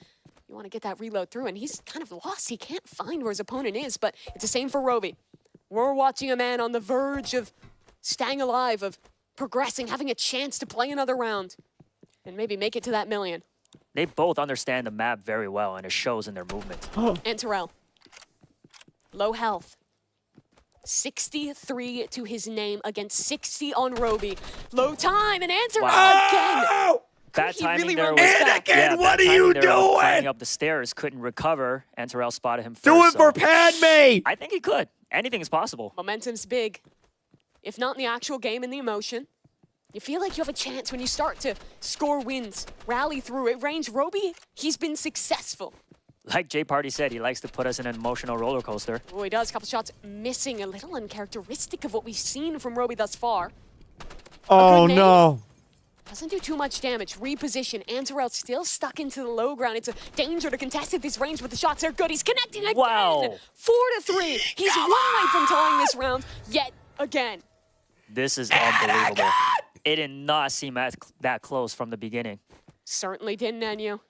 you want to get that reload through. And he's kind of lost. He can't find where his opponent is, but it's the same for Roby. We're watching a man on the verge of staying alive, of progressing, having a chance to play another round. and maybe make it to that million. They both understand the map very well, and it shows in their movement. And Terrell. Low health. 63 to his name against 60 on Roby. Low time, and Terrell again. Bad He timing really there. run this back. Yeah, what bad are you timing there, doing? Climbing up the stairs, couldn't recover, and Terrell spotted him first. Do it for Padme! I think he could. Anything is possible. Momentum's big. If not in the actual game, in the emotion. You feel like you have a chance when you start to score wins, rally through it. Range Roby, he's been successful. Like Jay Party said, he likes to put us in an emotional roller coaster. Oh, he does. A couple shots missing, a little uncharacteristic of what we've seen from Roby thus far. Oh, no. Doesn't do too much damage. Reposition. Anterel still stuck into the low ground. It's a danger to contest at this range, but the shots are good. He's connecting again. Wow. 4-3. He's one away from tying this round yet again. This is unbelievable. It did not seem that close from the beginning. Certainly didn't, Enyo.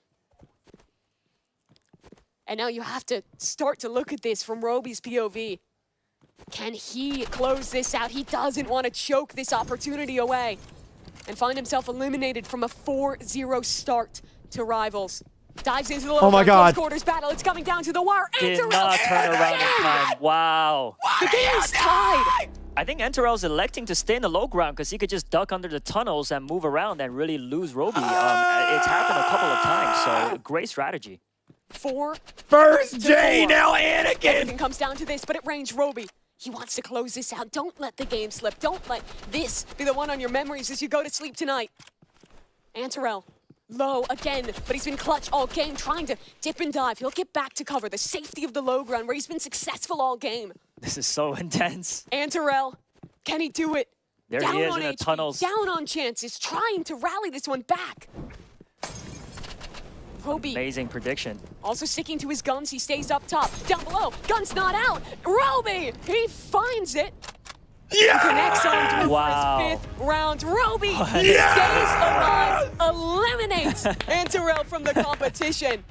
And now you have to start to look at this from Roby's POV. Can he close this out? He doesn't want to choke this opportunity away and find himself eliminated from a 4-0 start to Rivals. Dives into the low close quarters battle. It's coming down to the wire. Did not turn around in time. Wow. The game is tied. I think Enterel's electing to stay in the low ground because he could just duck under the tunnels and move around and really lose Roby. It's happened a couple of times, so great strategy. First J, now Anakin! Everything comes down to this, but at range, Roby, he wants to close this out. Don't let the game slip. Don't let this be the one on your memories as you go to sleep tonight. Anterel, low again, but he's been clutch all game, trying to dip and dive. He'll get back to cover, the safety of the low ground where he's been successful all game. This is so intense. Anterel, can he do it? There down he is on in the HP, tunnels. down on chances, trying to rally this one back. Roby. Amazing prediction. Also sticking to his guns, he stays up top. Down below, gun's not out. Roby, he finds it. Yeah! He connects on through for his 5th round. Roby stays alive, eliminates Anterel from the competition,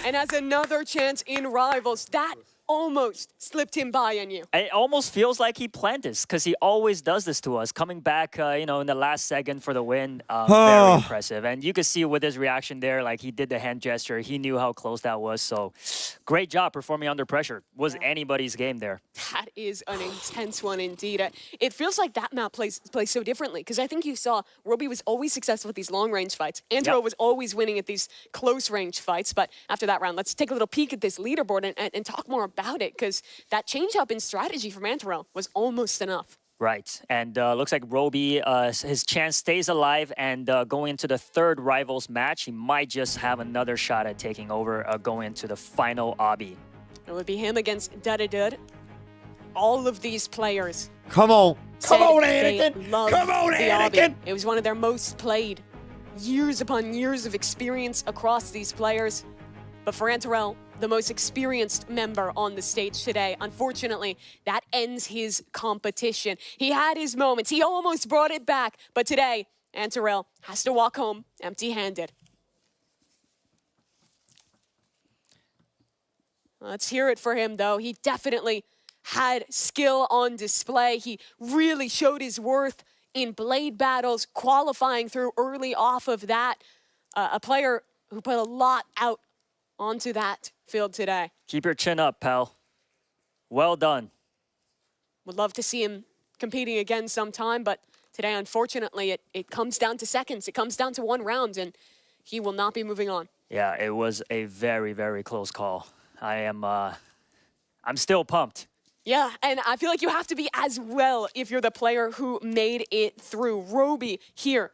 and has another chance in Rivals. That almost slipped him by on you. It almost feels like he planned this because he always does this to us. Coming back, in the last second for the win, very impressive. And you could see with his reaction there, like he did the hand gesture. He knew how close that was. So great job performing under pressure. Was anybody's game there. That is an intense one indeed. It feels like that map plays so differently because I think you saw Roby was always successful at these long-range fights. Andro was always winning at these close-range fights. But after that round, let's take a little peek at this leaderboard and talk more about it, because that change up in strategy from Anterel was almost enough. Right, and looks like Roby, his chance stays alive, and going into the 3rd Rivals match, he might just have another shot at taking over, going into the final obby. It would be him against Dudadud. All of these players. Come on, Anakin! Come on, Anakin! It was one of their most played. Years upon years of experience across these players. But for Anterel, the most experienced member on the stage today, unfortunately, that ends his competition. He had his moments. He almost brought it back. But today, Anterel has to walk home empty-handed. Let's hear it for him, though. He definitely had skill on display. He really showed his worth in blade battles, qualifying through early off of that. A player who put a lot out onto that field today. Keep your chin up, pal. Well done. Would love to see him competing again sometime, but today, unfortunately, it comes down to seconds. It comes down to 1 round, and he will not be moving on. Yeah, it was a very, very close call. I'm still pumped. Yeah, and I feel like you have to be as well if you're the player who made it through. Roby here,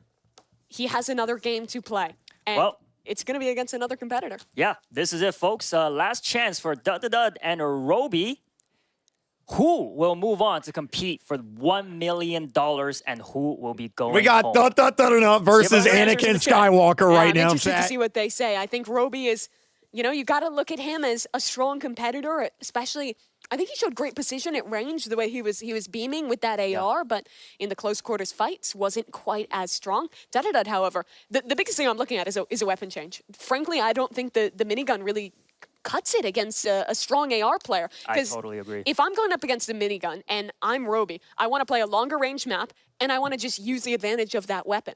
he has another game to play. And it's going to be against another competitor. Yeah, this is it, folks. Last chance for Dud and Roby. Who will move on to compete for $1 million and who will be going We got home? versus Anakin Skywalker right now. I'm interested to see what they say. I think Roby is, you got to look at him as a strong competitor, especially. I think he showed great precision at range, the way he was beaming with that AR, but in the close quarters fights wasn't quite as strong. Dudadud, however, the biggest thing I'm looking at is a weapon change. Frankly, I don't think the minigun really cuts it against a strong AR player. I totally agree. If I'm going up against a minigun and I'm Roby, I want to play a longer range map and I want to just use the advantage of that weapon.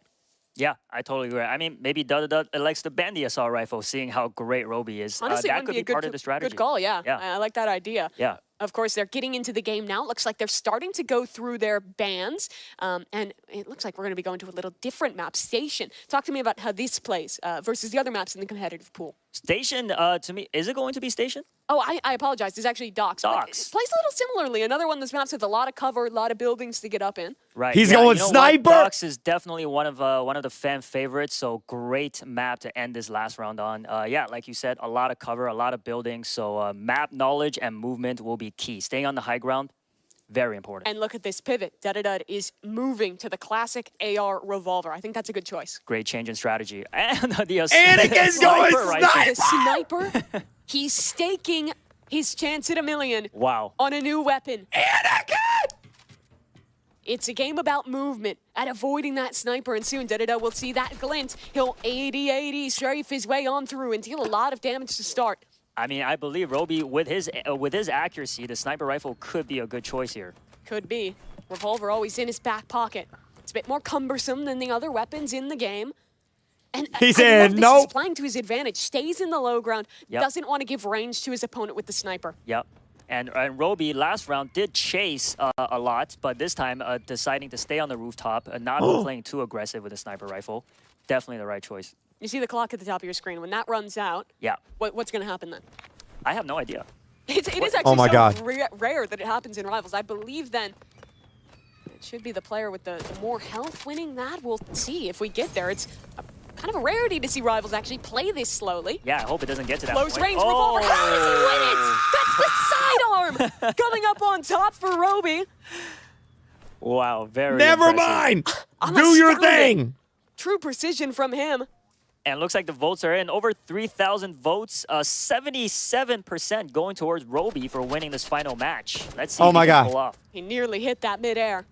Yeah, I totally agree. I mean, maybe Dud likes to ban the assault rifle, seeing how great Roby is. Honestly, that wouldn't could be a be part good, of the strategy. good call, yeah. Yeah. I like that idea. Yeah. Of course, they're getting into the game now. It looks like they're starting to go through their bans. And it looks like we're going to be going to a little different map, Station. Talk to me about how this plays versus the other maps in the competitive pool. Station, to me, is it going to be Station? Oh, I apologize. It's actually Docks. Docks. It plays a little similarly. Another one of those maps with a lot of cover, a lot of buildings to get up in. Right. He's yeah, going you know sniper. What? Docks is definitely one of the fan favorites. So great map to end this last round on. Yeah, like you said, a lot of cover, a lot of buildings. So map knowledge and movement will be key. Staying on the high ground, very important. And look at this pivot. Dud is moving to the classic AR revolver. I think that's a good choice. Great change in strategy. And the Anakin's going sniper. The sniper. He's staking his chance at $1 million. Wow. On a new weapon. Anakin! It's a game about movement and avoiding that sniper, and soon Dud will see that glint. He'll 80-80 strafe his way on through and deal a lot of damage to start. I mean, I believe Roby, with his accuracy, the sniper rifle could be a good choice here. Could be. Revolver always in his back pocket. It's a bit more cumbersome than the other weapons in the game. And he said no. nope. Playing to his advantage, stays in the low ground, Yep. doesn't want to give range to his opponent with the sniper. Yep. And Roby last round did chase a lot, but this time deciding to stay on the rooftop and not playing too aggressive with a sniper rifle. Definitely the right choice. You see the clock at the top of your screen. When that runs out, yeah. What's going to happen then? I have no idea. It is actually rare that it happens in Rivals. I believe then it should be the player with the more health winning that. We'll see if we get there. It's kind of a rarity to see Rivals actually play this slowly. Yeah, I hope it doesn't get to that Close point. range revolver. How does he win it? That's the sidearm coming up on top for Roby. Wow, very Never impressive. mind. Do your thing. True precision from him. And it looks like the votes are in. Over 3,000 votes. 77% going towards Roby for winning this final match. Let's see if he can pull off. He nearly hit that midair.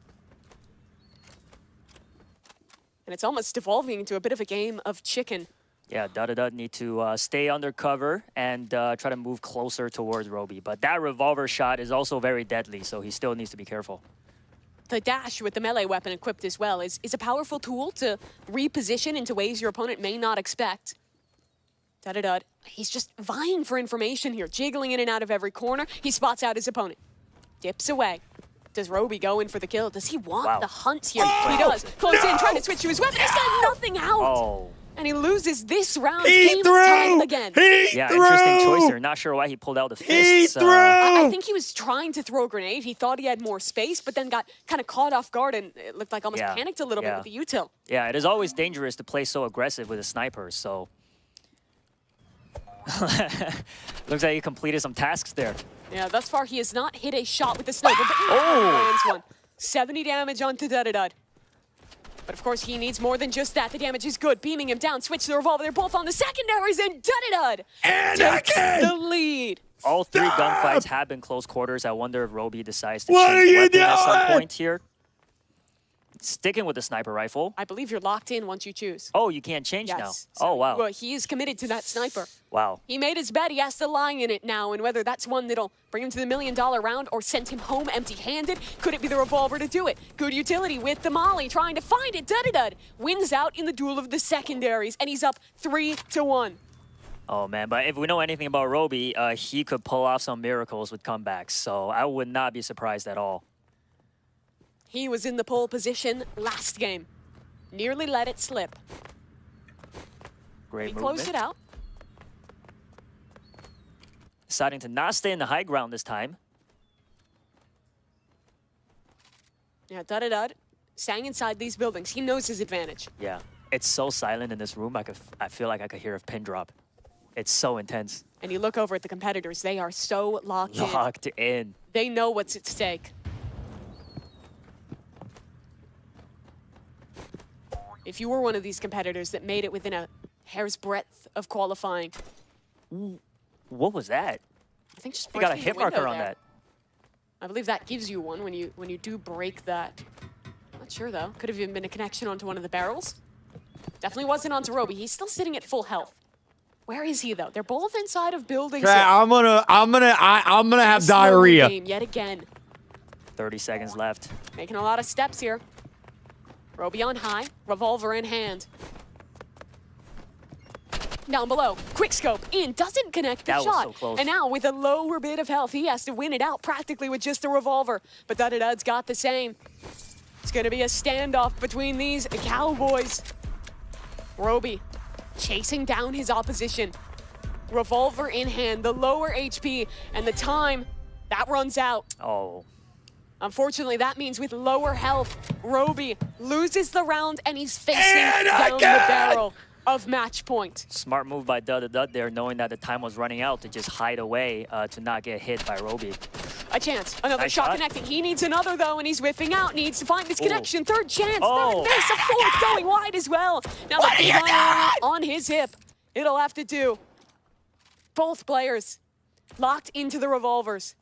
And it's almost devolving into a bit of a game of chicken. Yeah, Dud need to stay under cover and try to move closer towards Roby. But that revolver shot is also very deadly, so he still needs to be careful. The dash with the melee weapon equipped as well is a powerful tool to reposition into ways your opponent may not expect. Dud, he's just vying for information here, jiggling in and out of every corner. He spots out his opponent. Dips away. Does Roby go in for the kill? Does he want the hunt here? He does. Close in, trying to switch to his weapon. He's got nothing out. Oh. And he loses this round. He game threw! time again. Yeah, interesting choice there. Not sure why he pulled out the fists. I think he was trying to throw a grenade. He thought he had more space, but then got kind of caught off guard and it looked like almost panicked a little bit with the util. Yeah, it is always dangerous to play so aggressive with a sniper, so... Looks like he completed some tasks there. Yeah, thus far he has not hit a shot with the sniper, but he lands one. 70 damage onto Dud. But of course, he needs more than just that. The damage is good. Beaming him down. Switch the revolver. They're both on the secondaries, and Dud takes the lead. All three gunfights have been close quarters. I wonder if Roby decides to change weapon at some point here. Sticking with the sniper rifle. I believe you're locked in once you choose. Oh, you can't change now. So, oh, wow. Well, he is committed to that sniper. Wow. He made his bet. He has to lie in it now, and whether that's one that'll bring him to the $1 million round or send him home empty-handed, could it be the revolver to do it? Good utility with the molly, trying to find it. Dud wins out in the duel of the secondaries, and he's up 3-1. Oh, man, but if we know anything about Roby, he could pull off some miracles with comebacks, so I would not be surprised at all. He was in the pole position last game. Nearly let it slip. Great He movement. closed it out. Deciding to not stay in the high ground this time. Yeah, Dud staying inside these buildings. He knows his advantage. Yeah, it's so silent in this room. I feel like I could hear a pin drop. It's so intense. And you look over at the competitors. They are so locked in. They know what's at stake. If you were one of these competitors that made it within a hair's breadth of qualifying. What was that? I think just you got a breaking hit the window marker on there. that. I believe that gives you one when you do break that. Not sure though. Could have even been a connection onto one of the barrels. Definitely wasn't onto Roby. He's still sitting at full health. Where is he though? They're both inside of buildings. Okay, I'm gonna have diarrhea. Game yet again. 30 seconds left. Making a lot of steps here. Roby on high, revolver in hand. Down below, quick scope in, doesn't connect the That was shot. so close. And now with a lower bit of health, he has to win it out practically with just a revolver. But Dudadud's got the same. It's gonna be a standoff between these cowboys. Roby chasing down his opposition. Revolver in hand, the lower HP, and the time, that runs out. Oh. Unfortunately, that means with lower health, Roby loses the round and he's facing down the barrel of match point. Smart move by Dud there, knowing that the time was running out to just hide away to not get hit by Roby. A chance, another Nice shot shot. connecting. He needs another though, and he's whiffing out. Needs to find this connection. Third chance, Oh. third miss, a fourth going wide as well. Now the fire on his hip. It'll have to do. Both players locked into the revolvers.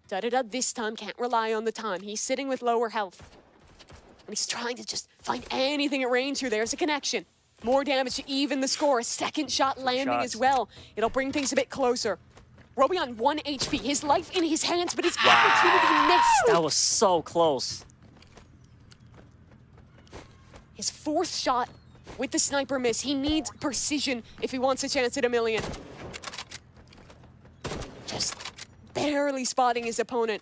Dudadud this time can't rely on the time. He's sitting with lower health. And he's trying to just find anything at range here. There's a connection. More damage to even the score. A second shot landing as well. It'll bring things a bit closer. Roby on 1 HP. His life in his hands, but his opportunity missed. That was so close. His fourth shot with the sniper miss. He needs precision if he wants a chance at $1 million. Just barely spotting his opponent.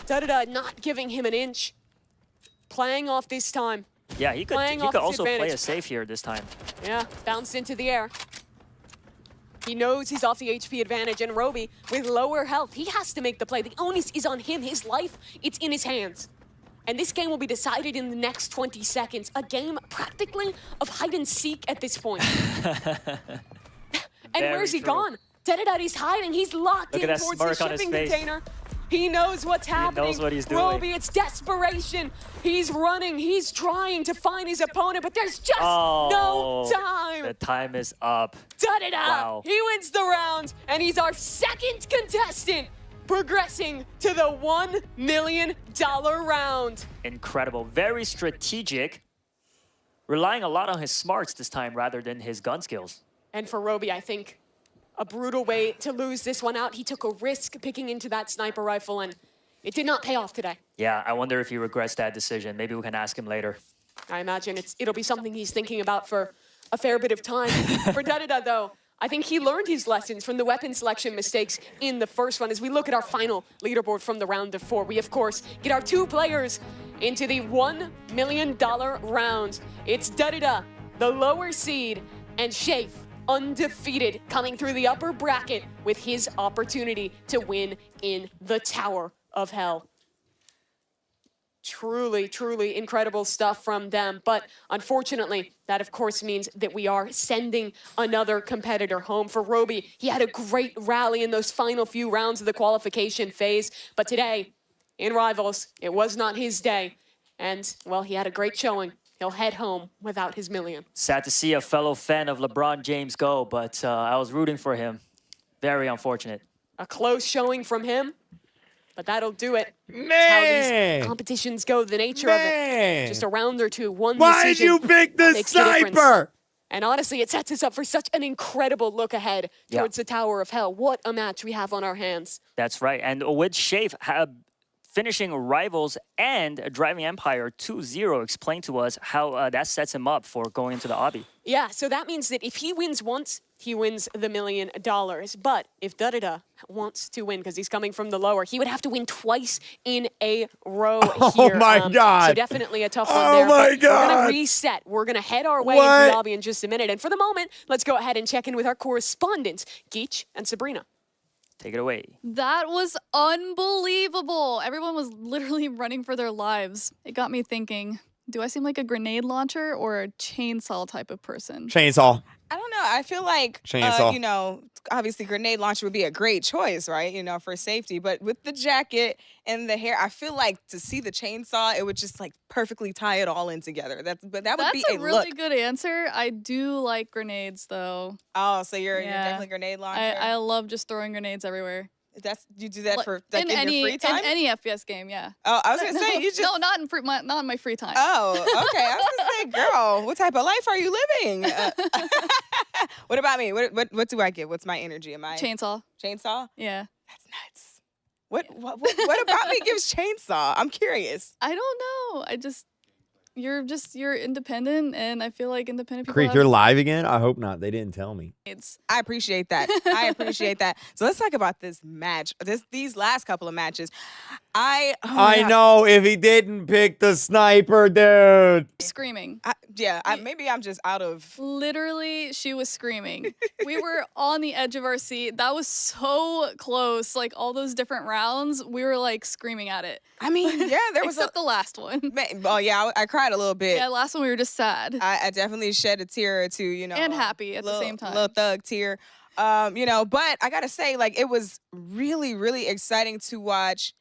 Dudadud not giving him an inch. Playing off this time. Yeah, he could Playing off his also play advantage. it safe here this time. Yeah, bounced into the air. He knows he's off the HP advantage, and Roby, with lower health, he has to make the play. The onus is on him. His life, it's in his hands. And this game will be decided in the next 20 seconds. A game practically of hide and seek at this point. And where's he gone? Dudadud, he's hiding. He's locked Look in at that towards the smirk on his shipping face. container. He knows what's happening. knows what he's doing. Roby, it's desperation. He's running. He's trying to find his opponent, but there's just no time. The time is up. Dudadud, Wow. he wins the round, and he's our second contestant, progressing to the $1 million round. Incredible. Very strategic. Relying a lot on his smarts this time rather than his gun skills. And for Roby, I think a brutal way to lose this one out. He took a risk picking into that sniper rifle, and it did not pay off today. Yeah, I wonder if he regrets that decision. Maybe we can ask him later. I imagine it'll be something he's thinking about for a fair bit of time. For Dudadud, though, I think he learned his lessons from the weapon selection mistakes in the first one. As we look at our final leaderboard from the round of 4, we, of course, get our 2 players into the $1 million round. It's Dudadud, the lower seed, and Shafe, undefeated, coming through the upper bracket with his opportunity to win in the Tower of Hell. Truly, truly incredible stuff from them. But unfortunately, that of course means that we are sending another competitor home. For Roby, he had a great rally in those final few rounds of the qualification phase. But today, in Rivals, it was not his day. And, well, he had a great showing. He'll head home without his $1 million. Sad to see a fellow fan of LeBron James go, but I was rooting for him. Very unfortunate. A close showing from him, but that'll do it. Man! That's how these competitions go, the nature of it. Just a round or two, one Why did decision you pick the makes the difference. sniper? And honestly, it sets us up for such an incredible look ahead towards the Tower of Hell. What a match we have on our hands. That's right. And with Shafe finishing Rivals and Driving Empire 2-0, explain to us how that sets him up for going into the obby. Yeah, so that means that if he wins once, he wins the $1 million. But if Dudadud wants to win, because he's coming from the lower, he would have to win twice in a row here. Oh my God. So definitely a tough one Oh there. my But God. We're going to reset. We're going to head our way into the lobby in just a minute. And for the moment, let's go ahead and check in with our correspondents, Geach and Sabrina. Take it away. That was unbelievable. Everyone was literally running for their lives. It got me thinking, do I seem like a grenade launcher or a chainsaw type of person? Chainsaw. I don't know. I feel like, Chainsaw. you know, obviously grenade launcher would be a great choice, right? You know, for safety. But with the jacket and the hair, I feel like to see the chainsaw, it would just like perfectly tie it all in together. That would be a really look. good answer. I do like grenades though. Oh, so you're definitely grenade launcher. I love just throwing grenades everywhere. You do that for like in your free time? In any FPS game, yeah. Oh, I was gonna say you just not in my free time. Oh, okay. I was gonna say, girl, what type of life are you living? What about me? What do I get? What's my energy? Am I Chainsaw? Chainsaw? Yeah. That's nuts. What about me gives chainsaw? I'm curious. I don't know. You're independent, and I feel like independent people. Kreek, you're live again? I hope not. They didn't tell me. I appreciate that. I appreciate that. So let's talk about this match. These last couple of matches. I know if he didn't pick the sniper, dude. Screaming. Maybe I'm just out of. Literally, she was screaming. We were on the edge of our seat. That was so close. Like all those different rounds, we were like screaming at it. I mean, yeah, there was except the last one. Oh yeah, I cried a little bit. Yeah, last one we were just sad. I definitely shed a tear or two, you know, and happy at the same time. Little thug tear, you know. But I gotta say, like, it was really, really exciting to watch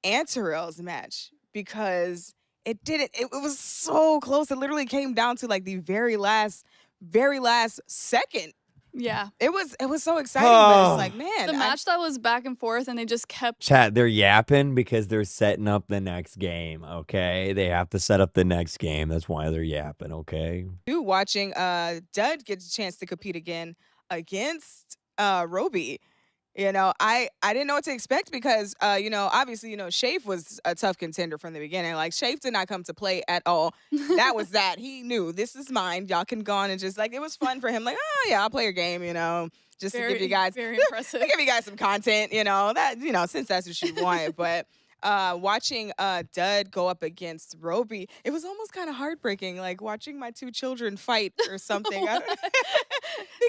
Antarel's match because it was so close. It literally came down to like the very last second. Yeah. It was so exciting, but it's like, man. The match that was back and forth and they just kept Chat, they're yapping because they're setting up the next game, okay? They have to set up the next game. That's why they're yapping, okay? Watching Dud get a chance to compete again against Roby. You know, I didn't know what to expect because, you know, obviously, you know, Shafe was a tough contender from the beginning. Like, Shafe did not come to play at all. That was that. He knew, this is mine. Y'all can go on and just, like, it was fun for him. Like, oh, yeah, I'll play your game, you know, just to give you guys, very impressive. to give you guys some content, you know, that, you know, since that's what you want. But watching Dud go up against Roby, it was almost kind of heartbreaking, like watching my two children fight or something.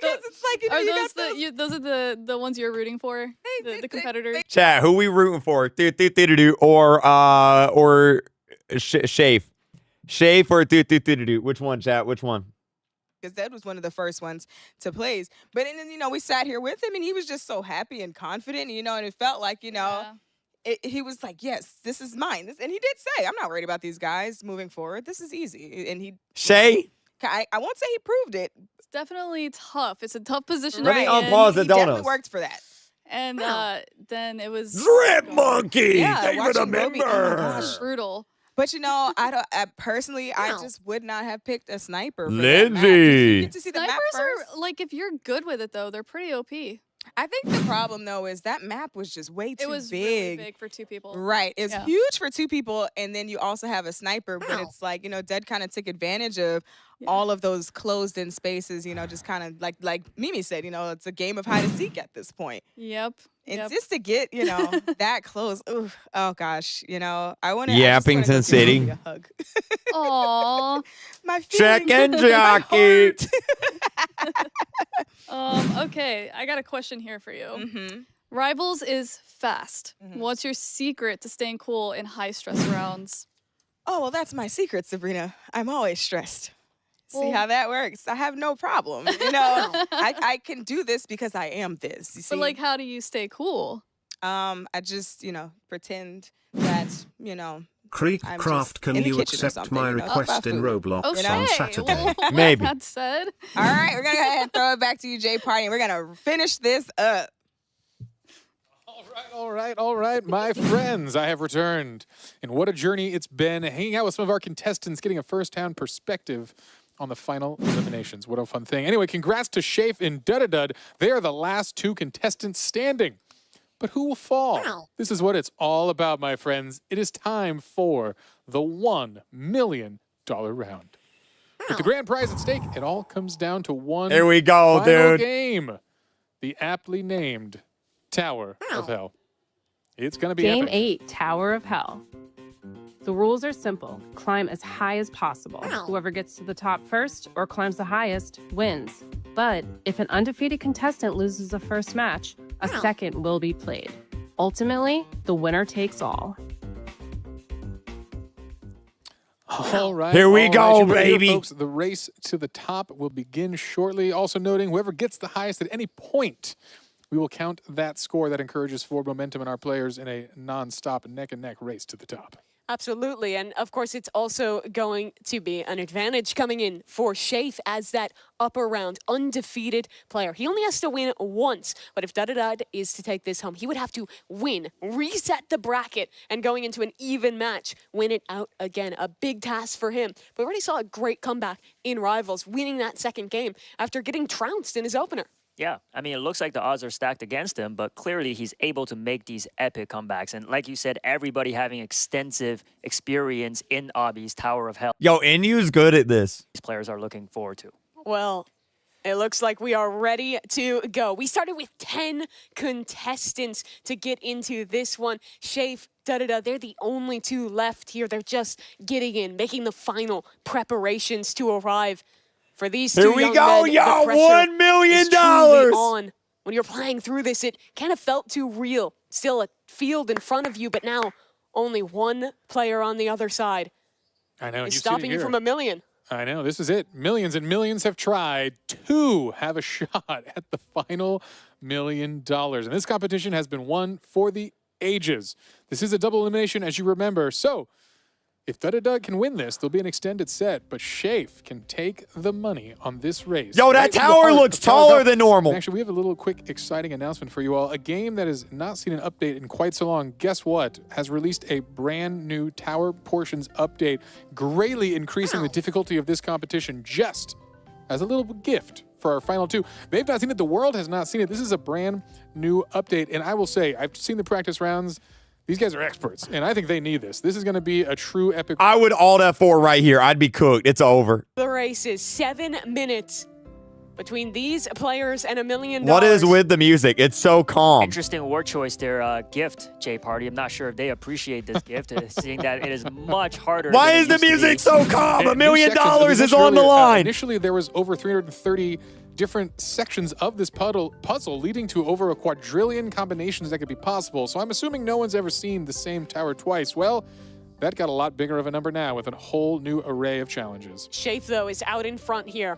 Because it's like, you know, those are the ones you're rooting for, the competitors. Chat, who we rooting for? Or Shafe? Shafe or which one, chat? Which one? Because Dud was one of the first ones to play. But then, you know, we sat here with him and he was just so happy and confident, you know, and it felt like, you know, he was like, yes, this is mine. And he did say, I'm not worried about these guys moving forward. This is easy. And he... Shay? I won't say he proved it. It's definitely tough. It's a tough position. Let me unpause the donuts. He definitely worked for that. And then it was... Drip Monkey! Yeah, David a member! Oh my gosh. Brutal. But, you know, personally, I just would not have picked a sniper for Lindsay! that match. You get to see the map Snipers first. are, like, if you're good with it, though, they're pretty OP. I think the problem, though, is that map was just way too big. It was really big for two people. Right. It's huge for two people, and then you also have a sniper, but it's like, you know, Dud kind of took advantage of all of those closed-in spaces, you know, just kind of like Mimi said, you know, it's a game of hide and seek at this point. Yep. And just to get, you know, that close, oh gosh, you know, I want to. Yappington City. A hug. Aww. My Check feelings and in my jockey. Okay, I got a question here for you. Mm-hmm. Rivals is fast. What's your secret to staying cool in high-stress rounds? Oh, well, that's my secret, Sabrina. I'm always stressed. See how that works? I have no problem. You know, I can do this because I am this. You see? But, like, how do you stay cool? I just, you know, pretend that, you know, KreekCraft, can you accept my request in Roblox on Saturday? Well, Maybe. That said. All right, we're going to go ahead and throw it back to you, Jay Party, and we're going to finish this up. All right, my friends. I have returned. And what a journey it's been hanging out with some of our contestants, getting a first-hand perspective on the final eliminations. What a fun thing. Anyway, congrats to Shafe and Dud. They are the last two contestants standing. But who will fall? This is what it's all about, my friends. It is time for the $1 million round. With the grand prize at stake, it all comes down to one Here we go, final dude. game. The aptly named Tower of Hell. It's going to be Game epic. 8, Tower of Hell. The rules are simple. Climb as high as possible. Whoever gets to the top first or climbs the highest wins. But if an undefeated contestant loses the first match, a second will be played. Ultimately, the winner takes all. All right. Here we all go, right, you heard it here, baby. folks. The race to the top will begin shortly. Also noting, whoever gets the highest at any point, we will count that score. That encourages forward momentum in our players in a non-stop neck-and-neck race to the top. Absolutely. And of course, it's also going to be an advantage coming in for Shafe as that upper round undefeated player. He only has to win once, but if Dud is to take this home, he would have to win, reset the bracket, and going into an even match, win it out again. A big task for him. But we already saw a great comeback in Rivals, winning that second game after getting trounced in his opener. Yeah, I mean, it looks like the odds are stacked against him, but clearly he's able to make these epic comebacks. And like you said, everybody having extensive experience in Obby's Tower of Hell. Yo, Inu's good at this. These players are looking forward to. Well, it looks like we are ready to go. We started with 10 contestants to get into this one. Shafe, they're the only two left here. They're just getting in, making the final preparations to arrive. For these two young men, yo, the $1 million. is truly on. When you're playing through this, it kind of felt too real. Still a field in front of you, but now only one player on the other side. I know. Is stopping you from $1 million. I know. This is it. Millions and millions have tried to have a shot at the final $1 million. And this competition has been won for the ages. This is a double elimination, as you remember. So if Dudadud can win this, there'll be an extended set, but Shafe can take the money on this race. Yo, that tower looks taller than normal. And actually, we have a little quick, exciting announcement for you all. A game that has not seen an update in quite so long, guess what? Has released a brand new tower portions update, greatly increasing the difficulty of this competition just as a little gift for our final two. They've not seen it. The world has not seen it. This is a brand new update, and I will say, I've seen the practice rounds. These guys are experts, and I think they need this. This is going to be a true epic. I would alt F4 right here. I'd be cooked. It's over. The race is 7 minutes between these players and $1 million. What is with the music? It's so calm. Interesting word choice there, gift, J Party. I'm not sure if they appreciate this gift, seeing that it is much harder. Why is the music so calm? $1 million is on the line. Initially, there was over 330 different sections of this puzzle leading to over a quadrillion combinations that could be possible. So I'm assuming no one's ever seen the same tower twice. Well, that got a lot bigger of a number now with a whole new array of challenges. Shafe, though, is out in front here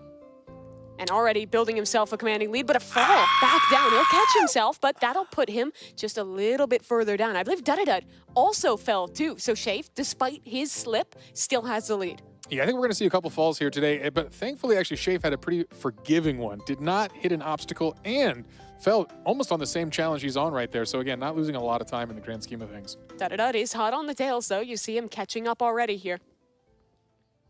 and already building himself a commanding lead, but a fall back down. He'll catch himself, but that'll put him just a little bit further down. I believe Dudadud also fell too. So Shafe, despite his slip, still has the lead. Yeah, I think we're going to see a couple falls here today, but thankfully, actually, Shafe had a pretty forgiving one. Did not hit an obstacle and fell almost on the same challenge he's on right there. So again, not losing a lot of time in the grand scheme of things. Dudadud is hot on the tails, though. You see him catching up already here.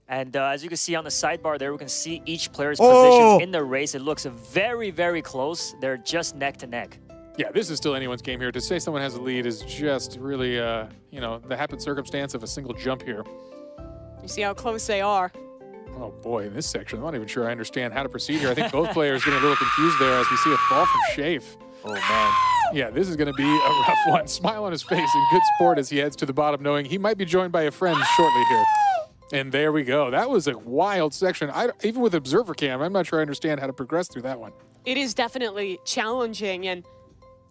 And as you can see on the sidebar there, we can see each player's positions in the race. It looks very, very close. They're just neck to neck. Yeah, this is still anyone's game here. To say someone has a lead is just really, you know, the happen circumstance of a single jump here. You see how close they are. Oh boy, in this section, I'm not even sure I understand how to proceed here. I think both players getting a little confused there as we see a fall from Shafe. Oh man. Yeah, this is going to be a rough one. Smile on his face in good sport as he heads to the bottom, knowing he might be joined by a friend shortly here. And there we go. That was a wild section. Even with Observer Cam, I'm not sure I understand how to progress through that one. It is definitely challenging, and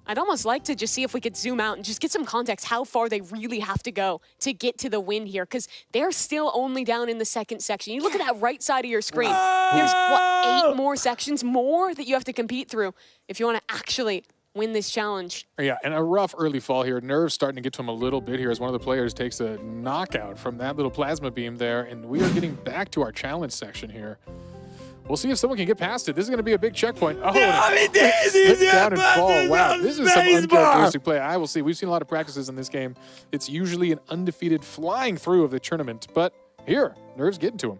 I'd almost like to just see if we could zoom out and just get some context how far they really have to go to get to the win here, because they're still only down in the second section. You look at that right side of your screen. There's, what, 8 more sections more that you have to compete through if you want to actually win this challenge. Yeah, and a rough early fall here. Nerves starting to get to him a little bit here as one of the players takes a knockout from that little plasma beam there, and we are getting back to our challenge section here. We'll see if someone can get past it. This is going to be a big checkpoint. Oh, down and fall. Wow, this is some uncharacteristic play. I will see. We've seen a lot of practices in this game. It's usually an undefeated flying through of the tournament, but here, Nerves getting to him.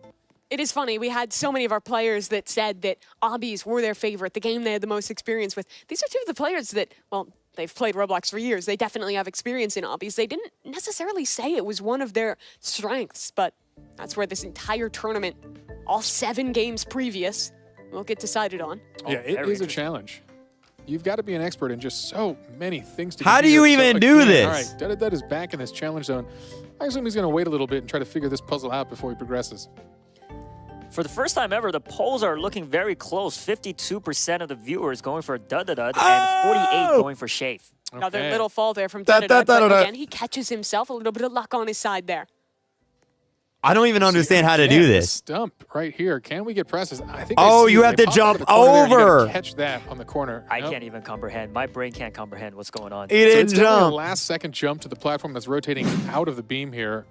It is funny. We had so many of our players that said that Obbies were their favorite, the game they had the most experience with. These are two of the players that, well, they've played Roblox for years. They definitely have experience in Obbies. They didn't necessarily say it was one of their strengths, but that's where this entire tournament, all 7 games previous, will get decided on. Yeah, it is a challenge. You've got to be an expert in just so many things to How do you even do this? All right, Dudadud is back in this challenge zone. I assume he's going to wait a little bit and try to figure this puzzle out before he progresses. For the first time ever, the polls are looking very close. 52% of the viewers going for Dudadud and 48 going for Shafe. Another little fall there from Dudadud, but again, he catches himself. A little bit of luck on his side there. I don't even understand how to do this. Stump right here. Can we get presses? I think. Oh, you have to jump over. Catch that on the corner. I can't even comprehend. My brain can't comprehend what's going on. He didn't it's jump. A last-second jump to the platform that's rotating out of the beam here.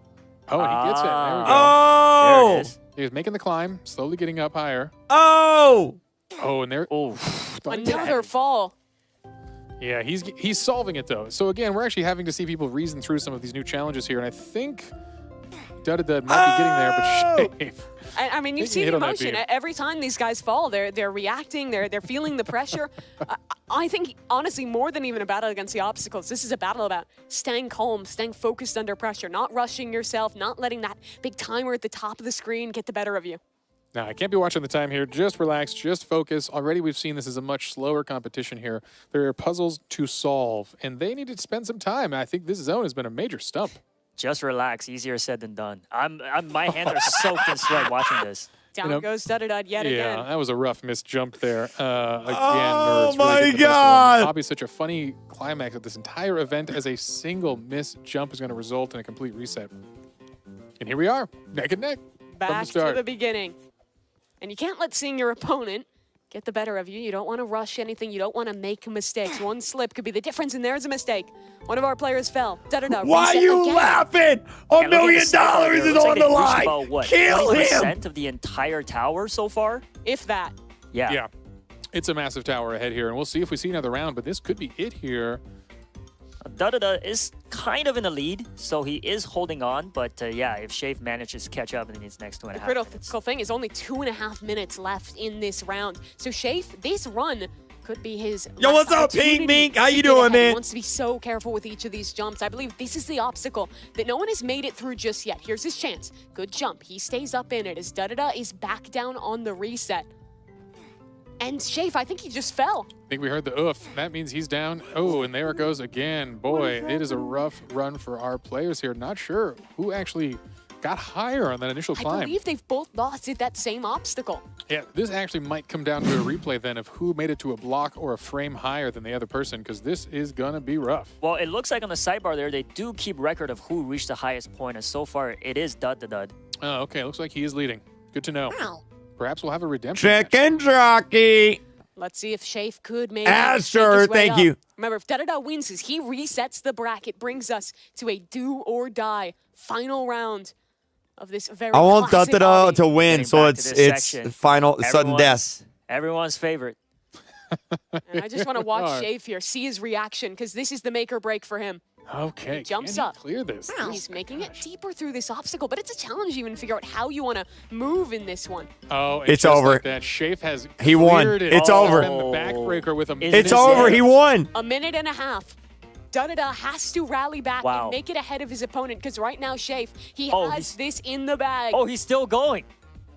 Oh, and he gets it. There we go. Oh. There it is. He's making the climb, slowly getting up higher. Oh. Oh, and there. Oh. Another fall. Yeah, he's solving it though. So again, we're actually having to see people reason through some of these new challenges here, and I think Dud might be getting there, but Shave. I mean, you've seen the emotion. Every time these guys fall, they're reacting, they're feeling the pressure. I think, honestly, more than even a battle against the obstacles, this is a battle about staying calm, staying focused under pressure, not rushing yourself, not letting that big timer at the top of the screen get the better of you. Now, I can't be watching the time here. Just relax, just focus. Already we've seen this is a much slower competition here. There are puzzles to solve, and they need to spend some time. I think this zone has been a major stump. Just relax. Easier said than done. My hands are soaked in sweat watching this. Down goes Dud yet again. Yeah, that was a rough missed jump there. Again, oh nerves my really God! Probably such a funny climax of this entire event as a single missed jump is going to result in a complete reset. And here we are, neck and neck. Back to the beginning. And you can't let seeing your opponent get the better of you. You don't want to rush anything. You don't want to make mistakes. One slip could be the difference, and there's a mistake. One of our players fell. Why are you laughing? $1 million is on the line. About, what, Kill him. 20% of the entire tower so far? If that. Yeah. Yeah. It's a massive tower ahead here, and we'll see if we see another round, but this could be it here. Is kind of in the lead, so he is holding on. But yeah, if Shave manages to catch up in these next 2.5 minutes. The critical thing is only 2.5 minutes left in this round. So Shave, this run could be his. Yo, what's up, Pink Mink? How you doing, man? He wants to be so careful with each of these jumps. I believe this is the obstacle that no one has made it through just yet. Here's his chance. Good jump. He stays up in it as Dudada is back down on the reset. And Shave, I think he just fell. I think we heard the oof. That means he's down. Oh, and there it goes again. Boy, it is a rough run for our players here. Not sure who actually got higher on that initial climb. I believe they've both lost at that same obstacle. Yeah, this actually might come down to a replay then of who made it to a block or a frame higher than the other person, because this is going to be rough. Well, it looks like on the sidebar there, they do keep record of who reached the highest point, and so far it is Dud. Oh, okay. Looks like he is leading. Good to know. Perhaps we'll have a redemption. Chicken jockey. Let's see if Shave could maybe. Sure, thank you. Remember, if Dudada wins this, he resets the bracket, brings us to a do or die final round of this very. I want classic Dudada to win, so it's final sudden death. Everyone's favorite. And I just want to watch Shave here, see his reaction, because this is the make or break for him. Okay, he jumps up. Clear this. He's making it deeper through this obstacle, but it's a challenge even to figure out how you want to move in this one. Oh, it's over. Like that Shafe has he won. It's over. The backbreaker with it's over. He won. A minute and a half. Dudada has to rally back and make it ahead of his opponent, because right now, Shafe, he has this in the bag. Oh, he's still going.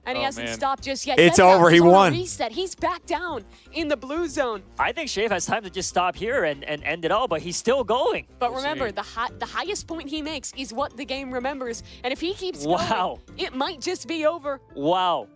And he hasn't stopped just yet. It's over. He won. Reset. He's back down in the blue zone. I think Shave has time to just stop here and end it all, but he's still going. But remember, the highest point he makes is what the game remembers. And if he keeps going, it might just be over. Wow.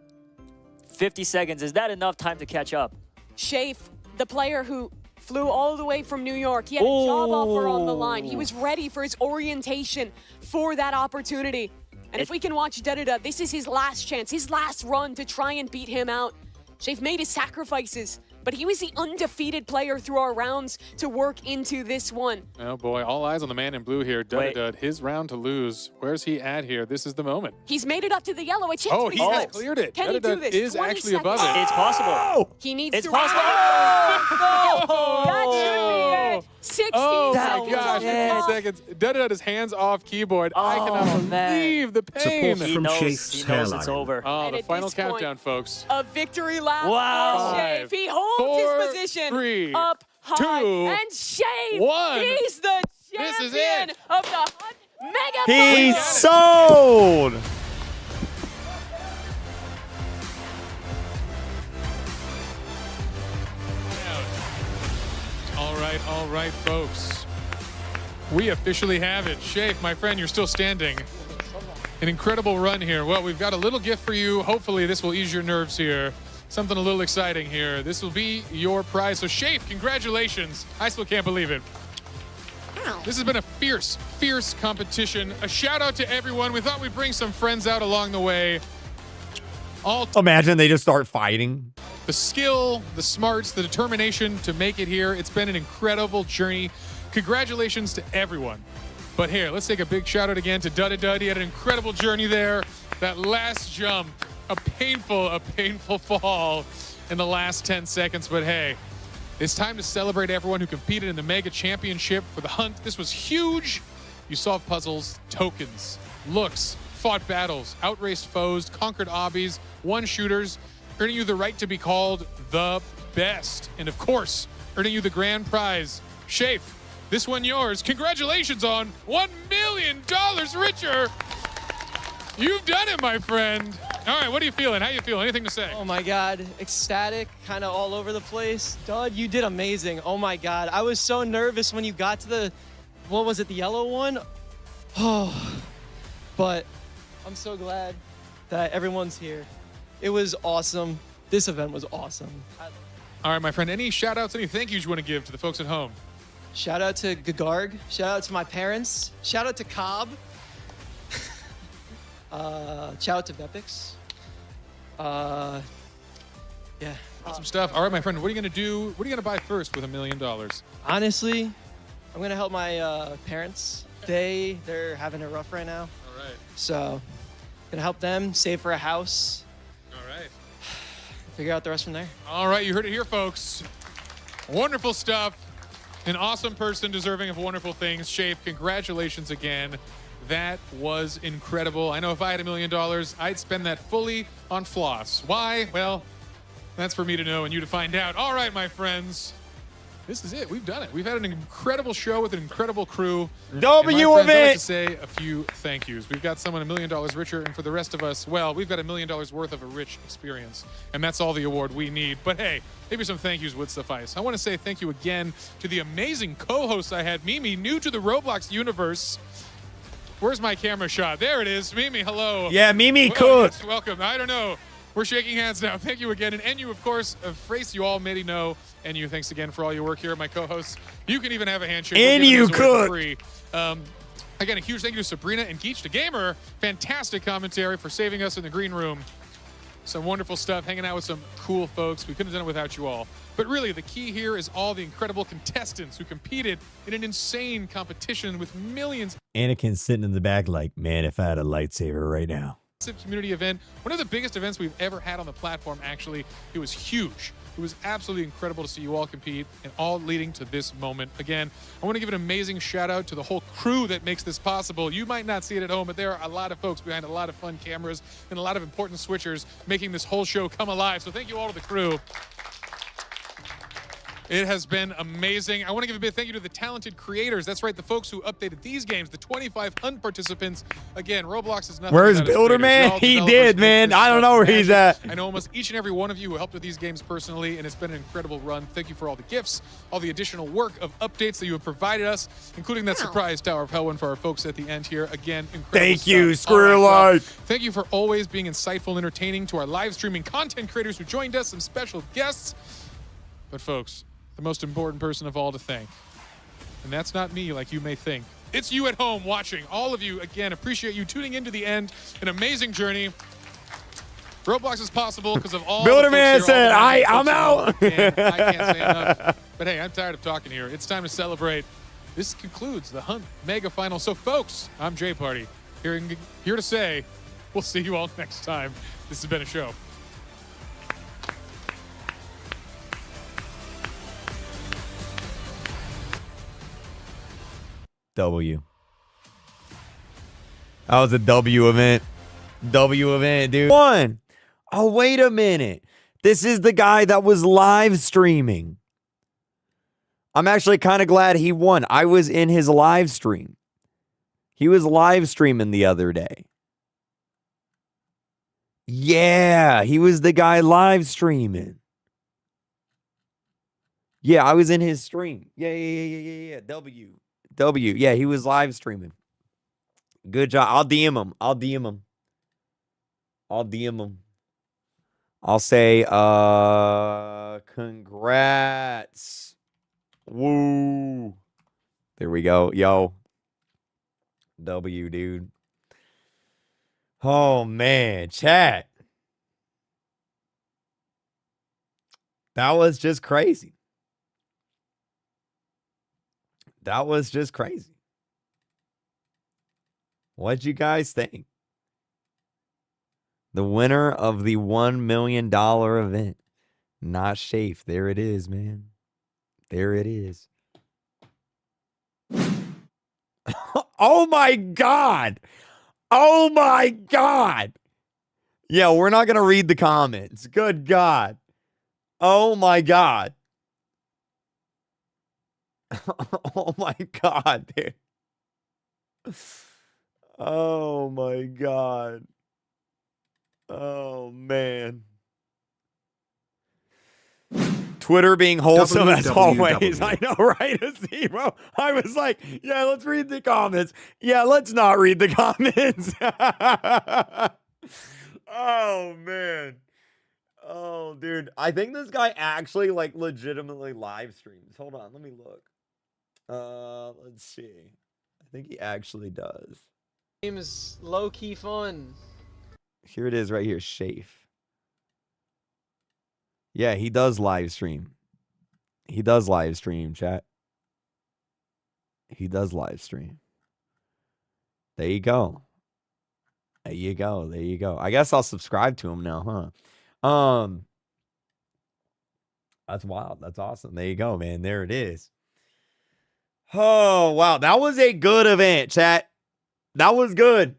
50 seconds. Is that enough time to catch up? Shave, the player who flew all the way from New York. He had a job offer on the line. He was ready for his orientation for that opportunity. And if we can watch Dudada, this is his last chance, his last run to try and beat him out. Shave made his sacrifices, but he was the undefeated player through our rounds to work into this one. Oh boy, all eyes on the man in blue here. Dud, his round to lose. Where's he at here? This is the moment. He's made it up to the yellow. A chance. Oh, he has cleared it. Can he do this? Is actually above it. It's possible. He needs it's to. Possible. That should be it. 16 seconds. Gosh, 15 seconds. Dud his hands off keyboard. I cannot believe the pain. Support from Shafe's hairline. It's over. Oh, the final countdown, folks. A victory lap. Wow. Shave. He holds his position 3, up high. 2, and Shave. 1. He's the This is champion it. of the Hunt Mega He's Final. sold. All right, folks. We officially have it. Shafe, my friend, you're still standing. An incredible run here. Well, we've got a little gift for you. Hopefully this will ease your nerves here. Something a little exciting here. This will be your prize. So Shafe, congratulations. I still can't believe it. This has been a fierce, fierce competition. A shout out to everyone. We thought we'd bring some friends out along the way. Imagine they just start fighting. The skill, the smarts, the determination to make it here. It's been an incredible journey. Congratulations to everyone. But here, let's take a big shout out again to Dud. He had an incredible journey there. That last jump, a painful fall in the last 10 seconds. But hey, it's time to celebrate everyone who competed in the Mega Championship for the Hunt. This was huge. You solved puzzles, tokens, looks, fought battles, outraced foes, conquered obbies, won shooters, earning you the right to be called the best. And of course, earning you the grand prize. Shafe, this one yours. Congratulations on $1 million richer. You've done it, my friend. All right, what are you feeling? How you feeling? Anything to say? Oh my God, ecstatic, kind of all over the place. Doug, you did amazing. Oh my God, I was so nervous when you got to the, what was it, the yellow one? Oh, but I'm so glad that everyone's here. It was awesome. This event was awesome. All right, my friend, any shout outs, any thank yous you want to give to the folks at home? Shout out to Gagarg. Shout out to my parents. Shout out to Cobb. Shout out to Vepix. Yeah. Awesome stuff. All right, my friend, what are you going to do? What are you going to buy first with $1 million? Honestly, I'm going to help my parents. They're having it rough right now. All right. So, gonna help them save for a house. All right. Figure out the rest from there. All right, you heard it here, folks. Wonderful stuff. An awesome person deserving of wonderful things. Shafe, congratulations again. That was incredible. I know if I had $1 million, I'd spend that fully on floss. Why? Well, that's for me to know and you to find out. All right, my friends. This is it. We've done it. We've had an incredible show with an incredible crew. W I'd event. like to say a few thank yous. We've got someone $1 million richer, and for the rest of us, well, we've got $1 million worth of a rich experience, and that's all the award we need. But hey, maybe some thank yous would suffice. I want to say thank you again to the amazing co-hosts I had. Mimi, new to the Roblox universe. Where's my camera shot? There it is. Mimi, hello. Yeah, Mimi, Well, cool. yes, welcome. I don't know. We're shaking hands now. Thank you again. And you, of course, Frace, you already know. And you, thanks again for all your work here, my co-hosts. You can even have a handshake. And you could. Free. Again, a huge thank you to Sabrina and Geach the Gamer. Fantastic commentary for saving us in the green room. Some wonderful stuff, hanging out with some cool folks. We couldn't have done it without you all. But really, the key here is all the incredible contestants who competed in an insane competition with millions. Anakin's sitting in the back like, man, if I had a lightsaber right now. Community event, one of the biggest events we've ever had on the platform, actually. It was huge. It was absolutely incredible to see you all compete, and all leading to this moment. Again, I want to give an amazing shout out to the whole crew that makes this possible. You might not see it at home, but there are a lot of folks behind a lot of fun cameras and a lot of important switchers making this whole show come alive. So thank you all to the crew. It has been amazing. I want to give a big thank you to the talented creators. That's right, the folks who updated these games, the 25 hunt participants. Again, Roblox is nothing. Where's without its Builder creators. Man? Y'all He developers did, make man. this I don't stuff know where he's magic. at. I know almost each and every one of you who helped with these games personally, and it's been an incredible run. Thank you for all the gifts, all the additional work of updates that you have provided us, including that surprise Tower of Hell one for our folks at the end here. Again, incredible Thank you, stuff. All right, Squirrelight. thank you for always being insightful and entertaining to our live streaming content creators who joined us, some special guests. But folks, the most important person of all to thank, and that's not me like you may think. It's you at home watching. All of you, again, appreciate you tuning into the end. An amazing journey. Roblox is possible because of all Builder the folks Man here, all said, the I'm folks you know, out. and I can't say enough. But hey, I'm tired of talking here. It's time to celebrate. This concludes the Hunt Mega Final. So folks, I'm Jay Party, here to say, we'll see you all next time. This has been a show. W. That was a W event. W event, dude. One. Oh, wait a minute. This is the guy that was live streaming. I'm actually kind of glad he won. I was in his live stream. He was live streaming the other day. Yeah, he was the guy live streaming. Yeah, I was in his stream. Yeah. W. Yeah, he was live streaming. Good job. I'll DM him. I'll say, congrats. Woo. There we go. Yo. W, dude. Oh, man. Chat. That was just crazy. That was just crazy. What'd you guys think? The winner of the $1 million event. Not Shafe. There it is, man. There it is. Oh my God. Oh my God. Yeah, we're not going to read the comments. Good God. Oh my God. Oh my God, dude. Oh my God. Oh man. Twitter being wholesome as always. I know, right? A zero. I was like, yeah, let's read the comments. Yeah, let's not read the comments. Oh man. Oh, dude. I think this guy actually like legitimately live streams. Hold on, let me look. Let's see. I think he actually does. Game is low-key fun. Here it is right here, Shafe. Yeah, he does live stream. He does live stream, chat. He does live stream. There you go. There you go. There you go. I guess I'll subscribe to him now, huh? That's wild. That's awesome. There you go, man. There it is. Oh, wow. That was a good event, chat. That was good.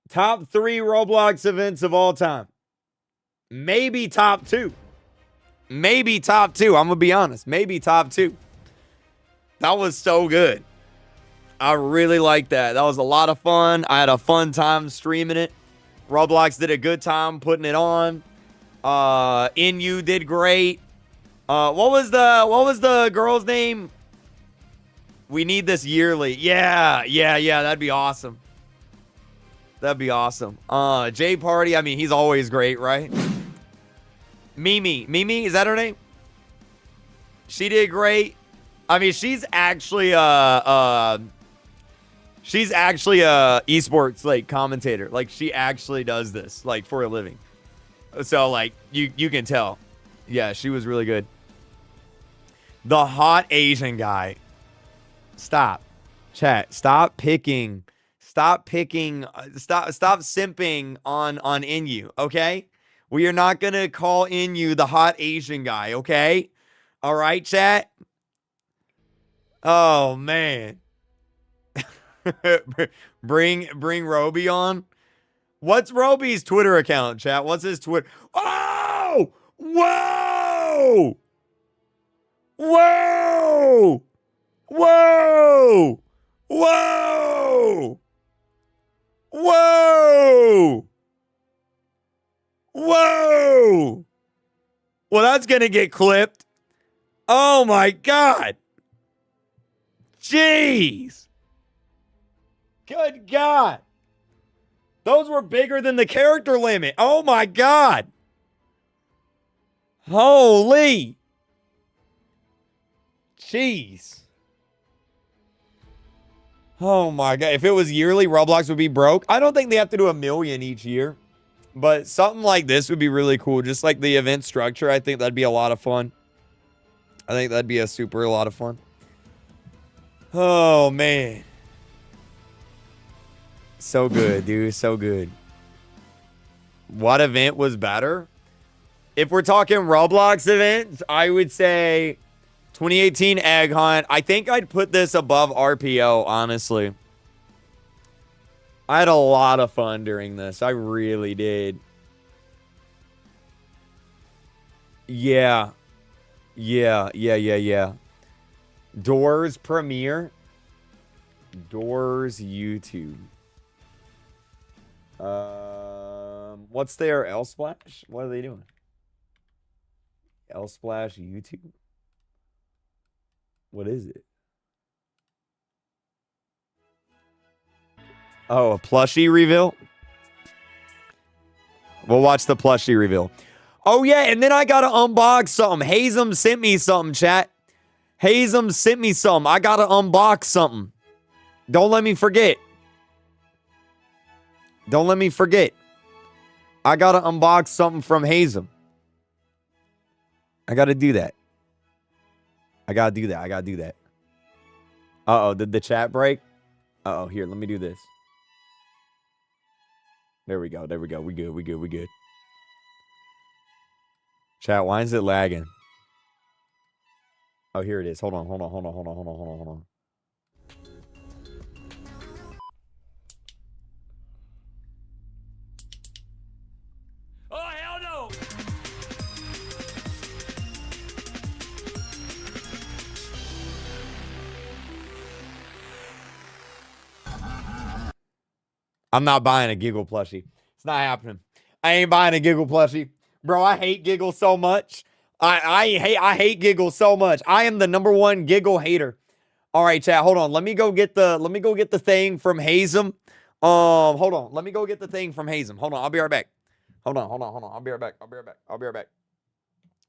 Top 3 Roblox events of all time. Maybe top 2. Maybe top 2. I'm going to be honest. Maybe top 2. That was so good. I really liked that. That was a lot of fun. I had a fun time streaming it. Roblox did a good time putting it on. NU did great. What was the girl's name? We need this yearly. Yeah. That'd be awesome. That'd be awesome. J Party, I mean, he's always great, right? Mimi, is that her name? She did great. I mean, she's actually a esports like commentator. Like she actually does this like for a living. So like you can tell. Yeah, she was really good. The hot Asian guy. Stop. Chat. Stop simping on Inu, okay? We are not going to call Inu the hot Asian guy, okay? All right, chat? Oh, man. bring Roby on. What's Roby's Twitter account, chat? What's his Twitter? Oh! Whoa! Whoa! Whoa! Whoa! Whoa! Whoa! Well, that's going to get clipped. Oh, my God. Jeez. Good God. Those were bigger than the character limit. Oh, my God. Holy. Jeez. Oh, my God. If it was yearly, Roblox would be broke. I don't think they have to do 1 million each year. But something like this would be really cool. Just like the event structure. I think that'd be a lot of fun. I think that'd be a lot of fun. Oh, man. So good, dude. So good. What event was better? If we're talking Roblox events, I would say 2018 Egg Hunt. I think I'd put this above RPO, honestly. I had a lot of fun during this. I really did. Yeah. Doors premiere. Doors YouTube. What's their L Splash? What are they doing? L Splash YouTube. What is it? Oh, a plushie reveal? We'll watch the plushie reveal. Oh, yeah, and then I got to unbox something. Hazem sent me something, chat. Hazem sent me something. I got to unbox something. Don't let me forget. Don't let me forget. I got to unbox something from Hazem. I got to do that. I got to do that. Uh-oh, did the chat break? Uh-oh, here, let me do this. There we go. We good. Chat, why is it lagging? Oh, here it is. Hold on. I'm not buying a Giggle plushie. It's not happening. I ain't buying a Giggle plushie. Bro, I hate Giggle so much. I hate Giggle so much. I am the #1 Giggle hater. All right, chat, hold on. Let me go get the thing from Hazem. Hold on. Let me go get the thing from Hazem. Hold on. I'll be right back. Hold on. I'll be right back. I'll be right back.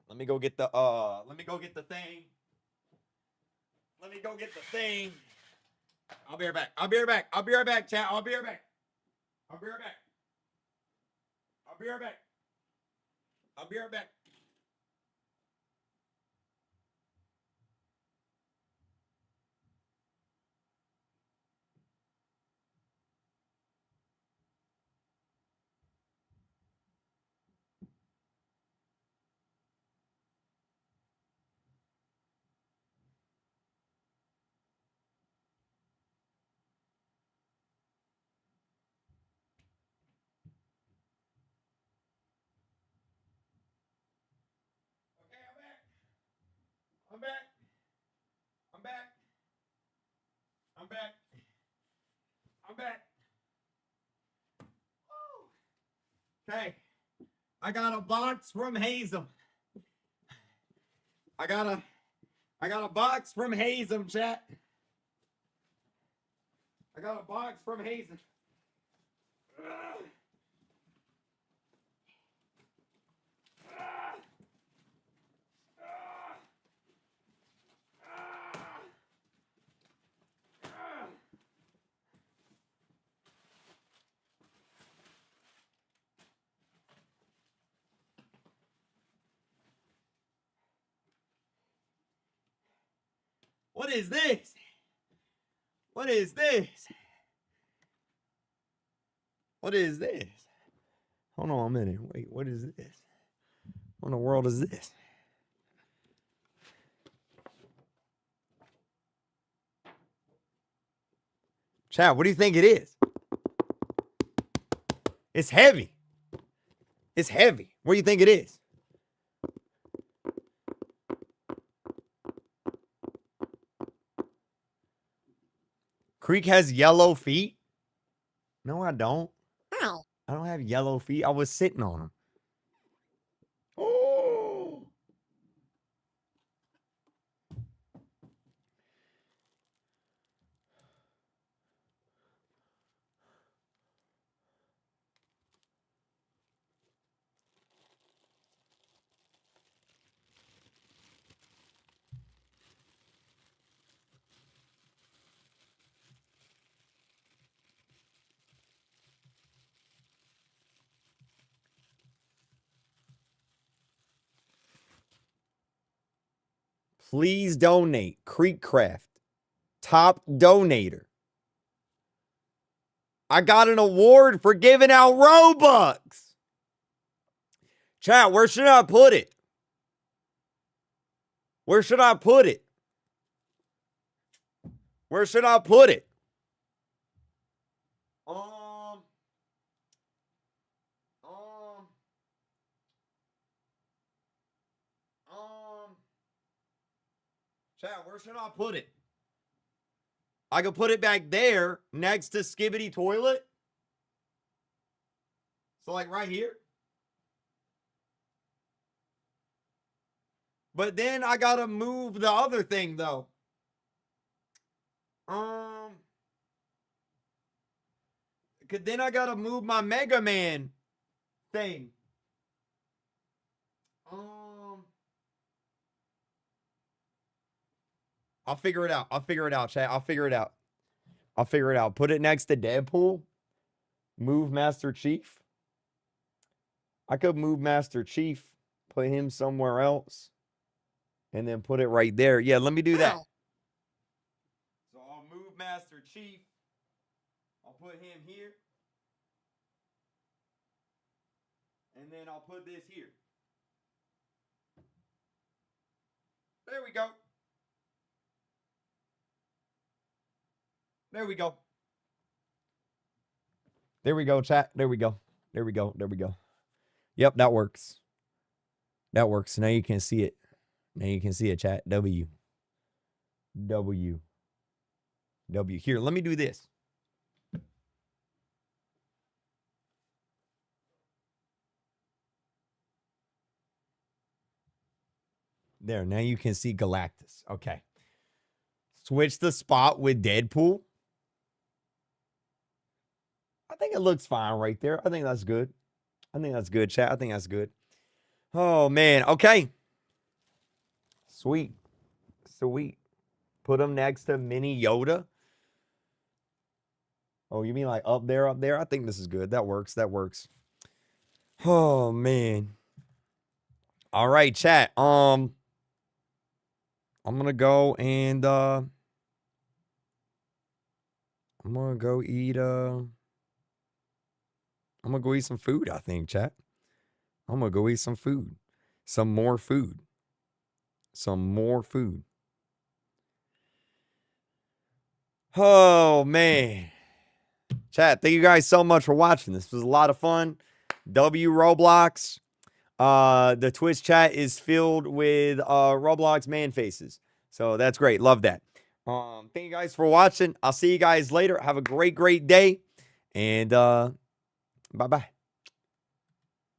Let me go get the thing. Let me go get the thing. I'll be right back. I'll be right back, chat. I'll be right back. I'm back. Okay. I got a box from Hazem. I got a box from Hazem, chat. I got a box from Hazem. What is this? What is this? What is this? Hold on a minute. Wait, what is this? What in the world is this? Chat, what do you think it is? It's heavy. It's heavy. What do you think it is? Kreek has yellow feet? No, I don't. I don't have yellow feet. I was sitting on them. Oh. Please donate. KreekCraft. Top donator. I got an award for giving out Robux. Chat, where should I put it? Where should I put it? Where should I put it? Chat, where should I put it? I could put it back there next to Skibbity Toilet. So like right here. But then I gotta move the other thing though. Then I gotta move my Mega Man thing. I'll figure it out. I'll figure it out, chat. I'll figure it out. I'll figure it out. Put it next to Deadpool. Move Master Chief. I could move Master Chief, put him somewhere else, and then put it right there. Yeah, let me do that. So I'll move Master Chief. I'll put him here. And then I'll put this here. There we go. There we go. There we go, chat. There we go. There we go. There we go. Yep, that works. That works. Now you can see it. Now you can see it, chat. W. Here, let me do this. There, now you can see Galactus. Okay. Switch the spot with Deadpool. I think it looks fine right there. I think that's good. I think that's good, chat. I think that's good. Oh, man. Okay. Sweet. Sweet. Put him next to Mini Yoda. Oh, you mean like up there, up there? I think this is good. That works. That works. Oh, man. All right, chat. I'm gonna go and I'm gonna go eat I'm gonna go eat some food, I think, chat. I'm gonna go eat some food. Some more food. Some more food. Oh man. Chat, thank you guys so much for watching. This was a lot of fun. W Roblox. The Twitch chat is filled with Roblox man faces. So that's great. Love that. Thank you guys for watching. I'll see you guys later. Have a great, great day. And bye-bye.